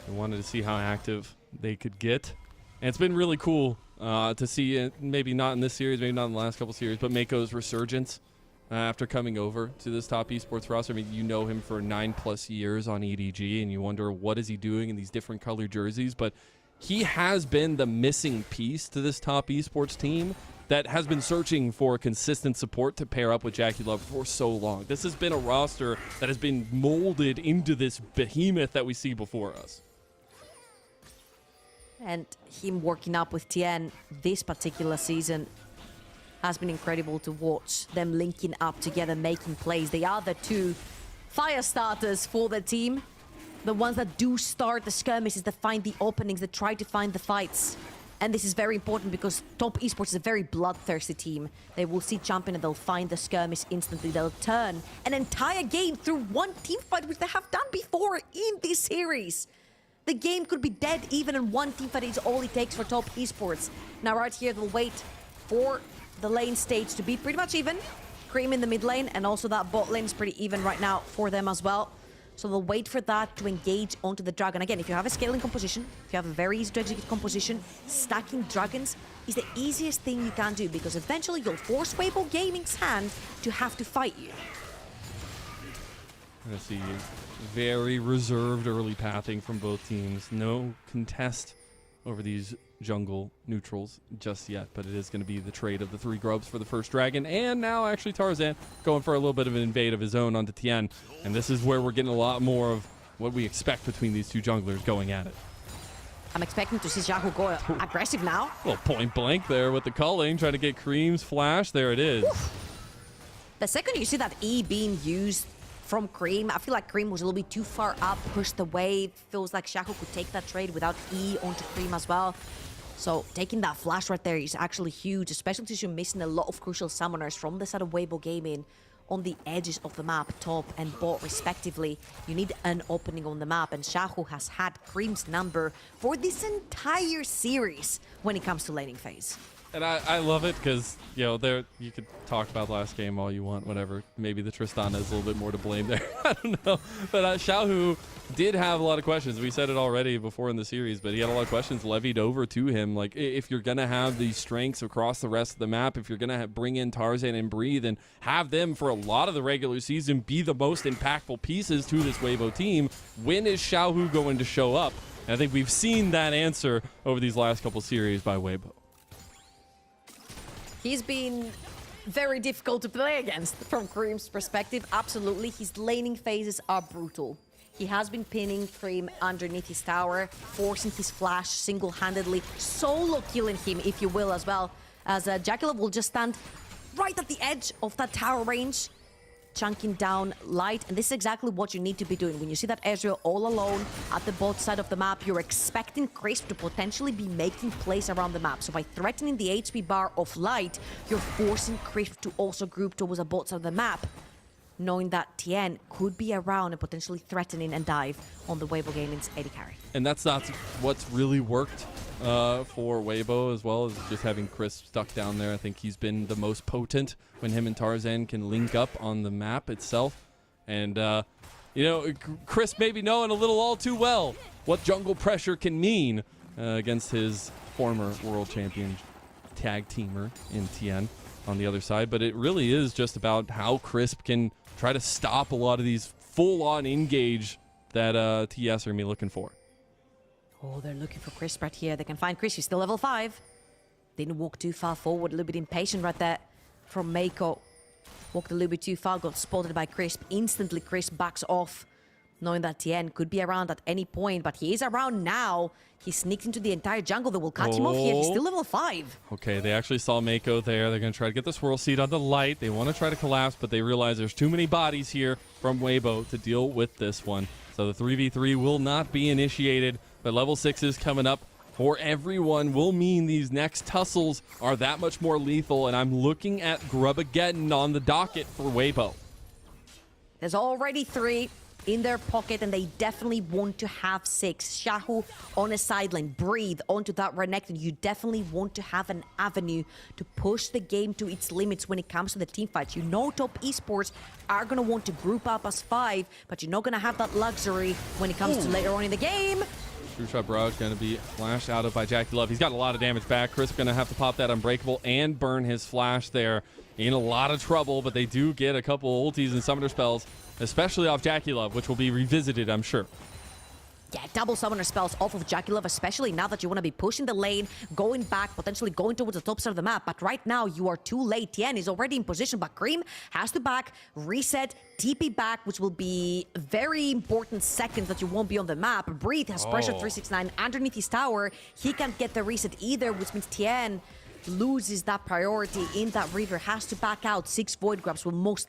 I wanted to see how active they could get. And it's been really cool to see it, maybe not in this series, maybe not in the last couple series, but Mako's resurgence after coming over to this top esports roster. I mean, you know him for 9+ years on EDG, and you wonder what is he doing in these different colored jerseys. But he has been the missing piece to this top esports team that has been searching for consistent support to pair up with Jackie Love for so long. This has been a roster that has been molded into this behemoth that we see before us. And him working up with Tien this particular season has been incredible to watch them linking up together, making plays. They are the two fire starters for the team. The ones that do start the skirmishes, that find the openings, that try to find the fights. And this is very important because top esports is a very bloodthirsty team. They will see champion and they'll find the skirmish instantly. They'll turn an entire game through one team fight, which they have done before in this series. The game could be dead even in one team fight. Is all it takes for top esports. Now right here, they'll wait for the lane stage to be pretty much even. Cream in the mid lane, and also that bot lane is pretty even right now for them as well. So they'll wait for that to engage onto the dragon. Again, if you have a scaling composition, if you have a very easy to execute composition, stacking dragons is the easiest thing you can do, because eventually you'll force Weibo Gaming's hand to have to fight you. I see very reserved early pathing from both teams. No contest over these jungle neutrals just yet, but it is going to be the trade of the 3 grubs for the first dragon, and now actually Tarzan going for a little bit of an invade of his own onto Tien, and this is where we're getting a lot more of what we expect between these two junglers going at it. I'm expecting to see Xiaohu go aggressive now. Well, point blank there with the culling, trying to get Cream's flash. There it is. Oof. The second you see that E being used from Cream, I feel like Cream was a little bit too far up, pushed away. Feels like Xiaohu could take that trade without E onto Cream as well. So taking that flash right there is actually huge, especially since you're missing a lot of crucial summoners from the side of Weibo Gaming on the edges of the map, top and bot respectively. You need an opening on the map, and Xiaohu has had Cream's number for this entire series when it comes to laning phase. And I love it because, you know, you could talk about last game all you want, whatever. Maybe the Tristana is a little bit more to blame there. I don't know. But Xiaohu did have a lot of questions. We said it already before in the series, but he had a lot of questions levied over to him. Like, if you're going to have these strengths across the rest of the map, if you're going to bring in Tarzan and Breathe and have them for a lot of the regular season be the most impactful pieces to this Weibo team, when is Xiaohu going to show up? And I think we've seen that answer over these last couple series by Weibo. He's been very difficult to play against from Cream's perspective. Absolutely, his laning phases are brutal. He has been pinning Cream underneath his tower, forcing his flash single-handedly, solo killing him, if you will, as well. as Jakilov will just stand right at the edge of that tower range, chunking down Light, and this is exactly what you need to be doing. When you see that Ezreal all alone at the bot side of the map, you're expecting Crisp to potentially be making plays around the map. So by threatening the HP bar of Light, you're forcing Crisp to also group towards the bot side of the map, knowing that Tien could be around and potentially threatening and dive on the Weibo Gaming's AD carry. And that's not what's really worked for Weibo, as well as just having Crisp stuck down there. I think he's been the most potent when him and Tarzan can link up on the map itself. And, you know, Crisp maybe knowing a little all too well what jungle pressure can mean against his former world champion tag teamer in Tien on the other side. But it really is just about how Crisp can try to stop a lot of these full-on engage that TES are going to be looking for. Oh, they're looking for Crisp right here. They can find Crisp. He's still level 5. Didn't walk too far forward. A little bit impatient right there from Mako. Walked a little bit too far. Got spotted by Crisp. Instantly, Crisp backs off, knowing that Tien could be around at any point. But he is around now. He sneaked into the entire jungle. That will cut him off here. He's still level 5. Okay, they actually saw Mako there. They're going to try to get the swirl seed on the Light. They want to try to collapse, but they realize there's too many bodies here from Weibo to deal with this one. So the 3v3 will not be initiated. But level 6 is coming up for everyone will mean these next tussles are that much more lethal, and I'm looking at Grubageddon on the docket for Weibo. There's already 3 in their pocket, and they definitely want to have 6. Shahu on a sideline, breathe onto that Renekton. You definitely want to have an avenue to push the game to its limits when it comes to the team fights. You know top esports are going to want to group up as 5, but you're not going to have that luxury when it comes to later on in the game. True Shot Barrage going to be flashed out of by Jakilov. He's got a lot of damage back. Chris going to have to pop that Unbreakable and burn his flash there. In a lot of trouble, but they do get a couple ultis and summoner spells, especially off Jakilov, which will be revisited, I'm sure. Yeah, double summoner spells off of Jakilov, especially now that you want to be pushing the lane, going back, potentially going towards the top side of the map. But right now, you are too late. Tien is already in position, but Cream has to back, reset, TP back, which will be very important seconds that you won't be on the map. Breathe has pressure 369 underneath his tower. He can't get the reset either, which means Tien loses that priority in that river, has to back out. 6 Void Grabs will most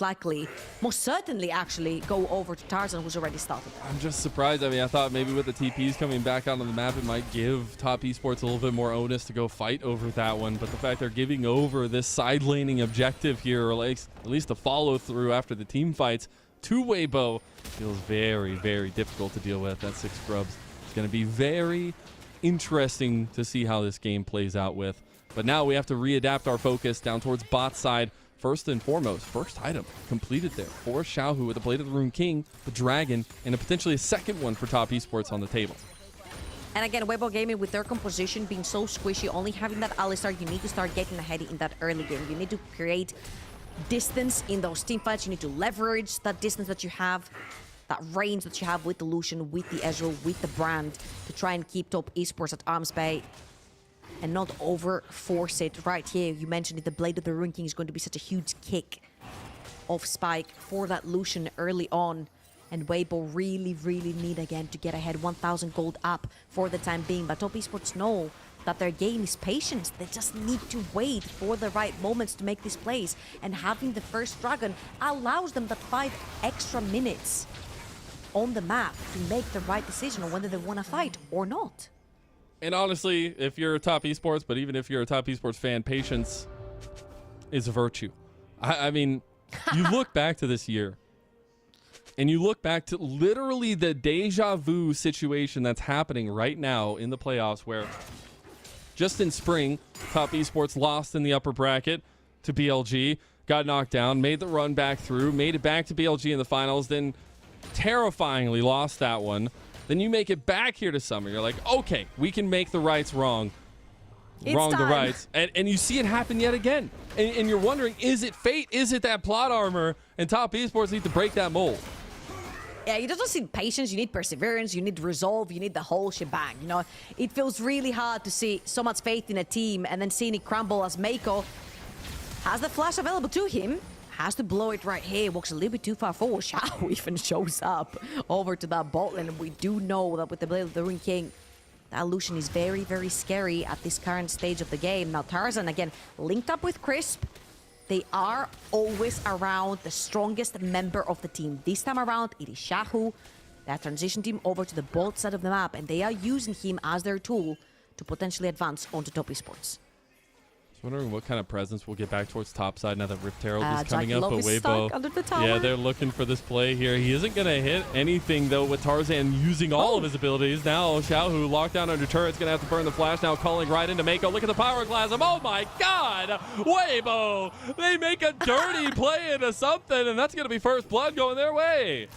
certainly actually go over to Tarzan, who's already started. I'm just surprised. I mean, I thought maybe with the TPs coming back out on the map, it might give top esports a little bit more onus to go fight over that one. But the fact they're giving over this side laning objective here, or at least the follow through after the team fights to Weibo, feels very, very difficult to deal with. That 6 Grubs. It's going to be very interesting to see how this game plays out with. But now we have to readapt our focus down towards bot side. First and foremost, first item completed there for Xiaohu with the Blade of the Rune King, the Dragon, and potentially a second one for top esports on the table. And again, Weibo Gaming, with their composition being so squishy, only having that Alistar, you need to start getting ahead in that early game. You need to create distance in those team fights. You need to leverage that distance that you have, that range that you have with the Lucian, with the Ezreal, with the Brand, to try and keep top esports at arm's bay and not over-force it right here. You mentioned it, the Blade of the Rune King is going to be such a huge kick of spike for that Lucian early on. And Weibo really, really need again to get ahead. 1,000 gold up for the time being. But top esports know that their game is patience. They just need to wait for the right moments to make these plays. And having the first dragon allows them that 5 extra minutes on the map to make the right decision on whether they want to fight or not. And honestly, if you're a top esports, but even if you're a top esports fan, patience is a virtue. I mean, you look back to this year, and you look back to literally the deja vu situation that's happening right now in the playoffs, where just in spring, top esports lost in the upper bracket to BLG, got knocked down, made the run back through, made it back to BLG in the finals, then terrifyingly lost that one. Then you make it back here to summer. You're like, okay, we can make the rights wrong. It's wrong time. the rights. And you see it happen yet again. And you're wondering, is it fate? Is it that plot armor? And top esports need to break that mold. Yeah, you just need patience, you need perseverance, you need resolve, you need the whole shebang. You know, it feels really hard to see so much faith in a team and then seeing it crumble as Mako has the flash available to him. Has to blow it right here. Walks a little bit too far forward. Xiao even shows up over to that bot lane. And we do know that with the Blade of the Rune King, That Lucian is very, very scary at this current stage of the game. Now Tarzan, again, linked up with Crisp. They are always around the strongest member of the team. This time around, it is Shahu. That transitioned him over to the both side of the map, and they are using him as their tool to potentially advance onto top esports. Wondering what kind of presence we'll get back towards top side now that Rift Herald is coming Jack up. Love But is stuck Weibo, under the tower. yeah, they're looking for this play here. He isn't going to hit anything, though, with Tarzan using all of his abilities. Now, Xiaohu locked down under turret's going to have to burn the flash now, calling right into Mako. Look at the power glass. Oh, my God! Weibo! They make a dirty play into something, and that's going to be first blood going their way.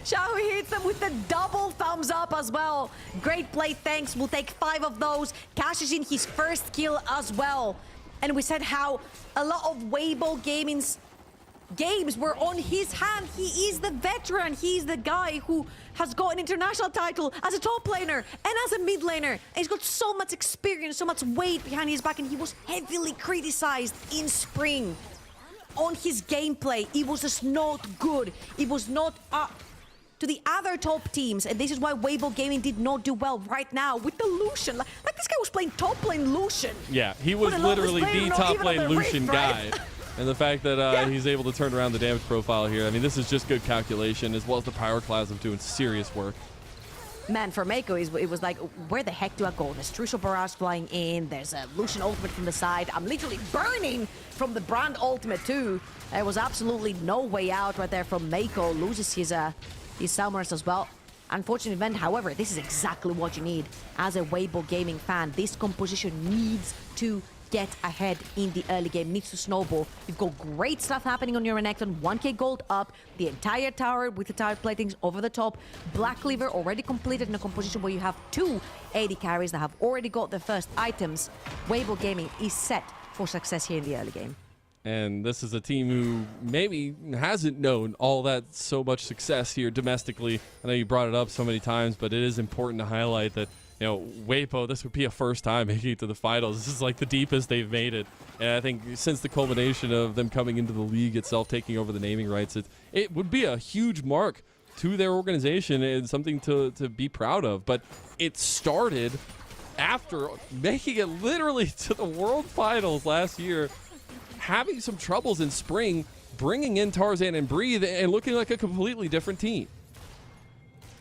Xiao hits them with the double thumbs up as well. Great play, thanks. We'll take 5 of those. Cashes in his first kill as well. And we said how a lot of Weibo Gaming's games were on his hand. He is the veteran. He's the guy who has got an international title as a top laner and as a mid laner. And he's got so much experience, so much weight behind his back, and he was heavily criticized in spring on his gameplay. It was just not good. It was not up to the other top teams, and this is why Weibo Gaming did not do well right now with the Lucian. Like this guy was playing top lane Lucian. Yeah, he was literally the top lane Lucian guy. And the fact that he's able to turn around the damage profile here, I mean, this is just good calculation, as well as the Pyroclasm doing serious work. Man, for Mako, it was like, where the heck do I go? There's Trucial Barrage flying in, there's a Lucian ultimate from the side. I'm literally burning from the Brand ultimate too. There was absolutely no way out right there from Mako. Loses his Summoners as well. Unfortunate event, however, this is exactly what you need as a Weibo Gaming fan. This composition needs to get ahead in the early game, needs to snowball. You've got great stuff happening on your Renekton, 1k gold up, the entire tower with the tower platings over the top. Black Cleaver already completed in a composition where you have 2 AD carries that have already got their first items. Weibo Gaming is set for success here in the early game. And this is a team who maybe hasn't known all that so much success here domestically. I know you brought it up so many times, but it is important to highlight that, you know, Weibo, this would be a first time making it to the finals. This is like the deepest they've made it. And I think since the culmination of them coming into the league itself, taking over the naming rights, it would be a huge mark to their organization and something to be proud of. But it started after making it literally to the World Finals last year, having some troubles in spring, bringing in Tarzan and Breathe, and looking like a completely different team.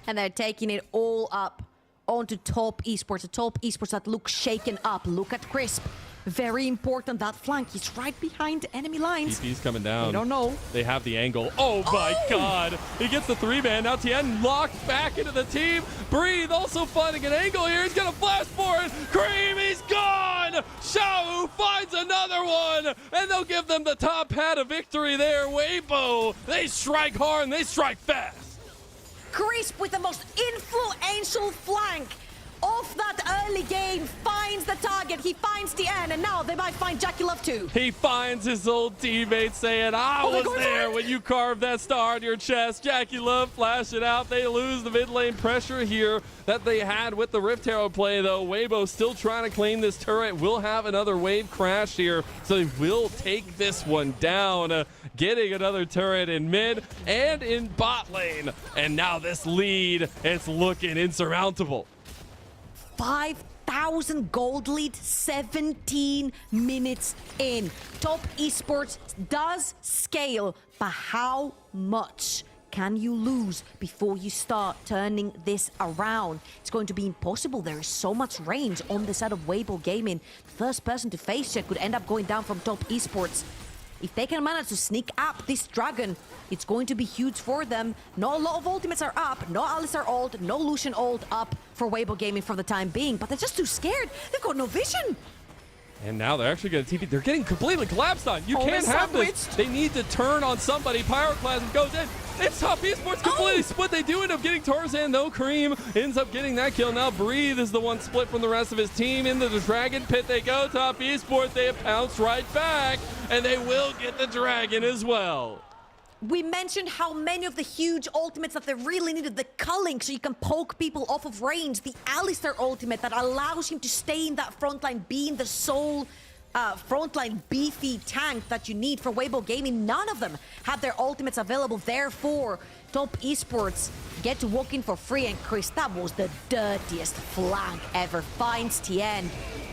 And they're taking it all up onto top esports, a top esports that looks shaken up. Look at Crisp. Very important, that flank. He's right behind enemy lines. TP's coming down. I don't know. They have the angle. Oh my God. He gets the 3-man. Now Tien locked back into the team. Breathe also finding an angle here. He's going to flash for it. Cream, he's gone. Shao finds another one. And they'll give them the top hat of victory there. Weibo, they strike hard and they strike fast. Crisp with the most influential flank of that early game finds the target. He finds Tien, and now they might find Jackie Love too. He finds his old teammate saying, I was there when you carved that star on your chest. Jackie Love flash it out. They lose the mid lane pressure here that they had with the Rift Herald play, though. Weibo still trying to claim this turret. Will have another wave crash here, so they will take this one down. Getting another turret in mid and in bot lane. And now this lead, it's looking insurmountable. 5,000 gold lead, 17 minutes in. Top esports does scale, but how much can you lose before you start turning this around? It's going to be impossible. There is so much range on the side of Weibo Gaming. The first person to face check could end up going down from top esports. If they can manage to sneak up this dragon, it's going to be huge for them. Not a lot of ultimates are up. No Alistar ult, no Lucian ult up for Weibo Gaming for the time being. But they're just too scared. They've got no vision. And now they're actually going to TP. They're getting completely collapsed on. You can't have this. They need to turn on somebody. Pyroclasm goes in. It's top esports completely split. They do end up getting Tarzan, though. Cream ends up getting that kill. Now Breathe is the one split from the rest of his team. Into the dragon pit they go. Top esports, they pounce right back. And they will get the dragon as well. We mentioned how many of the huge ultimates that they really needed, the culling so you can poke people off of range, the Alistar ultimate that allows him to stay in that front line, being the sole frontline beefy tank that you need for Weibo Gaming. None of them have their ultimates available. Therefore, Top Esports get to walk in for free, and Chris, that was the dirtiest flag ever. Finds TN,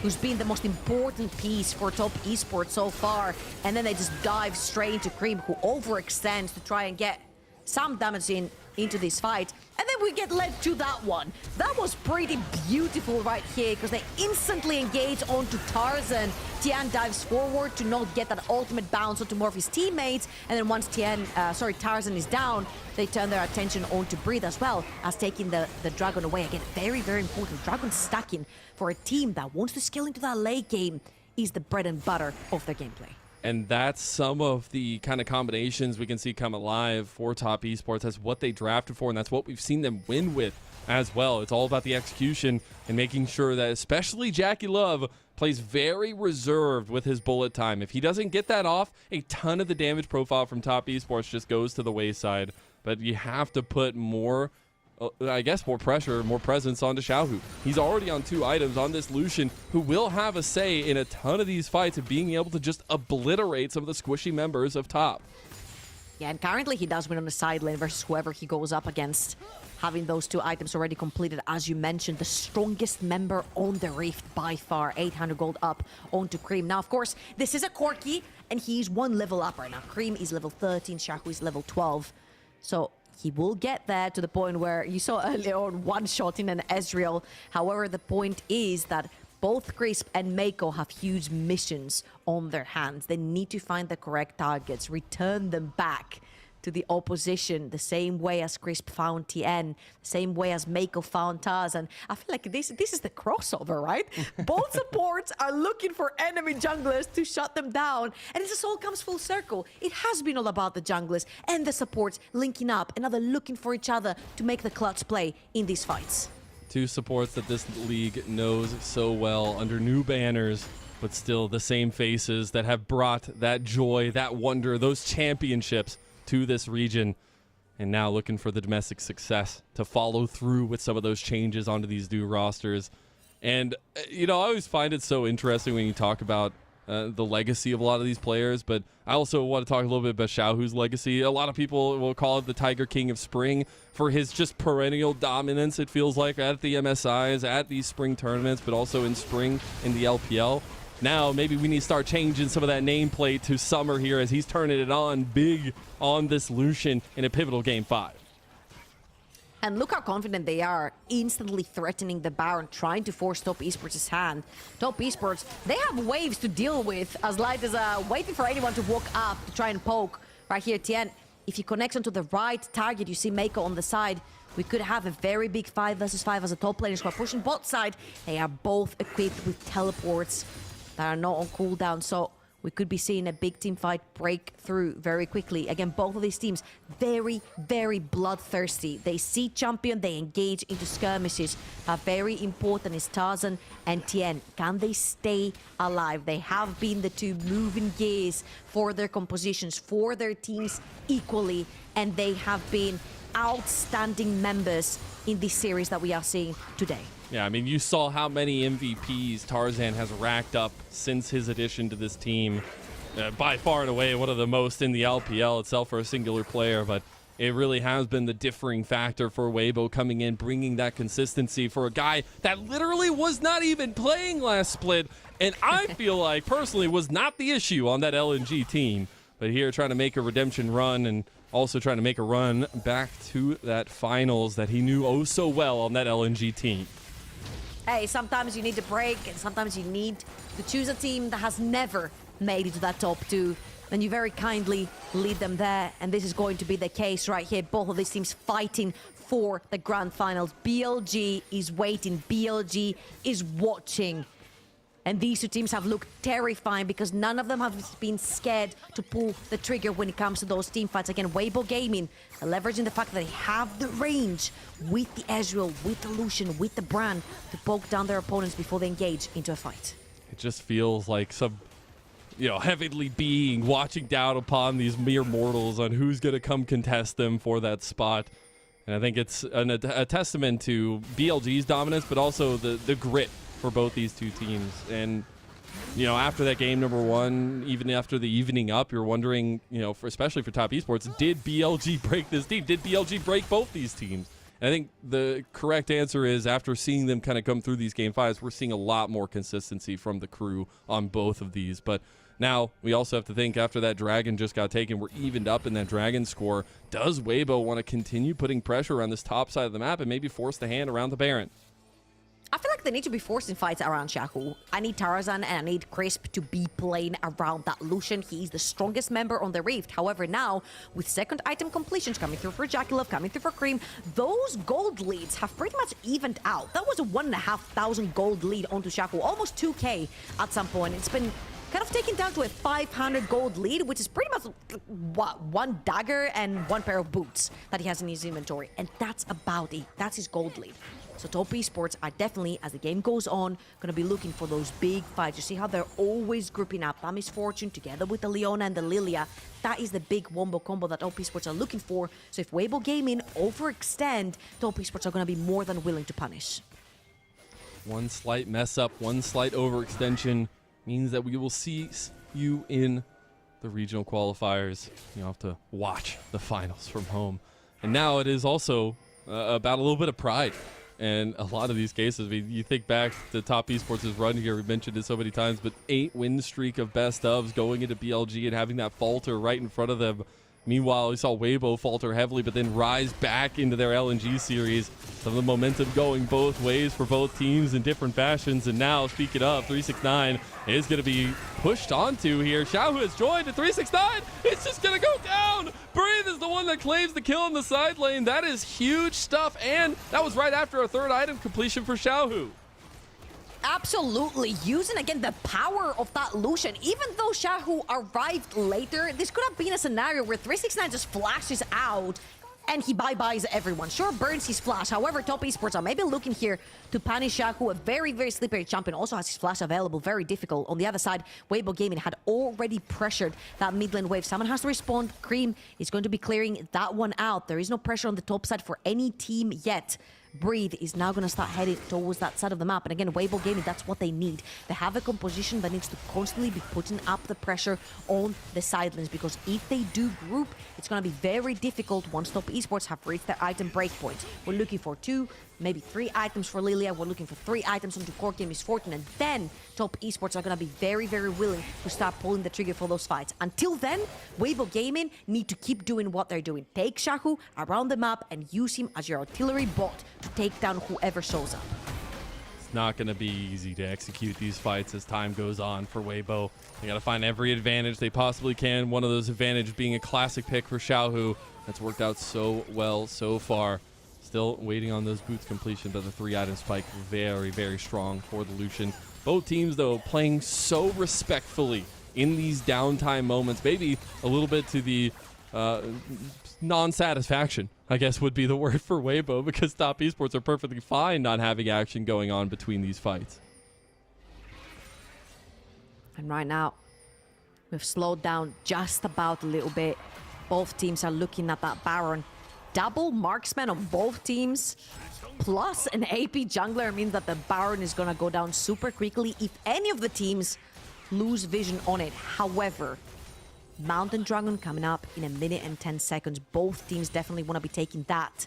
who's been the most important piece for Top Esports so far, and then they just dive straight into Cream, who overextends to try and get some damage into this fight. And then we get led to that one. That was pretty beautiful right here, because they instantly engage onto Tarzan. Tian dives forward to not get that ultimate bounce onto more of his teammates. And then once Tarzan is down, they turn their attention onto Breathe as well as taking the Dragon away. Again, very, very important. Dragon stacking for a team that wants to scale into that late game is the bread and butter of their gameplay. And that's some of the kind of combinations we can see come alive for Top Esports. That's what they drafted for, and that's what we've seen them win with as well. It's all about the execution and making sure that especially Jackie Love plays very reserved with his bullet time. If he doesn't get that off, a ton of the damage profile from Top Esports just goes to the wayside. But you have to put more, I guess, more pressure, more presence onto Xiaohu. He's already on 2 items on this Lucian, who will have a say in a ton of these fights of being able to just obliterate some of the squishy members of Top. Yeah, and currently he does win on the side lane versus whoever he goes up against. Having those 2 items already completed, as you mentioned, the strongest member on the Rift by far, 800 gold up onto Cream. Now, of course, this is a Corki, and he's 1 level up right now. Cream is level 13, Xiaohu is level 12. So he will get there to the point where you saw earlier on one shot in an Ezreal. However, the point is that both Crisp and Mako have huge missions on their hands. They need to find the correct targets, return them back to the opposition, the same way as Crisp found TN, the same way as Mako found Taz. And I feel like this is the crossover, right? Both supports are looking for enemy junglers to shut them down. And it just all comes full circle. It has been all about the junglers and the supports linking up, and now they're looking for each other to make the clutch play in these fights. 2 supports that this league knows so well under new banners, but still the same faces that have brought that joy, that wonder, those championships to this region, and now looking for the domestic success to follow through with some of those changes onto these new rosters. And, you know, I always find it so interesting when you talk about the legacy of a lot of these players, but I also want to talk a little bit about Xiaohu's legacy. A lot of people will call it the Tiger King of Spring for his just perennial dominance, it feels like, at the MSIs, at these spring tournaments, but also in spring in the LPL. Now, maybe we need to start changing some of that nameplate to Summer here, as he's turning it on big on this Lucian in a pivotal Game 5. And look how confident they are, instantly threatening the Baron, trying to force Top Esports' hand. Top Esports, they have waves to deal with, as Light is waiting for anyone to walk up to try and poke. Right here, Tien, if he connects onto the right target, you see Mako on the side, we could have a very big 5 versus 5 as a top laner squad pushing bot side. They are both equipped with teleports that are not on cooldown, so we could be seeing a big team fight break through very quickly. Again, both of these teams very, very bloodthirsty. They see champion, they engage into skirmishes. Very important is Tarzan and Tien. Can they stay alive? They have been the 2 moving gears for their compositions, for their teams equally, and they have been outstanding members in this series that we are seeing today. Yeah, I mean, you saw how many MVPs Tarzan has racked up since his addition to this team. By far and away, one of the most in the LPL itself for a singular player, but it really has been the differing factor for Weibo coming in, bringing that consistency for a guy that literally was not even playing last split, and I feel like, personally, was not the issue on that LNG team. But here, trying to make a redemption run and also trying to make a run back to that finals that he knew oh so well on that LNG team. Hey, sometimes you need to break, and sometimes you need to choose a team that has never made it to that top 2. Then you very kindly lead them there, and this is going to be the case right here. Both of these teams fighting for the grand finals. BLG is waiting, BLG is watching. And these 2 teams have looked terrifying because none of them have been scared to pull the trigger when it comes to those team fights. Again, Weibo Gaming leveraging the fact that they have the range with the Ezreal, with the Lucian, with the Brand to poke down their opponents before they engage into a fight. It just feels like some, you know, heavenly being watching down upon these mere mortals on who's going to come contest them for that spot. And I think it's a testament to BLG's dominance, but also the grit for both these 2 teams. And after that game number 1, even after the evening up, you're wondering, especially for Top Esports, did BLG break this team? Did BLG break both these teams? And I think the correct answer is, after seeing them kind of come through these game 5s, we're seeing a lot more consistency from the crew on both of these. But now we also have to think, after that Dragon just got taken, we're evened up in that Dragon score. Does Weibo want to continue putting pressure on this top side of the map and maybe force the hand around the Baron? I feel like they need to be forcing fights around Shahu. I need Tarzan and I need Crisp to be playing around that Lucian. He's the strongest member on the Rift. However, now, with second item completions coming through for Jackalov, coming through for Cream, those gold leads have pretty much evened out. That was a 1,500 gold lead onto Shahu, almost 2k at some point. It's been kind of taken down to a 500 gold lead, which is pretty much what, 1 dagger and 1 pair of boots that he has in his inventory. And that's about it. That's his gold lead. So Top Esports are definitely, as the game goes on, going to be looking for those big fights. You see how they're always grouping up that Misfortune together with the Leona and the Lilia. That is the big wombo combo that Top Esports are looking for. So if Weibo Gaming overextend, Top Esports are going to be more than willing to punish. One slight mess up, one slight overextension means that we will see you in the regional qualifiers. You have to watch the finals from home. And now it is also about a little bit of pride. And a lot of these cases, you think back to Top Esports' run here, we mentioned it so many times, but 8-win streak of best ofs going into BLG and having that falter right in front of them. Meanwhile, we saw Weibo falter heavily, but then rise back into their LNG series. Some of the momentum going both ways for both teams in different fashions. And now, speaking of, 369 is going to be pushed onto here. Xiaohu has joined, and 369, it's just going to go down. Breathe is the one that claims the kill in the side lane. That is huge stuff, and that was right after a 3rd item completion for Xiaohu. Absolutely, using again the power of that Lucian. Even though Shahu arrived later, this could have been a scenario where 369 just flashes out and he bye-byes everyone. Sure, burns his flash. However, Top Esports are maybe looking here to punish Shahu, a very, very slippery champion. Also has his flash available, very difficult. On the other side, Weibo Gaming had already pressured that mid lane wave. Someone has to respond. Cream is going to be clearing that one out. There is no pressure on the top side for any team yet. Breathe is now going to start heading towards that side of the map. And again, Weibo Gaming, that's what they need. They have a composition that needs to constantly be putting up the pressure on the sidelines, because if they do group, it's going to be very difficult once Top Esports have reached their item breakpoint. We're looking for 2, maybe 3 items for Lilia. We're looking for 3 items onto Core Game Misfortune, and then Top Esports are going to be very, very willing to start pulling the trigger for those fights. Until then, Weibo Gaming need to keep doing what they're doing. Take Shahu around the map and use him as your artillery bot to take down whoever shows up. It's not going to be easy to execute these fights as time goes on for Weibo. They got to find every advantage they possibly can. One of those advantages being a classic pick for Xiaohu. That's worked out so well so far. Still waiting on those boots completion, but the 3-item spike very, very strong for the Lucian. Both teams, though, playing so respectfully in these downtime moments. Maybe a little bit to the non-satisfaction, I guess would be the word for Weibo, because Top Esports are perfectly fine not having action going on between these fights. And right now, we've slowed down just about a little bit. Both teams are looking at that Baron. Double marksman on both teams, plus an AP jungler means that the Baron is going to go down super quickly if any of the teams lose vision on it. However, Mountain Dragon coming up in 1 minute and 10 seconds. Both teams definitely want to be taking that.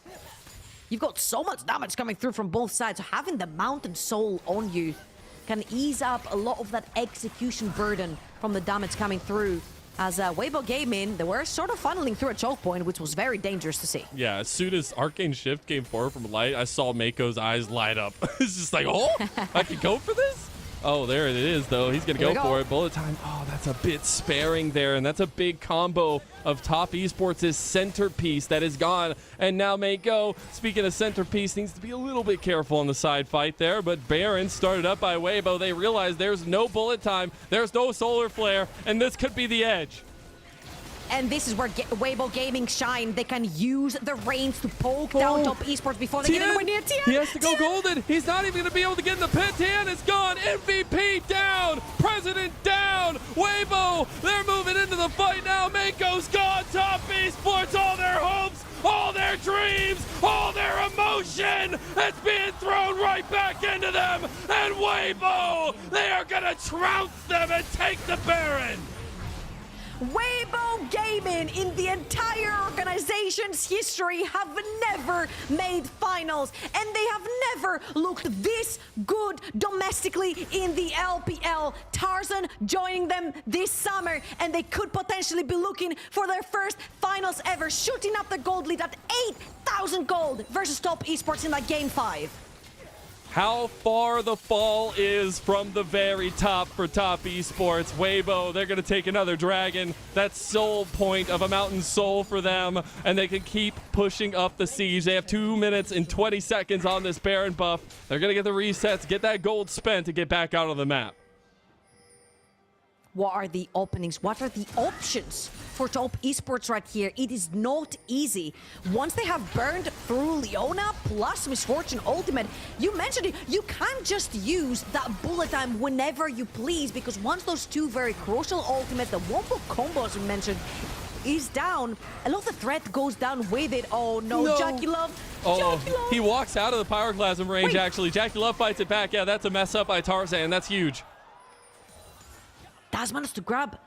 You've got so much damage coming through from both sides, so having the Mountain Soul on you can ease up a lot of that execution burden from the damage coming through. As Weibo Gaming, they were sort of funneling through a choke point, which was very dangerous to see. Yeah, as soon as Arcane Shift came forward from Light, I saw Mako's eyes light up. It's just like, oh, I can go for this? Oh, there it is, though. He's going to go for it. Bullet time. Oh, that's a bit sparing there, and that's a big combo of Top Esports' centerpiece that is gone. And now Mako, speaking of centerpiece, needs to be a little bit careful on the side fight there, but Baron started up by Weibo. They realize there's no bullet time, there's no solar flare, and this could be the edge. And this is where Weibo Gaming shine. They can use the reins to poke down Top Esports before they get anywhere near Tien. He has to go golden. He's not even going to be able to get in the pit. Tien is gone. MVP down. President down. Weibo, they're moving into the fight now. Mako's gone. Top Esports, all their hopes all their dreams, all their emotion is being thrown right back into them. And Weibo, they are gonna trounce them and take the Baron. Weibo Gaming in the entire organization's history have never made finals, and they have never looked this good domestically in the LPL. Tarzan joining them this summer, and they could potentially be looking for their first finals ever, shooting up the gold lead at 8,000 gold versus Top Esports in that game 5. How far the fall is from the very top for Top Esports. Weibo, they're going to take another dragon. That's soul point of a mountain soul for them, and they can keep pushing up the siege. They have 2 minutes and 20 seconds on this Baron buff. They're going to get the resets, get that gold spent to get back out on the map. What are the openings? What are the options for Top Esports right here? It is not easy. Once they have burned through Leona plus Misfortune Ultimate, you mentioned it, you can't just use that bullet time whenever you please, because once those two very crucial ultimates, the wombo combos we mentioned, is down, a lot of the threat goes down with it. Oh no, Jackie Love. Jackie Love. He walks out of the Pyroclasm range. Actually. Jackie Love fights it back. Yeah, that's a mess up by Tarzan. That's huge. Does manage to grab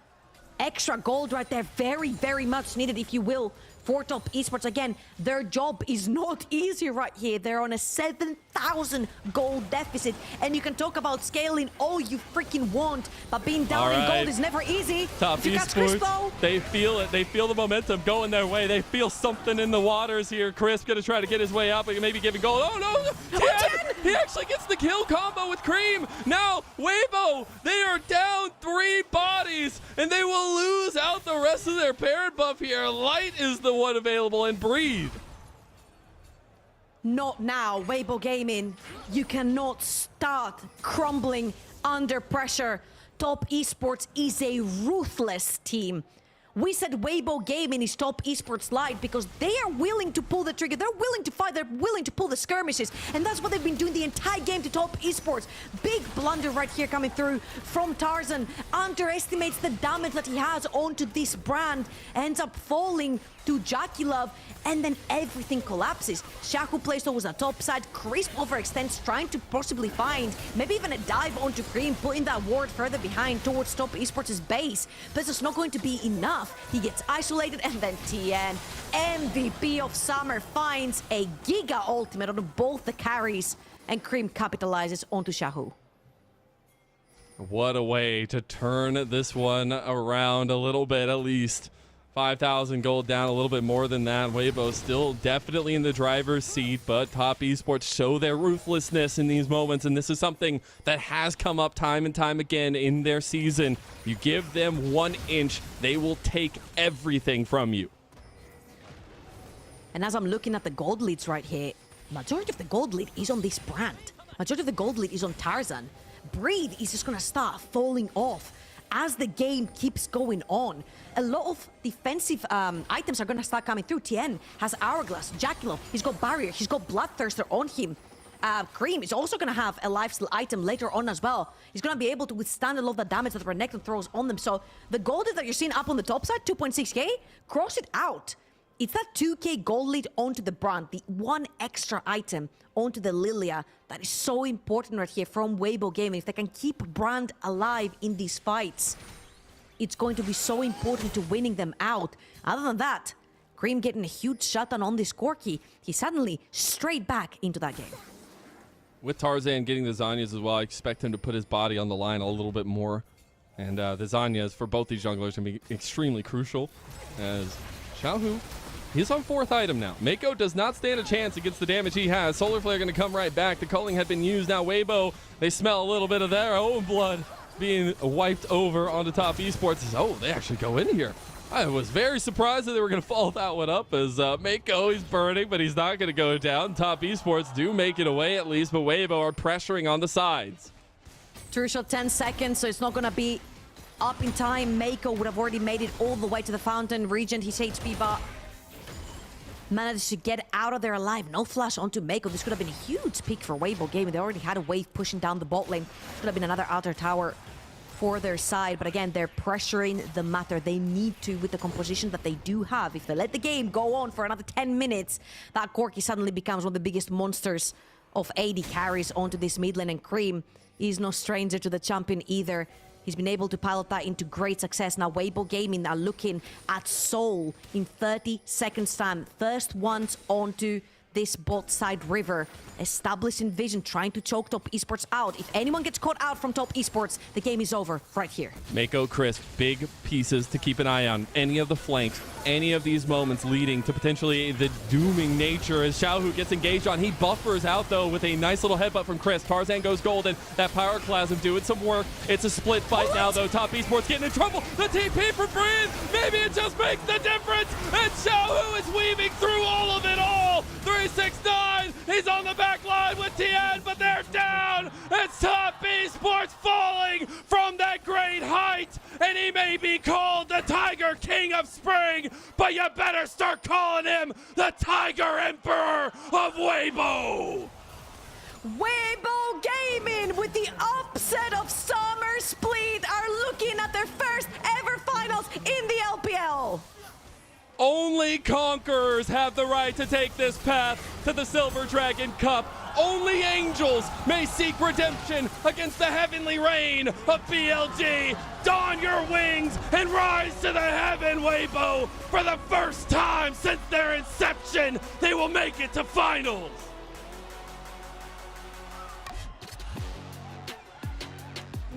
extra gold right there. Very, very much needed, if you will, for Top Esports. Again, their job is not easy right here. They're on a 7,000 gold deficit, and you can talk about scaling all you freaking want, but being down in gold is never easy. Top Esports, they feel it. They feel the momentum going their way. They feel something in the waters here. Chris gonna try to get his way out, but maybe giving gold. Oh no! He actually gets the kill combo with Cream. Now, Weibo, they are down 3 bodies, and they will lose out the rest of their Baron buff here. Light is the one available, and Breathe. Not now, Weibo Gaming. You cannot start crumbling under pressure. Top Esports is a ruthless team. We said Weibo Gaming is Top Esports Light because they are willing to pull the trigger. They're willing to fight. They're willing to pull the skirmishes. And that's what they've been doing the entire game to Top Esports. Big blunder right here coming through from Tarzan. Underestimates the damage that he has onto this brand. Ends up falling to Jackie Love, and then everything collapses. Shaku plays towards the top side. Crisp overextends, trying to possibly find maybe even a dive onto Cream, putting that ward further behind towards Top Esports' base. But it's not going to be enough. He gets isolated, and then TN, MVP of Summer, finds a Giga ultimate on both the carries, and Cream capitalizes onto Shahu. What a way to turn this one around a little bit, at least. 5,000 gold down, a little bit more than that. Weibo still definitely in the driver's seat, but Top Esports show their ruthlessness in these moments, and this is something that has come up time and time again in their season. You give them 1 inch, they will take everything from you. And as I'm looking at the gold leads right here, majority of the gold lead is on this brand. Majority of the gold lead is on Tarzan. Breathe is just gonna start falling off as the game keeps going on. A lot of defensive items are gonna start coming through. TN has Hourglass, Jackie, he's got Barrier, he's got Bloodthirster on him. Cream is also gonna have a lifesteal item later on as well. He's gonna be able to withstand a lot of the damage that the Renekton throws on them. So the gold that you're seeing up on the top side, 2.6k, cross it out. It's that 2k gold lead onto the brand, the 1 extra item onto the Lilia that is so important right here from Weibo Gaming. If they can keep brand alive in these fights, it's going to be so important to winning them out. Other than that, Cream getting a huge shutdown on this Corki. He's suddenly straight back into that game. With Tarzan getting the Zanyas as well, I expect him to put his body on the line a little bit more. And the Zanyas for both these junglers can be extremely crucial, as Xiaohu, he's on 4th item now. Mako does not stand a chance against the damage he has. Solar Flare going to come right back. The culling had been used. Now Weibo, they smell a little bit of their own blood being wiped over onto Top Esports. Oh, they actually go in here. I was very surprised that they were going to follow that one up, as Mako, he's burning, but he's not going to go down. Top Esports do make it away at least, but Weibo are pressuring on the sides. True shot, 10 seconds, so it's not going to be up in time. Mako would have already made it all the way to the fountain. Regent his HP, but managed to get out of there alive. No flash onto Mako. This could have been a huge pick for Weibo Gaming. They already had a wave pushing down the bot lane. Could have been another outer tower for their side. But again, they're pressuring the matter. They need to with the composition that they do have. If they let the game go on for another 10 minutes, that Corki suddenly becomes one of the biggest monsters of AD carries onto this mid lane, and Cream is no stranger to the champion either. He's been able to pilot that into great success. Now Weibo Gaming are looking at Soul in 30 seconds time. First ones onto this bot side river, establishing vision, trying to choke Top Esports out. If anyone gets caught out from Top Esports, the game is over right here. Mako, Crisp, big pieces to keep an eye on. Any of the flanks, any of these moments leading to potentially the dooming nature as Xiaohu gets engaged on. He buffers out though with a nice little headbutt from Crisp. Tarzan goes golden. That Pyroclasm doing some work. It's a split fight now though. Top Esports getting in trouble. The TP for Breathe. Maybe it just makes the difference. And Xiaohu is weaving through all of it all. 369. He's on the back line with TN, but they're down. It's Top Esports falling from that great height. And he may be called the Tiger King of Spring, but you better start calling him the Tiger Emperor of Weibo. Weibo Gaming with the upset of Summer Split are looking at their first ever finals in the LPL. Only conquerors have the right to take this path to the Silver Dragon Cup. Only angels may seek redemption against the heavenly reign of BLG. Don your wings and rise to the heaven, Weibo. For the first time since their inception, they will make it to finals.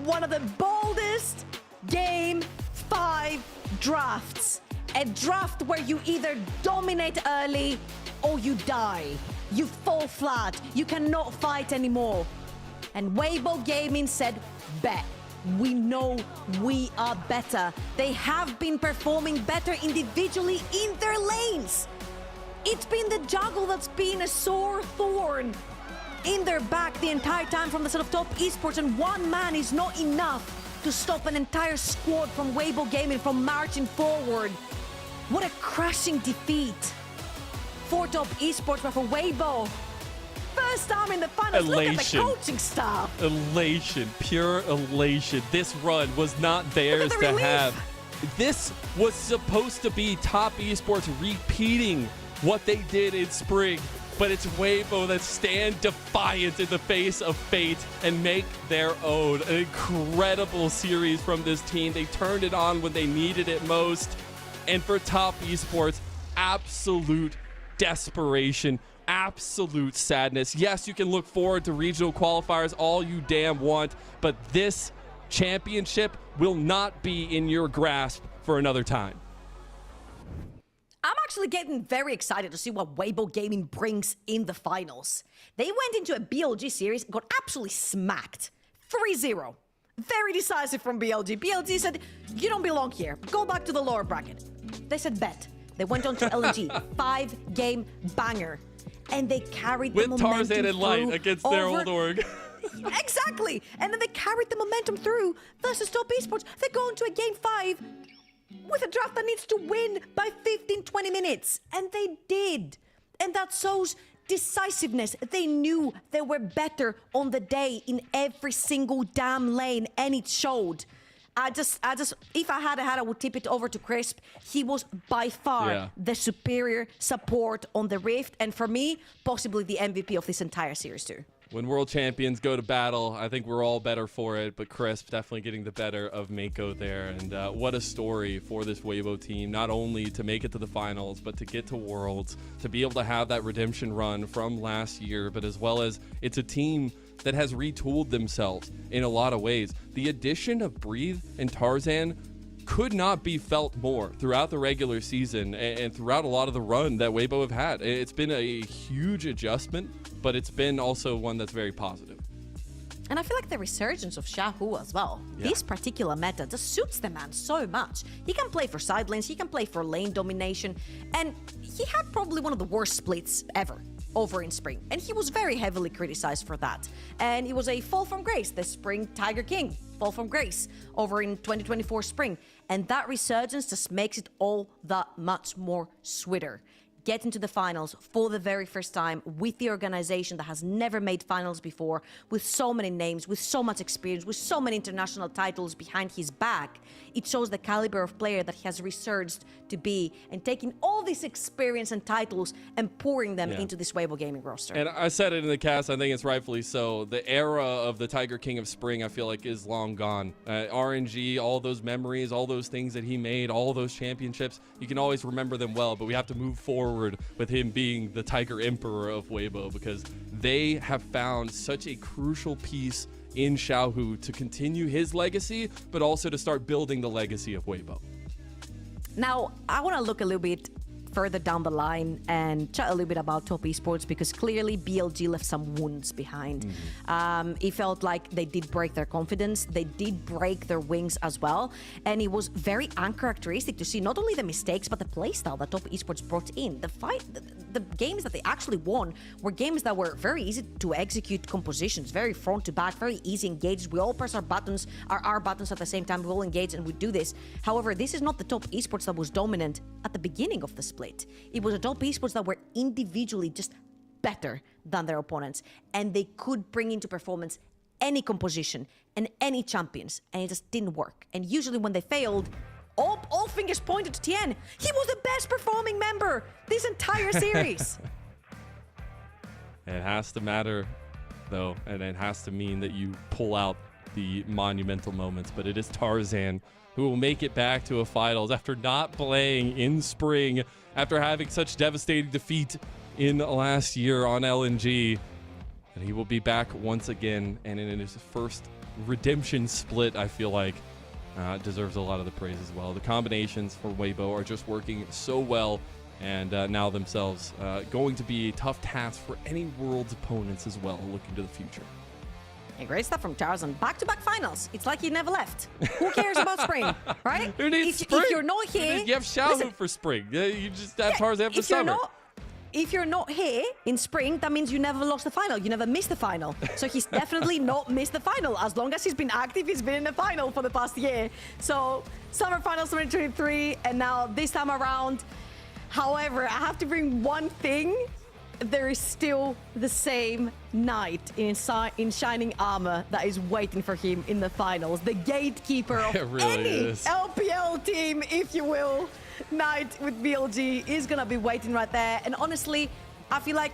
One of the boldest Game 5 drafts. A draft where you either dominate early or you die. You fall flat. You cannot fight anymore. And Weibo Gaming said, bet. We know we are better. They have been performing better individually in their lanes. It's been the juggle that's been a sore thorn in their back the entire time from the side of Top Esports, and one man is not enough to stop an entire squad from Weibo Gaming from marching forward. What a crashing defeat for Top Esports, but for Weibo, first time in the finals. Elation. Look at the coaching staff. Elation, pure elation. This run was not theirs to relief. have. This was supposed to be Top Esports repeating what they did in spring, but it's Weibo that stand defiant in the face of fate and make their own. An incredible series from this team. They turned it on when they needed it most. And for Top Esports, absolute desperation, absolute sadness. Yes, you can look forward to regional qualifiers all you damn want, but this championship will not be in your grasp for another time. I'm actually getting very excited to see what Weibo Gaming brings in the finals. They went into a BLG series, got absolutely smacked. 3-0. Very decisive from BLG. BLG said, you don't belong here. Go back to the lower bracket. They said bet. They went on to LNG. 5-game banger. And they carried the momentum with Tarzan and Light against their old org. Exactly. And then they carried the momentum through versus Top Esports. They go into a game 5 with a draft that needs to win by 15-20 minutes. And they did. And that shows decisiveness. They knew they were better on the day in every single damn lane, and it showed. I just, if I had, I would tip it over to Crisp. He was by far the superior support on the Rift, and for me, possibly the MVP of this entire series too. When world champions go to battle, I think we're all better for it, but Crisp definitely getting the better of Mako there. And what a story for this Weibo team, not only to make it to the finals, but to get to Worlds, to be able to have that redemption run from last year, but as well as it's a team that has retooled themselves in a lot of ways. The addition of Breathe and Tarzan could not be felt more throughout the regular season and throughout a lot of the run that Weibo have had. It's been a huge adjustment, but it's been also one that's very positive. And I feel like the resurgence of Xiaohu as well. Yeah. This particular meta just suits the man so much. He can play for side lanes, he can play for lane domination, and he had probably one of the worst splits ever over in spring, and he was very heavily criticized for that. And it was a fall from grace, the spring Tiger King fall from grace over in 2024 spring, and that resurgence just makes it all that much more sweeter. get into the finals for the very first time with the organization that has never made finals before, with so many names, with so much experience, with so many international titles behind his back, it shows the caliber of player that he has researched to be, and taking all this experience and titles and pouring them into this Weibo Gaming roster. And I said it in the cast, I think it's rightfully so. The era of the Tiger King of Spring, I feel like, is long gone. RNG, all those memories, all those things that he made, all those championships, you can always remember them well, but we have to move forward with him being the Tiger Emperor of Weibo, because they have found such a crucial piece in Xiaohu to continue his legacy, but also to start building the legacy of Weibo. Now, I want to look a little bit further down the line and chat a little bit about top esports, because clearly BLG left some wounds behind. It felt like they did break their confidence, they did break their wings as well, and it was very uncharacteristic to see not only the mistakes but the playstyle that top esports brought in. The games that they actually won were games that were very easy to execute compositions, very front to back, very easy engaged. We all press our buttons, our buttons at the same time, we all engage and we do this. However, this is not the top esports that was dominant at the beginning of the split. It was a top esports that were individually just better than their opponents, and they could bring into performance any composition and any champions, and it just didn't work. And usually when they failed, all fingers pointed to Tien. He was the best performing member this entire series. It has to matter, though, and it has to mean that you pull out the monumental moments. But it is Tarzan who will make it back to a finals after not playing in spring, after having such devastating defeat in last year on LNG. And he will be back once again, and in his first redemption split, I feel like deserves a lot of the praise as well. The combinations for Weibo are just working so well, and now themselves going to be a tough task for any world's opponents as well, looking to the future. And great stuff from Tarzan. Back-to-back finals. It's like he never left. Who cares about spring, right? Who needs spring? If you're not here... You have Xiaohu for spring. You just have Tarzan for summer. If you're not here in spring, that means you never lost the final. You never missed the final. So he's definitely not missed the final. As long as he's been active, he's been in the final for the past year. So Summer Finals 2023, and now this time around. However, I have to bring one thing. There is still the same knight in shining armor that is waiting for him in the finals. The gatekeeper of any LPL team, if you will. Knight with BLG is gonna be waiting right there. And honestly, I feel like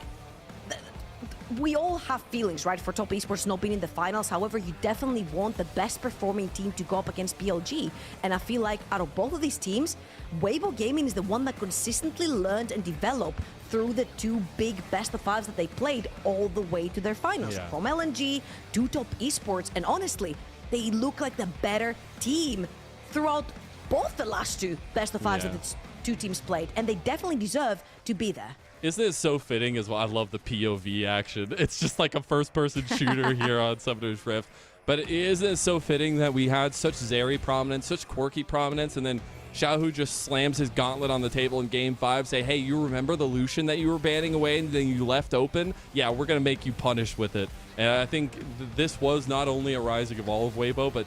we all have feelings, right, for top esports not being in the finals. However, you definitely want the best performing team to go up against BLG. And I feel like out of both of these teams, Weibo Gaming is the one that consistently learned and developed through the two big best of fives that they played all the way to their finals. From LNG to top esports. And honestly, they look like the better team throughout both the last two best of fives that the two teams played. And they definitely deserve to be there. Isn't it so fitting as well? I love the POV action. It's just like a first-person shooter here on Summoner's Rift. But isn't it so fitting that we had such Zeri prominence, such quirky prominence, and then Xiaohu just slams his gauntlet on the table in Game 5, say, hey, you remember the Lucian that you were banning away and then you left open? Yeah, we're going to make you punished with it. And I think this was not only a rising of all of Weibo, but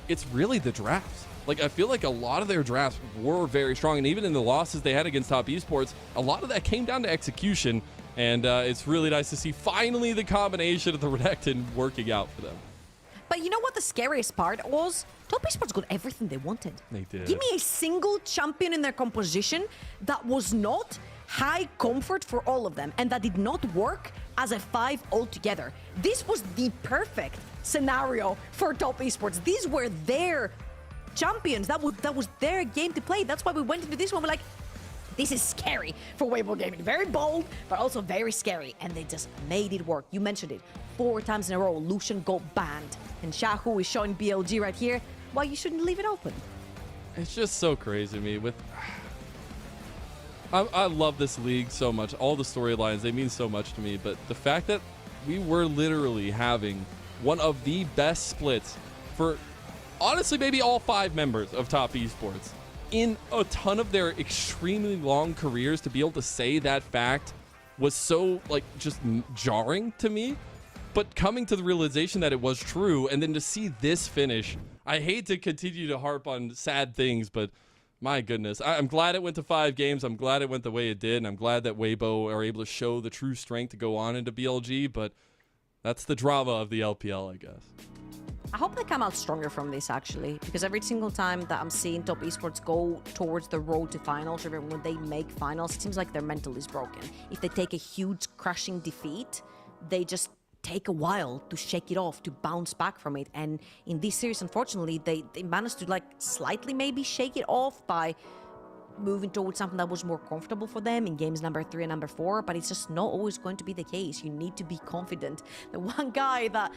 it's really the drafts. Like, I feel like a lot of their drafts were very strong, and even in the losses they had against top esports, a lot of that came down to execution, and it's really nice to see finally the combination of the Renekton working out for them. But you know what the scariest part was? Top esports got everything they wanted. They did. Give me a single champion in their composition that was not high comfort for all of them, and that did not work as a 5 altogether. This was the perfect scenario for top esports. These were their champions. That was their game to play. That's why we went into this one. We're like, this is scary for Weibo Gaming. Very bold, but also very scary. And they just made it work. You mentioned it. 4 times in a row, Lucian got banned. And Xiaohu is showing BLG right here why you shouldn't leave it open. It's just so crazy to me. I love this league so much. All the storylines, they mean so much to me. But the fact that we were literally having one of the best splits for honestly maybe all 5 members of top esports in a ton of their extremely long careers, to be able to say that fact was so like just jarring to me. But coming to the realization that it was true, and then to see this finish, I hate to continue to harp on sad things, but My goodness. I'm glad it went to 5 games. I'm glad it went the way it did, and I'm glad that Weibo are able to show the true strength to go on into BLG, but that's the drama of the LPL, I guess. I hope they come out stronger from this, actually, because every single time that I'm seeing top esports go towards the road to finals, or when they make finals, it seems like their mental is broken. If they take a huge crushing defeat, they just take a while to shake it off, to bounce back from it. And in this series, unfortunately, they managed to like slightly maybe shake it off by moving towards something that was more comfortable for them in games number 3 and number 4, but it's just not always going to be the case. You need to be confident. The one guy that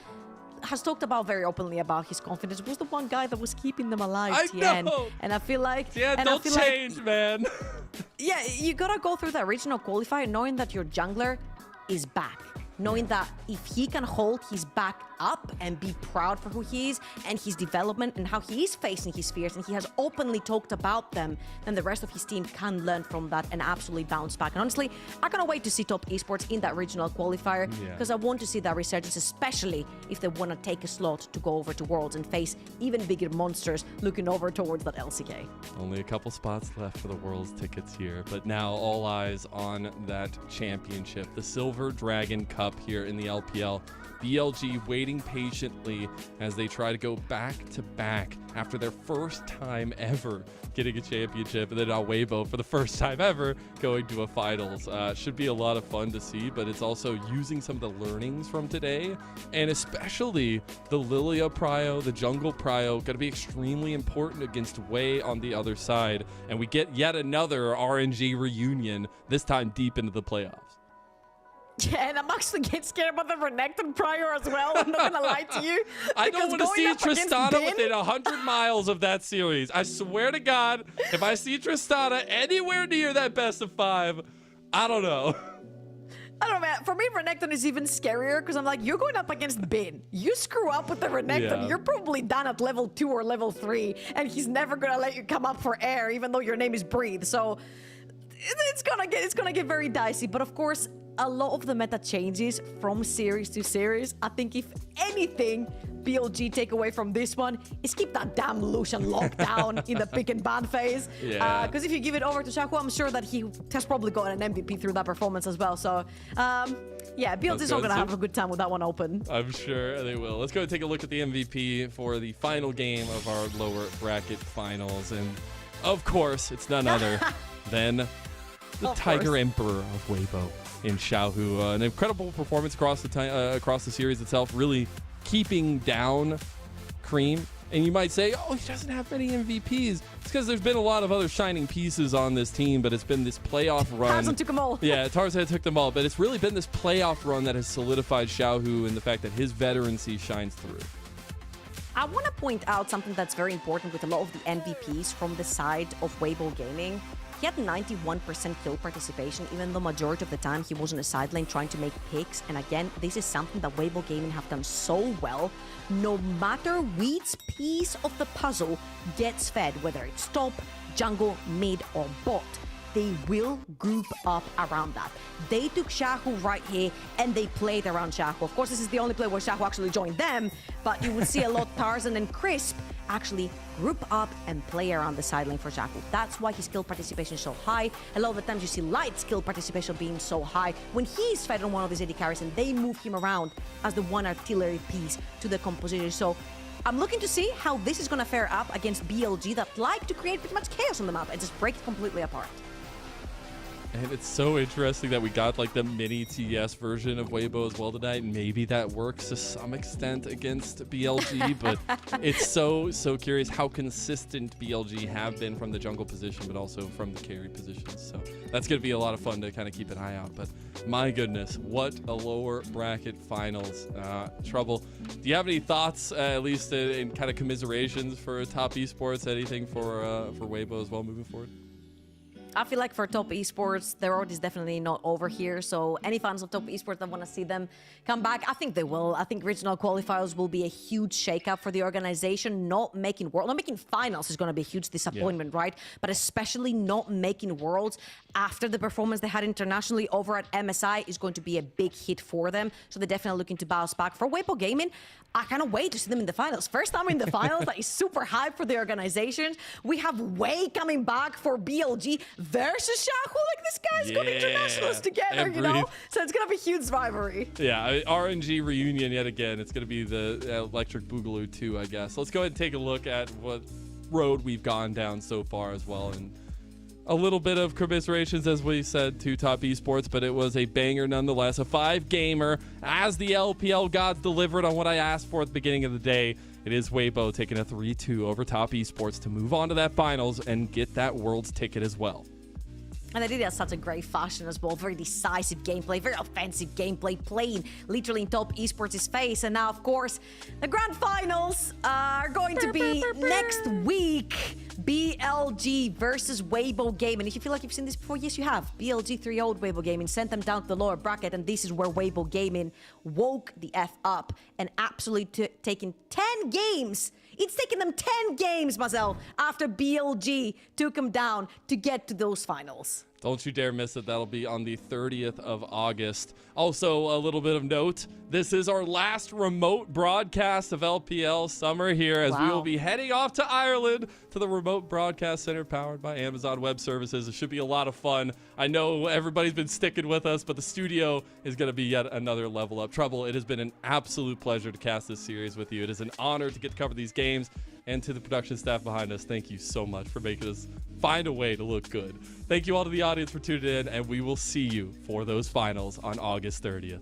has talked about very openly about his confidence was the one guy that was keeping them alive, Tien. And I feel like... Yeah, don't change, man. Yeah, you gotta go through that regional qualifier knowing that your jungler is back. Knowing that if he can hold his back up and be proud for who he is and his development and how he is facing his fears, and he has openly talked about them, then the rest of his team can learn from that and absolutely bounce back. And honestly, I cannot wait to see top esports in that regional qualifier, because I want to see that resurgence, especially if they want to take a slot to go over to Worlds and face even bigger monsters looking over towards that LCK. Only a couple spots left for the Worlds tickets here, but now all eyes on that championship, the Silver Dragon Cup here in the LPL. BLG waiting patiently as they try to go back to back after their first time ever getting a championship, and then now Weibo for the first time ever going to a finals. Should be a lot of fun to see, but it's also using some of the learnings from today, and especially the Lilia prio, the jungle prio, going to be extremely important against Wei on the other side, and we get yet another RNG reunion, this time deep into the playoffs. Yeah, and I'm actually getting scared about the Renekton prior as well. I'm not gonna lie to you. I don't want to see Tristana within 100 miles of that series. I swear to God, if I see Tristana anywhere near that best of 5, I don't know. I don't know, man. For me, Renekton is even scarier because I'm like, you're going up against Bin. You screw up with the Renekton, you're probably done at level 2 or level 3, and he's never gonna let you come up for air, even though your name is Breathe. So it's gonna get very dicey. But of course, a lot of the meta changes from series to series. I think if anything, BLG take away from this one is keep that damn Lucian locked down in the pick and ban phase. Yeah. Because if you give it over to Shaco, I'm sure that he has probably got an MVP through that performance as well. So, yeah, BLG's not gonna have a good time with that one open. I'm sure they will. Let's go and take a look at the MVP for the final game of our lower bracket finals. And of course, it's none other than the Tiger Emperor of Weibo in Xiaohu. An incredible performance across the series itself, really keeping down Cream. And you might say, oh, he doesn't have many MVPs. It's because there's been a lot of other shining pieces on this team, but it's been this playoff run. Tarzan took them all. Yeah, Tarzan took them all, but it's really been this playoff run that has solidified Xiaohu and the fact that his veterancy shines through. I want to point out something that's very important with a lot of the MVPs from the side of Weibo Gaming. He had 91% kill participation, even though majority of the time he was on the sideline trying to make picks. And again, this is something that Weibo Gaming have done so well. No matter which piece of the puzzle gets fed, whether it's top, jungle, mid, or bot, they will group up around that. They took Xiaohu right here and they played around Xiaohu. Of course, this is the only play where Xiaohu actually joined them, but you would see a lot Tarzan and Crisp actually group up and play around the sideline for Xiaohu. That's why his skill participation is so high. A lot of the times you see Light skill participation being so high when he's fed on one of his AD carries and they move him around as the one artillery piece to the composition. So I'm looking to see how this is going to fare up against BLG that like to create pretty much chaos on the map and just break it completely apart. And it's so interesting that we got like the mini TES version of Weibo as well tonight. Maybe that works to some extent against BLG, but it's so curious how consistent BLG have been from the jungle position, but also from the carry positions. So that's going to be a lot of fun to kind of keep an eye out. But my goodness, what a lower bracket finals. Trouble. Do you have any thoughts, at least in kind of commiserations for top esports? Anything for Weibo as well moving forward? I feel like for top esports, the road is definitely not over here. So any fans of top esports that want to see them come back, I think they will. I think regional qualifiers will be a huge shakeup for the organization. Not making finals is going to be a huge disappointment, right? But especially not making worlds after the performance they had internationally over at MSI is going to be a big hit for them. So they're definitely looking to bounce back. For Weibo Gaming, I cannot wait to see them in the finals. First time in the finals, that is super hype for the organization. We have Wei coming back for BLG versus Shahu. Like, this guy's got internationals together, you know? So it's going to be a huge rivalry. Yeah, RNG reunion yet again. It's going to be the Electric Boogaloo 2, I guess. Let's go ahead and take a look at what road we've gone down so far as well. And a little bit of commiserations, as we said, to Top Esports, but it was a banger nonetheless. A 5-gamer as the LPL gods delivered on what I asked for at the beginning of the day. It is Weibo taking a 3-2 over Top Esports to move on to that finals and get that Worlds ticket as well. And they did it in such a great fashion as well. Very decisive gameplay, very offensive gameplay, playing literally in Top Esports' face. And now, of course, the grand finals are going to be next week. BLG versus Weibo Gaming. If you feel like you've seen this before, yes, you have. BLG 3-0'd Weibo Gaming, sent them down to the lower bracket, and this is where Weibo Gaming woke the F up and absolutely taking 10 games. It's taken them 10 games, Marcel, after BLG took them down to get to those finals. Don't you dare miss it. That'll be on the 30th of August. Also, a little bit of note, this is our last remote broadcast of LPL summer here, as we will be heading off to Ireland to the remote broadcast center powered by Amazon Web Services. It should be a lot of fun. I know everybody's been sticking with us, but the studio is going to be yet another level up. Trouble, it has been an absolute pleasure to cast this series with you. It is an honor to get to cover these games. And to the production staff behind us, thank you so much for making us find a way to look good. Thank you all to the audience for tuning in, and we will see you for those finals on August 30th.